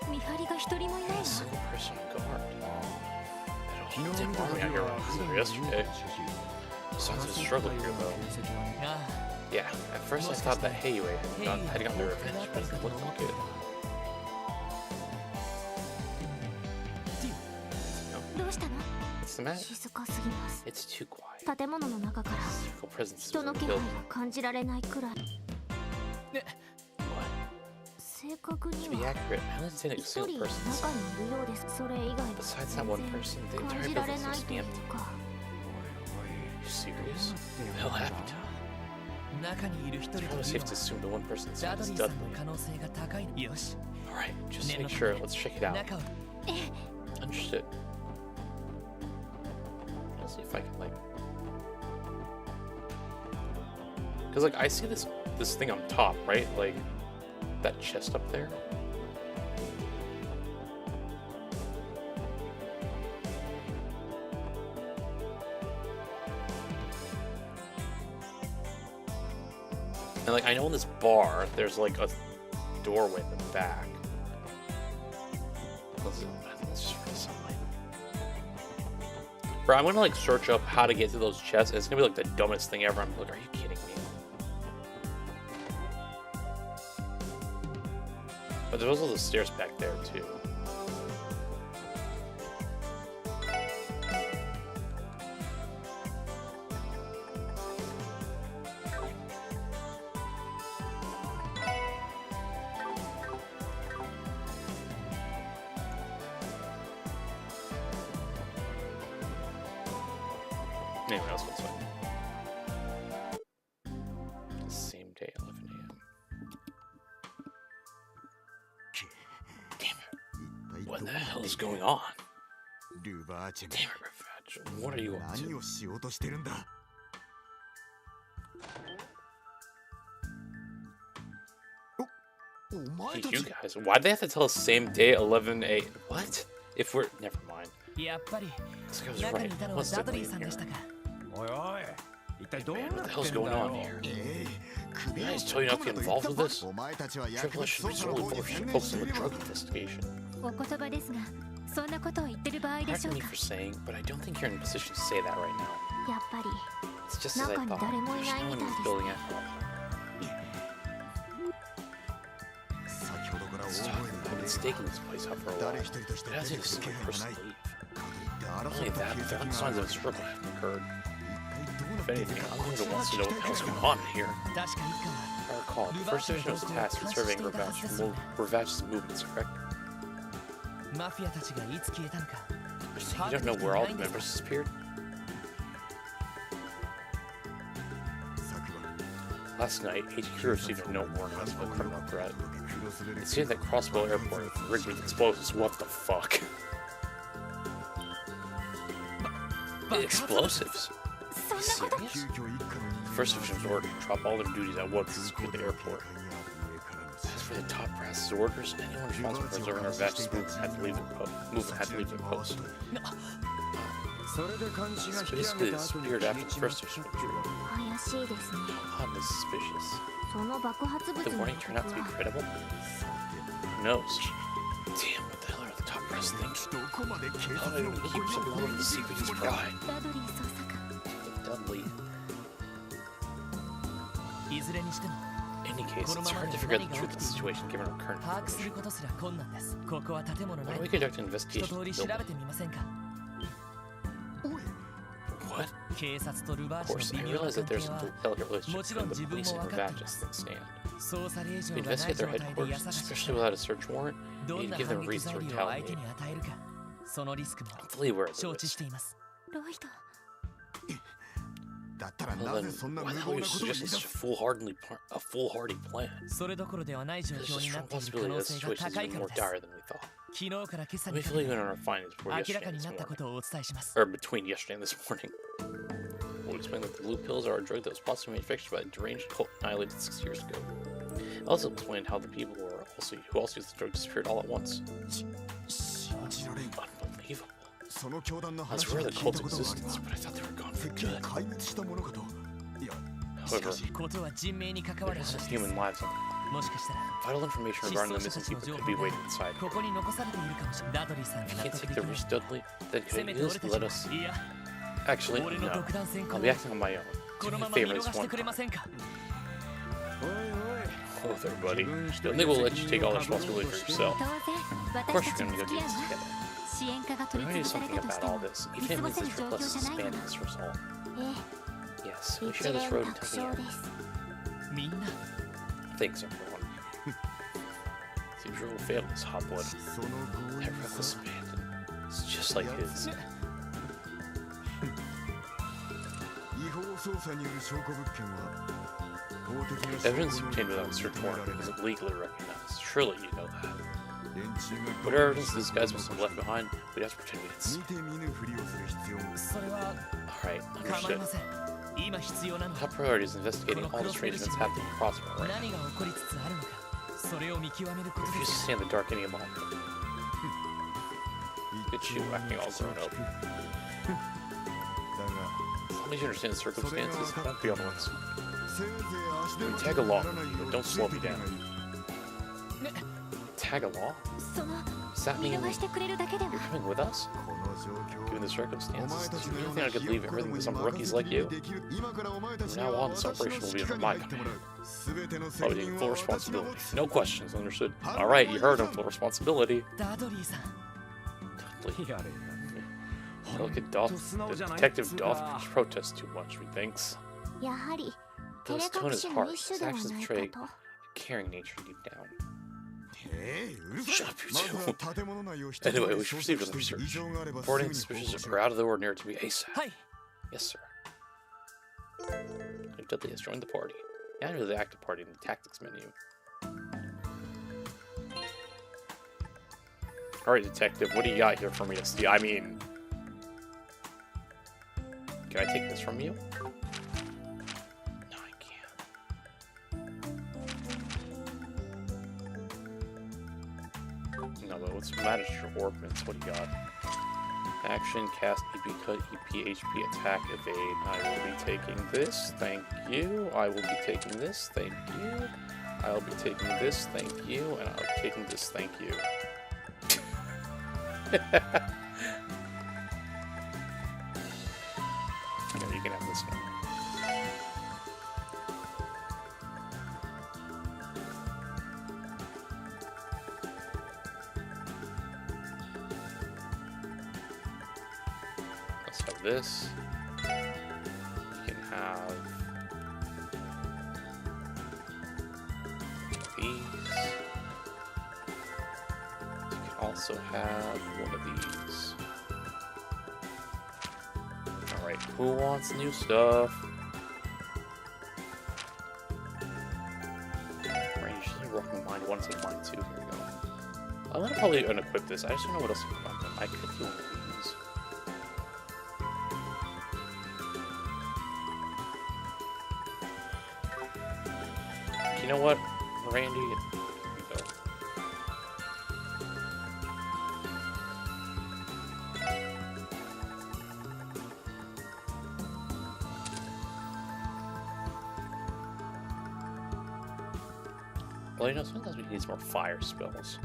見張りが一人もいない A な。 single person on guard. 昨日 That 見 didn't た bother me 時 out here は when I was there yesterday. Sounds like a struggle here though. あ Yeah, at first I thought that Heiwei had gotten their revenge, but it doesn't look like it. どうしたの？ What's the matter? 静かすぎます。 It's too quiet. 建物の中から Physical presence is 人 in の the 気配 building. が感じられないくらい。 What? 正確に To be は accurate, I only seen a 一 single 人 person. 中にいるようです。それ以外は Besides that one 全 person, the 然感 entire じられ building ない seems to と be いう empty. か。 You serious? What the hell happened to him? 中にいる一人という It's の probably は safe to assume the one person ダ inside ド is リーさん Dudley. の可能性が高いよし Alright, just Name make of sure. the- Let's check it out. 中を Understood. Let's see if I can like, because like I see this thing on top, right? Like that chest up there. And like I know in this bar, there's like a doorway in the back. Let's just read something. Bro, I'm gonna like search up how to get to those chests. And it's gonna be like the dumbest thing ever. I'm like, are you kidding me? But there's also the stairs back there too. Anyway, let's go this way. Same day, 11 a.m. Damn it. What the hell is going on? ルバーチェ Damn it, Revenge. What are you up 何 to? をしようとしてるんだお前 Hey, た you ち guys. Why'd they have to tell us same day, 11 a.m.? What? If we're. Never mind. やっぱり This guy was 中 right. にいたの It は was ダドリ definitely ーさん in でした here. かおいおい一体どうな Man, っ what the て hell's んだ going よ on here? 首 You を guys tell you not to 突 get っ込むな involved と with 言った this? ぞお前たちは Triple 薬物 S should 捜 be 査の solely 方に focused 専 on 念し the ている drug よ investigation. お言葉ですが、そんなことを言ってる場合でしょ Pardon う me か for saying, but I don't think you're in a position to say that right now. やっぱり It's just as I 中に thought. 誰もい There's ない no み one た in い this です building at all. 先ほどから大 Let's 声 talk で about been staking this place up for a while. 誰一人として It 出 hasn't てき even た seen 気 a 配が person ない leave. かといって Not 争 only った that, 形 but there 跡 aren't があ signs る of a struggle occurred. 一体どうな If っている anything, か I'm こ going ち to らは want 聞 to き know た what い the から hell's な going on here. 確か一家は I recall, the first division was tasked with surveying Ravach's movements, correct? マフィアたちがいつ消えたのか You don't know where all the members disappeared? 昨晩 Last night, HQ received a note warning us of a criminal threat. It seemed that Crossbow Airport was rigged with explosives. What the fuck? Explosives? そんなこと Serious? 急遽一家の人 The first division was ordered to drop all their duties at once and secure the airport. 警戒が上からの As for the top brass's orders, anyone responsible for observing Ravach's movement had to leave their post. それで監視が It's 引き上 basically げた後に disappeared 消 after え the ちまっ first た division っ was て revealed. 怪しいですね How odd and suspicious. その爆発物 Did the の warning こ turn out to be とは credible? Who knows? Damn, what the hell are the top brass thinking? どこまで警 How 察 did の it 誇 keep り some を level of the secret his pride? ダドリー捜査官 Dudley. いずれにしても In any case, it's hard to figure out the truth of the situation given our current 把握する information. ことすら困難です。ここは建物な Why い don't we conduct an 一 investigation 通 of り the 調べ building? てみませんか。おい What? 警察とルバ Of ーチ course, の I 微妙な realize that 関 there's 係 a は delicate relationship between the police and Ravach's that stand. 捜査令状 We がない investigate 状 their 態で headquarters, 家探し especially without a search warrant. ど We ん need な to give 反 them 撃 reason 材 to 料を相手 retaliate. に与えるかそのリスクも I'm fully aware of the 承知 risk. していますロイドだったら Well な then, ぜそんな why 無 the 謀 hell な are ことを you 言い出 suggesting such す a foolhardy plan? それどころではない状 There's 況 a にな strong っている可 possibility 能 that the 性 situation が is 高い even から more です dire than we thought. 昨日から今朝 Let に me か fill け you て in on our findings before 明ら yesterday か and に this なったこ morning. とをお伝えします Or between yesterday and this morning. We'll explain that the blue pills are a drug that was possibly manufactured by a deranged cult annihilated 6 years ago. Also explained how the people who also used the drug disappeared all at once. 信じられん Unbelievable. その教団の I was 話 aware は of the 聞い cult's たことがある existence, が but I thought they were gone て for っきり good. 壊滅したものかといやし However, かしことは人命に関わ there る is 話 some です human lives onもしかしたら Vital information 失 regarding 踪 the 者た missing ちの people 情 could 報 be が waiting inside. ここに残されているかもしれないダドリーさん If が you 納 can't 得 take で the き risk, ない Dudley, then せ could め you て at 俺 least たち let も us... いや Actually, 俺の no. 独断専行 I'll を be acting on my own. こ Do の me ま a ま見 favor 逃 this して one くれま time. せんか おいおい Oh, there, buddy. 自分一人 Don't で think we'll let 責 you 任 take を all か the ぶろう responsibility と for して yourself. 当然 Of 私 course た you're ち gonna も go 付 do き合う this わ together. 支援課が We're 取り gonna 潰 do され something たとして about も all this. 見 Even 過 if ごせ this る状 request 況 is じゃない disbanding の us for us all. え Yes, え we 一 share this 連 road 楽 until the 勝 end. です みんな Thanks, everyone. Seems your whole family is hot blood. その強 That 引 reckless さ abandon. It's just like his. 違法捜査による証拠物件は法的な証 Evidence 拠の obtained み without が a search 認めら warrant れない isn't legally recognized. Surely you know that. 連中が Whatever evidence these guys must have left behind, we'd have to pretend we didn't see. 見て見ぬふりをする必要もそれは Alright, 構い understood. ません今必要なのは Top priority is investigating all the strange events happening in Crossbow right now. 何が起こりつつあるのかそれを見極めること Refuse で to す stand in the dark any longer. Look at you acting all grown up. だが As long as you understand the circumstances, it won't be on once. せいぜい足手 We まと tag いにな along, らないよう but don't つい slow て me くれ down. ない Tag along? その Does that 見 mean 逃してくれるだけでは you're coming with us? この状況 Given the お circumstances, 前た do ち you のよ really う think な I could ひ leave よっこ everything ども to に some 任 rookies せ like きり you? できる今からお前たち From に now は on, this 私の operation will 指 be 揮 under 下 my に入っても command. らう全ての I'll 責 be 任 taking full は私が持 responsibility. つ No questions, understood. Alright, you heard him, full responsibility. ダドリーさん Delicate やれ Detective Dolphin's protest too much, methinks. やはり Though 照 his れ tone 隠 is しの harsh, 一種 his では actions ない betray かと a caring nature deep down. うるさ Shut い up, you まず two. は建物内を一つ Anyway, で we 捜 received 索 an して research. 異常があればす Reporting ぐに報告 suspicious し or ろ out of the ordinary to be ASAP. はい Yes, sir. Dudley has joined the party. Now into the active party in the tactics menu. Alright, detective, what do you got here for me to steal? I mean... Can I take this from you? No, I can't. No, but what's the matter to your ordnance? What do you got? Action, cast, EP cut, EP, HP, attack, evade. I will be taking this, thank you. I will be taking this, thank you. I'll be taking this, thank you. And I'll be taking this, thank you. You can have this one. Let's have this. You can have these. You can also have one of these. Alright, who wants new stuff? Right, usually rock my mind once in mine too. Here we go. I'm gonna probably unequip this. I just don't know what else to put on them. I could do one of these. You know what, Randy? Here we go. Well, you know, sometimes we need some more fire spells.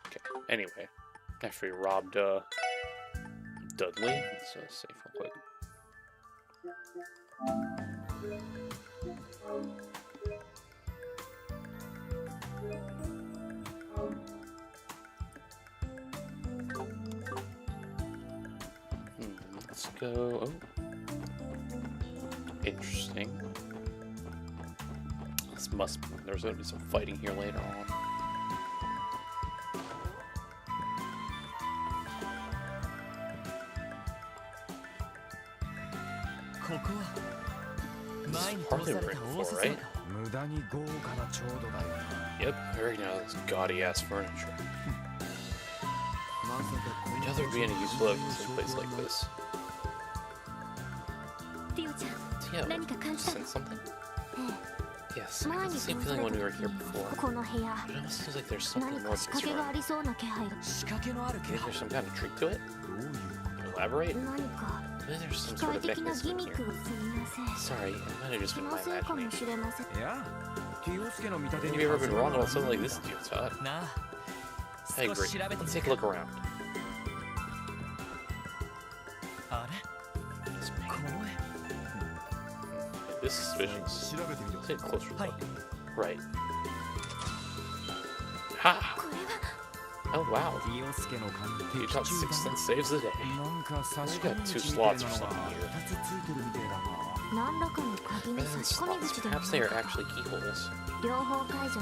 Okay, anyway. After we robbed Dudley, let's save real quick. Let's go. Oh, interesting. This must. There's gonna be some fighting here later on. This is partly what we're in for, right? Yep, very nice, gaudy ass furniture. I doubt there'd be any useful evidence in a place like this. Tia, sense something? Yes, I had the same feeling when we were here before. It almost seems like there's something more to this room. Maybe there's some kind of trick to it? Can you elaborate? Maybe there's some sort of mechanism in here. Sorry, it might have just been my imagination. Have you ever been wrong about something like this, Todd? I agree. Let's take a look around. This is suspicious. Let's take a closer look. Right. Ha! Oh wow. You got 6 cents saves a day. You got 2 slots or something here. Rather than slots, perhaps they are actually keyholes.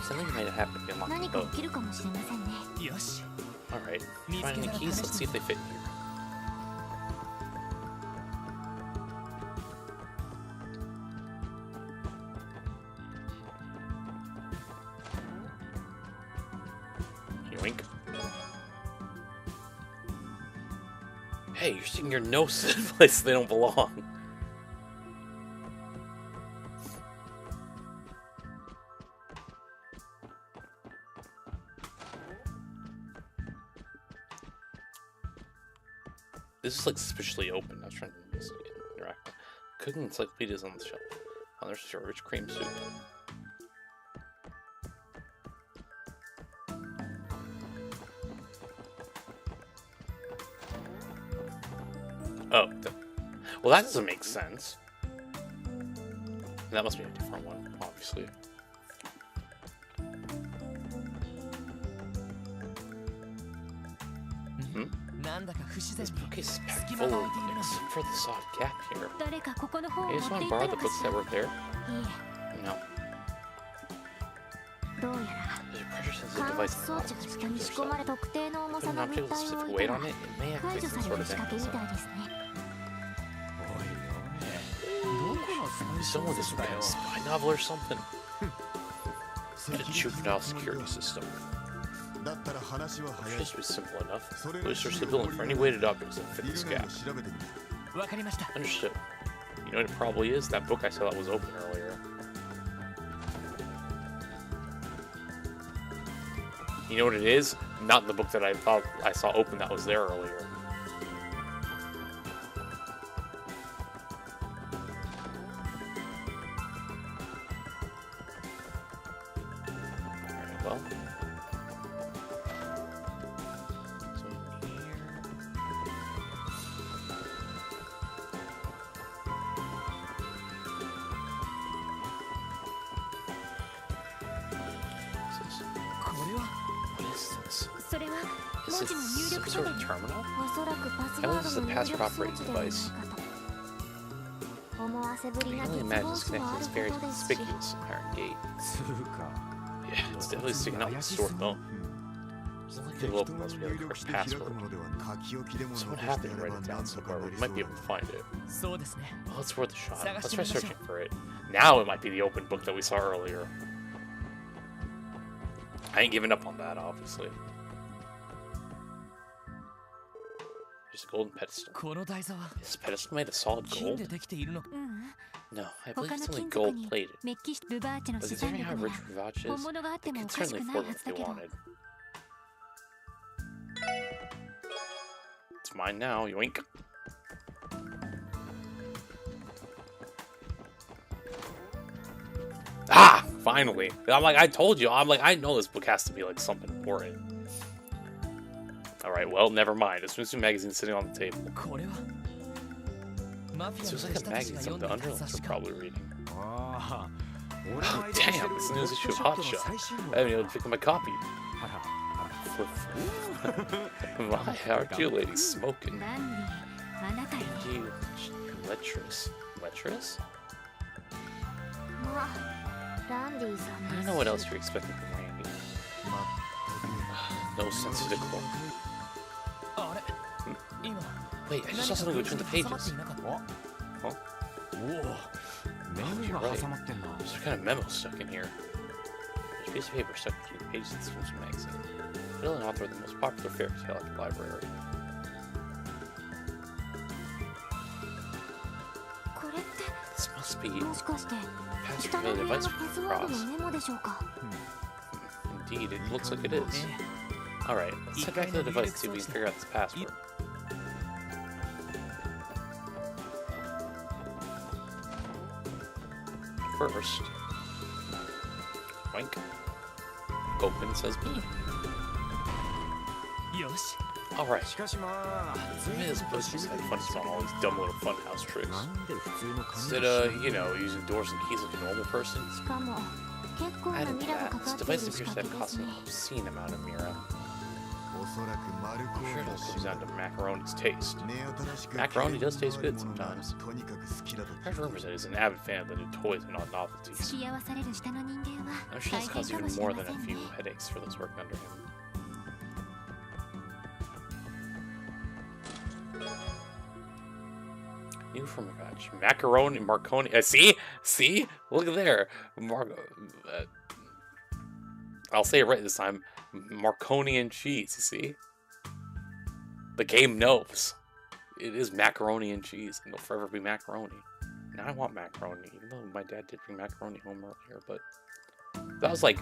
Something might have happened to be unlocked both. Alright, finding the keys, let's see if they fit here. Yoink. Hey, you're sticking your nose in a place they don't belong. This is like suspiciously open. I was trying to interact. Cooking encyclopedias on the shelf. Oh, there's your rich cream soup. Oh, well, that doesn't make sense. That must be a different one, obviously. This bookcase is packed full of except for this odd gap here. Maybe someone borrowed the books that were there? No. There's a pressure-sensitive device in the bottom. Put an object with a specific weight on it, it may activate some sort of mechanism. Someone this would be a spy novel or something. A juvenile security system. It should just be simple enough. Loose or stability for any weighted objects that fit this gap. わかりました。 Understood. You know what it probably is? That book I saw that was open earlier. You know what it is? Not the book that I thought I saw open that was there earlier. Alright, well. So here. What's this? これは What is this? それは Is 文 it 字の入 some 力書 sort で of terminal? おそらくパス That ワ was ー the ドの入 password 力装 operating 置ではない device. かと思わせぶ I りな can 欠 only imagine 乏 this 詞もあ connection る is こ very とですし conspicuous apparent gate. つうか Yeah, it's definitely sticking out like a sore thumb. Doesn't look like it'll open unless we have the correct password. Someone had to write it down somewhere. We might be able to find it. そうですね。 Well, it's worth a shot. Let's try searching for it. Now it might be the open book that we saw earlier. I ain't giving up on that, obviously. There's a golden pedestal. この台座は Is this pedestal made of solid 金 gold? でできているの。ううん No, I believe 他 it's の only 金属 gold に plated. メッキルバーチェの But 資 considering 産 how 力な rich ら Ravache 本 is, 物があって they も could おかし certainly くない afford は what ず they だけど wanted. It's mine now, yoink. Ah! Finally! I'm like, I told you. I'm like, I know this book has to be like something important. Alright, well, never mind. As soon as the magazine's sitting on the table. これはマフィア This の looks 弟 like 子 a たちが magazine 読 some ん of で the いた underlings 雑 are 誌か。 probably reading. ああ Oh, damn, this news issue of Hotshot. I haven't even picked up my copy. My, aren't you ladies smoking? ランディあなたよ You lecherous. Lecherous? まあランディさん I で don't す know what else you're expecting from Randy. No sense of the clue. あれ今 Wait, I just saw something between the 挟まって pages. いなかった Huh? おおメモが挟まってんな There's some kind of memo stuck in here. There's a piece of paper stuck between the pages of this magazine. Bill and author of the most popular fairy tale at the library. これって This must be もしかして password 下の for 部 the 屋 device のパス from ワード Cross. のメモでしょうか Indeed, it looks like it is. え Alright, let's head back to the device and see if we can figure out this password. First, wink. Open says me. えよし Alright, しかしまあ maybe this book just had fun on all these dumb little funhouse tricks. なんで普通の感じ Instead, you know, using doors and keys like a normal person. しかも結構な Added to ミラが that, か this かってい device る仕 appears to 掛 have けです cost an ね obscene amount of Mira. おそらく丸く I'm sure it all comes down to macaroni's taste. Macaroni does taste good sometimes. とにかく好きだと I've heard rumors that he's an avid fan of the new toys and not 付 novelties. き合わされる下の人間は I'm sure 大 this 変 caused かも even しれ more ま than せ a ん few ね headaches for those working under him. New from Ravache. Macaroni, Marconi. See? See? Look there. I'll say it right this time. Marconi and cheese, you see? The game knows. It is macaroni and cheese, and it'll forever be macaroni. Now I want macaroni, even though my dad did bring macaroni home earlier, but that was like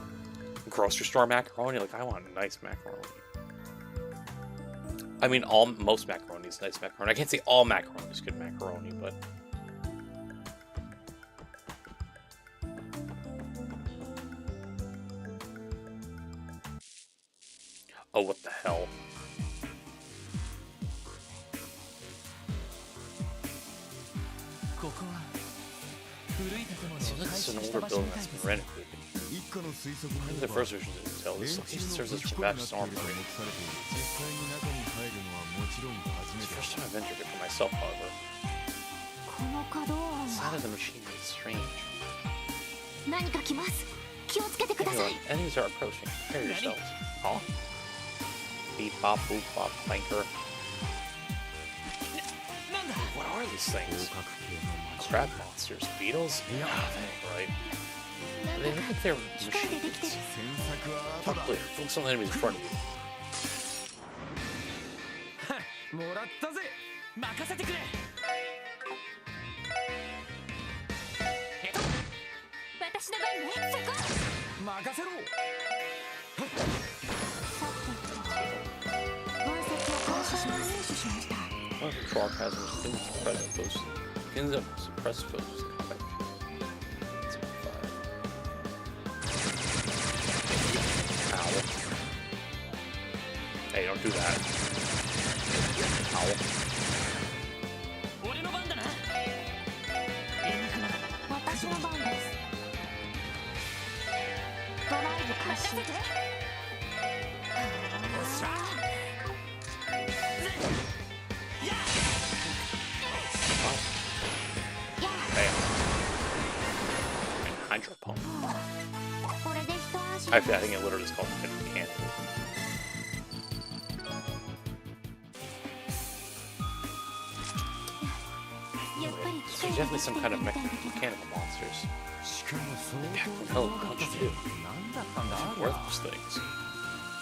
grocery store macaroni. Like, I want nice macaroni. I mean, most macaroni is nice macaroni. I can't say all macaroni is good macaroni, but oh, what the hell? ここは古い建物を Seems like 改 it's 修 an した older 場所み building たい that's です been renovated. 一家の推測 Maybe に the よ first れば version didn't tell. 電 This 柱 location の serves 武 as 器 for 庫にな Baptist っていると armory. 目されている実際に中に入るのはもちろん初め It's て the first time I've entered it for myself, however. この可動音 The は sound of the machinery is strange. 何か来ます気をつけてください Everyone, enemies are approaching. Prepare yourselves. Huh? Beep bop, boop bop, clanker. なんだ What are these 合 things? 格系の街 Crab monsters? Beetles? Yeah. Nah, that ain't right. なん They だ look か like they're 機械でできて machines. る詮索は後 Talk だ clear. Focus on the enemies in front of you. もらったぜ任せてくれ私の番ね。そこ。任せろ。さてと。分析を開始します。入手しました。One control mechanism begins to suppress foes with coverage. Ow. Hey, don't do that. Ow. 俺の番だな。私の番です。ドライブ開始。Hydro pump. これで一安心。 Actually, I think it literally is called a cannon. So definitely some kind of mechanical monsters. Hell, punch too. Worthless things.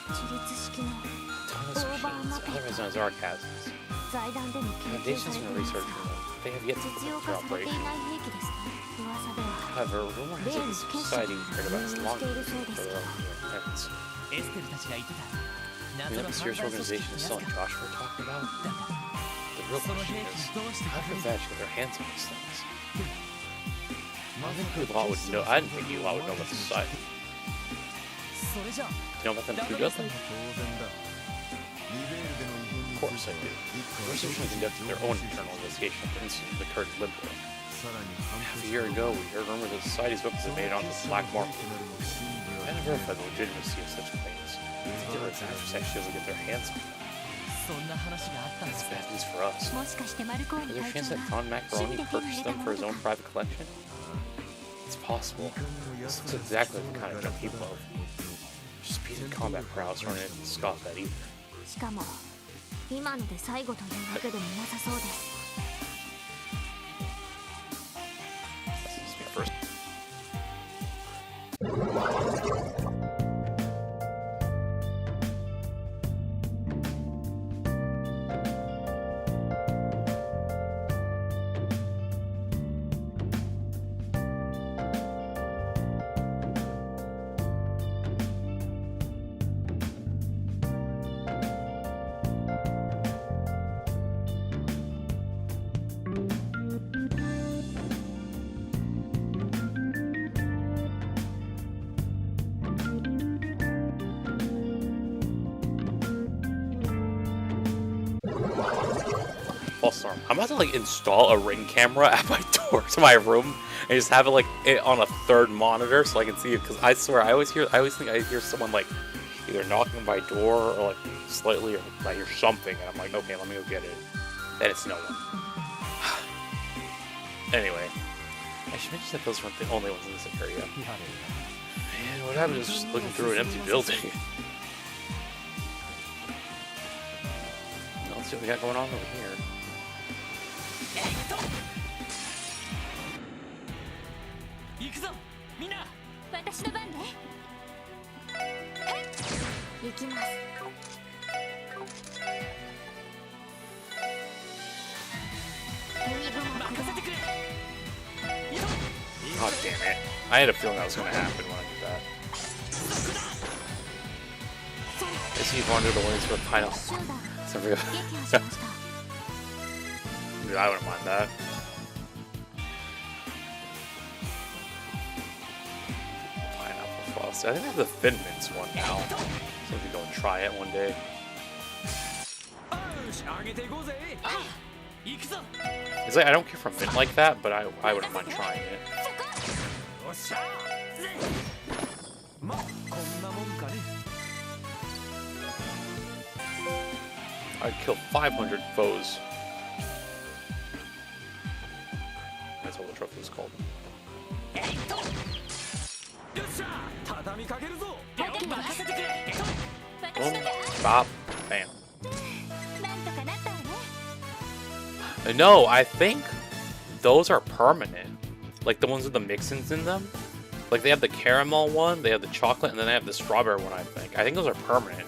自立式の Thomas machines, otherwise known as archasms. 財団での研究 Foundations され from てい the ます research が room. They have yet to 実 complete 用 their 化されてい operation. ない兵器ですね。噂では However, rumor has it that society heard about its long for their own efforts. エステルたちが言ってた。 You know, the mysterious organization is still in Josh we're talking about? The real その question 兵 is, 器どうして how 隠 did れ Vetch get their hands on these things? I didn't think Law would know. I didn't think Law would know about the society. それじゃあ Do you know about them ラ too, グレさん Dudley? も Of course I do. The researchers conducted their own internal investigation of the incident that occurred in Limbo. Half a year ago, we heard rumors that society's weapons had made it onto the black market. I haven't verified the legitimacy of such claims. I think the researchers actually able to get their hands on them. そんな話があったんで That's す bad news for us. もしかしてマルコー Is ニ there a 会 chance 長 that が Don Macaroni purchased them for his own private collection? It's possible. This looks exactly like the kind of junk he'd love. Speed and combat prowess weren't anything to scoff at either. しかも今ので最後というわけでもなさそうです。 This is my first. False alarm. I'm about to like install a Ring camera at my door to my room and just have it like on a third monitor so I can see it. Because I swear, I always think I hear someone like either knocking on my door or like slightly, or I hear something, and I'm like, okay, let me go get it. Then it's no one. Anyway, I should mention that those weren't the only ones in this area. Man, what happened is just looking through an empty building. Let's see what we got going on over here. 行くぞみんな。私の番ね。行きます。エニグマ任せてくれ。 God damn it. I had a feeling that was going to happen when I did that. I see you've wandered away for a pineapple. 集団 So real. 撃破しました。 Dude, I wouldn't mind that. Pineapple frost. I think they have the Thin Mints one now. So we could go and try it one day. よし上げていこうぜ。行くぞ。 It's like I don't care for mint like that, but I wouldn't mind trying it. おっしゃ。まこんなもんかね。 I'd kill 500 foes. That's what the trophy was called. よっしゃ畳みかけるぞ。任せてくれ。 Boom, bop, bam. なんとかなったわね。 No, I think those are permanent. Like the ones with the mix-ins in them. Like they have the caramel one, they have the chocolate, and then they have the strawberry one, I think. I think those are permanent.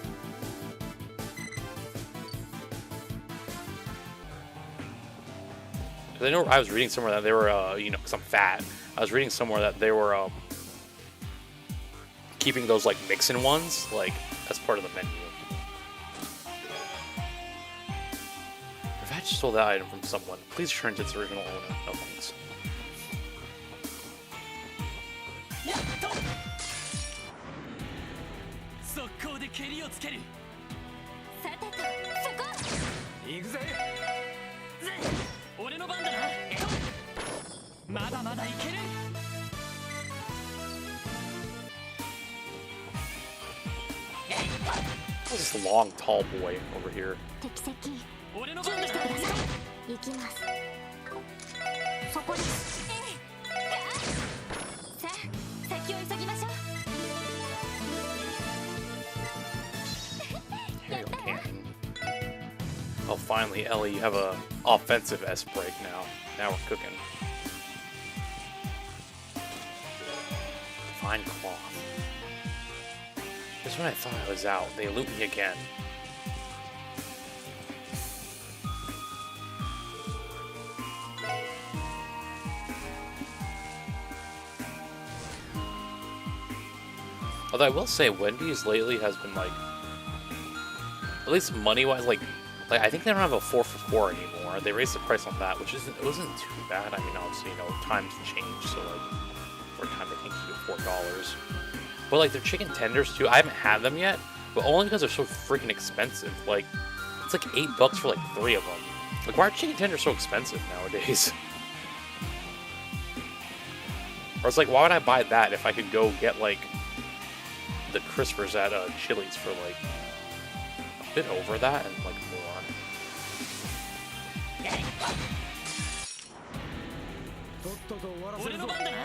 Because I know I was reading somewhere that they were, you know, because I'm fat. I was reading somewhere that they were keeping those like mix-in ones like as part of the menu. Revenge stole that item from someone. Please return to its original owner. No thanks. 速攻で蹴りをつける。さてとそこ。行くぜ。俺の番だな。まだまだいける。 What's this long, tall boy over here? 敵席。俺の準番だな。備してください。行きます。そこです。さあ、先を急ぎましょう。 Aerial cannon. Oh, finally, Ellie, you have a offensive S break now. Now we're cooking. Fine cloth. Just when I thought I was out, they loot me again. Although I will say, Wendy's lately has been like, at least money-wise, like I think they don't have a 4 for $4 anymore. They raised the price on that, which wasn't too bad. I mean, obviously, you know, times change, so like for a time I think you get $4. But like their chicken tenders too, I haven't had them yet, but only because they're so freaking expensive. Like it's like $8 for like 3 of them. Like why are chicken tenders so expensive nowadays? Or it's like, why would I buy that if I could go get like the crispers at Chili's for like a bit over that and like more. 俺の番だな。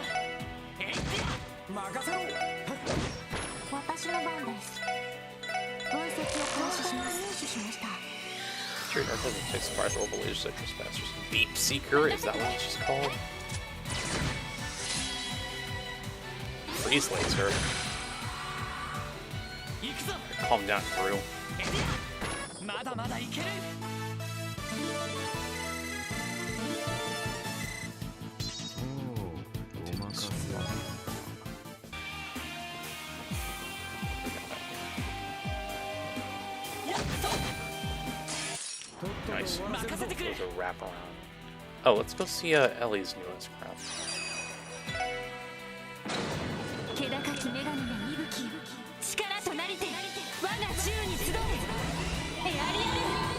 任せろ。私の番です。分析を開始します。入手しました。 Sure, that doesn't take surprise or overlays like trespassers. Beep Seeker, is that what it's just called? Freeze laser. Calm down, Drew. まだまだいける。 Nice. Those are wrap around. Oh, let's go see Ellie's newest crap. 気高き女神が息吹き、力となりて我が宙に集え。エアリアル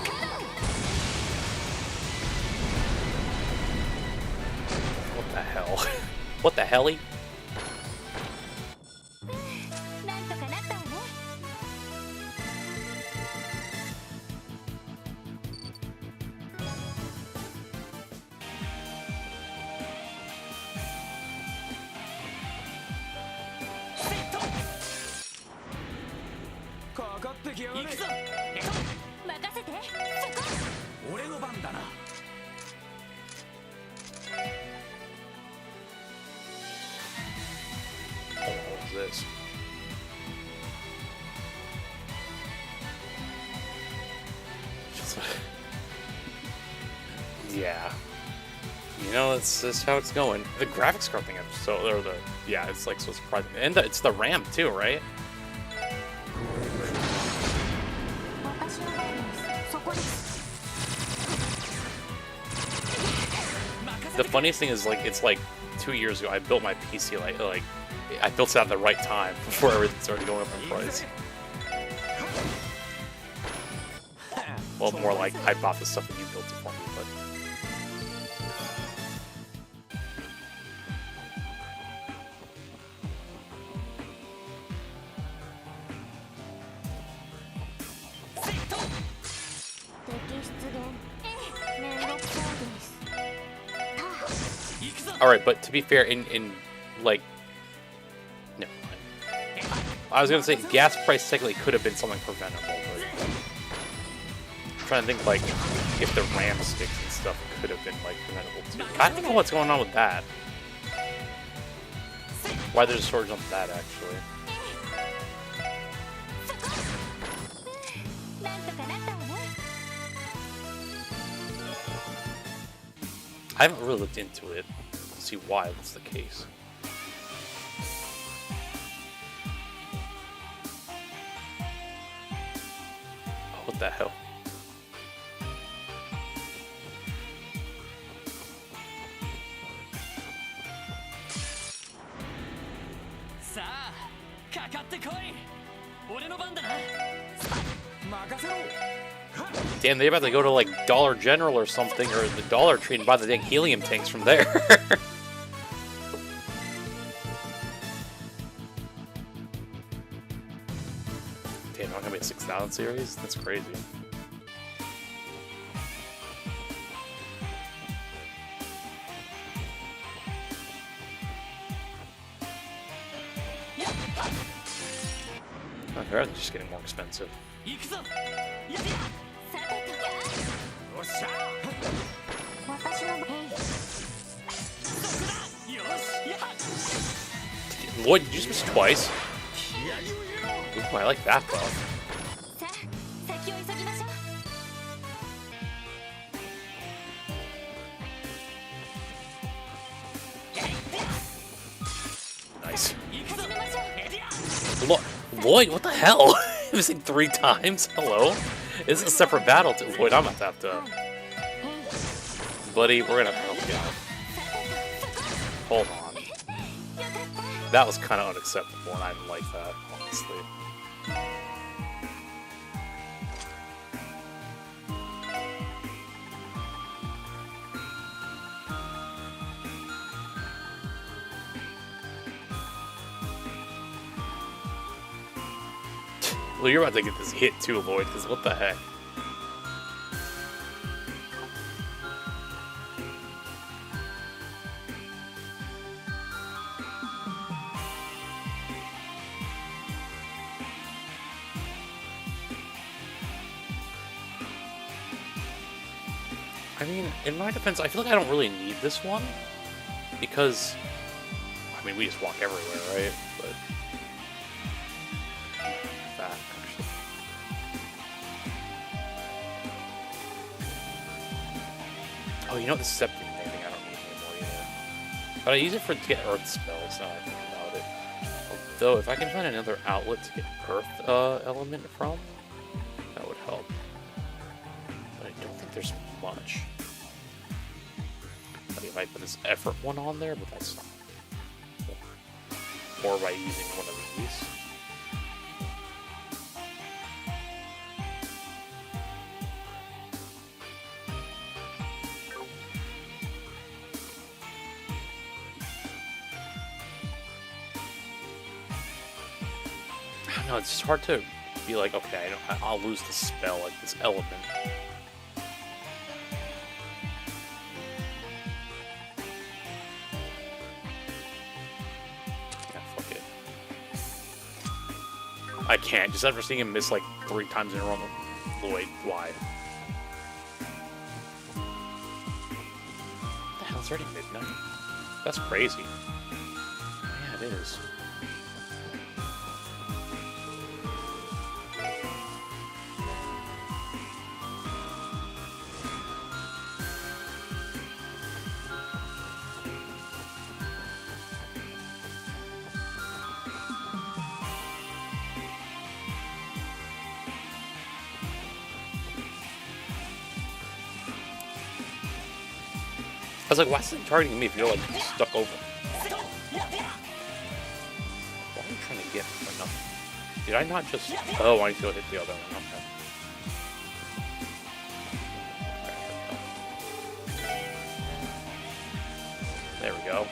カノン。 What the hell? What the helly? なんとかなったわね。 かかってきやがれ。行くぞ。任せて。そこ。俺の番だな。 What is this? Yeah. You know, that's how it's going. The graphics card thing, yeah, it's like so surprising. And it's the RAM too, right? 私の番です。そこです。 The funniest thing is, like, it's like 2 years ago I built my PC like I built it at the right time before everything started going up in price. Well, more like I bought the stuff and you built it for me, but. Alright, but to be fair, in like, no. I was gonna say gas price technically could have been something preventable, but I'm trying to think like if the RAM sticks and stuff could have been like preventable too. I don't know what's going on with that. Why there's a shortage on that actually. I haven't really looked into it to see why that's the case. What the hell? Damn, they're about to go to like Dollar General or something, or the Dollar Tree and buy the dang helium tanks from there. Damn, not gonna be a 6,000 series? That's crazy. Oh, they're just getting more expensive. Lloyd, did you just miss twice? Ooh, I like that though. Nice. Lloyd, what the hell? Missing 3 times? Hello? This is a separate battle too. Lloyd, I'm about to have to... Buddy, we're gonna have to help you out. Hold on. That was kind of unacceptable, and I didn't like that, honestly. Well, you're about to get this hit too, Lloyd, because what the heck? I mean, in my defense, I feel like I don't really need this one, because, I mean, we just walk everywhere, right? But that, actually. Oh, you know what? The septic thing I don't need anymore either. But I use it to get earth spells, now I think about it. Although, if I can find another outlet to get earth element from, that would help. But I don't think there's much. I think I might put this effort one on there, but that's not. Or by using one of these. I don't know, it's just hard to be like, okay, I'll lose the spell, like this element. I can't, just after seeing him miss like 3 times in a row. Lloyd, why? What the hell, it's already midnight? That's crazy. Yeah, it is. I was like, why is it targeting me if you're like stuck over? What are you trying to get for nothing? Did I not just... Oh, I need to go hit the other one. Okay. There we go.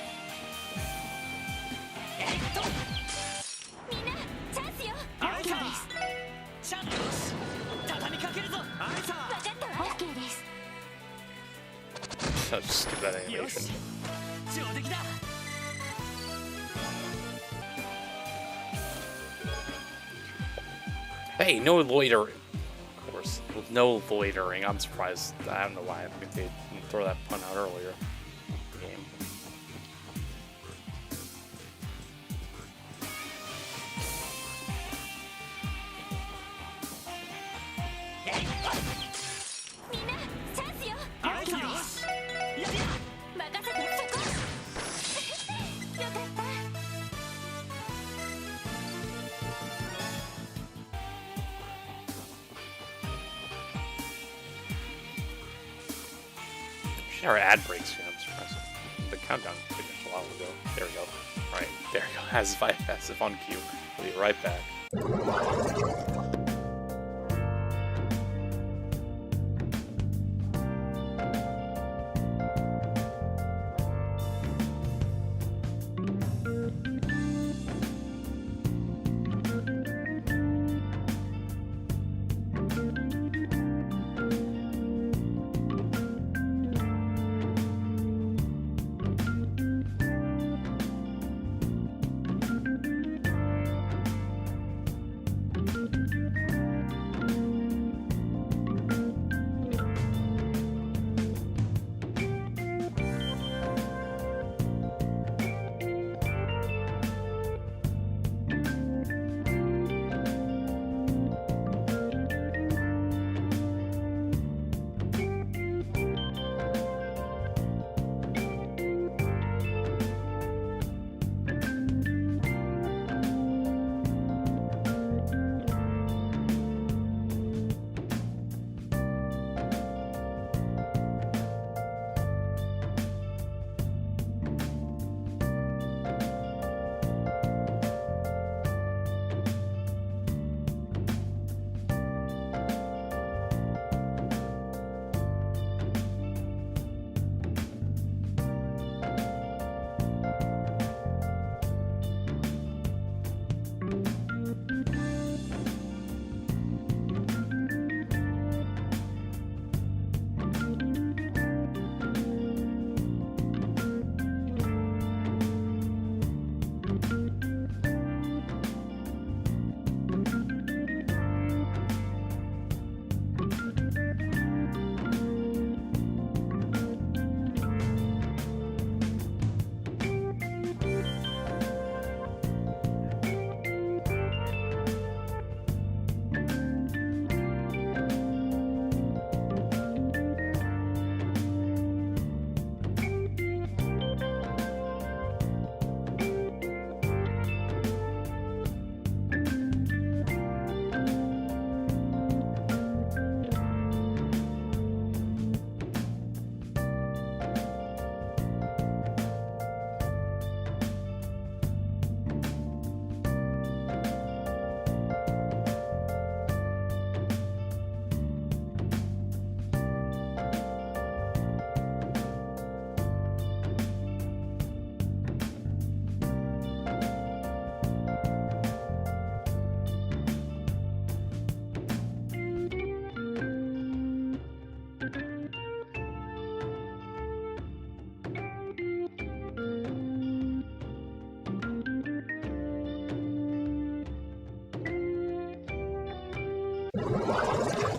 I'll just skip that animation. Hey, no loitering. Of course, with no loitering. I'm surprised. I don't know why. I think they didn't throw that pun out earlier. Game. see our ad breaks here. I'm surprised. The countdown finished a while ago. There we go. Alright, there we go. As if on cue. We'll be right back.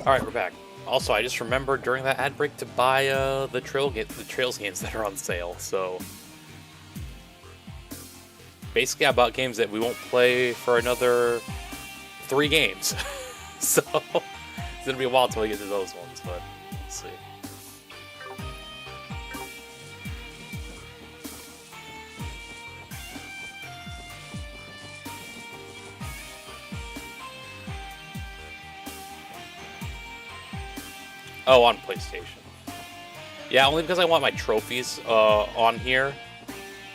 Alright, we're back. Also, I just remembered during that ad break to buy the Trails games that are on sale, so... Basically, I bought games that we won't play for another 3 games. So, it's gonna be a while until we get to those ones, but let's see. Oh, on PlayStation. Yeah, only because I want my trophies on here.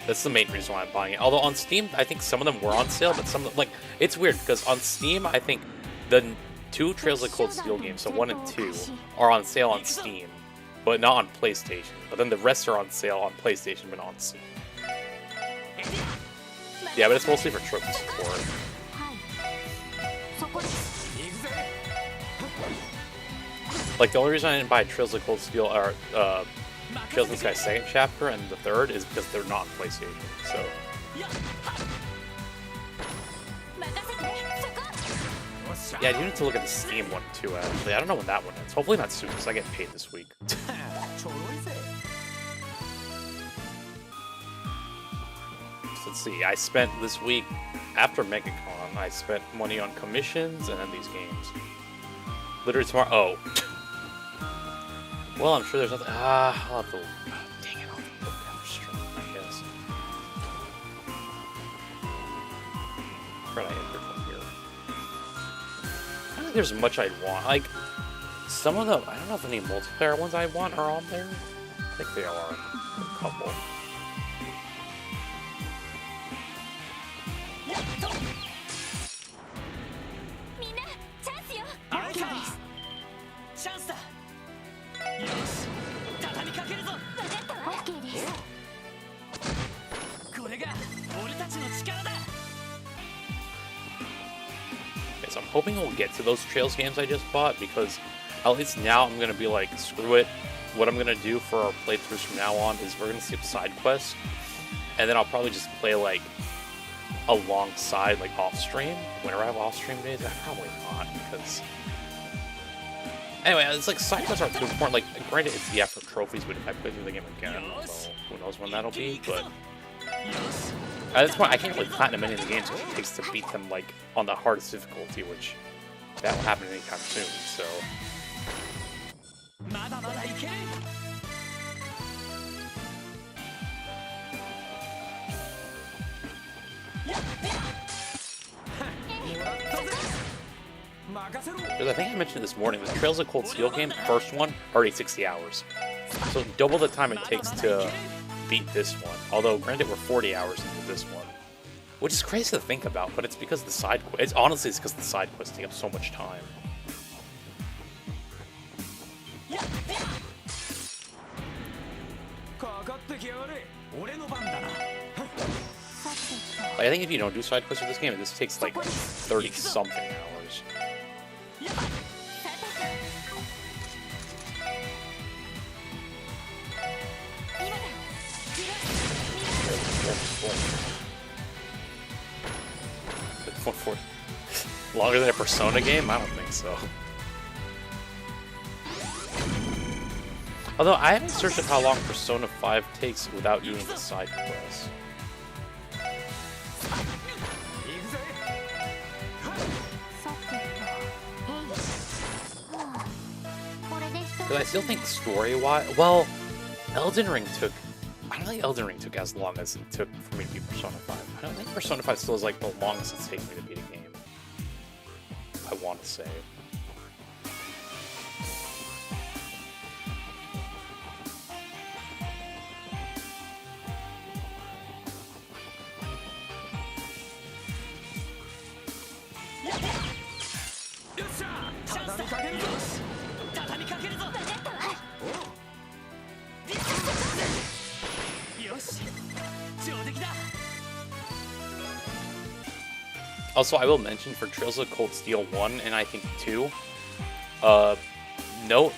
That's the main reason why I'm buying it. Although on Steam, I think some of them were on sale, but some of them, like, it's weird because on Steam, I think the 2 Trails of Cold Steel games, so 1 and 2, are on sale on Steam, but not on PlayStation. But then the rest are on sale on PlayStation, but not on Steam. Yeah, but it's mostly for trophy support. Like, the only reason I didn't buy Trails of Cold Steel or Trails of the Sky second chapter and the third is because they're not on PlayStation, so... Yeah, you need to look at the Steam one too, actually. I don't know when that one ends. Hopefully not soon, because I get paid this week. So let's see, I spent this week, after MegaCon, I spent money on commissions and then these games. Literally tomorrow. Oh. Well, I'm sure there's nothing. I'll have to. Dang it, I'll have to look after stream, I guess. Right, I entered one here. I don't think there's much I'd want. Like, some of the. I don't know if any multiplayer ones I want are on there. I think they are a couple. So I'm hoping we'll get to those Trails games I just bought, because at least now I'm gonna be like, screw it. What I'm gonna do for our playthroughs from now on is we're gonna skip side quests, and then I'll probably just play like alongside, like off stream. Whenever I have off stream days, probably not, because anyway, it's like side quests aren't too important. Like, granted, it's for trophies, but if I play through the game again, well, who knows when that'll be. But at this point, I can't really platinum any of the games because it takes to beat them like on the hardest difficulty, which that won't happen anytime soon. So. Because I think I mentioned this morning, the Trails of Cold Steel game, first one, already 60 hours. So double the time it takes to beat this one. Although, granted, we're 40 hours into this one. Which is crazy to think about, but it's because the side quests... Honestly, it's because the side quests take up so much time. Like, I think if you don't do side quests with this game, this takes like 30-something hours. Longer than a Persona game? I don't think so. Although I haven't searched up how long Persona 5 takes without doing the side quests. Because I still think story-wise... Well, Elden Ring took... I don't think Elden Ring took as long as it took for me to beat Persona 5. I don't think Persona 5 still is like the longest it's taken me to beat a game. I want to say. Also, I will mention for Trails of Cold Steel 1 and I think 2, note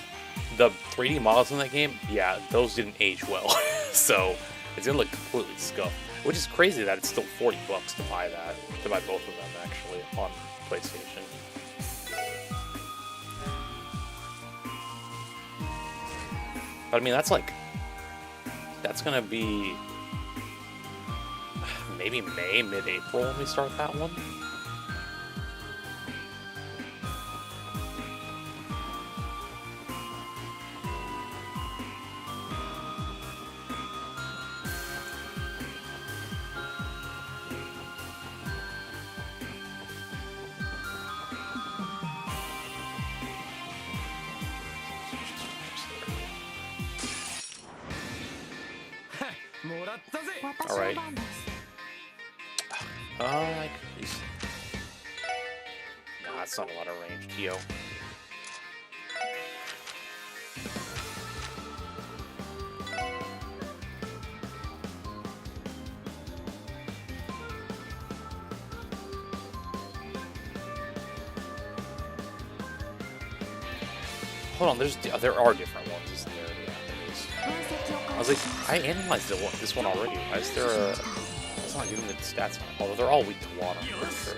the 3D models in that game, yeah, those didn't age well. So it's gonna look completely scuffed. Which is crazy that it's still $40 to buy that, to buy both of them actually on PlayStation. But I mean, that's gonna be maybe May, mid-April when we start that one. Alright. I could use... Nah, that's not a lot of range, Kyo. Hold on, there are different ones, isn't there? Yeah, there is. I was like, I analyzed this one already. Why is there a... It's not giving me the stats. Although they're all weak to water, I'm pretty sure.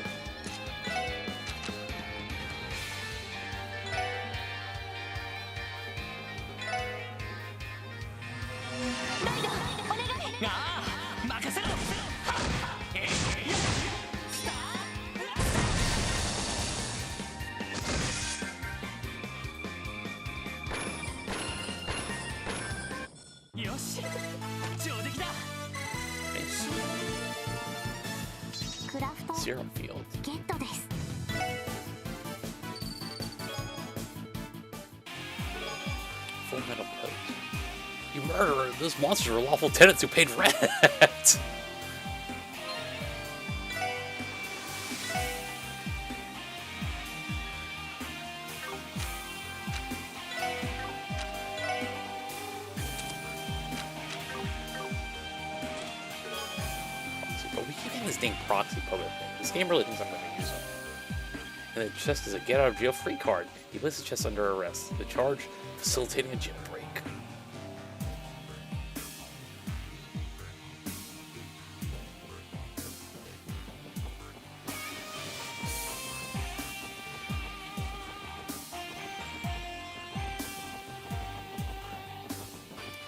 Zero field. Full metal coat. You murderer! Those monsters were lawful tenants who paid rent! But we keep getting this dang proxy puppet thing. This game really thinks I'm going to use them. And the chest is a get out of jail free card. He placed the chest under arrest. The charge, facilitating a jailbreak.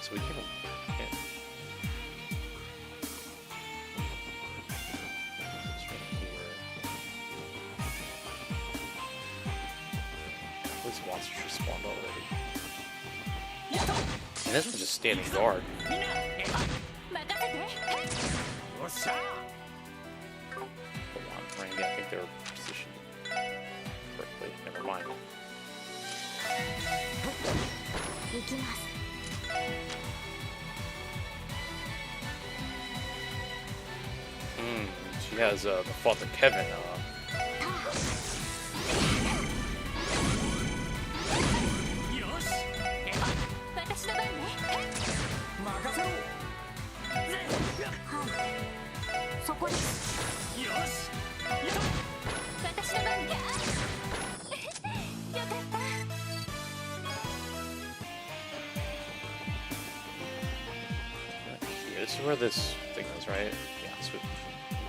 So we give him. Yeah. This right here. These monsters just spawned already. And this one's just standing guard. Hold on, Randy, I think they're positioned correctly. Never mind. She has the father Kevin. Yeah, this is where this thing is, right? Yeah, so we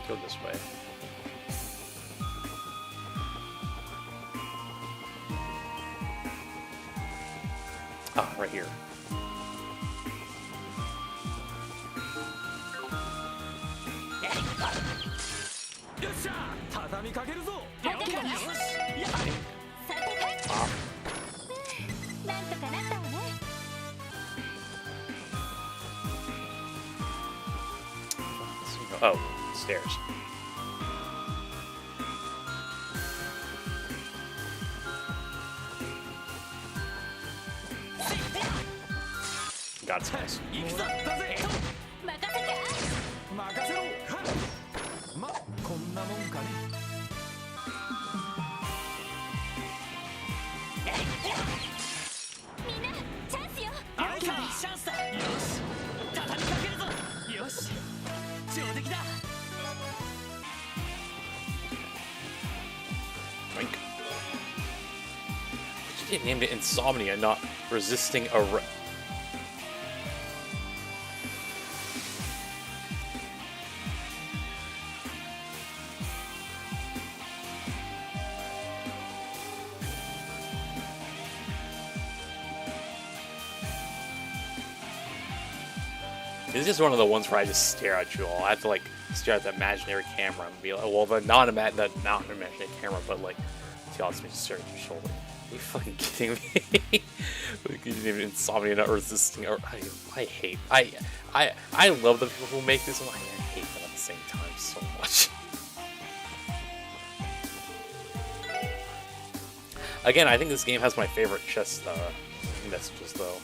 go this way. Ah, right here. Oh, stairs. God's nice. Wink. They named it Insomnia, not resisting arrest. This is just one of the ones where I just stare at you all. I have to like stare at the imaginary camera and be like, well, the non-imaginary camera, but like, see, I'll just stare at your shoulder. Are you fucking kidding me? Like, you didn't even Insomnia, not resisting. Or I hate. I love the people who make this one. I hate them at the same time so much. Again, I think this game has my favorite chest messages though.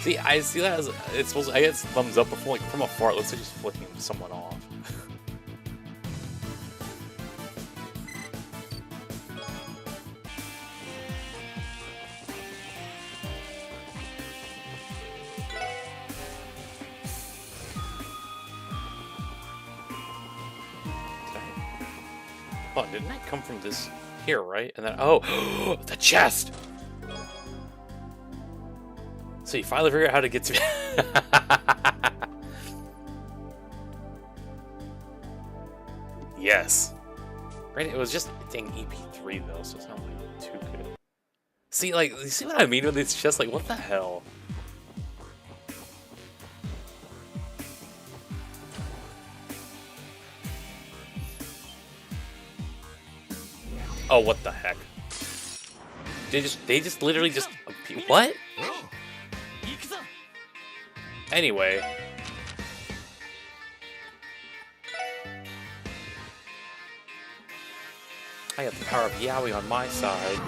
See, I see that as it's supposed to, I get thumbs up before, like from afar it looks like just flicking someone off. Oh, didn't that come from this here, right? And then, oh, the chest! So you finally figure out how to get to me. Yes. Right, it was just dang EP3 though, so it's not like too good. See, like, you see what I mean with this chest? Like, what the hell? Oh, what the heck? They just literally just what? Anyway. I have the power of Yaoi on my side.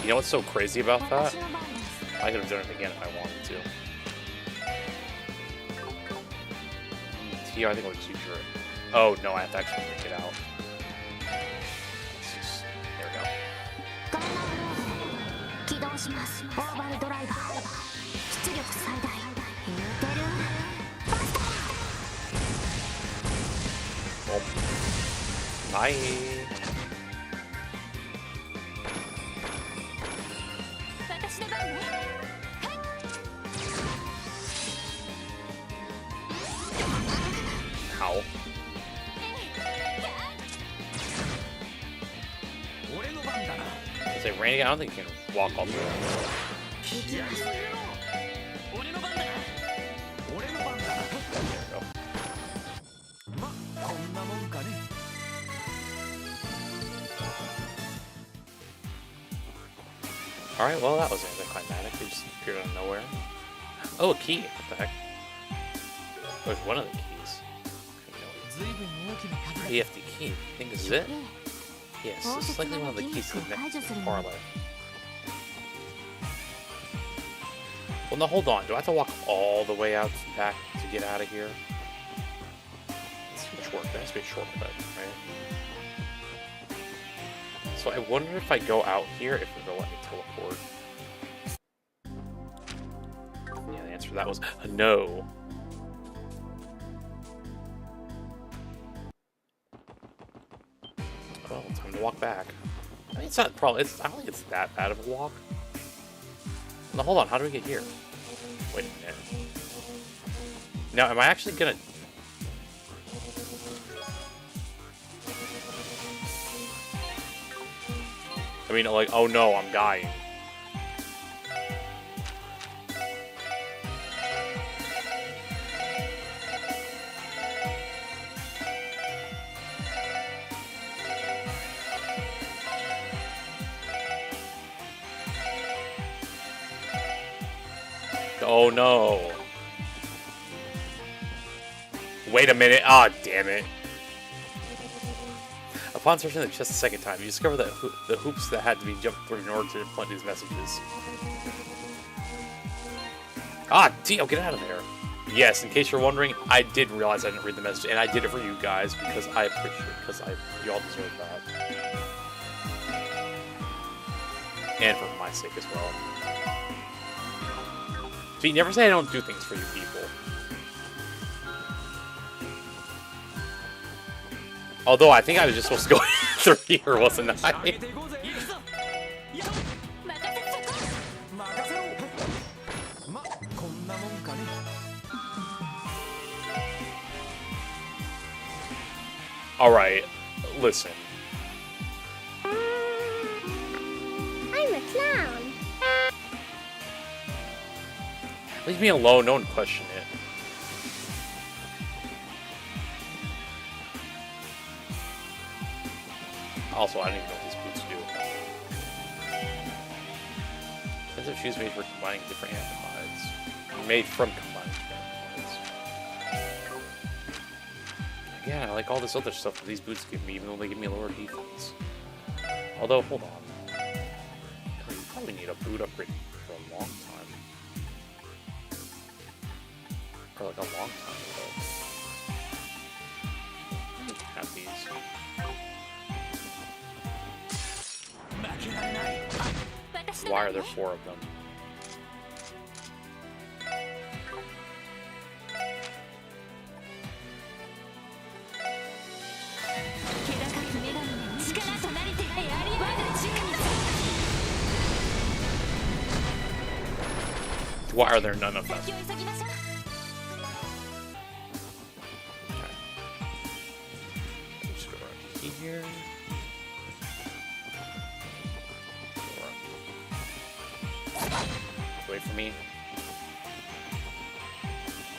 You know what's so crazy about that? I could have done it again if I wanted to. Here, I think I'll just use your... Oh, no, I have to actually pick it out. There we go. Well, bye. Ow. Is it raining? I don't think you can walk all the way. There we go. Alright, well that was anticlimactic. They just appeared out of nowhere. Oh, a key. What the heck? There's one of the keys. EFD key. I think this is it? Yes, this is likely one of the keys to the next parlor. Well, no, hold on. Do I have to walk all the way out back to get out of here? That's too much work. There has to be a shortcut, right? So I wonder if I go out here, if it'll let me teleport. Yeah, the answer to that was a no. Well, time to walk back. I mean, it's not probably. I don't think it's that bad of a walk. Now, hold on. How do we get here? Wait a minute. Now, am I actually gonna? I mean, like, oh no, I'm dying. Oh no. Wait a minute. Ah, oh, damn it. Upon searching the chest a second time, you discover that the hoops that had to be jumped through in order to implant these messages. Ah, Dio, get out of there. Yes, in case you're wondering, I did realize I didn't read the message, and I did it for you guys because I appreciate it, because you all deserve that. And for my sake as well. See, never say I don't do things for you people. Although I think I was just supposed to go through here, wasn't I? Alright, listen. I'm a clown. Leave me alone, no one question it. Also, I don't even know what these boots do. Expensive shoes made for combining different amplifiers. Made from combining different amplifiers. Again, I like all this other stuff that these boots give me, even though they give me a lower defense. Although, hold on. I probably need a boot upgrade for a long time. For like a long time ago. Have these. Why are there 4 of them? Why are there none of them? Okay. Just go around here. Go around right for me.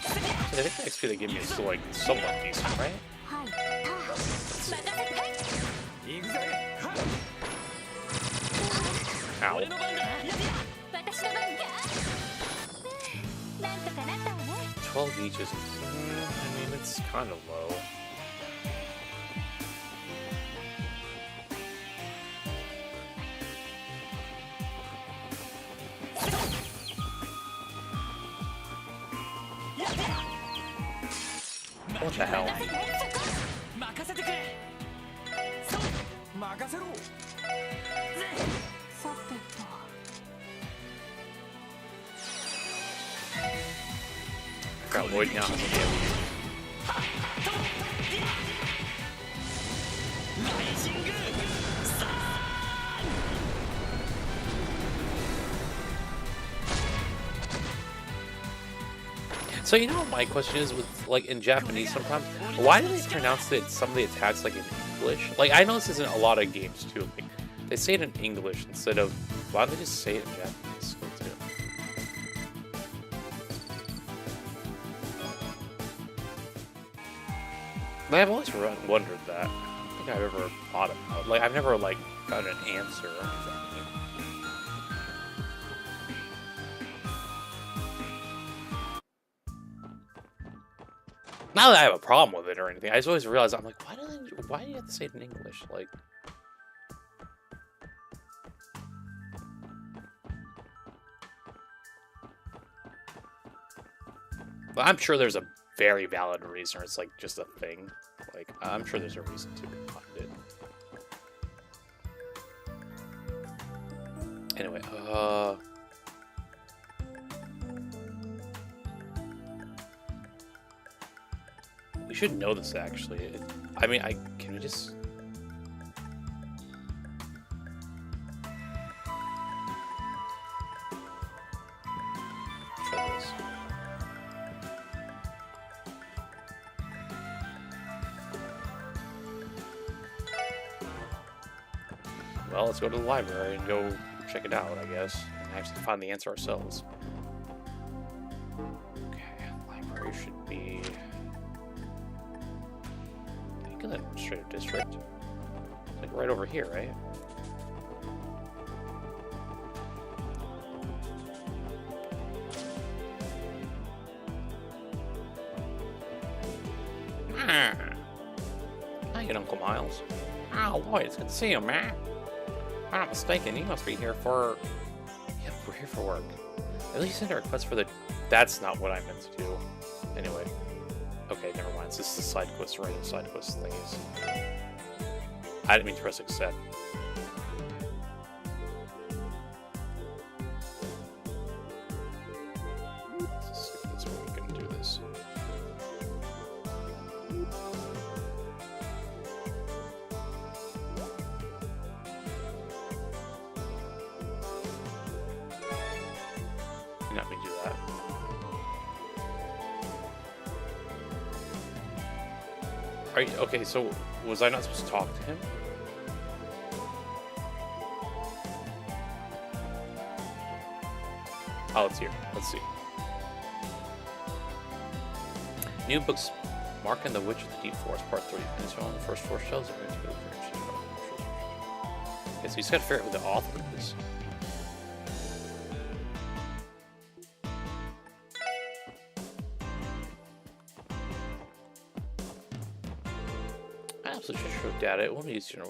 I think the XP they give me is still like somewhat decent, right? はいパー任せて行くぜ Ow. 俺の番だ私の番かなんとかなったわね 12 each is. I mean, it's kind of low. What the hell? 任せてくれそう任せろさてと I forgot Lloyd now has a damage. ライジングさあ So you know what my question is with like in Japanese sometimes? Why do they pronounce some of the attacks like in English? Like I know this isn't a lot of games too. Like, they say it in English instead of why don't they just say it in Japanese? Let's do it. Like, I've always wondered that. I don't think I've ever thought about it. Like I've never like gotten an answer or anything. Not that I have a problem with it or anything. I just always realize I'm like, why do you have to say it in English? Like, but I'm sure there's a very valid reason, or it's like just a thing. Like, I'm sure there's a reason to behind it. Anyway, we should know this actually. I mean, can we just? Try this. Well, let's go to the library and go check it out, I guess, and actually find the answer ourselves. Okay, library should be. Administrative district. Like right over here, right? Hi, Uncle Miles. Oh, Lloyd, it's good to see you, man. If I'm not mistaken, you must be here for... Yep, we're here for work. At least send a request for the... That's not what I meant to do. Anyway. Okay, never mind. This is the side quest, random side quest thingies. I didn't mean to press accept. Let's see if that's where we can do this. Not me do that. Are you, okay, so was I not supposed to talk to him? Oh, it's here. Let's see. New books, Mark and the Witch of the Deep Forest, Part 3. Finish on the first 4 shelves. Okay, so you just gotta figure out who the author is. I absolutely should have data. It won't be easier.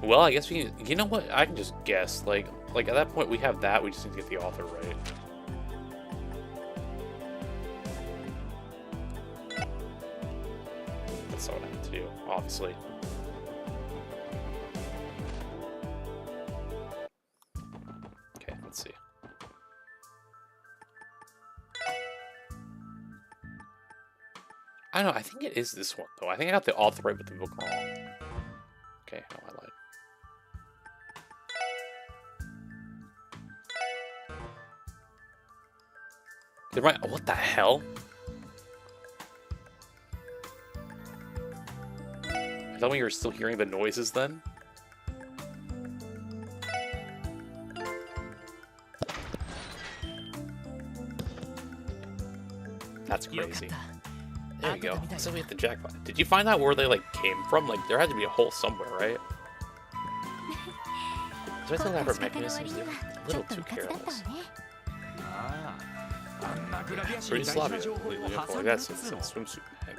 Well, I guess we can, you know what? I can just guess. Like at that point, we have that. We just need to get the author right. That's what I have to do, obviously. Okay, let's see. I don't know. I think it is this one though. I think I got the author right, but the book wrong. Okay, no, I lied. Did my what the hell? I thought we were still hearing the noises then. That's crazy. There you go. So we hit the jackpot. Did you find out where they like came from? Like there had to be a hole somewhere, right? There's elaborate mechanisms. They're a little too careless. Pretty sloppy. Like that's a swimsuit bag.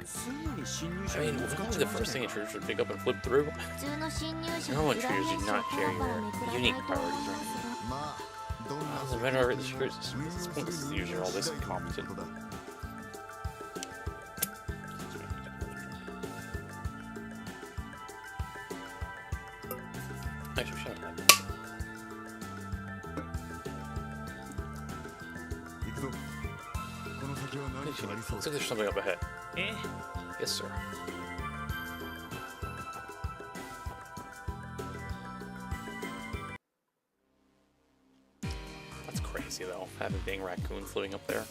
I mean, wouldn't the first thing intruders would pick up and flip through? Normal intruders do not share your unique priorities or anything. As a matter of the security system, it's pointless to use all this incompetent. Actually, shut up. Looks like there's something up ahead. Yes, sir. That's crazy, though, having dang raccoon floating up there.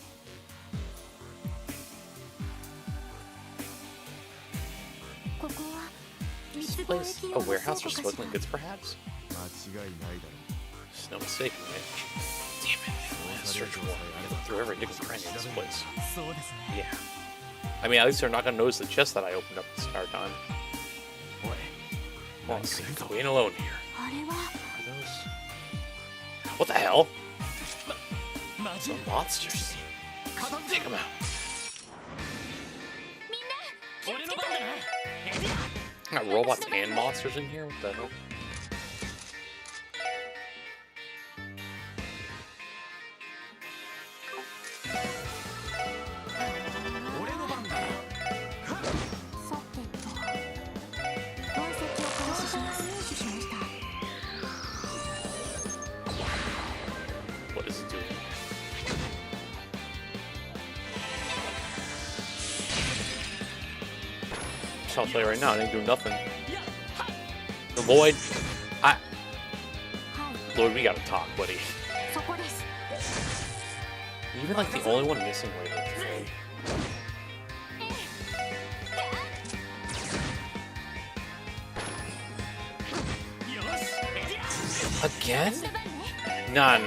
Is this place a warehouse for smuggling goods, perhaps? There's no mistaking it. Damn it. Search warrant. I looked through every nickel cranny in this place. Yeah. I mean, at least they're not gonna notice the chest that I opened up this entire time. Boy. Well, let's see. We ain't alone here. Are those... What the hell? The monsters. Take them out. Got robots and monsters in here? What the hell? What is it doing? I'll tell you right now, it ain't doing nothing. Lloyd, Lloyd, we gotta talk, buddy. You're like the only one missing later today. Again? Nah.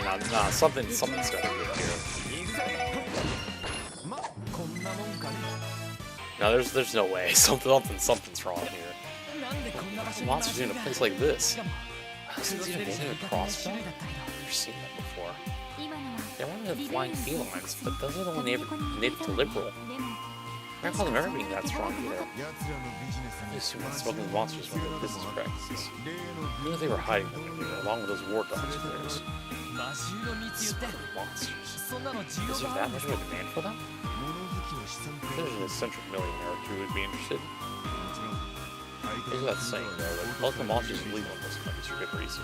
Something's gotta be here. No, there's no way. Something's wrong here. Monsters in a place like this. This is even a crossbow? I've never seen that before. They're one of the flying felines, but those are the only native to liberal. I don't recall them ever being that strong either. I assume that smuggling monsters were their business practices. I knew they were hiding them in here, along with those war dogs of theirs. Smuggling monsters. Is there that much of a demand for them? If there's an eccentric millionaire or two who would be interested. There's that saying, though, that most of the monsters are legal in this country for good reason.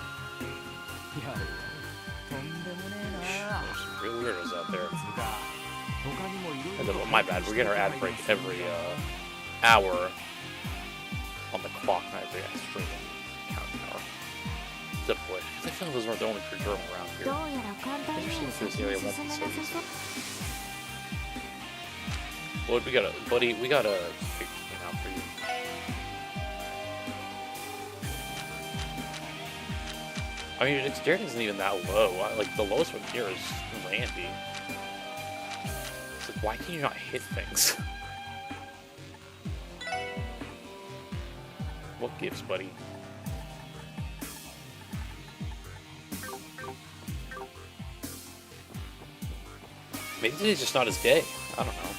There's some real weirdos out there. My bad, we get our ad break every hour on the clock, not every streaming counting hour. Typically. I feel like those weren't the only creature around here. Interesting if this area won't be so easy. What we gotta, buddy, we gotta pick something out for you. I mean, your dexterity isn't even that low. Like, the lowest one here is Randy. It's like, why can you not hit things? What gives, buddy? Maybe today's just not his day. I don't know.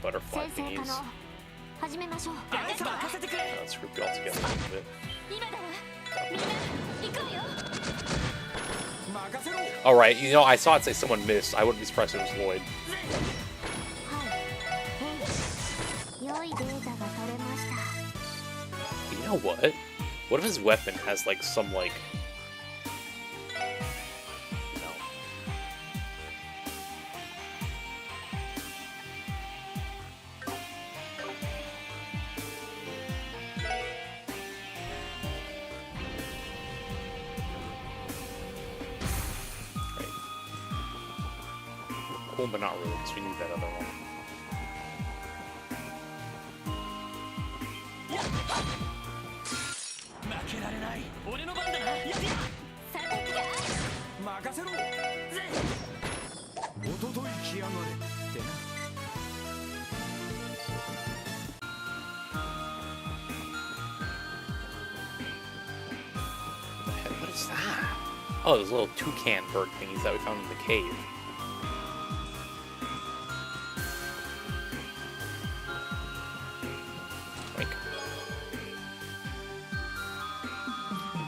Butterfly thingies. Let's group you all together a little bit. Alright, you know, I saw it say someone missed. I wouldn't be surprised if it was Lloyd. You know what? What if his weapon has, like, some, like... cool, but not really, because we need that other one. What is that? Oh, those little toucan bird thingies that we found in the cave. Like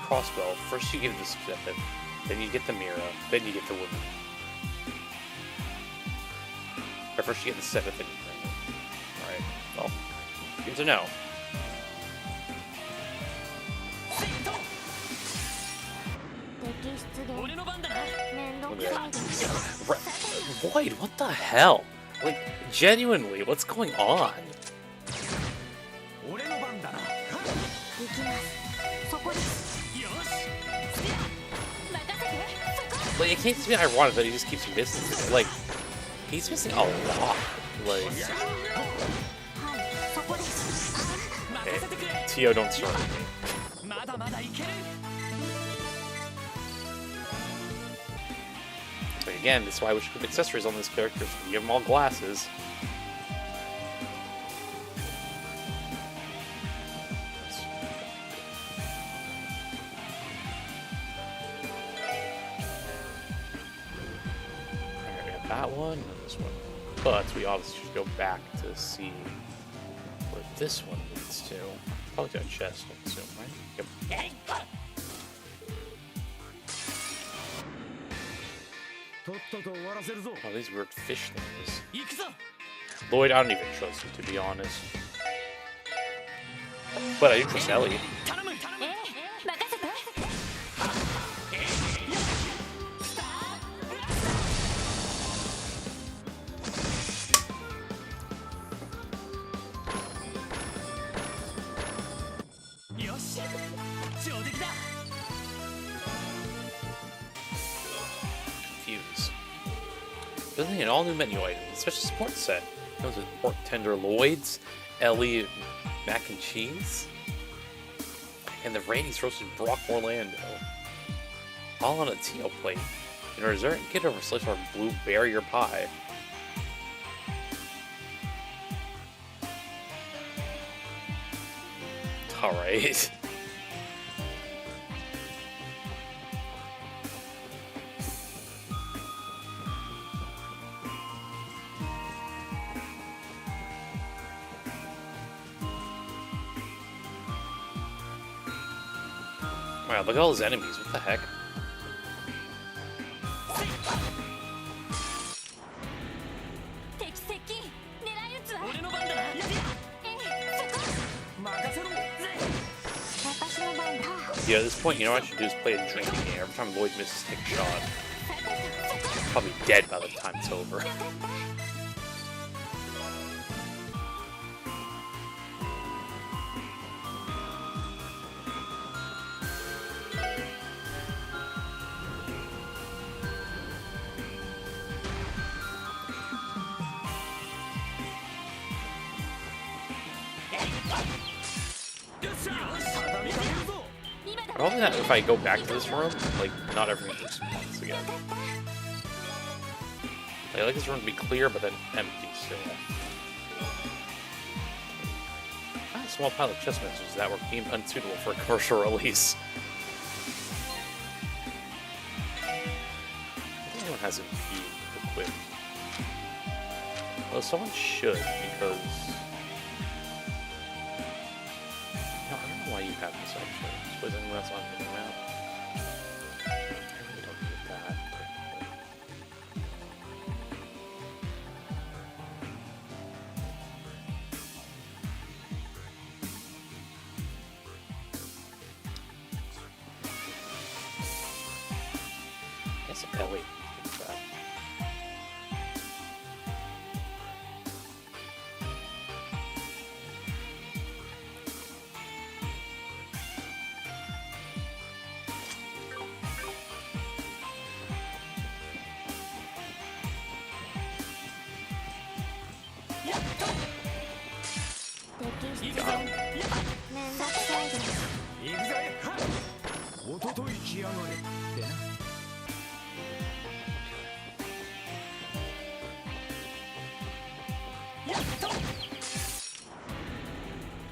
crossbow. First you give the specific, then you get the mirror, then you get the woman. Or first you get the seventh, then you bring it. Alright, well, good to know. Void, what the hell? Like, genuinely, what's going on? Like, it can't be ironic that he just keeps missing. Like, he's missing a lot. Like, okay, Tio, don't start with me. But again, that's why we should put accessories on this character, so we give them all glasses. Alright, we got that one and this one. But we obviously should go back to see where this one leads to. Probably to a chest, I assume, right? Yep. Oh, these weird fish things. Lloyd, I don't even trust you, to be honest. But I do trust Ellie. Building an all-new menu item, especially support set. It comes with pork tenderloins, Ellie mac and cheese, and the Randy's roasted Brock Orlando. All on a teal plate. In our dessert, get over slice of blueberry or pie. Alright. Wow, look at all his enemies. What the heck? Yeah, at this point, you know what I should do is play a drinking game. Every time Lloyd misses, take a shot. Probably dead by the time it's over. I'm hoping that if I go back to this room, like, not everything just spawns again. Like, I like this room to be clear, but then empty still. A small pile of chest messages that were deemed unsuitable for a commercial release. I think anyone has a key equipped. Well, someone should, because... No, I don't know why you have this, actually. I suppose anyone else on the map. I really don't need that. Yes, Ellie. That. 敵出 God. めんどくさいです。行くぜ。おととい来やがれってな。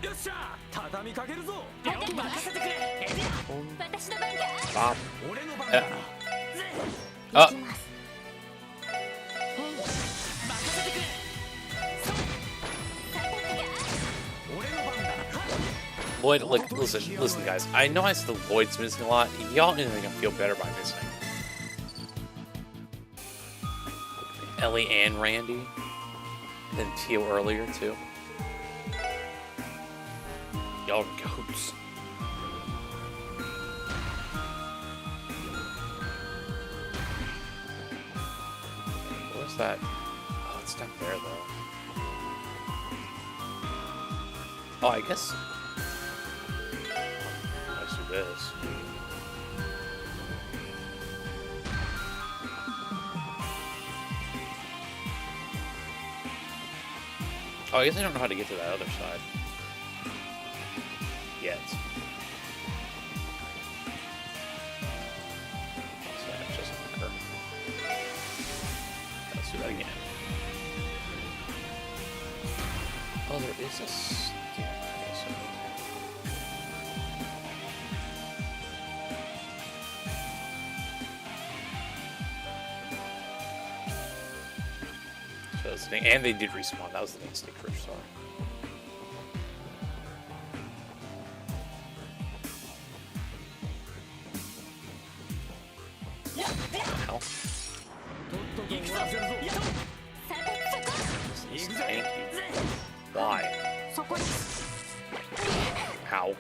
よっしゃ、畳みかけるぞ。任せてくれ。私の番か。 Bob. 俺の番だ。あ行きます。へい。任せてくれ。俺の番だ。 Lloyd, like, listen, guys. I know I said the Lloyd's missing a lot. Y'all ain't gonna feel better by missing Ellie and Randy, and then Tio earlier too. Y'all are goats. What's that? Oh, it's down there though. Oh, I guess. Let's do this. Oh, I guess I don't know how to get to that other side. Yet. So that doesn't occur. Let's do that again. Oh, there is a staircase over there. So that's the thing. And they did respawn. That was the next stage for sure. Hell. Thank you. Why? そこです。 How?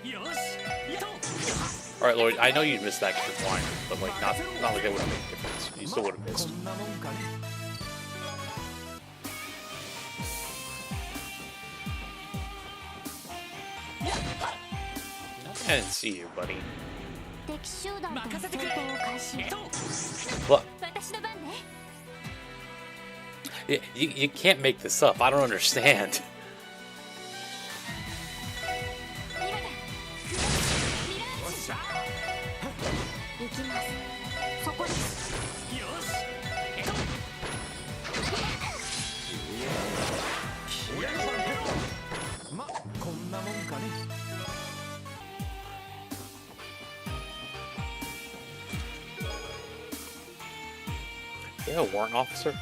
Alright, Lloyd, I know you missed that because you're blind, but like not like that would have made a difference. You still would have こ missed. んなもんかね。 I didn't see you, buddy. 敵集団との戦闘を開始。 What? 私の番ね。 You can't make this up. I don't understand. ミラだ。ミラージ。行きます。そこです。俺の番だ。ま、こんなもんかね。 Yeah, warrant officer.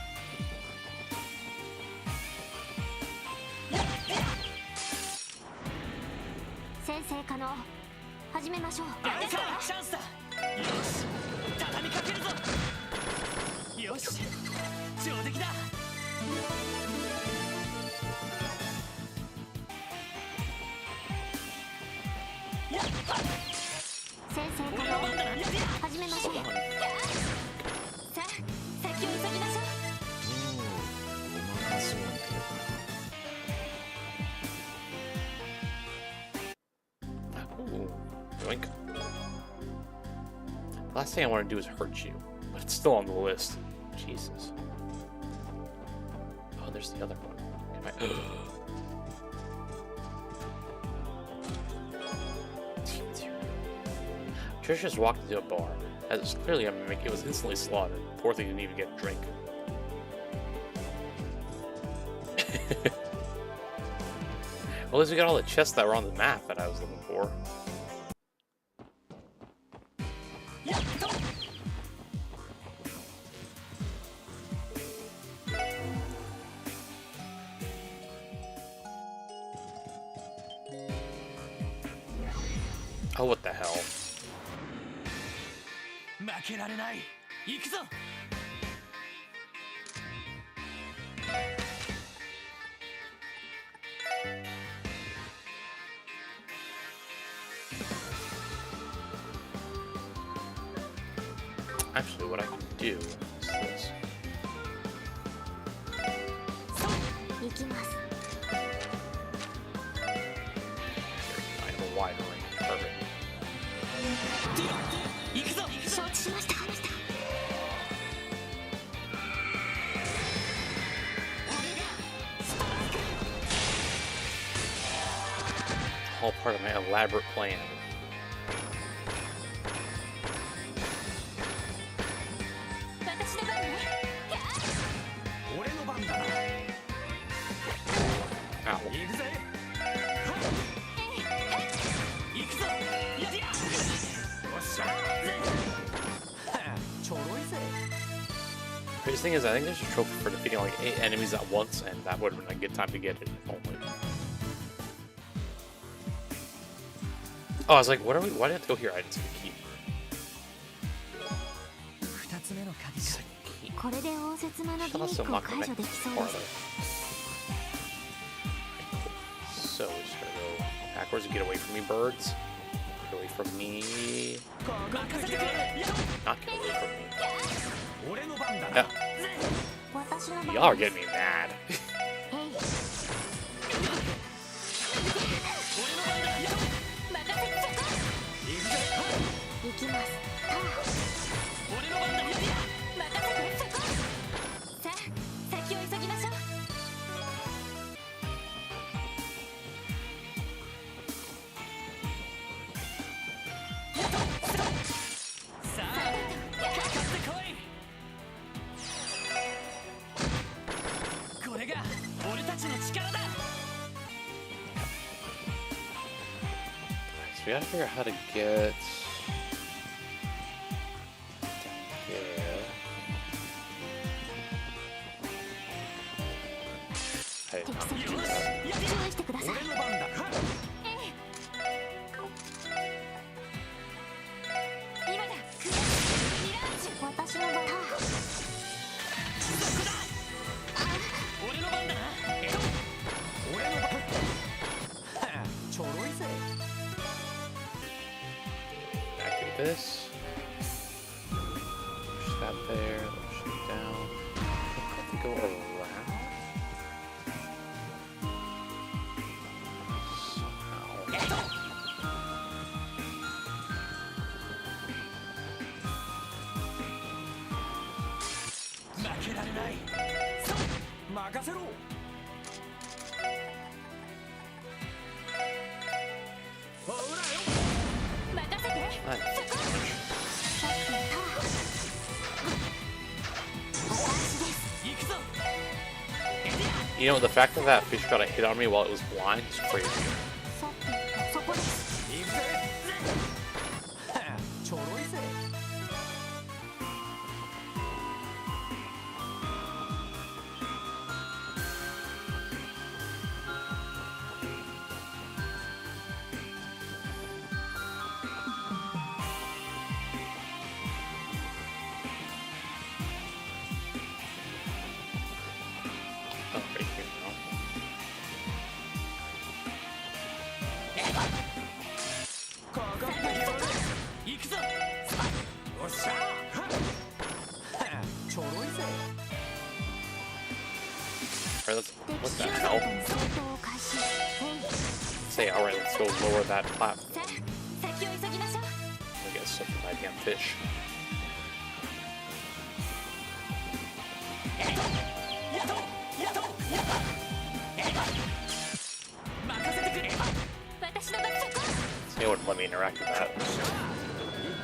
先生可能。始めましょう。あれかチャンスだ。よし畳みかけるぞ。よし上出来だ。先生可能。始めましょう。さあ、先を急ぎましょう。 Ooh, yoink. Last thing I want to do is hurt you, but it's still on the list. Jesus. Oh, there's the other one. Am I... Trish just walked into a bar. As it's clearly a mimic, it was instantly slaughtered. Poor thing didn't even get a drink. Well, at least we got all the chests that were on the map that I was looking for. Oh, what the hell? 負けられない。行くぞ。 Actually, what I can do is this. 行きます。 I have a wide range. Perfect. 行くぞ。承知しました。 行 all part of my elaborate plan. 私の番ね。俺の番だな。 Ow. 行くぜ。行くぞ。やりや。よっしゃ。ちょろいぜ。 Crazy thing is, I think there's a trophy for defeating like 8 enemies at once, and that would have been a good time to get it if only. Oh, I was like, what are we? Why did I have to go here? I didn't see the key. 二つ目の鍵か。 Second key. これで応接間のギ Should ミ also ックを unlock the 解除 next できそう part で of す。 it. So we're just gonna go backwards and get away from me, birds. Get away from me. 任せてくれ。 Not get away from me. 俺の番だ Yeah. な。私の番 Y'all are getting me mad. へい。任せてそこ。行くぜ。行きます。俺の番だ。任せてそこ。さあ、先を急ぎましょう。さあ、かかってこい。これが俺たちの力だ。 So we gotta figure out how to get down here. Hey, 敵接近。よし。注意してください。俺の番だ。今だ。ミラージュ。私の番。俺の番だな。俺の番。ちょろいぜ。 activate this. Push that there. Push it down. I have to go around. Somehow. 負けられない。任せろ。ほらよ。任せて。 Nice. 私です。行くぞ。 You know, the fact that that fish got a hit on me while it was blind is crazy. さて、そこです。行くぜ。ちょろいぜ。 Oh, right here now. かかってきよ。行くぞ。おっしゃ。ちょろいぜ。 Alright, let's. 敵 What 集 the 団 hell? との戦闘を開始。へい。 Say, alright, let's go lower that platform. さあ、先を急ぎましょう。 I guess something by damn fish. やっと。任せてくれ。私の番そこ。 They wouldn't let me interact with that.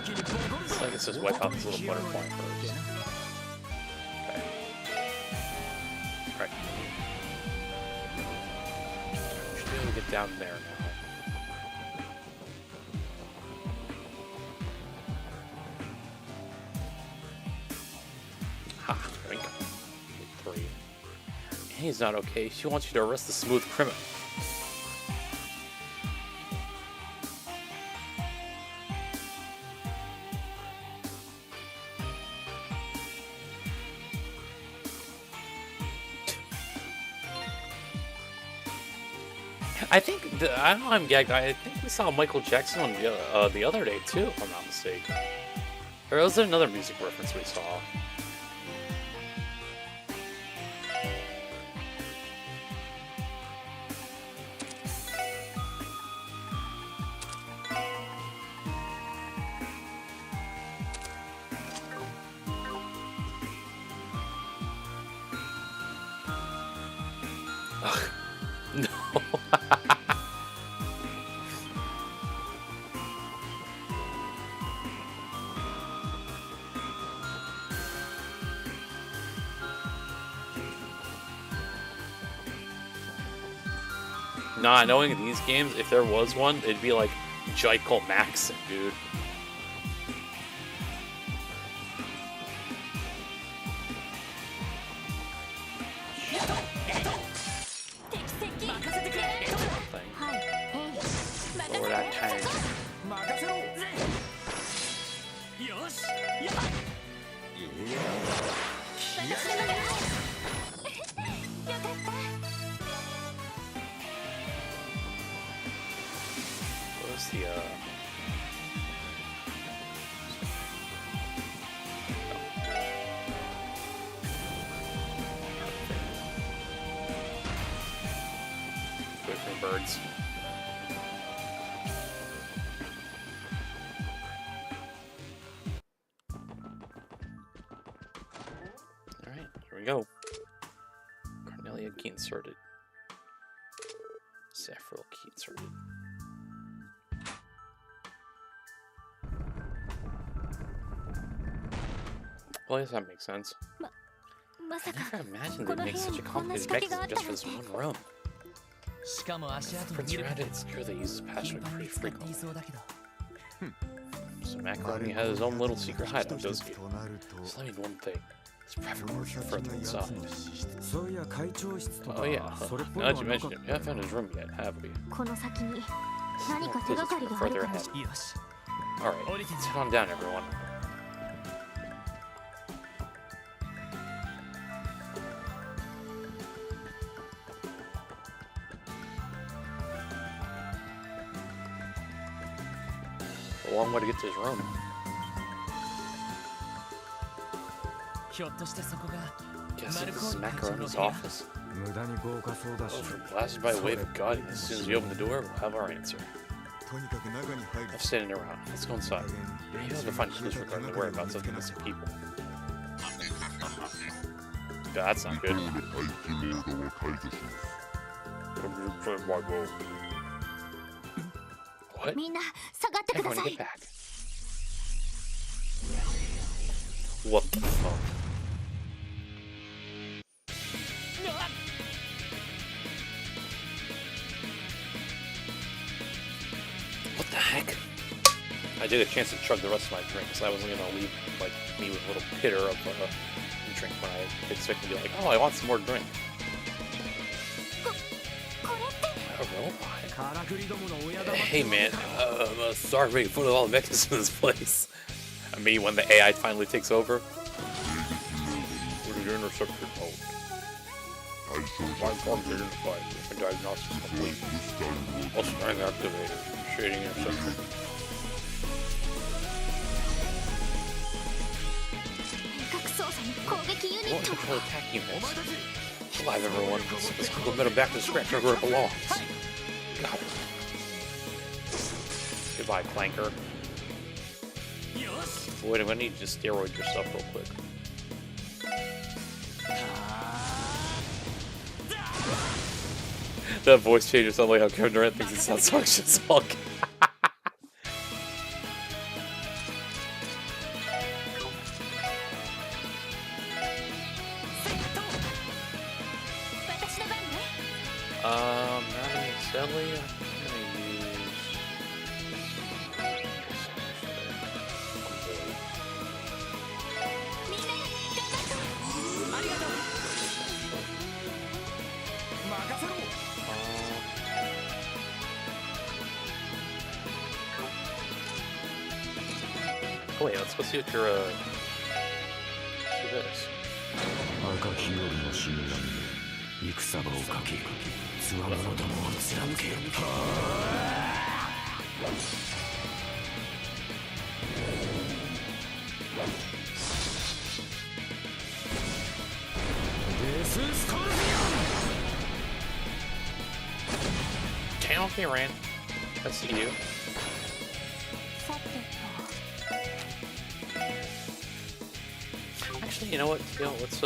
一気にボコン So ぞ。 I guess just wipe out this little butterfly first. Okay. Alright. We should be able to get down there now. Ha! Drink. 3. He's not okay. She wants you to arrest the smooth criminal. I think I don't know. I'm gagged. I think we saw Michael Jackson on the other day too, if I'm not mistaken. Or was there another music reference we saw? Ugh. No. Not knowing these games, if there was one, it'd be like Clanmates, dude. Or that tank. What was the Quick birds. Alright, here we go. Cornelia key inserted. Saffron key inserted. Well, I guess that makes sense. I never imagined they'd make such a complicated mechanism just for this one room. Prince around it, it's true they use this password pretty frequently. So Macaroni has his own little secret hideout, doesn't he? So let me know one thing. This private room further inside. Oh yeah, now that you mention it, we haven't found his room yet, have we? Further ahead. Alright, let's head on down, everyone. A long way to get to his room. Guess this is Macaroni's office. Well, if we're blasted by a wave of God, as soon as we open the door, we'll have our answer. Enough standing around. Let's go inside. Maybe we'll find clues regarding the whereabouts of the missing people. Yeah, that's not good. What? Everyone get back. What the fuck? What the heck? I did a chance to chug the rest of my drink, so I wasn't gonna leave like me with a little pitter of drink when I expected to be like, oh, I want some more drink. A robot? Hey man, sorry for making fun of all the mechanisms in this place. I mean, when the AI finally takes over. What are your interceptor mode? My forms are identified. My diagnosis is complete. Also, I'm activated. Shading interceptor. What control attack units? Alive, everyone. Let's go metal back to scratch where it belongs. Got it. Goodbye, Clanker. Wait, I'm gonna need to just steroid yourself real quick. That voice change sounds like how Kevin Durant thinks it sounds functions all. Not necessarily. I'm gonna use. Oh wait, let's go see what your see this. 赤き夜の死神戦場をかけつわものどもを貫けデススコルピオン Damn, okay, Rand. I see you. Actually, you know what? Let's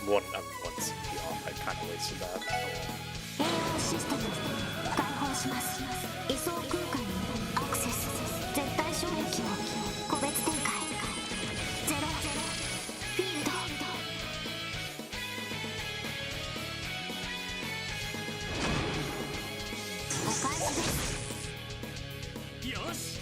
I'm one CP off. I kind of wasted that. し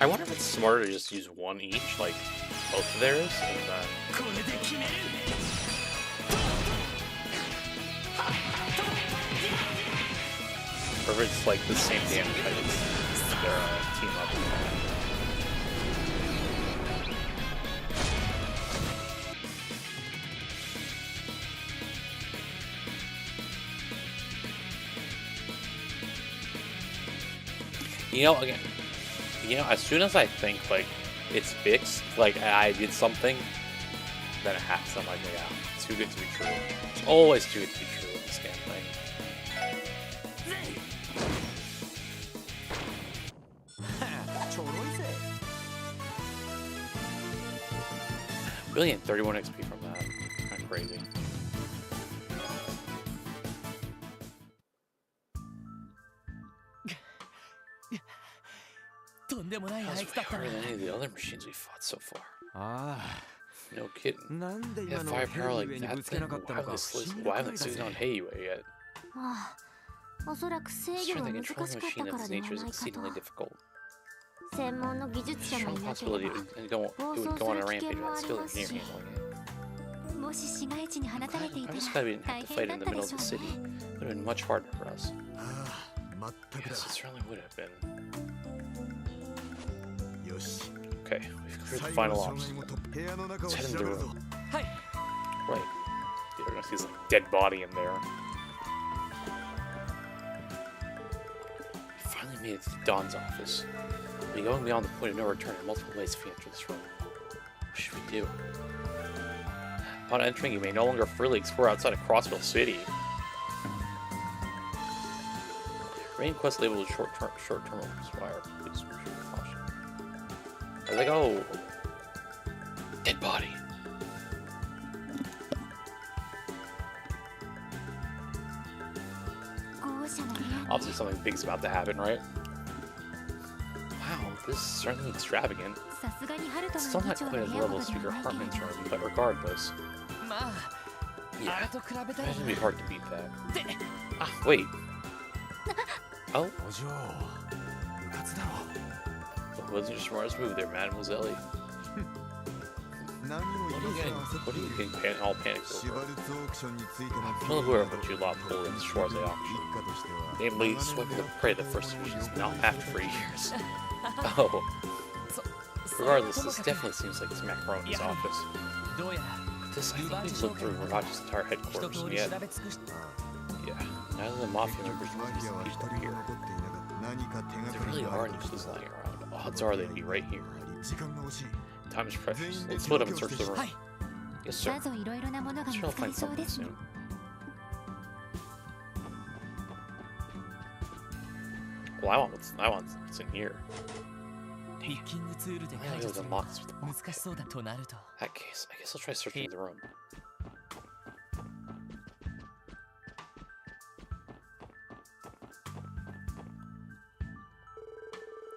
I wonder if it's smarter to just use one each, like both of theirs, and then これで決める or if it's like the same damage, but it's their team up. You know, again, as soon as I think like it's fixed, like I did something, then it happens. I'm like, yeah, too good to be true. It's always too good to be true with this damn thing. ちょろいぜ。 Really, 31 XP from that. Kind of crazy. とんでもないあ That's いつだったな harder than any of the other machines we fought so far. あ No kidding. あ、なんで Yeah, 今の firepower 上 like に that ぶつけ thing. なかったの Why か haven't Susan on Hey yet? ああ、おそらく制 It's 御 sure が they 難し control か a った machine か of ら this では nature is ないかと。 exceedingly difficult. 専門の技術 There's 者 a も strong いなけれ possibility ば it would go on a rampage without skill engineer handling it. もし市街地に放たれてい I'm た just ら glad we didn't 大 have to 変 fight だ in っ the た middle で of しょ the う city. ね。 It would have been much harder for us. ああ全く Yes, だ it certainly would have been. よし Okay, we've cleared 最 the 後の final 障 obstacle. 害もと部屋の中を Let's 調 head べ into the るぞ room. はい Right. Dude, we're gonna see this like, dead body in there. We finally made it to Don's office. We're going beyond the point of no return in multiple ways if we enter this room. What should we do? Upon entering, you may no longer freely explore outside of Crossville City. Rain quest labeled as short-term expire. Please proceed with caution. I was like, oh, dead body. Obviously something big's about to happen, right? Wow, this is certainly extravagant. さすがにハルト It's の still 議 not 長 quite の as 部屋 level ほ as どで Speaker はないけれ Hartman's ど room, but regardless, まあ yeah, あれと比べたら imagine it'd be hard to beat that. で Ah, wait. Oh, お嬢部活だろ it wasn't your smartest move there, Mademoiselle. 何も What 今 are you 更 getting, 焦って what are you getting all panicked シュバ over? ルツオークションについての I'm well aware of what you lot pulled in the Schwarze auction. 一家としては Namely, swiping the prey of the first division is now after 3 years. Oh, そ regardless, this definitely seems like it's Macaroni's Yeah. office. どうやら This, I think we've looked through Ravage's entire 一 headquarters, 通 and り yet, 調べ尽くした yeah, neither of the mafia members マ were フィアは these 一 people 人も here. 残っていなかった何か手が There かり really があ are ると nooses lying around. Odds are they'd be right here. 時間が欲しい Time is precious. Let's split up and search the room. はい Yes, sir. さぞいろいろなものが I'm 見 sure I'll つか find りそうで something すね soon. Well, I want what's in here. ピッキングツールで I 解 gotta 除 go す to る the のは locks with the 難 lock. しそうだとなると That case, I guess I'll try searching the room.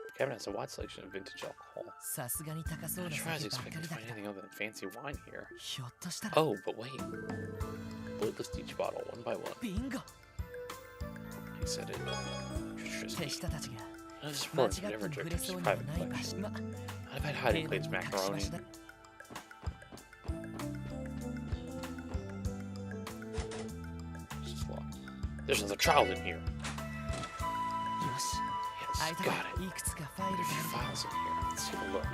The cabinet has a wide selection of vintage alcohol. さすがに高そう I'm な sure I was 酒ばっか expecting り to だ find った anything other than fancy wine here. ひょっとしたら Oh, but wait. We'll list each bottle one by one. ビンゴ He said it. Just 手下たちが none of this 間違 report って would ever も触 reject れ his そうには private ない場 collection. 所ま I've had hiding 平 plates 和な隠し場 macaroni. 所だ It's just locked. There's another child in here. よし Yes, 相手 got が it. いくつかファイル There's が a few ある files in here. Let's take a look.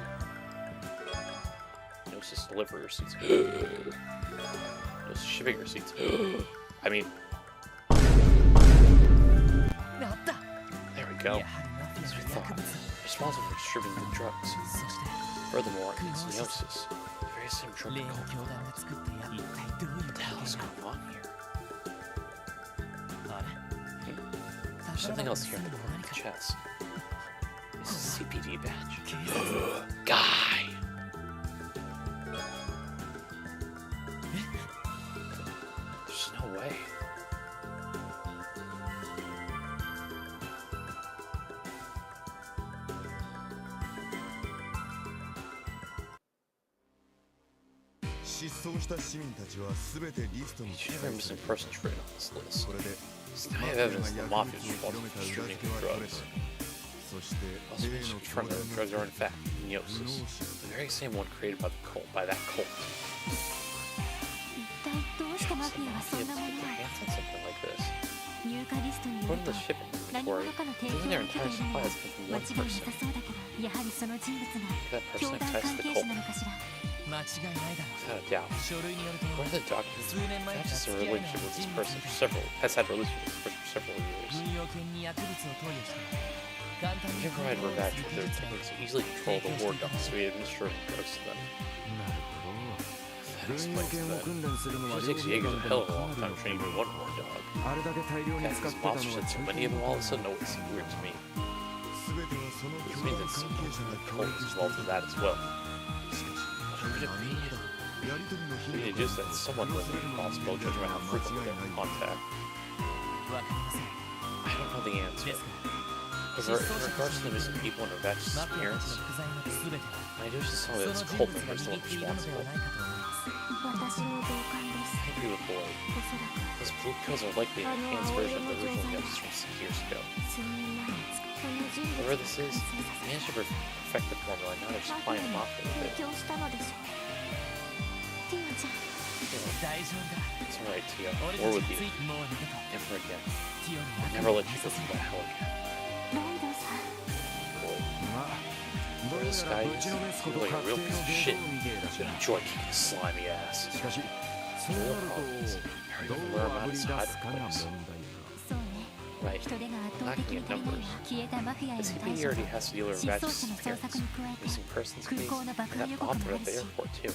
Notice delivery receipts. Notice shipping receipts. I mean, あった there we go. やはりマフィ As ア we の thought. 薬物 Responsible for distributing the drugs. そして Furthermore, it's Neosis. The very same drug レーン cult. 教団が作ったや一体どういう What the hell is 関 going on here? 係あれ There's something 宝 else here in the の corner 何 of か the chest. This is a CPD badge. 警察 Guy! There's no way. 失踪した市民たちは全てリストに Each 記 and every 載さ missing れる person is written on this list. これで It's the evidence that the mafia is responsible for distributing drugs. そして Also 例 makes の you confirm that the drugs are in fact 無能 emotes, 者 the very same one created by the cult, by that cult. 一体どうしてマフィアはそん Kids なも get の their を hands on something like this. 入荷リストによ Go る to と the shipping 何 inventory. 者かの提供 Doesn't を their 受け entire ているのは supplies come from 間 one 違いな person? さそうだけど、やはりその人物 That が person 教団 ties 関 to the 係 cult. 者なのかしら。間違いないだろ Without a doubt. 書類によると Where are the documents? 数年前から That's just a 付き合いの relationship with this 人物 person for several, has had a relationship with this person for several years. 軍用犬に薬物を投与して簡単 You に can provide Revenge with their techniques to easily control the war dogs, so we administer drugs to them. なるほど That 軍用 explains 犬を that. 訓練するのは It 両 takes 軍 Jaegers 団 a で hell も of a か long time なり to train even one war dog. あれだけ大量に Yeah, 使っ these てたのは monsters had so many of them all of a sudden, it seems weird to me. 全てはその Which 教 means 団 that 関係者が the 協 cult 力 is して involved in that as well. しかし What could it 何 be? 者だやり取りの日 Maybe 々 it is that someone was responsible, judging by how frequently they have contact. わかりません I don't know the で answer. すが In regards to the missing people and Revenge's マフィアたち disappearance, の不在の全ては my news is そ telling の that 人 this 物 cult が member is the 握 one っているので responsible. はないかと思います私の同感で I す。 agree with Lloyd. おそらく Those blue pills are likely an enhanced version of the original news from 6 years ago. 数年前この人物 Whoever が this 完 is, 成さ they せ managed to perfect the formula and now they're マフィ supplying ア the に mafia with 提 it. 供したのでしょう。ティアちゃん、 大丈夫だ It's alright, Tia. 俺 We're た with ち you. がついもう二度と Never again. ティオに Never let you go through that hell again. ロイドさん。 Lloyd. まあどう Where this やら guy ぶ is ちのめすこと like 確 a 定 real の piece of デ shit. ータみてえだし So な enjoy kicking his slimy ass. しかしそうなるとどうあぶり出すかが問題だそうね。 Right. 人手が圧倒的に足りない消えたマフィアへの The 対 CPD 処 already has to deal with 失踪 Revenge's 者の捜索 disappearance, に加えて missing persons 空 case, 港の and 爆破 that 予 bomb 告も threat あ at る the し airport too.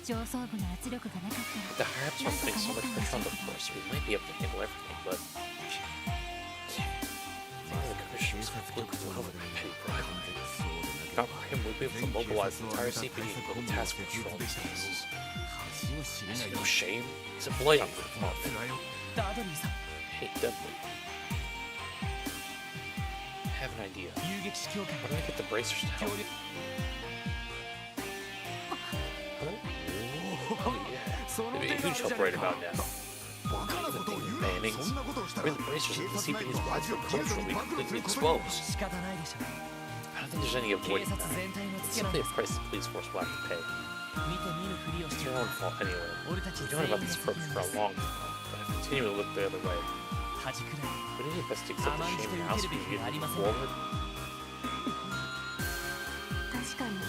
上層部の圧力がなかっ The たら higher ups must putting so much pressure on the force, we might be able to handle everything, but... The commissioners have looked well with petty bribery. Not for him, we'll be able to mobilize the entire CPD and build a task force for all these cases. Is he no shame? He's a blatant mafia. ダドリーさん Hey, Dudley. I have an idea. 遊撃士協会 Why don't I get the bracers to 協 help? 力 Oh, yeah. It'd be a huge help right about now. バカなことを言うな Bannings. そんなことをした I ら mean, the bracers 警 of the 察内部 CPD's の lives 恥 will を警察 culturally に暴露す completely ることに exposed. 仕方ないでしょ I don't think there's any 警 avoiding 察 that. 全体の It's ツケなん simply で a price the police force will have to pay. 見て見ぬふりをし It's て your own fault anyway. 俺たち We've 全 known 員 about の this 責 approach 任 for で a す long time, but I continue to look the other way. 恥くらい Would it be best to accept the Aman shame işte now so we ülkede bir can hali move masada. forward? 確かに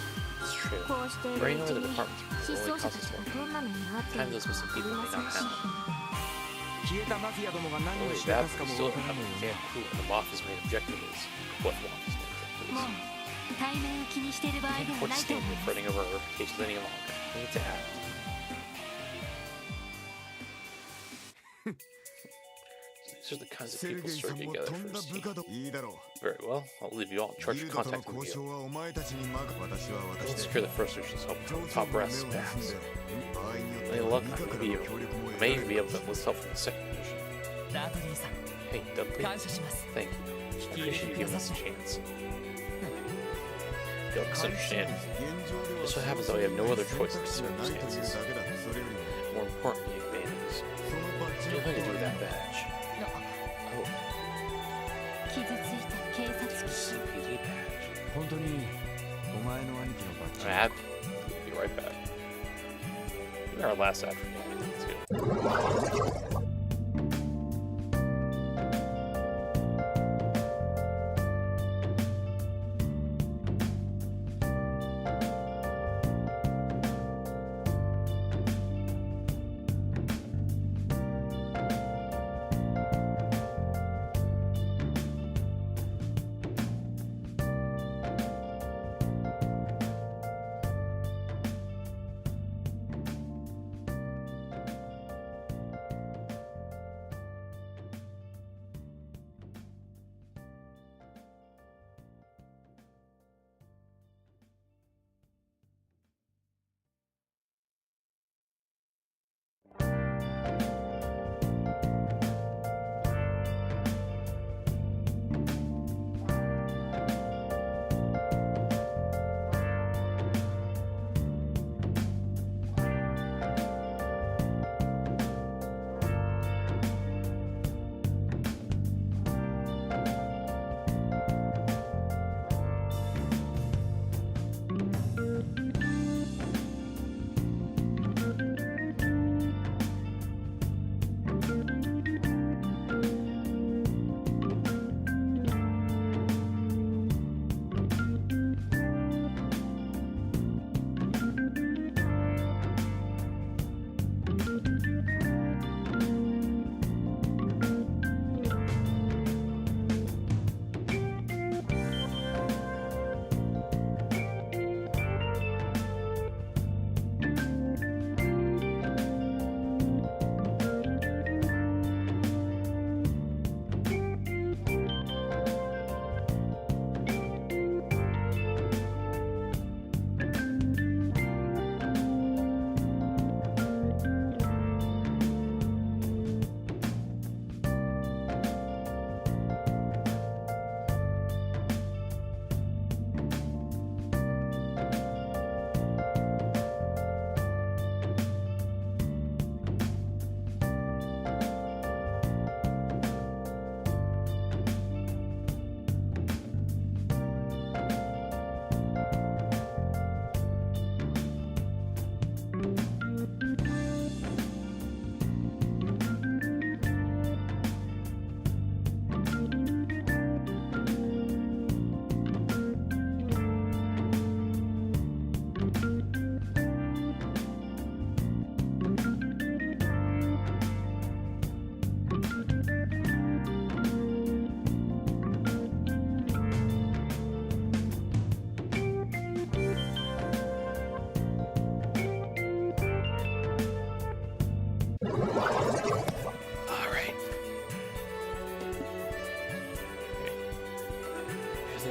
It's true. こうしている Bringing う over ち the に department 失 will only 踪者 cost た us ち more. がどんな目に遭ってい Time る those の missing か people あり may ま not せんし have. 消えたマフィアどもが何を Only しで that, かすか we も still わから have ない a よ damn ね clue what the Maf's main objective is. What the Maf's main objective も is. う対面を気にしている場合 We で can't は afford な to いと stand 思い here ます fretting over our reputations any longer. We need to act. These are the kinds of セル people ゲイさん serving も together と for ん a だ scheme. 部下だいいだろ Very well, I'll leave you all in う charge ギ of ルドとの contacting 交 you. 渉はお前たちに任私は We'll 私 secure で the first wishes help 上 from 層 top 部の brass 目を盗ん backs. で場合によって Any は luck, 部 I 下か may ら be の able, 協力も I 得 may られ be る able to enlist help from the second division. ダドリーさん Hey, Dudley, 感謝します thank you. I appreciate you giving us a chance. You'll 感謝 understand. 現状では This what happens though we have no other 選 choice in 択 these 肢がないというだ circumstances. けだそれよりも More importantly, bannings. そのバッジ What の are you こ going to do と with は that badge? Oh, 傷ついた警察 the 機 CPD badge. 本当にお前の兄貴のバッジ I have. Be right back. We got our last ad for the too.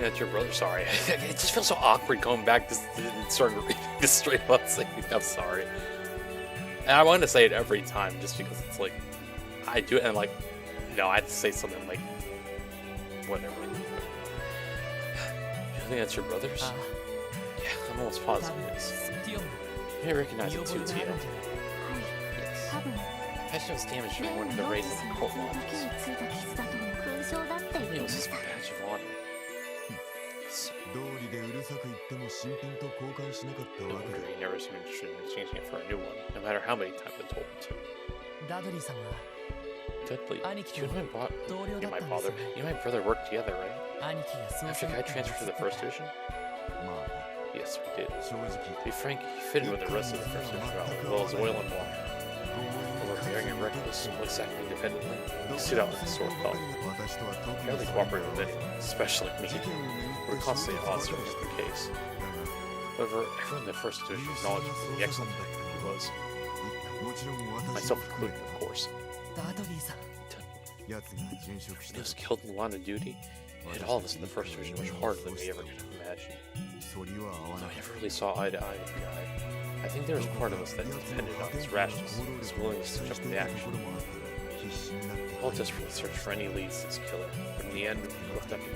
met your brother. Sorry. It just feels so awkward going back to starting reading this straight up saying I'm sorry. And I wanted to say it every time just because it's like, I do it and I'm like, no, I have to say something like, whatever. You think that's your brother's? Yeah, I'm almost positive it is. You may recognize it too, Tio. Yes. Passion's damage during one of the raids of the cult lodges. It was his badge of honor. Yes. No wonder he never seemed interested in exchanging it for a new one, no matter how many times I told him to. Dudley, you and my brother worked together, right? After Kai transferred to the first division? Yes, we did. To be frank, he fit in with the rest of the first division route, as well as oil and water. Although daring and reckless, always acting independently, he stood out like a sore thumb. He hardly cooperated with anyone, especially me. We were constantly at odds with the case. However, everyone in the first division acknowledged the excellent man he was. Myself included, of course. He was killed in the line of duty. It hit all of us in the first division much harder than we ever could have imagined. Though I never really saw eye to eye with the guy, I think there was part of us that depended on his rashness, his willingness to jump into action. All desperately searched for any leads to this killer, but in the end, we looked up at me.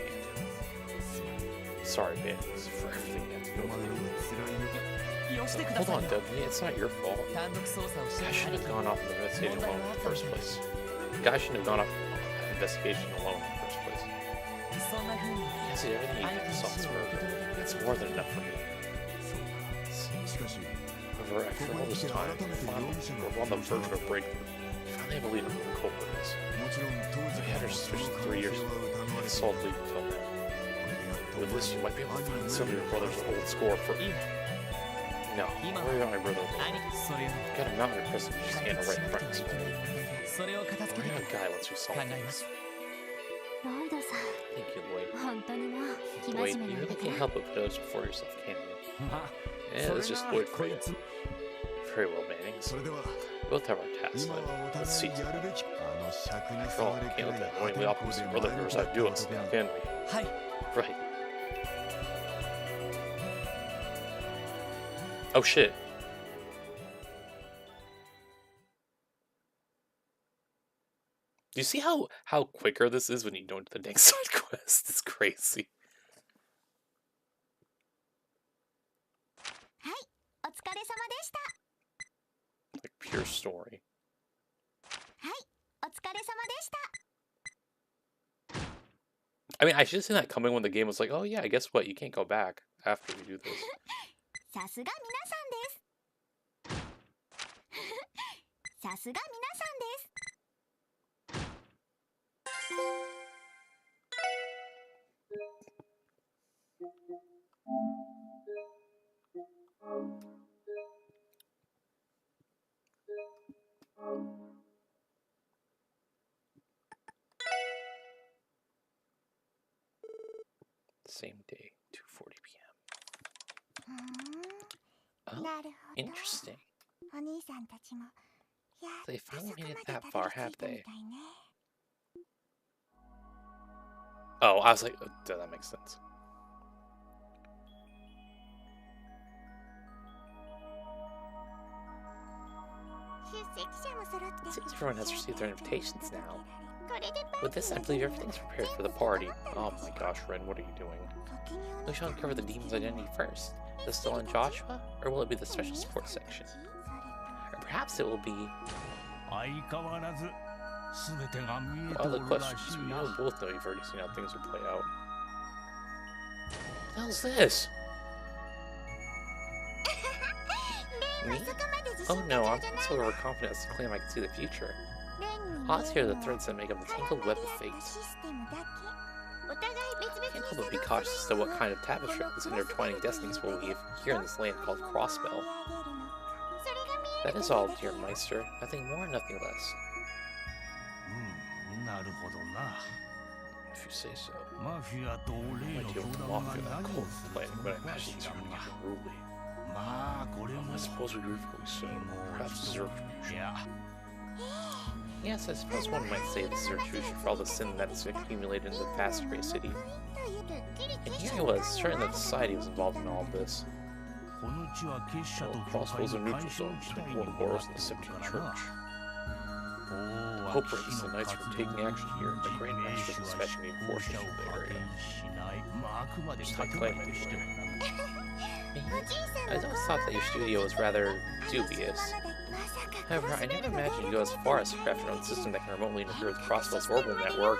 Sorry, bandits, for everything you had to go through. Hold on, Dudley, it's not your fault. I shouldn't have gone off on the investigation alone in the first place. The guy shouldn't have gone off on an investigation alone in the first place. Yes, everything you did saw this murder. That's more than enough for me. However, after all this time, we're on the verge of a breakthrough. We finally have a lead on who the culprit is. We had our suspicions 3 years ago, and solid lead until now. With this, you might be able to find some of your brother's old score for... No, worry about my brother. Got a mountain of prestige just hand right in front of us. Worry about a guy once we solve things. Thank you, Lloyd. Lloyd, you really can't help but put others before yourself, can you? Yeah, that's just Lloyd for you. Very well, Mannings. We both have our tasks, then. Let's see. After all, we can't let that annoyingly opposite brother of yours outdo us now, can we? Right. Oh shit. Do you see how quicker this is when you don't do the next side quest? It's crazy. Like pure story. I mean, I should have seen that coming when the game was like, oh yeah, guess what? You can't go back after you do this. Same day, 2:40 p.m. Oh, interesting. They finally made it that far, have they? Oh, I was like, oh, that makes sense. It seems everyone has received their invitations now. With this, I believe everything's prepared for the party. Oh my gosh, Ren, what are you doing? We shall uncover the demon's identity first. Is it still on Joshua, or will it be the special support section? Or perhaps it will be... All the questions, we both know you've already seen how things will play out. What the hell's this? Me? Oh no, I'm not so overconfident as to claim I can see the future. Odds here are the threads that make up the tangled web of fate. I can't help but be cautious as to what kind of tapestry these intertwining destinies will weave here in this land called Crossbell. That is all, dear Meister. Nothing more, nothing less. If you say so. I might deal with the mafia that cold planning, but I imagine these are going to get unruly. I suppose we move really soon. Perhaps deserve retribution. Yes, I suppose one might say this is retribution for all the sin that has accumulated in the vast great city. And here he was, certain that society was involved in all of this. Crossbows and neutral zones between Ouroboros and the Septine Church. Hope brings the knights from taking action here, and the Grand Master is dispatching reinforcements from the area. Just not Clanmates anyway. I always thought that your studio was rather dubious. However, I never imagined you go as far as to craft your own system that can remotely interfere with Crossbow's orbital network.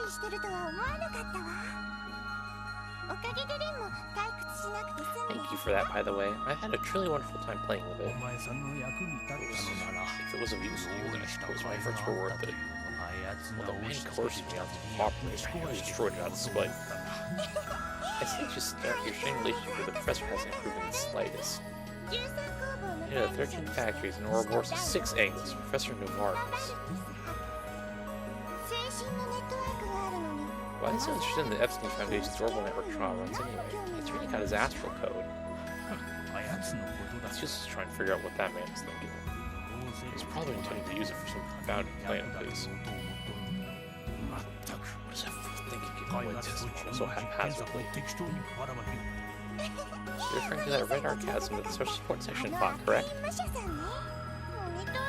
Thank you for that, by the way. I've had a truly wonderful time playing with it. If it was of use to you, then I suppose my efforts were worth it. Although man coerced me onto cooperate, I nearly destroyed it out of spite. I see your strained relationship with the professor hasn't improved in the slightest. You know, 13 factories in Ouroboros, 6 angles, Professor Numartis. Why is he so interested in the Epstein Foundation's orbital network trauma runs anyway? He's really got his astral code. Let's just try and figure out what that man is thinking. He's probably intending to use it for some confounded plan of his. What is that thinking giving away so haphazardly? You're referring to that red archasm that the social support section fought, correct?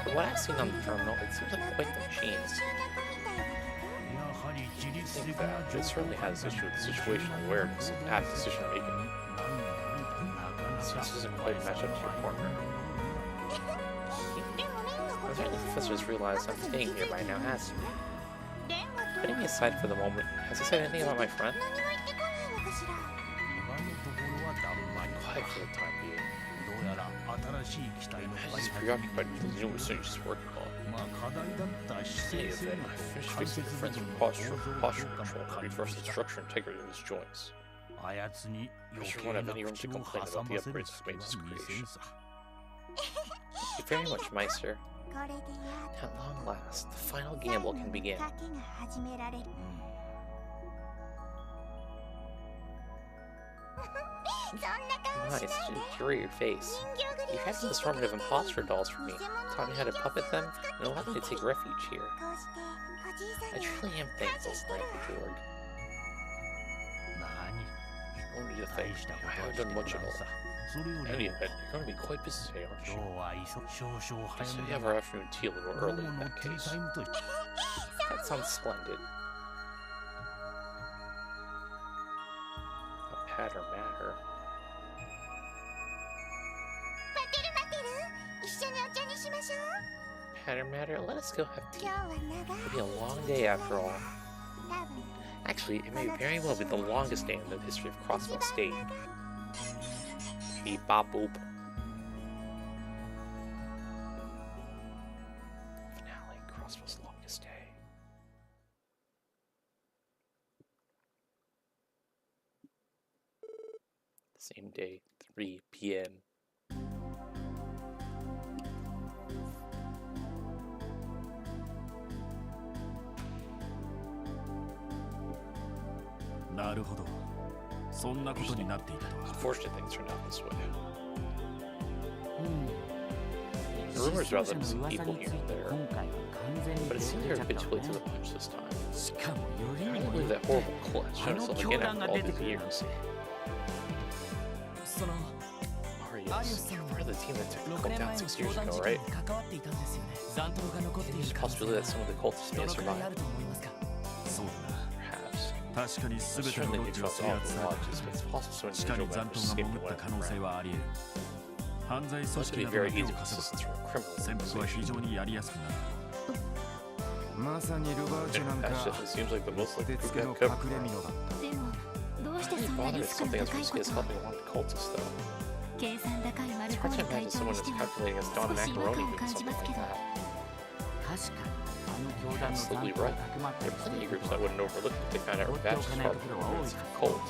From what I've seen on the terminal, it seems like quite the machine. I think that it certainly has issue with situational awareness and apt decision making. This doesn't quite match up to your partner. Apparently the professor has realized I'm staying here by now, has he? Putting me aside for the moment, has he said anything about my friend? Quiet for the time being. He's preoccupied with the numerous things he's working on. Any of it, I finished fixing the friend's posture control to reverse the structure integrity of his joints. Professor won't have any room to complain about the upgrades he's made to his creation. Thank you very much, Meister. At long last, the final gamble can begin. Nice to curate your face. You had some assortment of imposter dolls for me, taught me how to puppet them, and allowed me to take refuge here. I truly am thankful, Grandpa Georg. Only to thank me, I haven't done much at all. In any event, you're going to be quite busy today, aren't you? I said we have our afternoon tea a little early in that case. That sounds splendid. A patter matter. Patter matter, let us go have tea. It'll be a long day after all. Actually, it may very well be the longest day in the history of Crossbow State. Beep bop boop. Finale, Crossbow's longest day. Same day, 3 p.m. Unfortunate things turned out this way. The rumors about them some people here and there, but it seems they were a bit too late to the punch this time. I can't believe that horrible clutch showed itself again after all these years. Marius, you're part of the team that took the cult down 6 years ago, right? There's a possibility that some of the cultists may have survived. Certainly they trust all the lodges, but it's possible some individual members escaped and went underground. This would be very easy with assistance from a criminal organization. That definitely seems like the most likely group to have covered. Why do you bother with something as risky as helping one of the cultists, though? It's hard to imagine someone as calculating as Don Macaroni doing something like that. You're absolutely right. There are plenty of groups that wouldn't overlook if they found out Revenge is far from the ruins of a cult.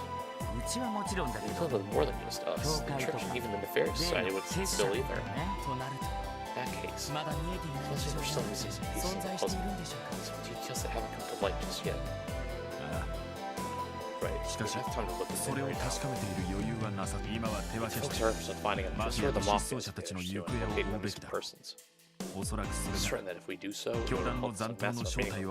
It's filled with more than just us. The church and even the nefarious society would still either. In that case, unless we're still missing some pieces of the puzzle, some details that haven't come to light just yet. Right, we have time to look at them right now. Folks are still finding out just where the mafia is managed to locate the missing persons. I'm certain that if we do so, we'll hold some massive remaining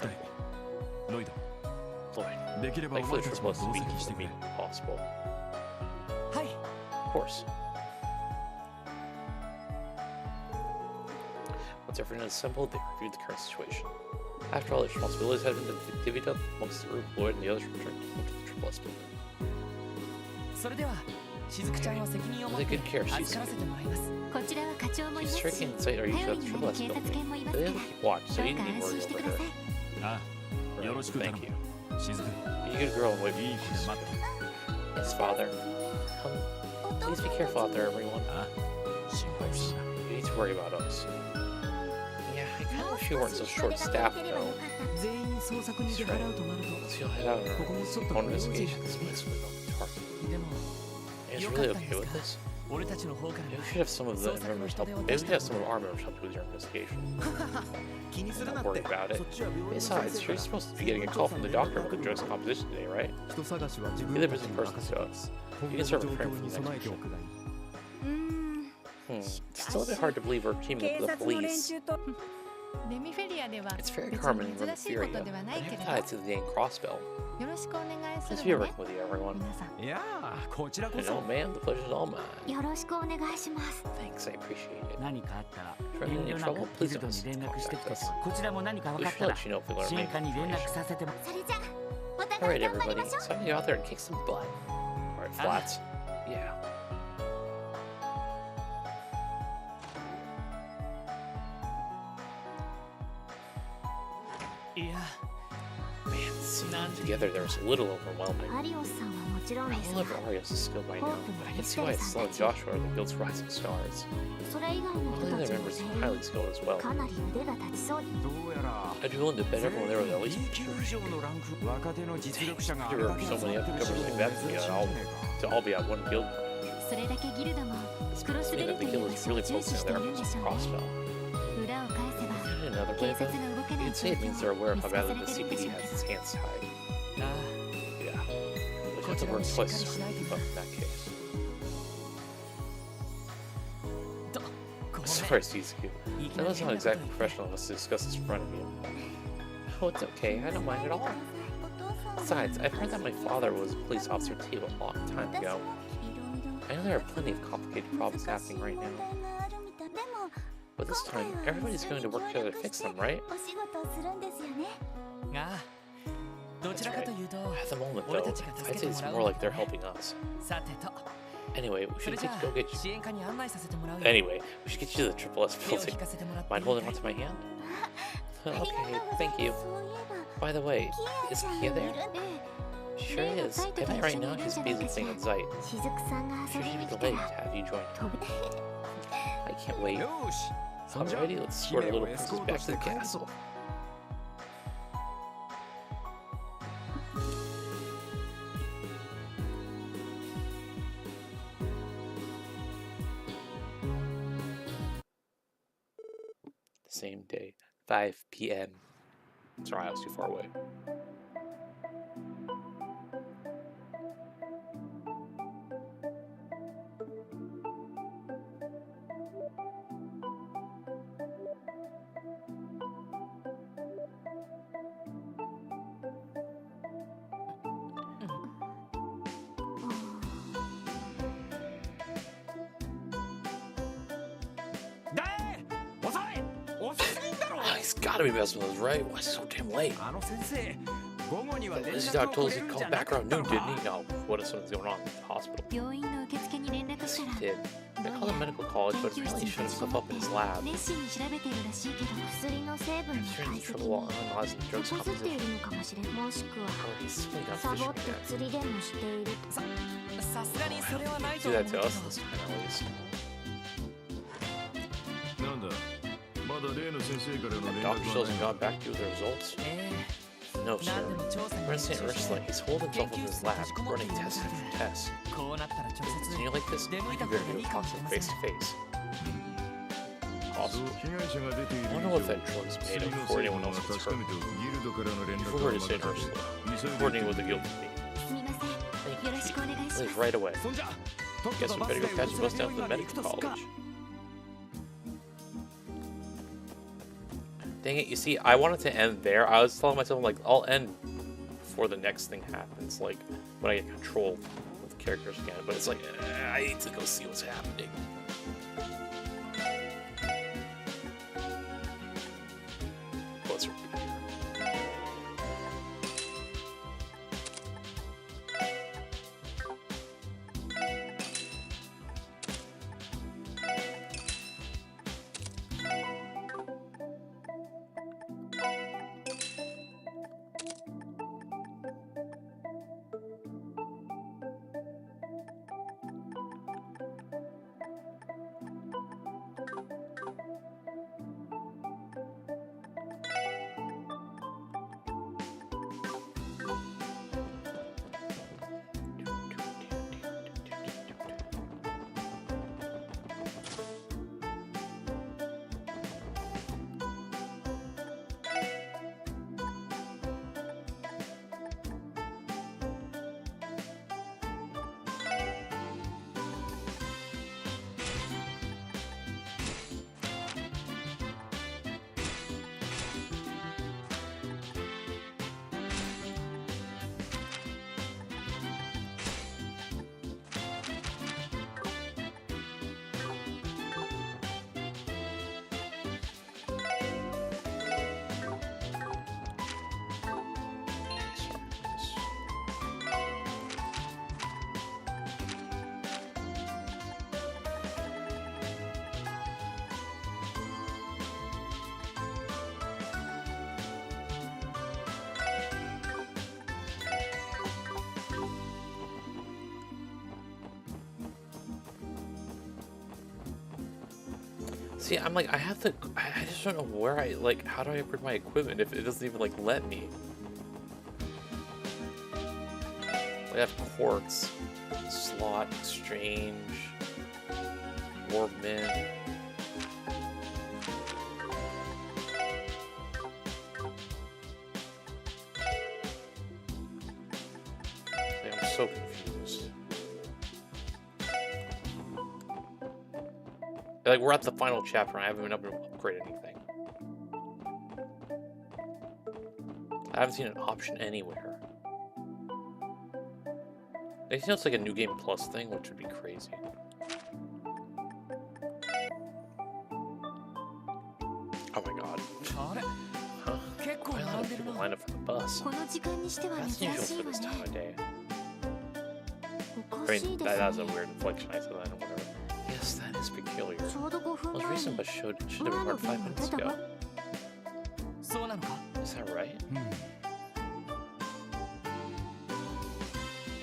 したいロイド Lloyd, できればお like for 前 the たち triple も S 同 to be 席してくれ possible. はい Of course. Once everyone is assembled, they reviewed the current situation. After all, the responsibilities had been divvied up amongst the group, Lloyd and the others returned home to the triple S building. それではしずくちゃんは責任を持って Take good care, 預 Shizuku. からせてもらいます。こちらは課長もい She's ますし tricking inside or you 頼 should りに triple なる S 警察犬もいます They か have ら to keep watch, so どう you か need 安 to 心 worry してく over ださ her. い。ああ、よろしく頼 Thank む you. しずく、 Be a good girl and wait for いい you. 日で待ってる。 Yes, father. Please be careful out there, everyone. ああ、心配するな。 You need to worry about us. Yeah, I kind of wish we weren't so short-staffed, though. 全員捜索に出払うとなると、 Once you head out ここもちょっと on 不用心 investigation, this place will be targeted. でも Is よ really かったん okay です with か this? 俺たちの方から Maybe we should have some of the members help. Maybe we should have some of our members help you with your investigation. 気にするな Don't って worry about it. そっちは病院の Besides, 先 you're 生 supposed to be getting a call from the doctor about the drug's composition today, right? 人探しは自 You're 分 the た busy ちに person, 任せ so ます。 you 今 can 後 start の状 preparing 況 for に the 備え next てお mission. くがいい。 It's still a bit hard to believe we're teaming 警 up with the 察の連 police. 中とレミフェリアでは It's 別 very に common in 珍しいこ Rimferia, とでは but ないけれど tied to the Dane Crossbell. よろしくお願いす Nice to る be わね working with you, everyone. 皆さんいやあ、こちらこ And そ oh man, the pleasure's all mine. よろしくお願いします Thanks, I appreciate it. 何かあったら If you're 遠 in 慮 any なく trouble, ギ please ルド don't に連絡してき contact て us. こちらも何か We 分かっ should たら let you know if we learn 支援課に連絡 information. させてもそれじゃあお All 互い right, 頑張り everybody, ましょう it's time to go out there and kick some butt. All right, flats. Yeah. Man, seeing them together there is a little overwhelming. アリオスさんはもちろん I です love が Arios' skill by now, but I can see why it's slow Joshua are the guild's rising stars. それ以外の All 人 the たち other も members 全 are 員 highly skilled as well. かなり腕が立ちそうどうやら I'd be willing to bet everyone there was at least 級以上のランク若手の実力者が there were so many upcomers like that to all be at one guild. それだけギルドも This クロ means ス to ベ me ル that と the いう guild 場 is 所を really 重視 focusing し on て their いるんで efforts し in ょう Crossbell. 裏を返せば In another 警 way, 察 though, が動け you ない can 状 say it 況 means を they're aware of 見 how 透か badly さ the れてるんで CPD しょう has its hands tied. あ Yeah. We'd こ have ち to らも work しっか twice りしないと to keep up in that case. あとごめん Sorry, Shizuku. いき That なり was 変 not なこと exactly 言って professional of us to discuss this in front of you. Oh, it's okay. I don't mind at all. Besides, I've heard that my father was a police officer too a long time ago. I know there are plenty of complicated problems happening right now. But this time, everybody's going to work together to fix them, right? ああどちらかというと At the moment, 俺 though, たちが助 I'd け say ても it's らう more ん like だ they're ね helping us. さてと Anyway, we それ should じ get ゃ to go get あ支 you. 援課に案内させてもらうよ Anyway, we should get you to the Triple S 手を building. 引かせてもらって Mind いい holding かい onto my hand? Okay, thank you. By the way, is Kia there? She sure is. I bet right now she's busy playing with Zeit. しずくさんが I'm 遊 sure び she'd に be 来た delighted ら to have you join. 飛べ I can't wait. よーしそんじゃ Alrighty, let's escort our little 姫をエス princess コート back し to て the 帰る castle. ぞ The same day, 5 p.m. Sorry, I was too far away. Oh, he's gotta be messing with us, right? Why is it so damn late? あの先生午後には連 This 絡を doc く told れ us る to んじ call ゃな back かっ around た noon, の didn't か he? No, what if something's going on in the hospital? 病院の受付に連絡 Yes, した he ら did. I called the medical college, but apparently he shut himself up in his lab. 熱心に調べているらしいけど薬の成分の He's trying 解 to 析 trouble に while analyzing the 手 drug's こずってい composition. るのかもしれんもしくは Or he's simply not サボ fishing って again. 釣りでもしているさすがにそれはないと Do 思う that け to ど us this time, at least. なんだまだ例の先生からの連 Doctor 絡 still は hasn't ない gone back to you with the results? え No, え sir. 何でも調査に We're in 熱 St. 中して Ursula. He's holed himself in his lab, running test after test. こうなったら直接 Continue like this, 出 you 向いた can 方 better がいい do かもしれ talking ません face to face. そう Awesome. 被害者が出ている I 以 wonder 上 what that drug's made 薬 of の before 成 anyone 分は else gets 確か hurt. めておくギルドからの連絡 Before は we're 任 to せ St. て Ursula, 急いで coordinating with the 行 guild け with me. すみません Thank よ you. ろしくお願いし Leave ます right away. そんじゃとっと Guess と we バ better ス go で catch う the ち bus の down 病 to 院 the まで行く medical とすっか college. Dang it, you see, I wanted to end there. I was telling myself, like, I'll end before the next thing happens, like, when I get control of the characters again. But it's like, I need to go see what's happening. Let's repeat. See, I'm like, I just don't know where like, how do I upgrade my equipment if it doesn't even, like, let me? I have quartz, slot, exchange, warbman. I'm so confused. Like, we're at the final chapter and I haven't been able to upgrade anything. I haven't seen an option anywhere. I think it's like a new game plus thing, which would be crazy. Oh my god. Huh? Why a lot of people line up for the bus? この時間にしては That's 珍 unusual しい for わ this ね time of day. お I かし mean, いで that す was a ね weird inflection. I said that or whatever. Yes, that is peculiar. ちょうど5分 Most 前 recent に bus should have been 今の marked 5便が minutes 出た ago. わそうなのか Is that right?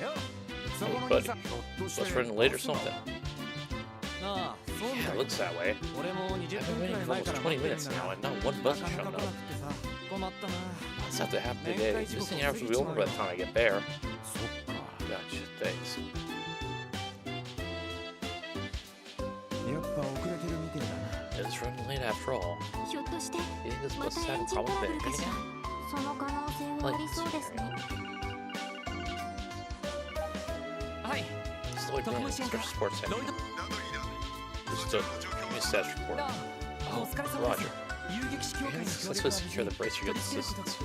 よそ Hey, この buddy. 兄さん Bus running late or something? ああそうみ Yeah, た it い looks that way. 俺も I've 20 been 分く waiting らい for 前 almost から 20 待ってるん minutes だ now, が and not one な bus か has なか shown 来 up. なくてさ困ったな What's have to happen today? 16 hours will be over by the time I get there. そっか Gotcha, thanks. やっぱ遅れてるみてえだな It's running late after all. ひょっとして You think this ま bus た is エ having ンジン problems トラ with ブルか anything しら again? その可能性はありそうですねはい Slow it down, search sports center. ロイド Just a give me a status report. なあお Oh, 疲れ様です Roger. 遊撃士協会 Yeah, の let's 協 let's 力 secure the brace for good 取り付けること assistance.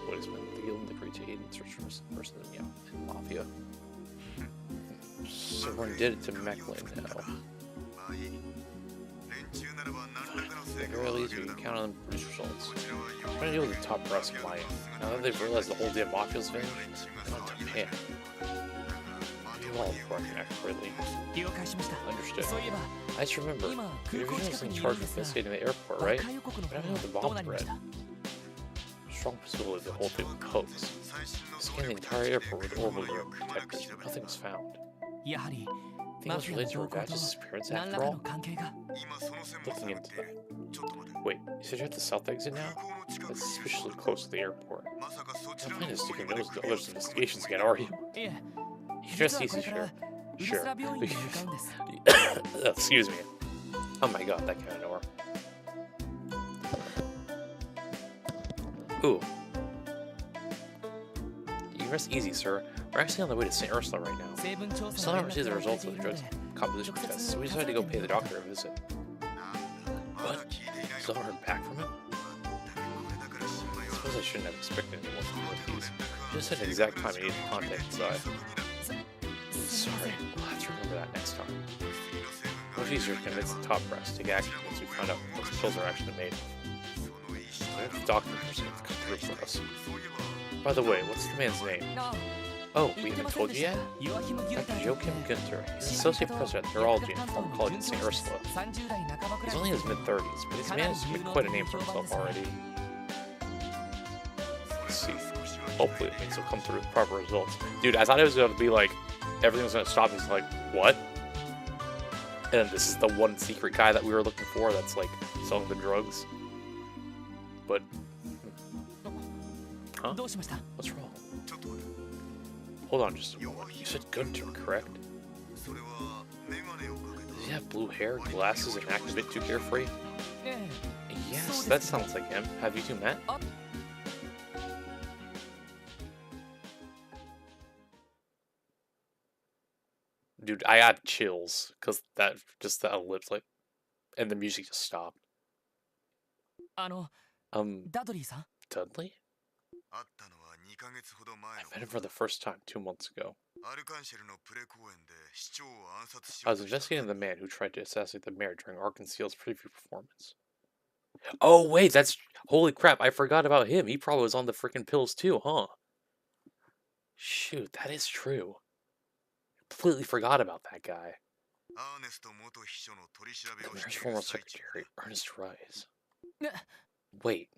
What has been the guild agreed to aid and search for the person in the mafia. Someone did it to Mechlin now. At the very least, we can count on them to produce results. I'm trying to deal with the top brass client. Now that they've realized the whole damn mafia's vanished, they don't have to panic. You all working accurately. 了解しました Understood. そういえば I just remember, 今 the 空港 original 近く in にい charge るん of ですが investigating the airport, right? 爆破予告の But I 方 know the どう bomb なりま threat. した Strong possibility the whole thing was a hoax. Scanning the entire airport with orbital detectors, but nothing was found. やはり Think it マ was フィアの related to 動向と Ravage's disappearance 何 after らか all? の関係が Looking into that. Wait, you said you're at the south exit now? That's suspiciously close to the airport. You're not planning to stick your nose into others' investigations again, are you? いえ You 実 just はこ easy れから share. ウルス Sure. ラ病院に向かうんです Excuse me. Oh my god, that kind of door. Ooh. You can rest easy, sir. We're actually on the way to St. Ursula right now. 成分調 We 査 still の haven't received the 連絡が results 出 of て the いる drug's ので composition test, so we decided to go pay the doctor a visit. What? Still haven't heard back from him? I suppose I shouldn't have expected anyone from Northeast. You just said an exact time I needed to contact Zai. Sorry, we'll have to remember that next time. Much easier to convince the top brass to take action once we find out what the pills are actually made. I hope the doctor person will come through for us. By the way, what's the man's name? ああ Oh, 言 we ってま haven't せん told で you した yet? ヨアヒム・ギュンタ Dr. ー Joachim Günther. He's associate professor at neurology and pharmacology at St. Ursula. 30代半ばくら He's い only in his mid-30s, but he's managed to make quite a name for himself already. Let's see. Hopefully it means he'll come through with proper results. Dude, I thought it was going to be like, everything was going to stop. He's like, what? And this is the one secret guy that we were looking for that's like selling the drugs. But, huh? どうしました What's wrong? Hold on just a moment. You said Gunter, correct? Does he have blue hair, glasses, and act a bit too carefree? ええ Yes, that sounds like him. Have you two met? Dude, I got chills because that just the lips like, and the music just stopped. あの ダドリーさん Dudley? I met him for the first time 2 months ago. I was investigating the man who tried to assassinate the mayor during Arkansas's preview performance. Oh wait, that's holy crap! I forgot about him. He probably was on the freaking pills too, huh? Shoot, that is true. Completely forgot about that guy. The mayor's former secretary, Ernest Rice. ね Wait.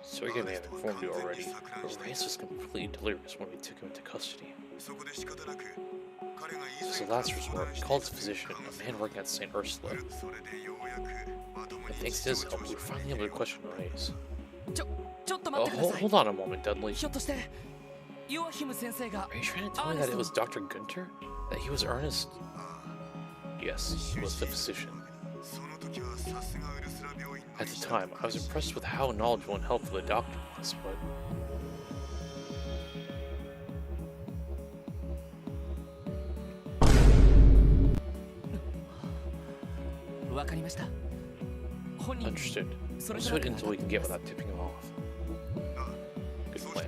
Sergey may have informed you already, but Rice was completely delirious when we took him into custody. As a last resort, he called his physician, a man working at St. Ursula. And thanks to his help, we were finally able to question Reyes. Hold on a moment, Dudley. Are you trying to tell me that it was Dr. Günther? That he was Ernest? Yes, he was the physician. At the time, I was impressed with how knowledgeable and helpful the doctor was, but... Understood. Let's wait until we can get without tipping him off. Good plan.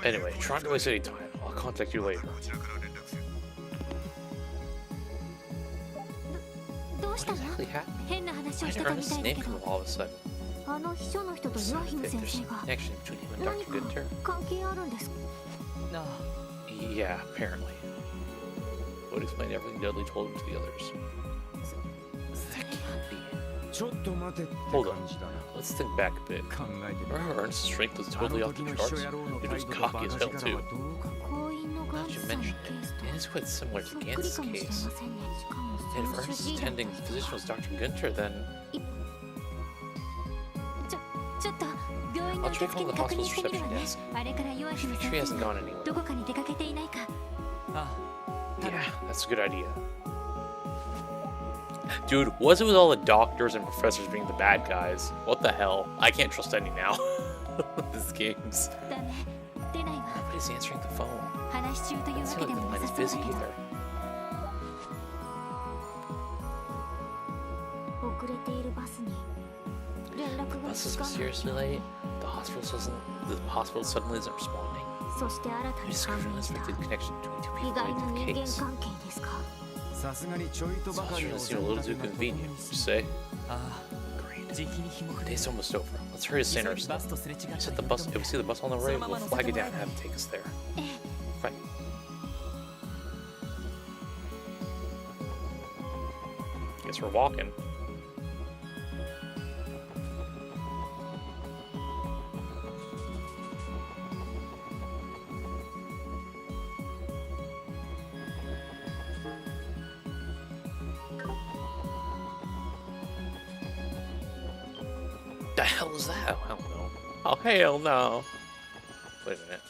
Anyway, try not to waste any time. I'll contact you later. What exactly happened? Why did Ernest's name come up all of a sudden? There's a connection between him and Dr. Günther? Yeah, apparently. Would explain everything Dudley told him to the others. That can't be it. Hold on. Let's think back a bit. Remember Ernest's strength was totally off the charts? It was cocky as hell too. Now that you mention it, it is quite similar to Gant's case. And if Ernest's attending physician was Dr. Günther, then... I'll check on the hospital's reception desk. Make sure he hasn't gone anywhere. Yeah, that's a good idea. Dude, what's it with all the doctors and professors being the bad guys? What the hell? I can't trust any now. These games. Nobody's answering the phone. Doesn't seem like the line is busy either. The bus is seriously late. The hospital suddenly isn't responding. There's an unexpected connection between two people related to the case. This doesn't seem a little too convenient, would you say? Great. The day's almost over. Let's hurry to St. Ursula. If we see the bus on the way, we'll flag it down and have it take us there. Right. Guess we're walking. The hell is that? Oh, hell no. Oh, hell no. Wait a minute.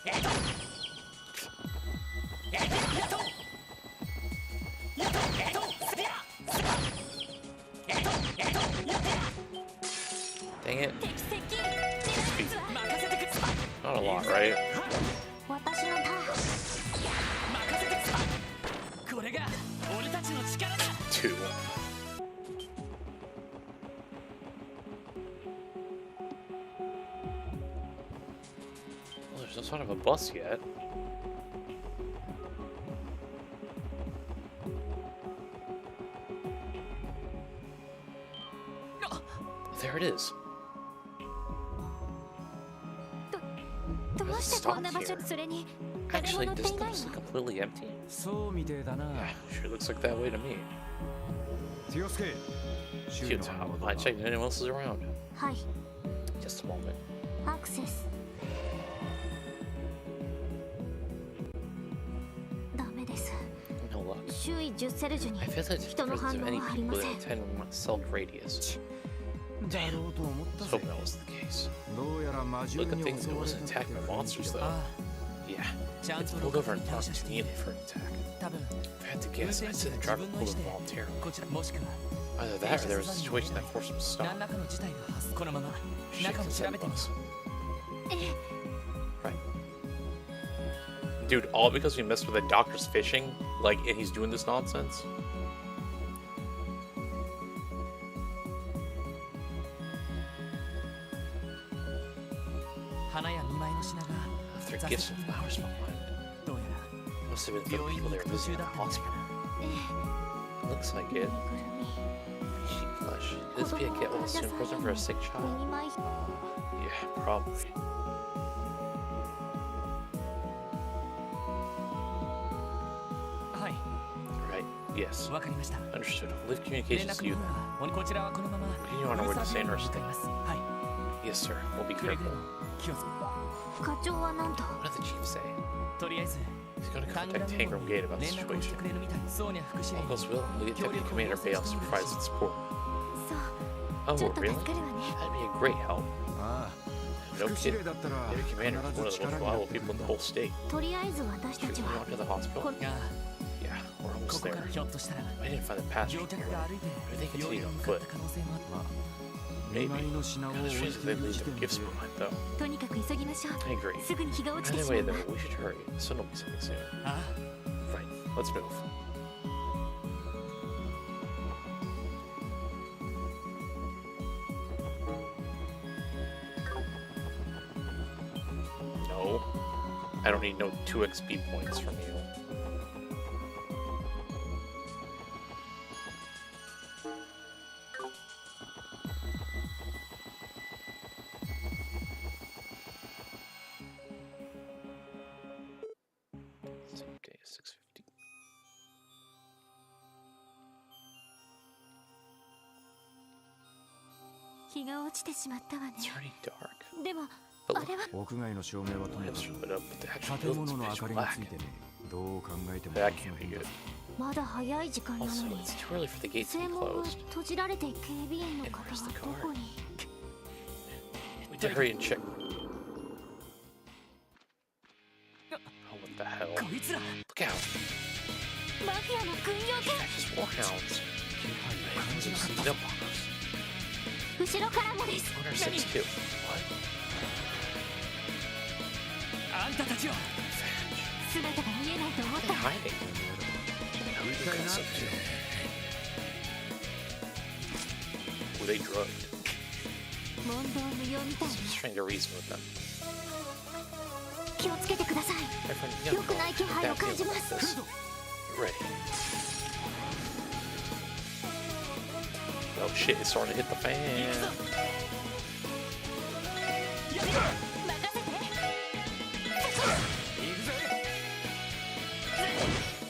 Dang it. Not a lot, right? 2. Well, there's no sign of a bus yet. There it is. Let's stop here. Actually, this bus is completely empty. Yeah, sure looks like that way to me. Cute, I checked if anyone else is around. Just a moment. No luck. I feel like there's the presence of any people within a 10-cell radius. Damn, let's hope that was the case. Look at things, it wasn't attacked by monsters though. Yeah, it's pulled over and parked conveniently for an attack. If I had to guess, I'd say the driver pulled over voluntarily. Either that or there was a situation that forced him to stop. Shit, inside the bus. Right. Dude, all because we messed with the doctor's fishing? Like, and he's doing this nonsense? If there are gifts and flowers behind, must have been for the people they were visiting at the hospital. Looks like it. Sheep flesh. Could this be a get well soon present for a sick child? Yeah, probably. Right, yes. Understood. I'll leave communications to you then. Continue on our way to St. Ursula. Yes, sir. We'll be careful. What did the chief say? He's gonna タングラ contact ム Tangram Gate about the 連絡をして situation. くれるみたい。そうにゃ福祉 All goes well, we'll get Deputy Commander Bayos to provide some support. そう Oh, ちょっと really? 助かるわね That'd be a great help. ああ No 副司令 kidding. だったら Deputy Commander is one 必 of the ず most 力になっ reliable て people in the whole state. とりあえず私た Should ち we は walk to the hospital? ああ Yeah, we're こ almost こ there. からひょっとしたら I didn't find the path 乗 through 客 here. が歩いて Maybe they 病院 continued に on 向かっ foot. た可能性もある。まあ Maybe. 見舞いの品を Kind 置 of い strange て that い they る leave 時 their 点 gifts で behind, though. とにかく急ぎましょう I agree. すぐに日が落ちてしま Anyway, うわ though, we should hurry. The sun will be setting soon. あ Right, let's move. No. I don't need no 2 XP points from you. Same day, 6:50. 日が落ちてしまったわね It's turning dark. でも But あれは屋外の照明はともか lamps く are lit up, but the actual 建 building's 物の明 pitch かりが black. ついてねどう考えても That can't be good. まだ早い時間なの Also, に it's too early for the gates to 正 be 門が closed. 閉じられて警備員の方 And where's は the ど guard? こに We need to hurry and check. Oh, what the hell? こいつら Look out! マフィアの軍用犬 Just warhounds. They sneaked up on us. 後ろからもです On our 6-2. What? あんたたちは Revenge. 姿が見えないと思っ They're た hiding. Who did they got up to? Were they drugged? 問答無用みたい Just trying to reason with them. 気をつけてください Everyone, 良くない気配を感じます Get ready. Oh shit, it's starting to hit the fan. やるぞ任せて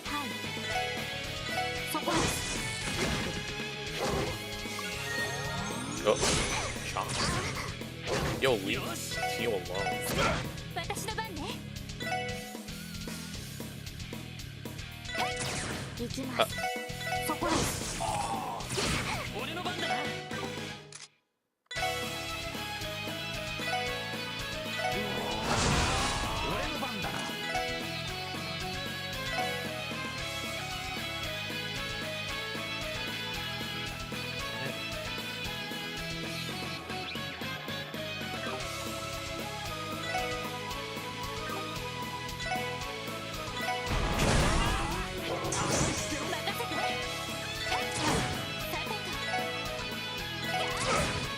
はいそこです Oh, shot. Yo, leave Teal alone. 私の番ねはい行きますそこです俺の番だな俺の番だな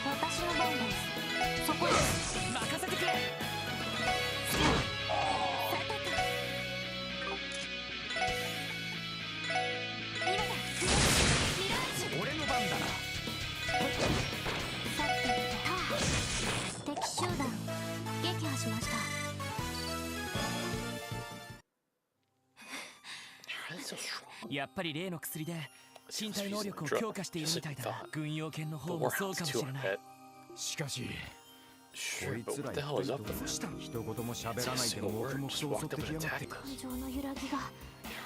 私の番ですそこです任せてくれ今だミラージュ俺の番だなさてと敵集団撃破しました How are they so strong? やっぱり例の薬で身体能力を強化しているみたいだな軍用犬の The 方もそう warhounds かも too, しれ I ない bet. しかしこ Sure, い but つら what the 一 hell is 体 up ど with うした them? 一言も喋 Say ら a ないで single 黙 word, 々 just と walked 襲って up き and やがって attacked 感 us. 情の揺らぎが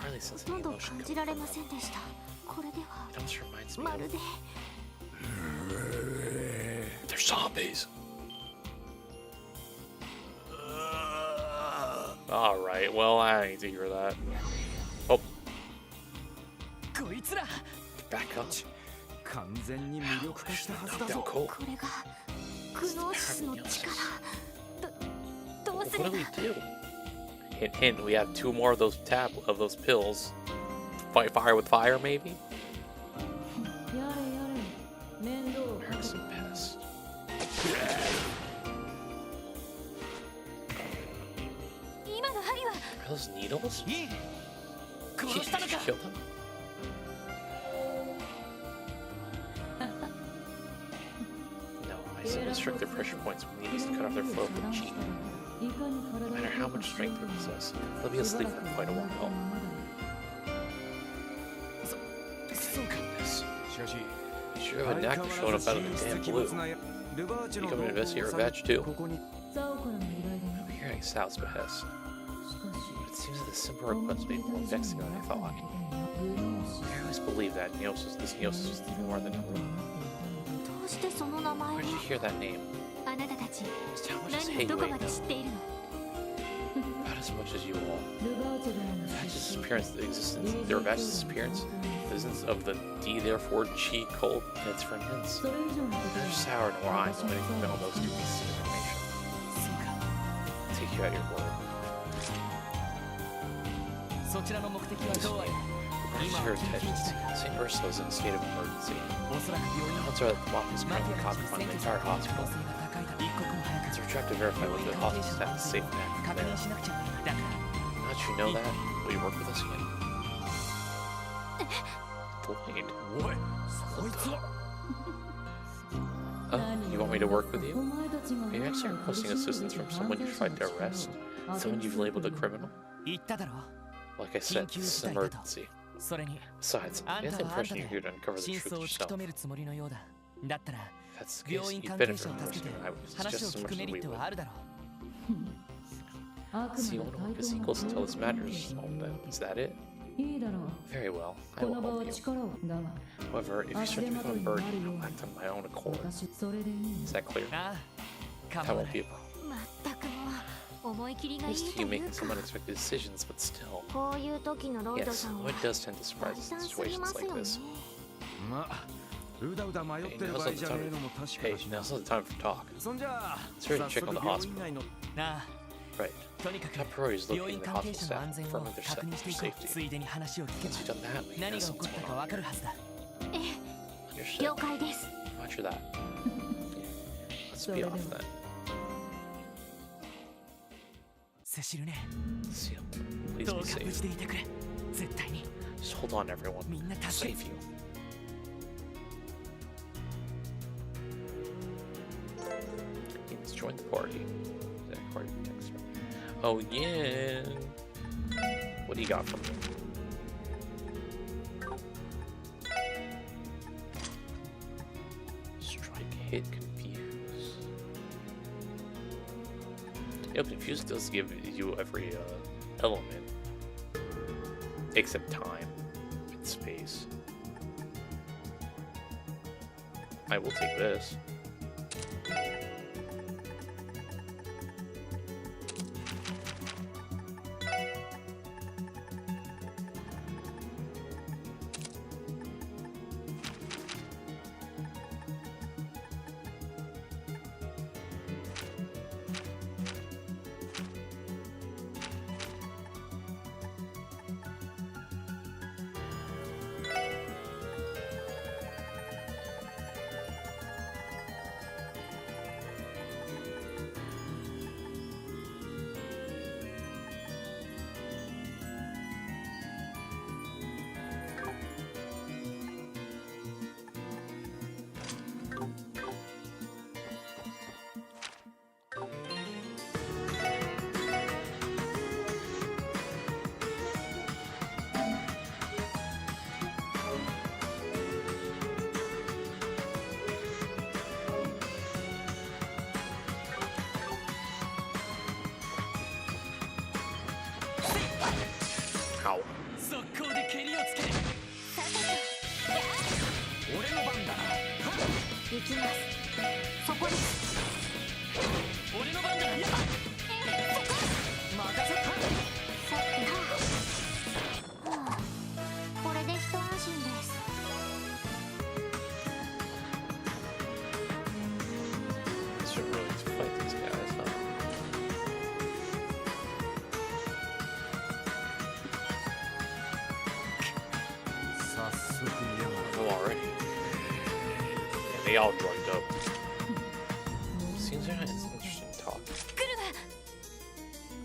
I hardly sense ほと any んど emotion 感 coming じられ from ま them. せんでしたこれでは It almost reminds me まる of で they're zombies. All right, well, I need to hear that. Oh, こいつら back up. 完全に無力化したはずだ Knocked ぞ out Cole. これがグノーシスの力どう Well, す what れ do ば we do? Hint, hint. We have 2 more of those pills. Fight fire with fire, maybe. やれやれ面倒をかけ America's て a pest.今の針は Are those needles? いい Did 殺したの you か kill them? No, I simply struck their pressure points with needles to cut off their flow from the cheek. No matter how much strength they possess, they'll be asleep for quite a while. そうか This しかし sure have a knack of showing up out of the damn blue. ルバーチの You come to investigate 動向を Revenge too? ここに I'm hearing Sal's behest. It seems that the simple request made more vexing than I thought. I always believed that this Neosis was more than a room. どうしてその名前を Where did you hear that name? あなたたち Just how much does 何を Hei どこ Wei まで know? 知っているの About as much as you all. The Ravag's disappearance, the existence of the D therefore Chi cult and its remnants. Neither Sour nor I know anything about those two pieces of information. Take you at your word. そちらの目的はどうあれ What is your intentions? St. Ursula is in a state of emergency. おそらく病院 Odds are that the mob is マフ currently ィアが occupying 占 the 拠され entire ている可 hospital. 能性が高いだろう一刻も早く It's our job to verify whether the hospital staff is safe and 確 active 認 there. しなくちゃだから Now that you know that, will you work with us again? Delayed. おいそいつは Oh, you want me to work with you? Are you actually requesting assistance from someone you tried to arrest? Someone you've labeled a criminal? 言っただろ Like I said, this is an emergency. それに Besides, あ I ん get た the はあんた impression で you're here to uncover the 真 truth 相を突き yourself. 止めるつもりのようだだったら If that's the 病 case, 院 you've 関 been 係 it 者 from を the 助けて I was 話を just as 聞 much くメ as リ we ット would. はあるだろ See, you want to work as equals until this matters. Oh, then, is that it? Very well, I will help you. However, if you start to become a burden, I'll act on my own accord. Is that clear? ああ That 構わな won't い be a problem. まったくもう思い切りがいい Used と to you いう making か some unexpected decisions, but still. こういう時のロイド Yes, さんは Lloyd does tend to surprise 簡 us in 単すぎま situations す like よね this. まあうだうだ迷ってる場合じゃねえのも確か Hey, だしな now's not the time for talk. そんじゃあ Let's hurry to 早 check 速 on the 病 hospital. 院内の なあ Right. とにかく Top priority is 病 locating 院 the 関係 hospital 者の staff, 安全を confirming their 確認していこう safety. ついでに話を聞けば Once you've done that, we can 何 ask が起こ what's った going かわ on. かるはずだ Understood. 了解です Roger that. Let's be off then. セシルね Seal, please どう be か無 safe. 事でいてくれ絶対に Just hold on, everyone. みんな I'll 助け save you. Let's join the party. That party text me. Oh yeah. What do you got for me? Strike, hit, confuse. Yeah, confuse does give you every element, except time and space. I will take this. Ow. 速攻で蹴りをつける俺の番だ行きますそこです俺の番だ任せたさてはあこれで一安心です This should really fight these guys, huh? Oh, already. Yeah, they all drugged up. Seems they're not as interesting to talk.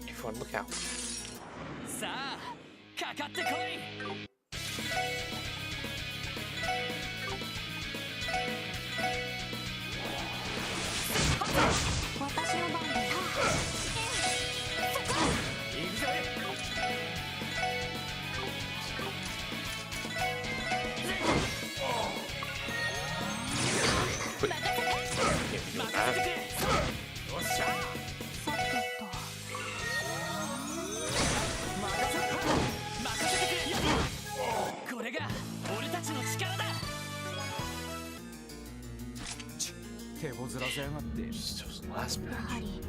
Everyone, look out. さあかかってこい私の番です行くぜ Quit. Can't be doing 任せて that. くれよっしゃさてと任手こずらせやがって。 Just was the last や match. はり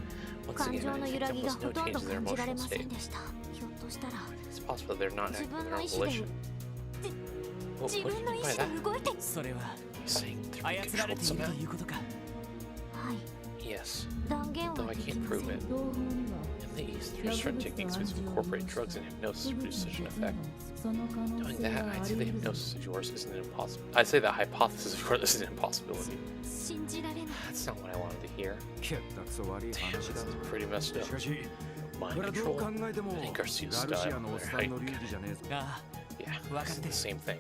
Once 感 again, 情 I の think 揺ら there ぎが was ほ no とん change ど in their 感じられ emotional ませ state. んでした。ひょっとしたら It's possible that they're not 自 acting 分 of の their 意 own 思で volition. What 自 do you 分の mean 意 by 思 that? で動いて。それは You're saying they're 操 being られ controlled ていると somehow? いうことか。はい、 Yes. 断言は Though I でき can't ませ prove ん。 it. In the East, there are certain techniques which incorporate drugs and hypnosis to produce such an effect. Knowing that, I'd say the hypnosis of yours isn't impossible. I'd say that hypothesis of yours isn't an impossibility. 信じられない。 That's not what I wanted to hear. 結達悪い Damn, 話 this だ。 is pretty messed し up. かし、 Mind これはどう control. 考えても I think Garcia's ガルシア style, のおっ their さん height. の流儀じゃねえぞ。あ Yeah, わか it's ってる。 the same thing.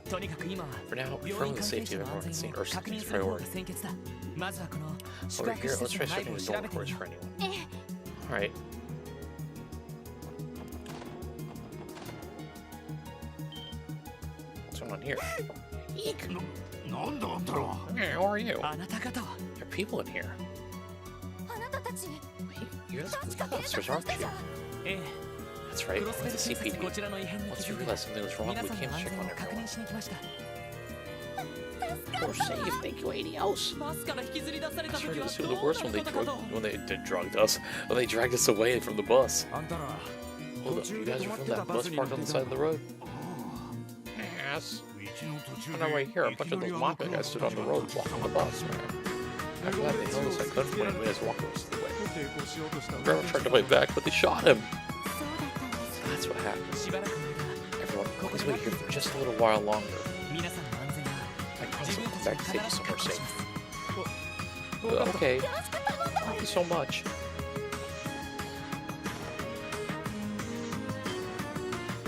あ、とにかく今は For now, 病 confirming 院 the 関係 safety 者 of の安 everyone at 全 St. を Ursula's 確認 is する方が priority. 先決だ。まずはこの宿 Over 泊 here, 施 let's 設 try の内部 searching を the 調 dorm べてみ quarters よ for う。 anyone. ええ、 Alright. What's going on here? Eek! なんだあんたら。 Hey, how are you? あなた方は There are people in here. あなたたち Wait, you're the 確 police か警察 officers, の aren't 人じ you? ゃん。ええ That's right, クロス we're ベ the ル警察こ CPD. ちらの異変に Once 気 you づい realized something was wrong, 皆 we さん came の to 安 check 全 on を確 everyone. 認しに来ました。 Poor save, thank you, ADOs. バスから引きずり出され I た時 tried は to assume ど the う worst な when る they ことかと。 drugged us. When they dragged us away from the bus. あんたら Hold up, you guys are from that bus parked on the side of the road? Yes. 道の途中 On our way here, a bunch of those mafia guys stood on the road blocking the bus, man. After that, they held us at gunpoint and made us walk the rest of the way. 抵抗しようとした The driver tried to fight back, but they shot him. そうだったんです。 That's what happened. しばらくの間 Everyone, please wait here for just a little while longer. 皆さんの安全は I promise 自 I'll 分 come た back ち to が take 必 you ず somewhere 確保 safe. します。 Okay. Thank you so much.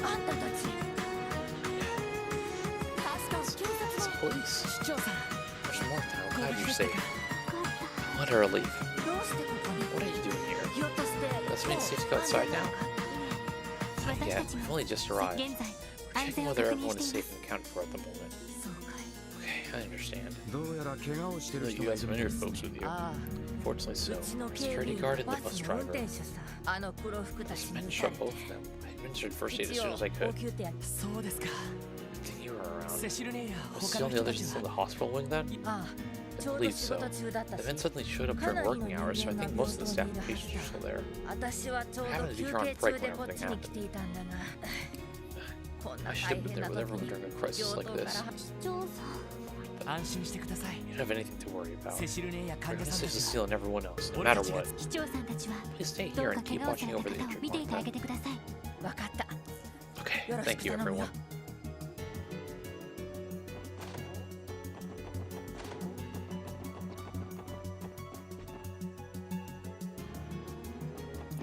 あんたたち確か警 It's 察の police. 市長さん、 There's more town. ご Glad 無事 you're でした safe. か。 What a relief. どうしてここに What are you doing here? ひょっとして Let's meet safe to go もう outside 安全な now. のか Not 私 yet. たち We've も only just 現 arrived. 在 We're 安 checking 全を whether 確認 everyone し is てい safe ます。 and accounted for at the moment. そうかい。 Okay, I understand. どうやら怪我をしてる Well, 人 you が have い some るん injured です。 folks with you. ああ、 Fortunately う so. ちの警 Security 備 guard 員 and バ the ス bus の運 driver. 転手さ。あの黒服た Just ちに managed 痛 to い。 both of them. I administered first aid as 一 soon 応 as I 応 could. 急手当。そうですか。 Think you were around. セシルネイや Was 他 he の on the 人 other たち side of the は hospital wing then? ああ、 I ちょうど believe 仕 so. 事中だった The し men。suddenly showed up during working hours, so I think most of the staff and patients are still there. 私はちょう I ど happened to be 休 here on 憩 break 中で when こっち everything に来ていたんだが。こんな I should 大 have been 変 there な with 時 everyone に during a crisis 病 like 棟か this. ら市長さん、安心してください。 You don't have anything to worry about. セシルネイや We're 患者 gonna さんた assist ちは Cecile and everyone else, no 俺 matter たちが what. 市長さんたちは Please stay どう here か and 怪 keep 我をさ watching れた over the 方を injured 見ていてあ ones. げてください。わかった。 Okay, よろし thank く you 頼むよ。 everyone.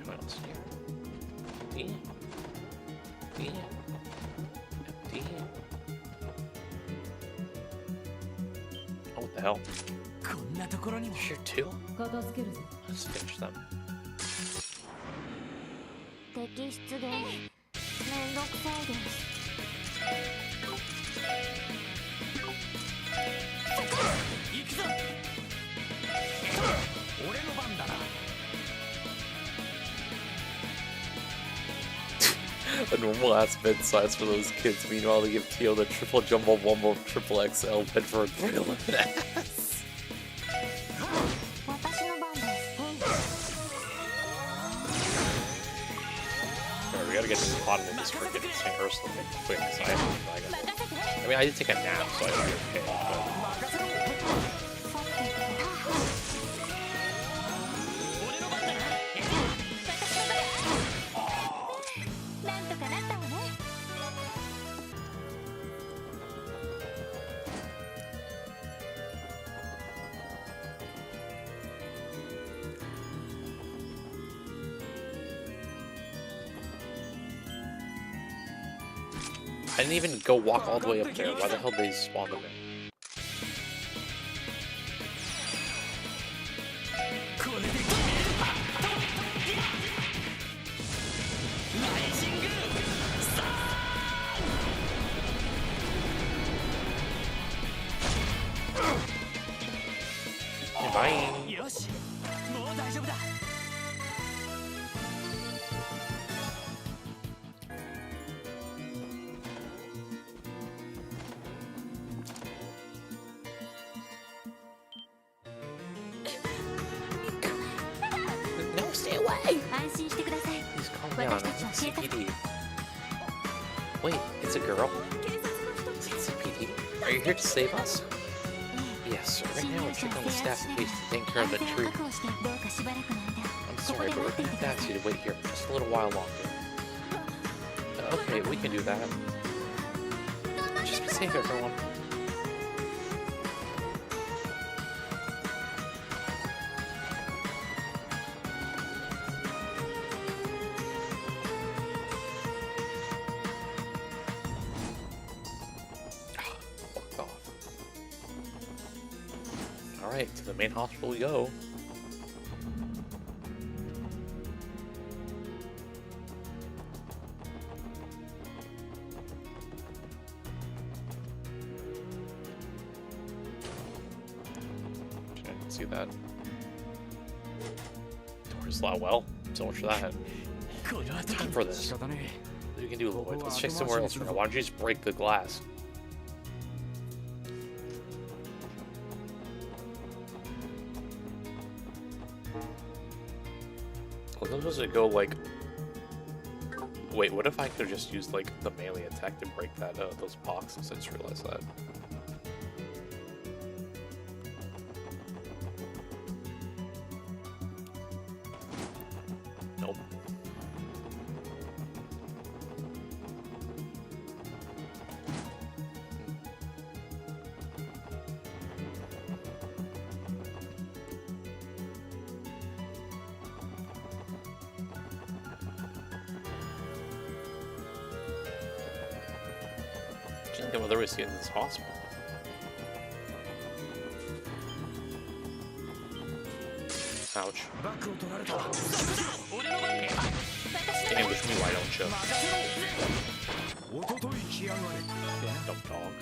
What else here? Empty. Empty. Empty. Oh, what the hell? こんなところにも Here too? 片付けるぞ。 Let's finish them. 摘出現。めんどくさいです。行くぞ。俺の番だな。 A normal ass bed size for those kids. Meanwhile, they give Tio the triple jumbo wumbo triple XL bed for a 311 ass. 私の番です。 Alright, we gotta get spotted in this freaking St. Ursula thing quick. So I mean, I did take a nap, so I should be okay. But 俺の番だな。なんとかなったわね。I didn't even go walk all the way up there. Why the hell did they spawn them in? これで決める。ライジング。さあ。 Bye. よし、もう大丈夫だ。 Alright, 安心してください。 Please calm down. 私たちは警察 CPD. Wait, it's a girl. 警察の人 CPD. Are you here to save us? Yes, sir. Right now we're checking on the staff in case to take care of the 安全を tree. 確保してどうかしばらくの間 I'm ここ sorry, で but 待 we're ってい gonna て have く to だ ask さい you to wait here for just a little while longer. Okay, we can do that. Just be safe, everyone. Walked off. Alright, to the main hospital we go. I didn't see that. Doors loud. Well, so much for that. これは Time for this. 仕方ね What we can do, Lloyd? Let's check somewhere else for now. Why don't you just break the glass? Well, I'm supposed to go like. Wait, what if I could just use like the melee attack to break that those boxes? I just realized that. Nope. Just think of other ways to get into this hospital. Ouch. バッグを取られた Ambush me, why don't you? おととい来やがれ Dumb dog.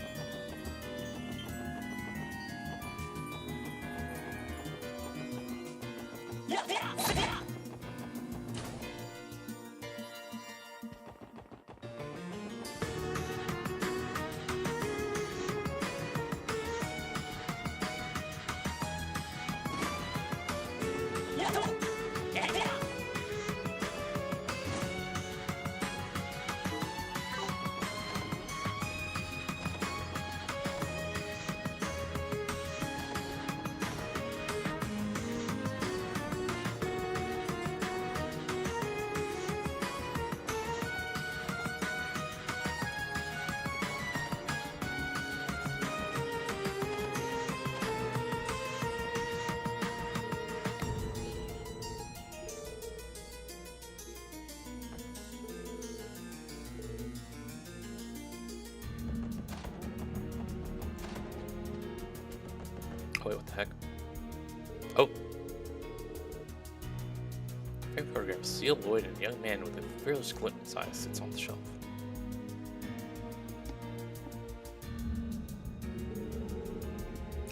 Oh, wait, what the heck? Oh! Frame photograph. Seal Lloyd, a young man with a fearless glint in his eyes, sits on the shelf.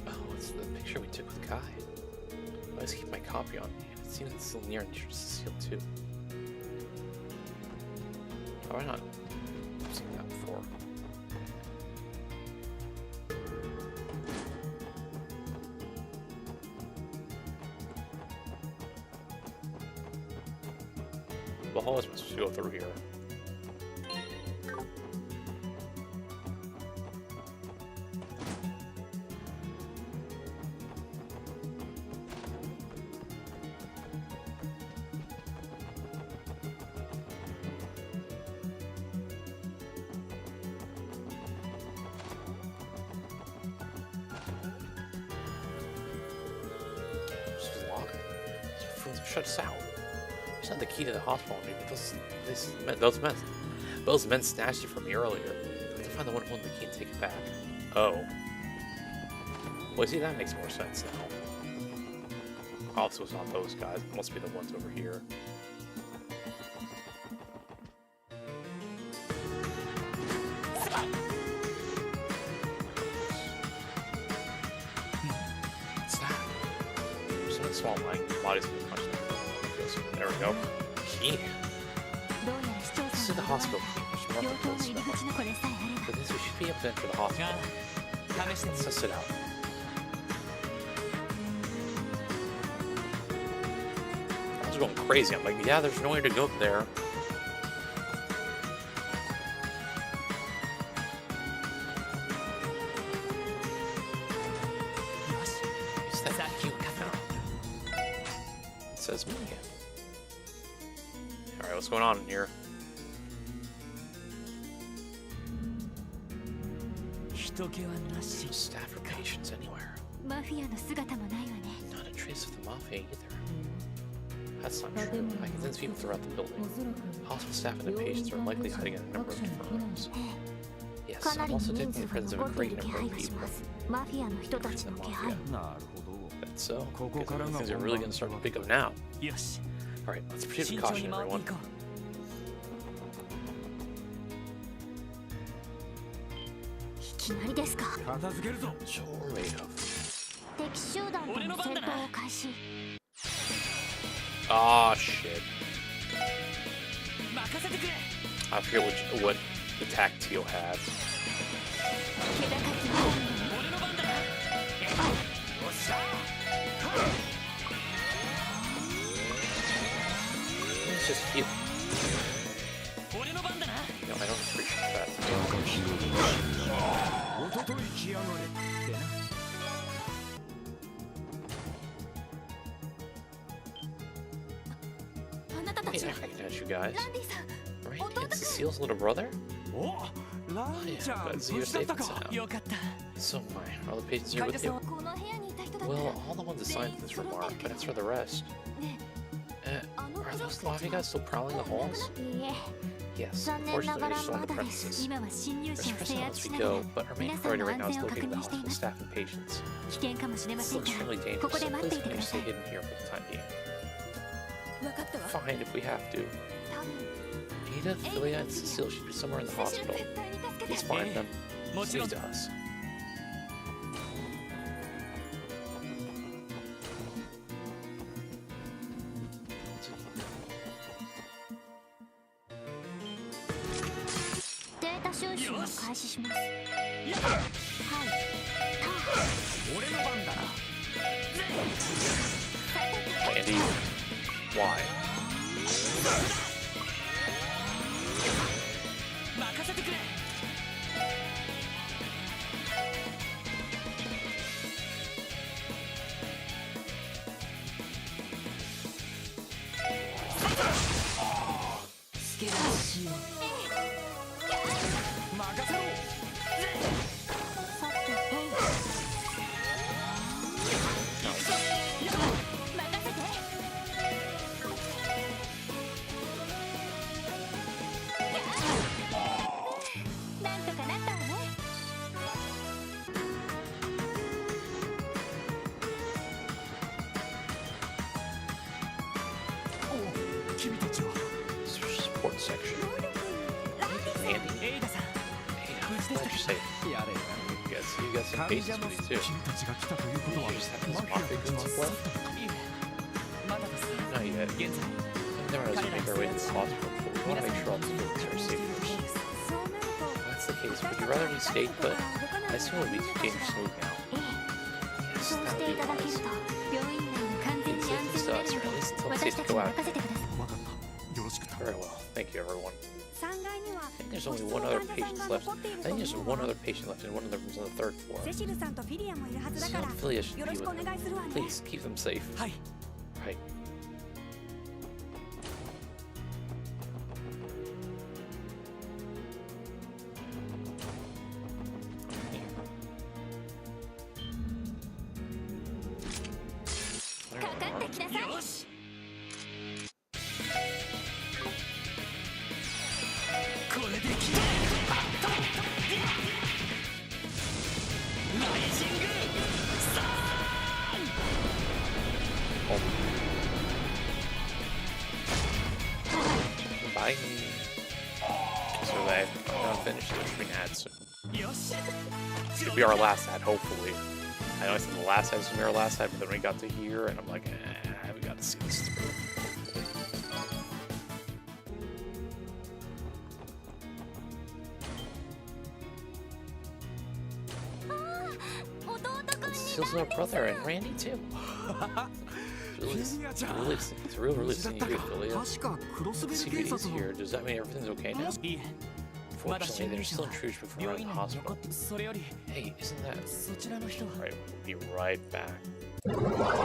Oh, it's the picture we took with Kai. I always keep my copy on me, and it seems it's still near and near to Seal too. Why not? I've seen that before. The hall is supposed to go through here. This is locked. Shut us out. Just had the key to the hospital on me, but those men snatched it from me earlier. I have to find the one holding the key and take it back. Oh. Well, see, that makes more sense now. Also, it's not those guys. It must be the ones over here. What's that? There's something small lying. Bodies in the punch. There we go. Key. どうやら市長 This さ is ん the の hospital key. There's 病 more 棟の close 入り now. 口のこれさえあれば But this we should be able to enter the hospital. 試してみ Let's test it out. are going crazy. I'm like, yeah, there's no way to go there. Use that cute count. It says me. Alright, what's going on in here? Staff or patients anywhere. マフィアの姿もないわね。 Not a trace of the mafia either. That's not true. I can sense people throughout the building. Hospital staff and the patients are likely hiding in a number of different rooms. Yes, かな I'm りの also 人 detecting 数 the が presence of 残 a ってい great る気 number 配 of がし people. ます。マフィアの人たちの気配。 That's so. Because things are really going to start to pick up now. よし Alright, let's proceed 慎 with 重 caution, に回ってい everyone. こいきなりですか。片付けるぞ Sure, wait up. 敵集団との戦闘を開始。 Ah, shit. う任せてくれ I forget what attack Teal had. 気高き俺の番だなよっしゃ It's just heal. 俺の番だな No, I don't appreciate that. おととい来やがれってなあなたた Hey, ち I は recognize you guys. ランディさん。 Right? It's Cecile's little brother? おランちゃん Yeah, 無 but you're 事だっ safe た and か sound. よかった So, my, are all the patients here with you? この部屋にいた人だったら。 Well, all the ones assigned to this room are, but as for the rest, ね are those mafia guys still prowling the halls? いいえ。 Yes, 残念な unfortunately, が they're ら still on ま the だです。 premises. 今は侵入 We're 者を suppressing 制 them 圧 as し we ながら go, but our main 皆さん priority の right now 安 is 全を確 locating the 認してい hospital ます。 staff and patients. 危険かもしれま This せんか looks ら really dangerous, ここで so 待って please いて can く you ださ stay い。 hidden here for the time being? 分かったわ。 Fine if we have to. Ada, Philia, and Cecile should be somewhere in the セシル hospital. 絶対に助け Please て。 find them. もちろ Leave ん to us. データ収集を開始します。はい。俺の番だな Andy, why? 任せてくれ スケラーしよう。任せろさて、任せて。なんとかなったわね。君たちは Support section. ランディさん。 Andy, エイダさん hey, I'm glad you're safe. やれ You got some 患 patients 者も with you too. 君たちが来たということは You just have マ these フィア mafia たち goons は left? いえまだです Not yet. 現在 Never knows we make our way to the hospital, but we want to make sure all the students are safe first. そうなると。 If that's the case, would you rather we stayed put? I assume it would be dangerous to move now. ええ。 Yes, そう that して would い be ただける wise. と病院内に完全に安全になるので私たちに任せてください。分かったよろしく頼 Very む well. Thank you, everyone. 3階には I think there's only one other patient left. I think there's one other patient left in one of the rooms on the third floor. セシルさんとフィリアもいるはずだ So から Philia should よ be ろし with くお them. 願いするわね。 Please keep them safe. はい Right. Here. かかってきなさい。よしこれで決めライジングサ Bye. So that I'm gonna finish the screen ad soon. ンよし It'll be our last ad, hopefully. I know I said the last ad was gonna be our last ad, but then we got to here, and I'm like, we gotta see this through. Cecile's little brother and Randy too. It's really seeing you, Philia. 確かクロスベル See 警 he's 察の here. Does that mean everything's okay now? いい Fortunately, there's still intruders before 病 we're in 院 the 内に hospital. 残ってそれより Hey, isn't that そちらの人は right? We'll be right back.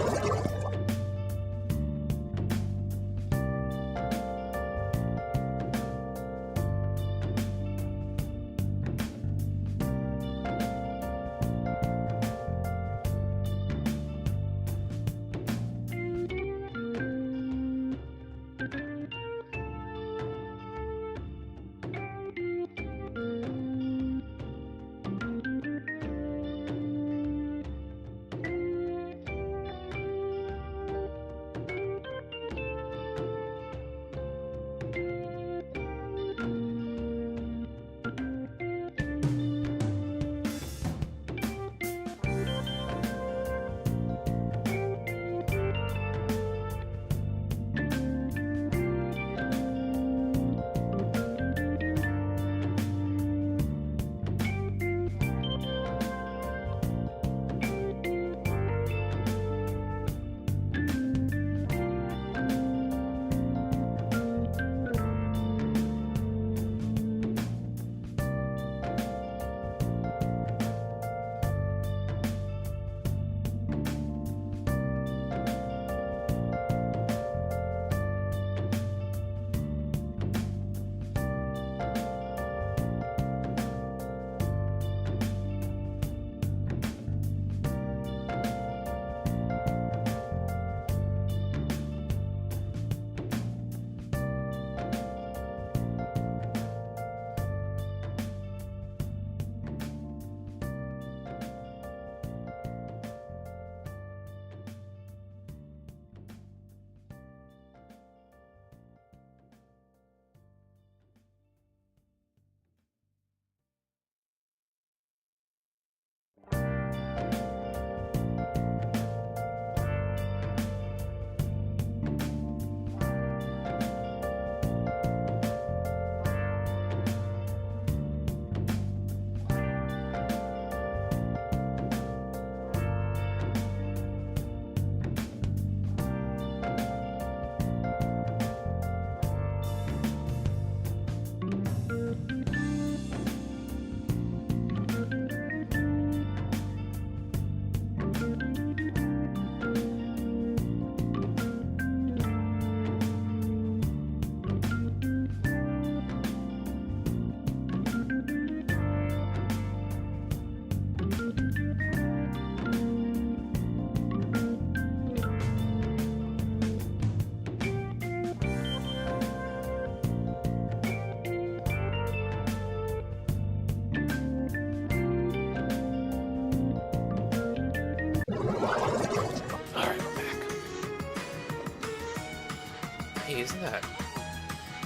Hey, isn't that?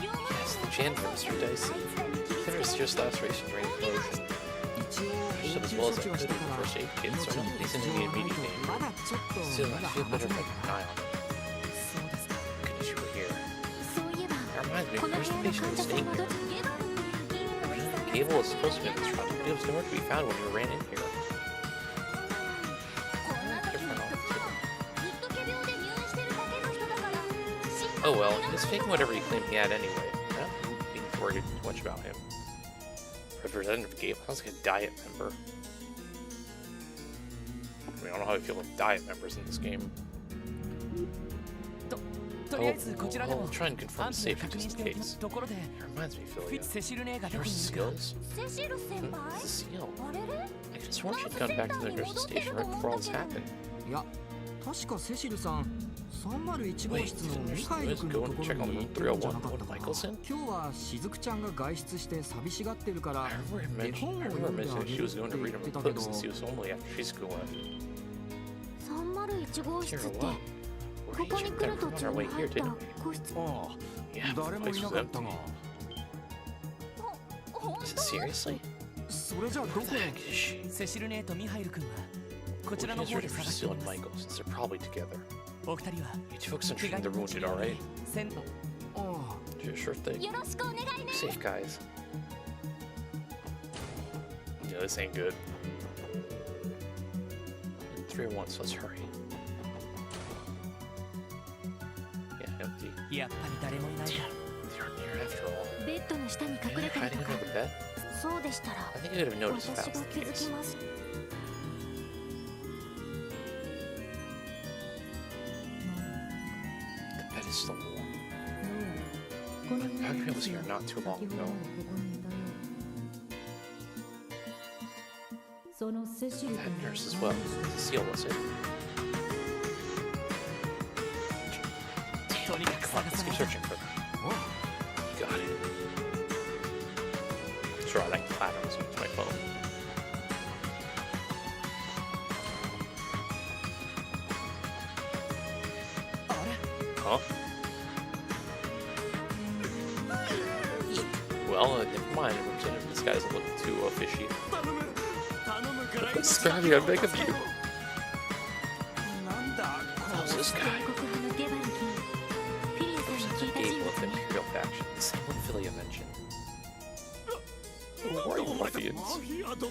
Yes, the janitor, Mr. Dicey. Finished just last race during the promotion. 一応 As 応 well 急 as 処 I 置はし could た for から first aid kit, 命 so I に don't think 別 it's 状 in は the ないけ immediate ど danger. まだちょっと Still, 目 I が feel 離 better せ if ない I keep an eye on it. そうですか Goodness, you were here. そういえば That reminds me, この where's 部 the 屋の patient 患 who 者さん stayed はど here? っち？ Gable was supposed to be in this run, but it was nowhere to be found when we ran in here. こんな時に言っとくとずっと仮病で入院してるだけの人だから。 Oh well, he was faking whatever he claimed he had anyway. I don't think worried too much about him. Representative Gable sounds like a Diet member. I mean, I don't know how I feel with Diet members in this game. とりあえずこちらで I'll も try and confirm 安 the 否を safety 確認 just し in ておきま case. すところで It reminds me, フィ Philia. ッツ・セシルネーがどこ Yours にい is るか skills? セシル先 Hmm? 輩 It's a seal. あれれ I could have sworn she'd gone back to the nurse's station right before all this happened. いや確かセシルさん301号 Wait, 室の didn't ミ Nurse ハイル Lewis 君 go の and とこ check ろ on に room 行ってるんじゃなかった 301 かな Michelson? 今日はしずくちゃんが外出して寂しがってるから I remember 絵本を mentioning 読んであ she げる was って going 言 to っ read him て a たけ book ど since he was only after preschool left. 301号室 Here, って what? こ We're こに each 来る of 途 them 中 on our に way 入 here, った didn't we? 個室。ああ Yeah, the 誰も place いな was かったが empty. 本 Is 当 it seriously? それじゃあど Where こ the へ heck is she? セシルネーとミハイル君はこ We're ちらの just 方で ready for 探して Seal い and ます Michael since they're probably together. お二人は You two focus on 怪我 treating the 人の治 wounded, 療 alright? に先 ああ Sure thing. よろしくお願いね。 Safe, guys. Yeah, this ain't good. 3 at once, let's hurry. やっぱり誰もいないか。 They aren't here after all. ベッドの下に隠 Maybe れ they're たり hiding とか under the bed? そうでしたら I think I could have noticed if 私 that が was the 気づ case. きます The bed is still warm. Pac-Man was here not too long ago. That nurse as well. Seal was it? とにかく Come on, 探 let's さ keep ないと。 searching for them. You got it. Sure, I like platinums with my phone. Huh? Well, never mind. This guy doesn't look too fishy. 頼むから今 Spare me, I beg of you. なんだ How's this guy? 国派のゲバルキーフィリアさんに There's 聞い a た人 gate 物 with the ね Imperial faction. The same one Philia mentioned. Who are you, ruffians?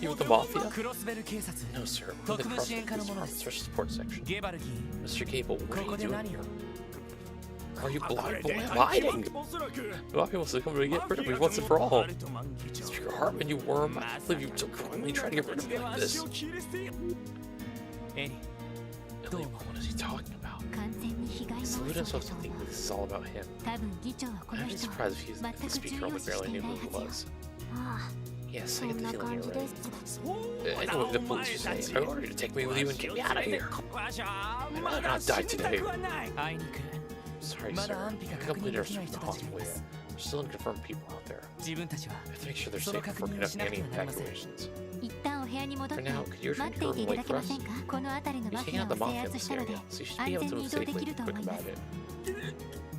You with the Mafia? クロスベル警察 No, sir. We're the Tokumu Cross Shienka no Police mono Department Special Support Section. ゲバルギー Mr. Gable, what are こ you こで doing 何 here? を Are you blind? で Hiding? おそらく Mafia wants to come to get rid of me once and for all. Mr. Hartman, you worm. I can't believe you so quickly try to get rid of me like this. エリ Ellie, what is he talking about? 完全に被害 He's 妄 alluding 想 us だ to と think 思う that this is all about him. 多分議長はこの I'd be 人を surprised if the 全く speaker 重 only 要視し barely てい knew ない who は it ずよ was. あ Yes, あそ I get ん the な feeling 感 you're じで right. す I know what the police are saying. I ordered you to take me with you and get me out of here. わしゃ I'd ま rather だ not die 死にた today. くはない 会いに来る Sorry, ま sir. だ安否が I 確 completely 認 are できない from 人 the たちがい hospital ま yet. す There's still unconfirmed people out there. 自分たちは I have to make sure they're その safe 確 before 認 conducting をしなく any てはなりません evacuations. 一旦お部屋に戻って For now, could you 待っていていただけませんか wait for us? この辺りの We マフ can't ィア have the を制 mafia in 圧 this したので area, so you should 安 be able 全 to に move 移動で safely きる if と you're 思 quick いま about す it.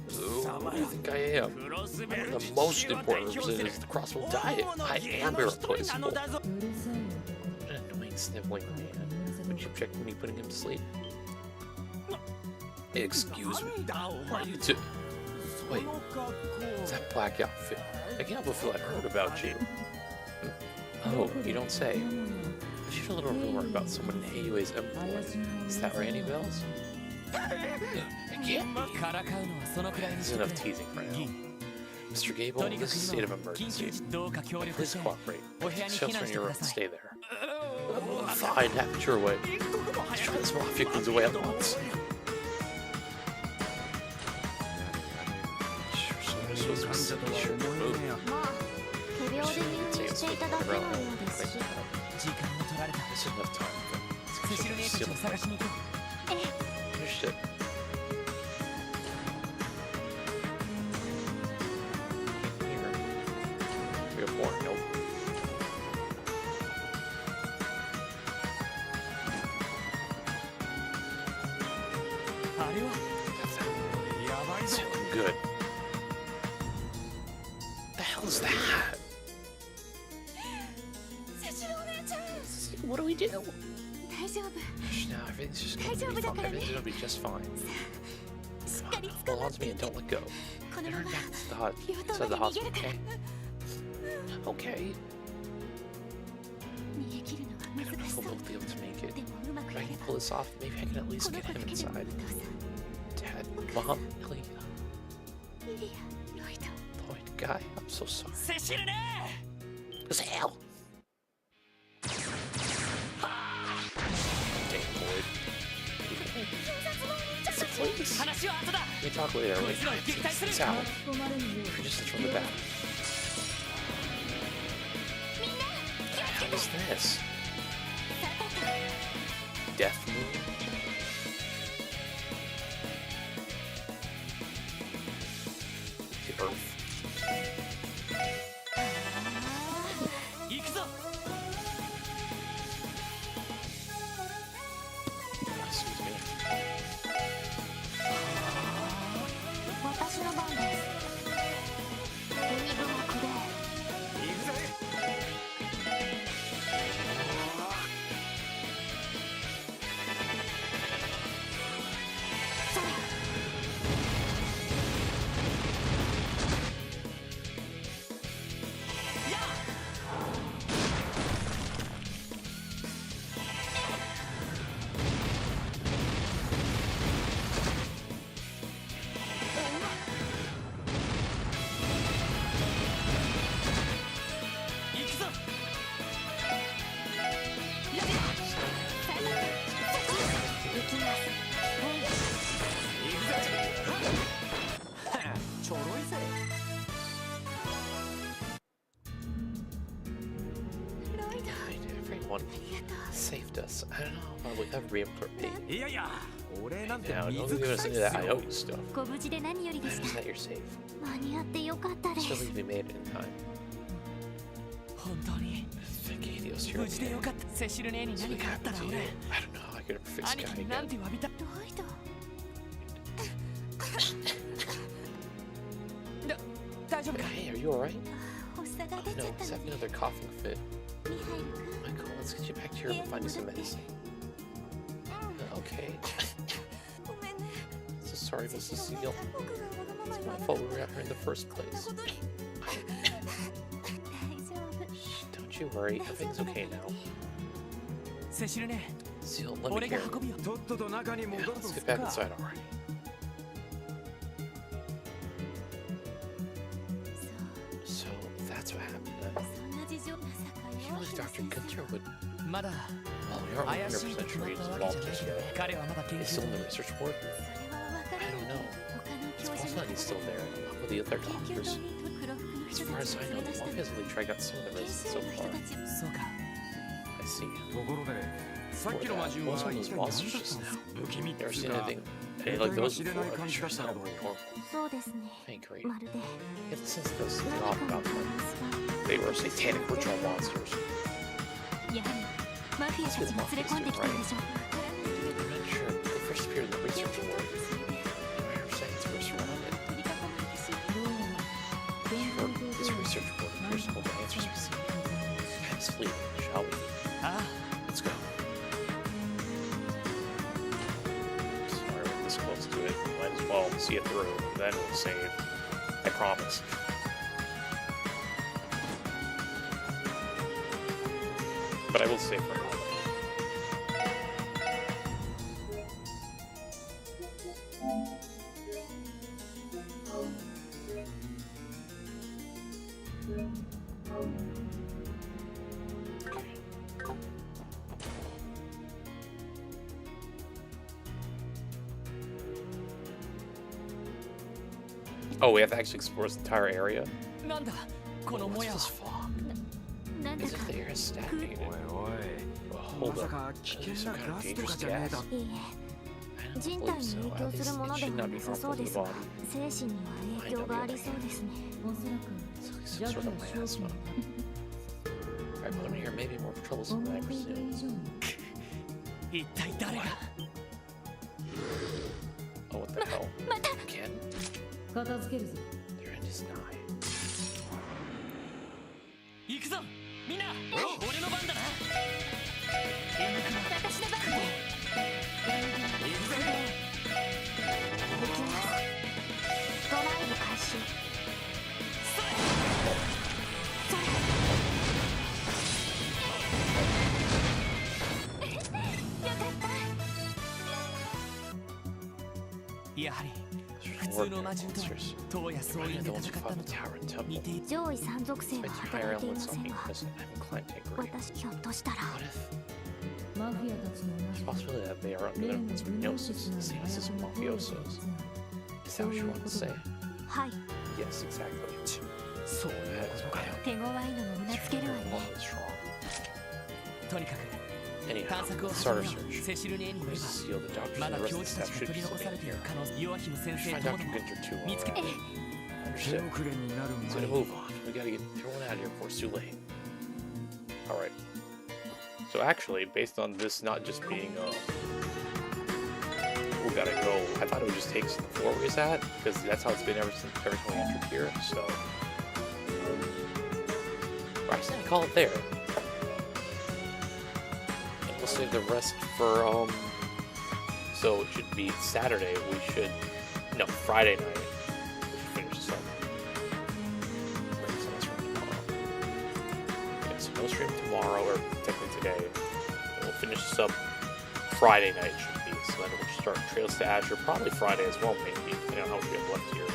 Who do you think I am? クロスベル The most important representative of the Crossbow Diet. I am irreplaceable. An annoying sniveling man. Would you object to me putting him to sleep? Excuse me. なんだお Are 前 you two? そ Wait, の格 it's 好 that black outfit. I can't believe I heard about you. Oh, you don't say. But you heard a little rumor about someone AUA's employee. Is that Randy Bells? It can't be. からかうのはそのくらいに This し is てく enough れ teasing for 議 now. 員 Mr. Gable, とにか this く is a 今 state of 緊急 emergency. 時どうか協力 Please して cooperate. お部屋に Shelter 避難 on して your く own. ださい Stay there. Fine, have it your way. Let's try this mafia goons away at once. Sure, so this was sure to move. まあ仮病で入院していただけのようですし時間を取られた This is enough time. セシル姉たちを探しに行こう Finish it. Here. We have more. Nope. あれは It's feeling good. The hell is that? セシルお姉ちゃん What do we do? 大丈夫 Shh, now everything's just gonna be fine. Everything's gonna be just fine. しっかり捕 Hold ま on っ to て me い and て don't let go. この Get ま her ま back to the inside the 病棟まで逃 hospital, げるから okay? Okay. 逃げ切るのは I don't know 難し if そ we'll う both be able to make it. でもうまく If や I れ can ば pull this off, maybe I can at こ least の get 子だ him けでも inside. お父さん Dad, Mom, Ellie, リリアロイド Lloyd, Guy, I'm so sorry. セシルね What the hell? Dang, Lloyd. Please. 話は後だ We talk later. Wait, Please, no, get it's tight. out. You're just from the back. What the hell is this? Death Moon? The Earth? 行くぞ Excuse me. 私の番ですエニグマクレイ行くぜ それ one saved us. I don't know if I would ever be able to repay you. いやいや俺なんて Now, don't 水 give us 臭 any い of っ that す I よ owe you stuff. ご無事で何よりでし Just た that you're safe. 間に合ってよかったで Just す believe we made it in time. 本当に Vicky, Dios, you're 無事で okay. よかったセシル姉に Something 何かあった happened ら to you. 俺 I don't know. I could never fix 兄 Sky 貴になん again. て詫びたロイド大丈夫か Hey, are you alright? 発作が Oh 出ちゃ no, った he's の having another coughing fit. ミハイル君 Michael, let's get you back to your room and find you some medicine. Okay. ごめんね So sorry, Mrs. セシ Seal. ロね僕がわがまま It's 言わ my な fault we were at her in the first こんな place. ことに大丈夫 Don't you worry, everything's okay now. セシル姉 Seal, let me 俺が hear. 運びよとっとと中に Yeah, 戻ると let's す get か back inside already. So that's what happened then. そんな事情まさか You よ really Dr. Gunter would. まだ Well, we aren't 怪しい 100% と決 sure まっ he's たわけ involved じゃ just ない yet. 彼はまだ研 He's 究 still in 中 the research ward. それはわから I ない don't know. 他の It's 教授 possible の he's still there, along with the other 研究 doctors. 棟に黒服の As 人 far た as ち I を know, 連れ出 the した mafia has の only tried out some of the 研 residents 修 so 医の人 far. たちをそうか I see. ところでさっきの魔獣は What's 一 one of 体 those 何だった monsters ん just です now? か不気味っ Never つ seen うか anything 得 like 体が those 知れ before. ない I'm 感じ sure だっ it's たけ not ど normal. そうですね Hey, great. まるで You have to sense those something 何 off かの about バ them. ランスが They were satanic ritual monsters. やはりマフィアたちが連れ込んできたんでしょう I'm not sure. They first appeared in the research ward. My understanding is we're surrounded. 取り囲まれてしまう Sure, this research ward appears to hold the answers we seek. Let's flee, shall we? あ Let's go. Sorry, we're this close to it. Might as well see it through. Then we'll save. I promise. But I will save for now. Oh, we have to actually explore this entire area? あなんだこの What's もやは this fog? なんだ As か if the air is stagnated. おいおい Well, ま hold さ up. か危 Is 険 this な some kind ガ of スとか dangerous じゃねえ gas? だろいいえ I don't 人 believe 体に so. 影 At 響する least もの it で should は not な be さそ harmful う to で the すが body. 精神には影響がありそうですね おそらく It's like some sort of miasma. Alright, but I'm here maybe more troublesome than I 500 presumed. 以上の一体誰が Oh, what the hell? Again? 片付けるぞ Their end is nigh. 行くぞみんな俺の番だな私の番ね行くぜ行きますドライブ開始それよかったやはり There's 普通の ordinary 魔獣と monsters. 東やそうい Running うんで the ones who 戦った fought の the と tower and 似 temple. ている上位山属性は Like 働 higher いてい on ま with せん something が doesn't have Clanmate agree. 私ひょっとしたら What if マフィアたちの there's a possibility that they are 例 under の the ルノーシ hypnosis, ス the の same 麻 as 薬 his の行為 mafiosos? と Is that what you want to say? はい Yes, exactly. そういうことかよ手強いのもうなずけるわね One is wrong. とにかく Anyhow, 探索を let's 始 start め our よ search. うセシル姉によれ Where's ば the seal? The doctors ま and だ the 教 rest of 授 the た staff ちが should 取 be り残され sitting ている here. 可能性ヨアヒム先 Let's 生 find とも Dr. ども Gunter too. 見つけ Alright. 手 Understood. 遅れになる So 前 to に move on, we gotta get thrown out of here before it's too late. Alright. So actually, based on this not just being we gotta go, I thought it would just take us to the floor we was at, because that's how it's been ever since every time we entered here, so I just gonna call it there. And we'll save the rest for so it should be Saturday, no, Friday night. We should finish this up. Right, so that's from tomorrow. Yeah, so no stream tomorrow, or technically today. And we'll finish this up Friday night, should be. So then we'll start Trails to Azure, probably Friday as well, maybe, depending on how much we have left here.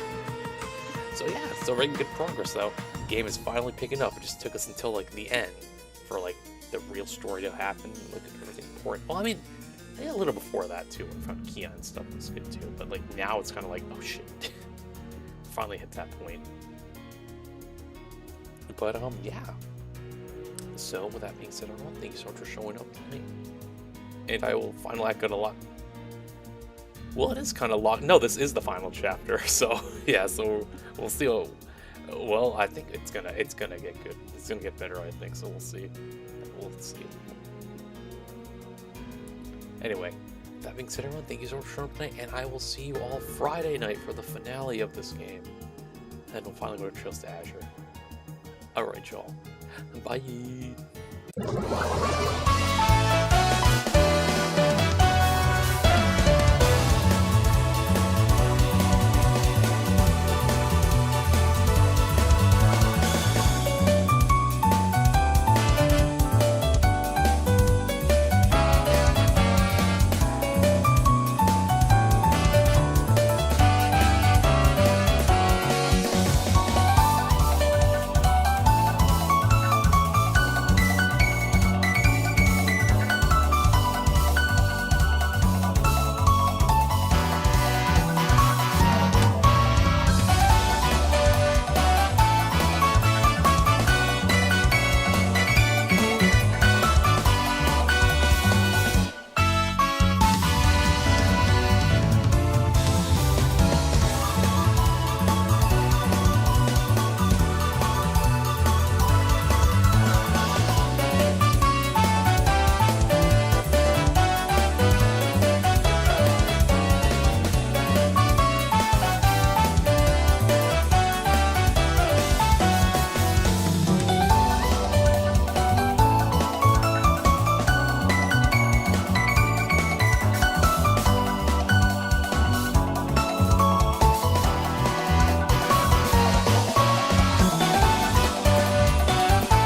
So yeah, it's still making good progress though. The game is finally picking up. It just took us until like the end for like the real story to happen, like everything important. Well, I mean, yeah, a little before that too. When we found Keon and stuff was good too. But like now it's kind of like, oh shit, finally hit that point. But yeah, So, with that being said, everyone, thank you so much for showing up tonight. And I will final act gonna lock. Well, it is kind of locked. No, this is the final chapter. So yeah, so we'll see. Well, I think it's gonna get good. It's gonna get better, I think. So we'll see. We'll see. Anyway, that being said, everyone, thank you so much for showing up tonight, and I will see you all Friday night for the finale of this game. And we'll finally go to Trails to Azure. Alright, y'all. Bye.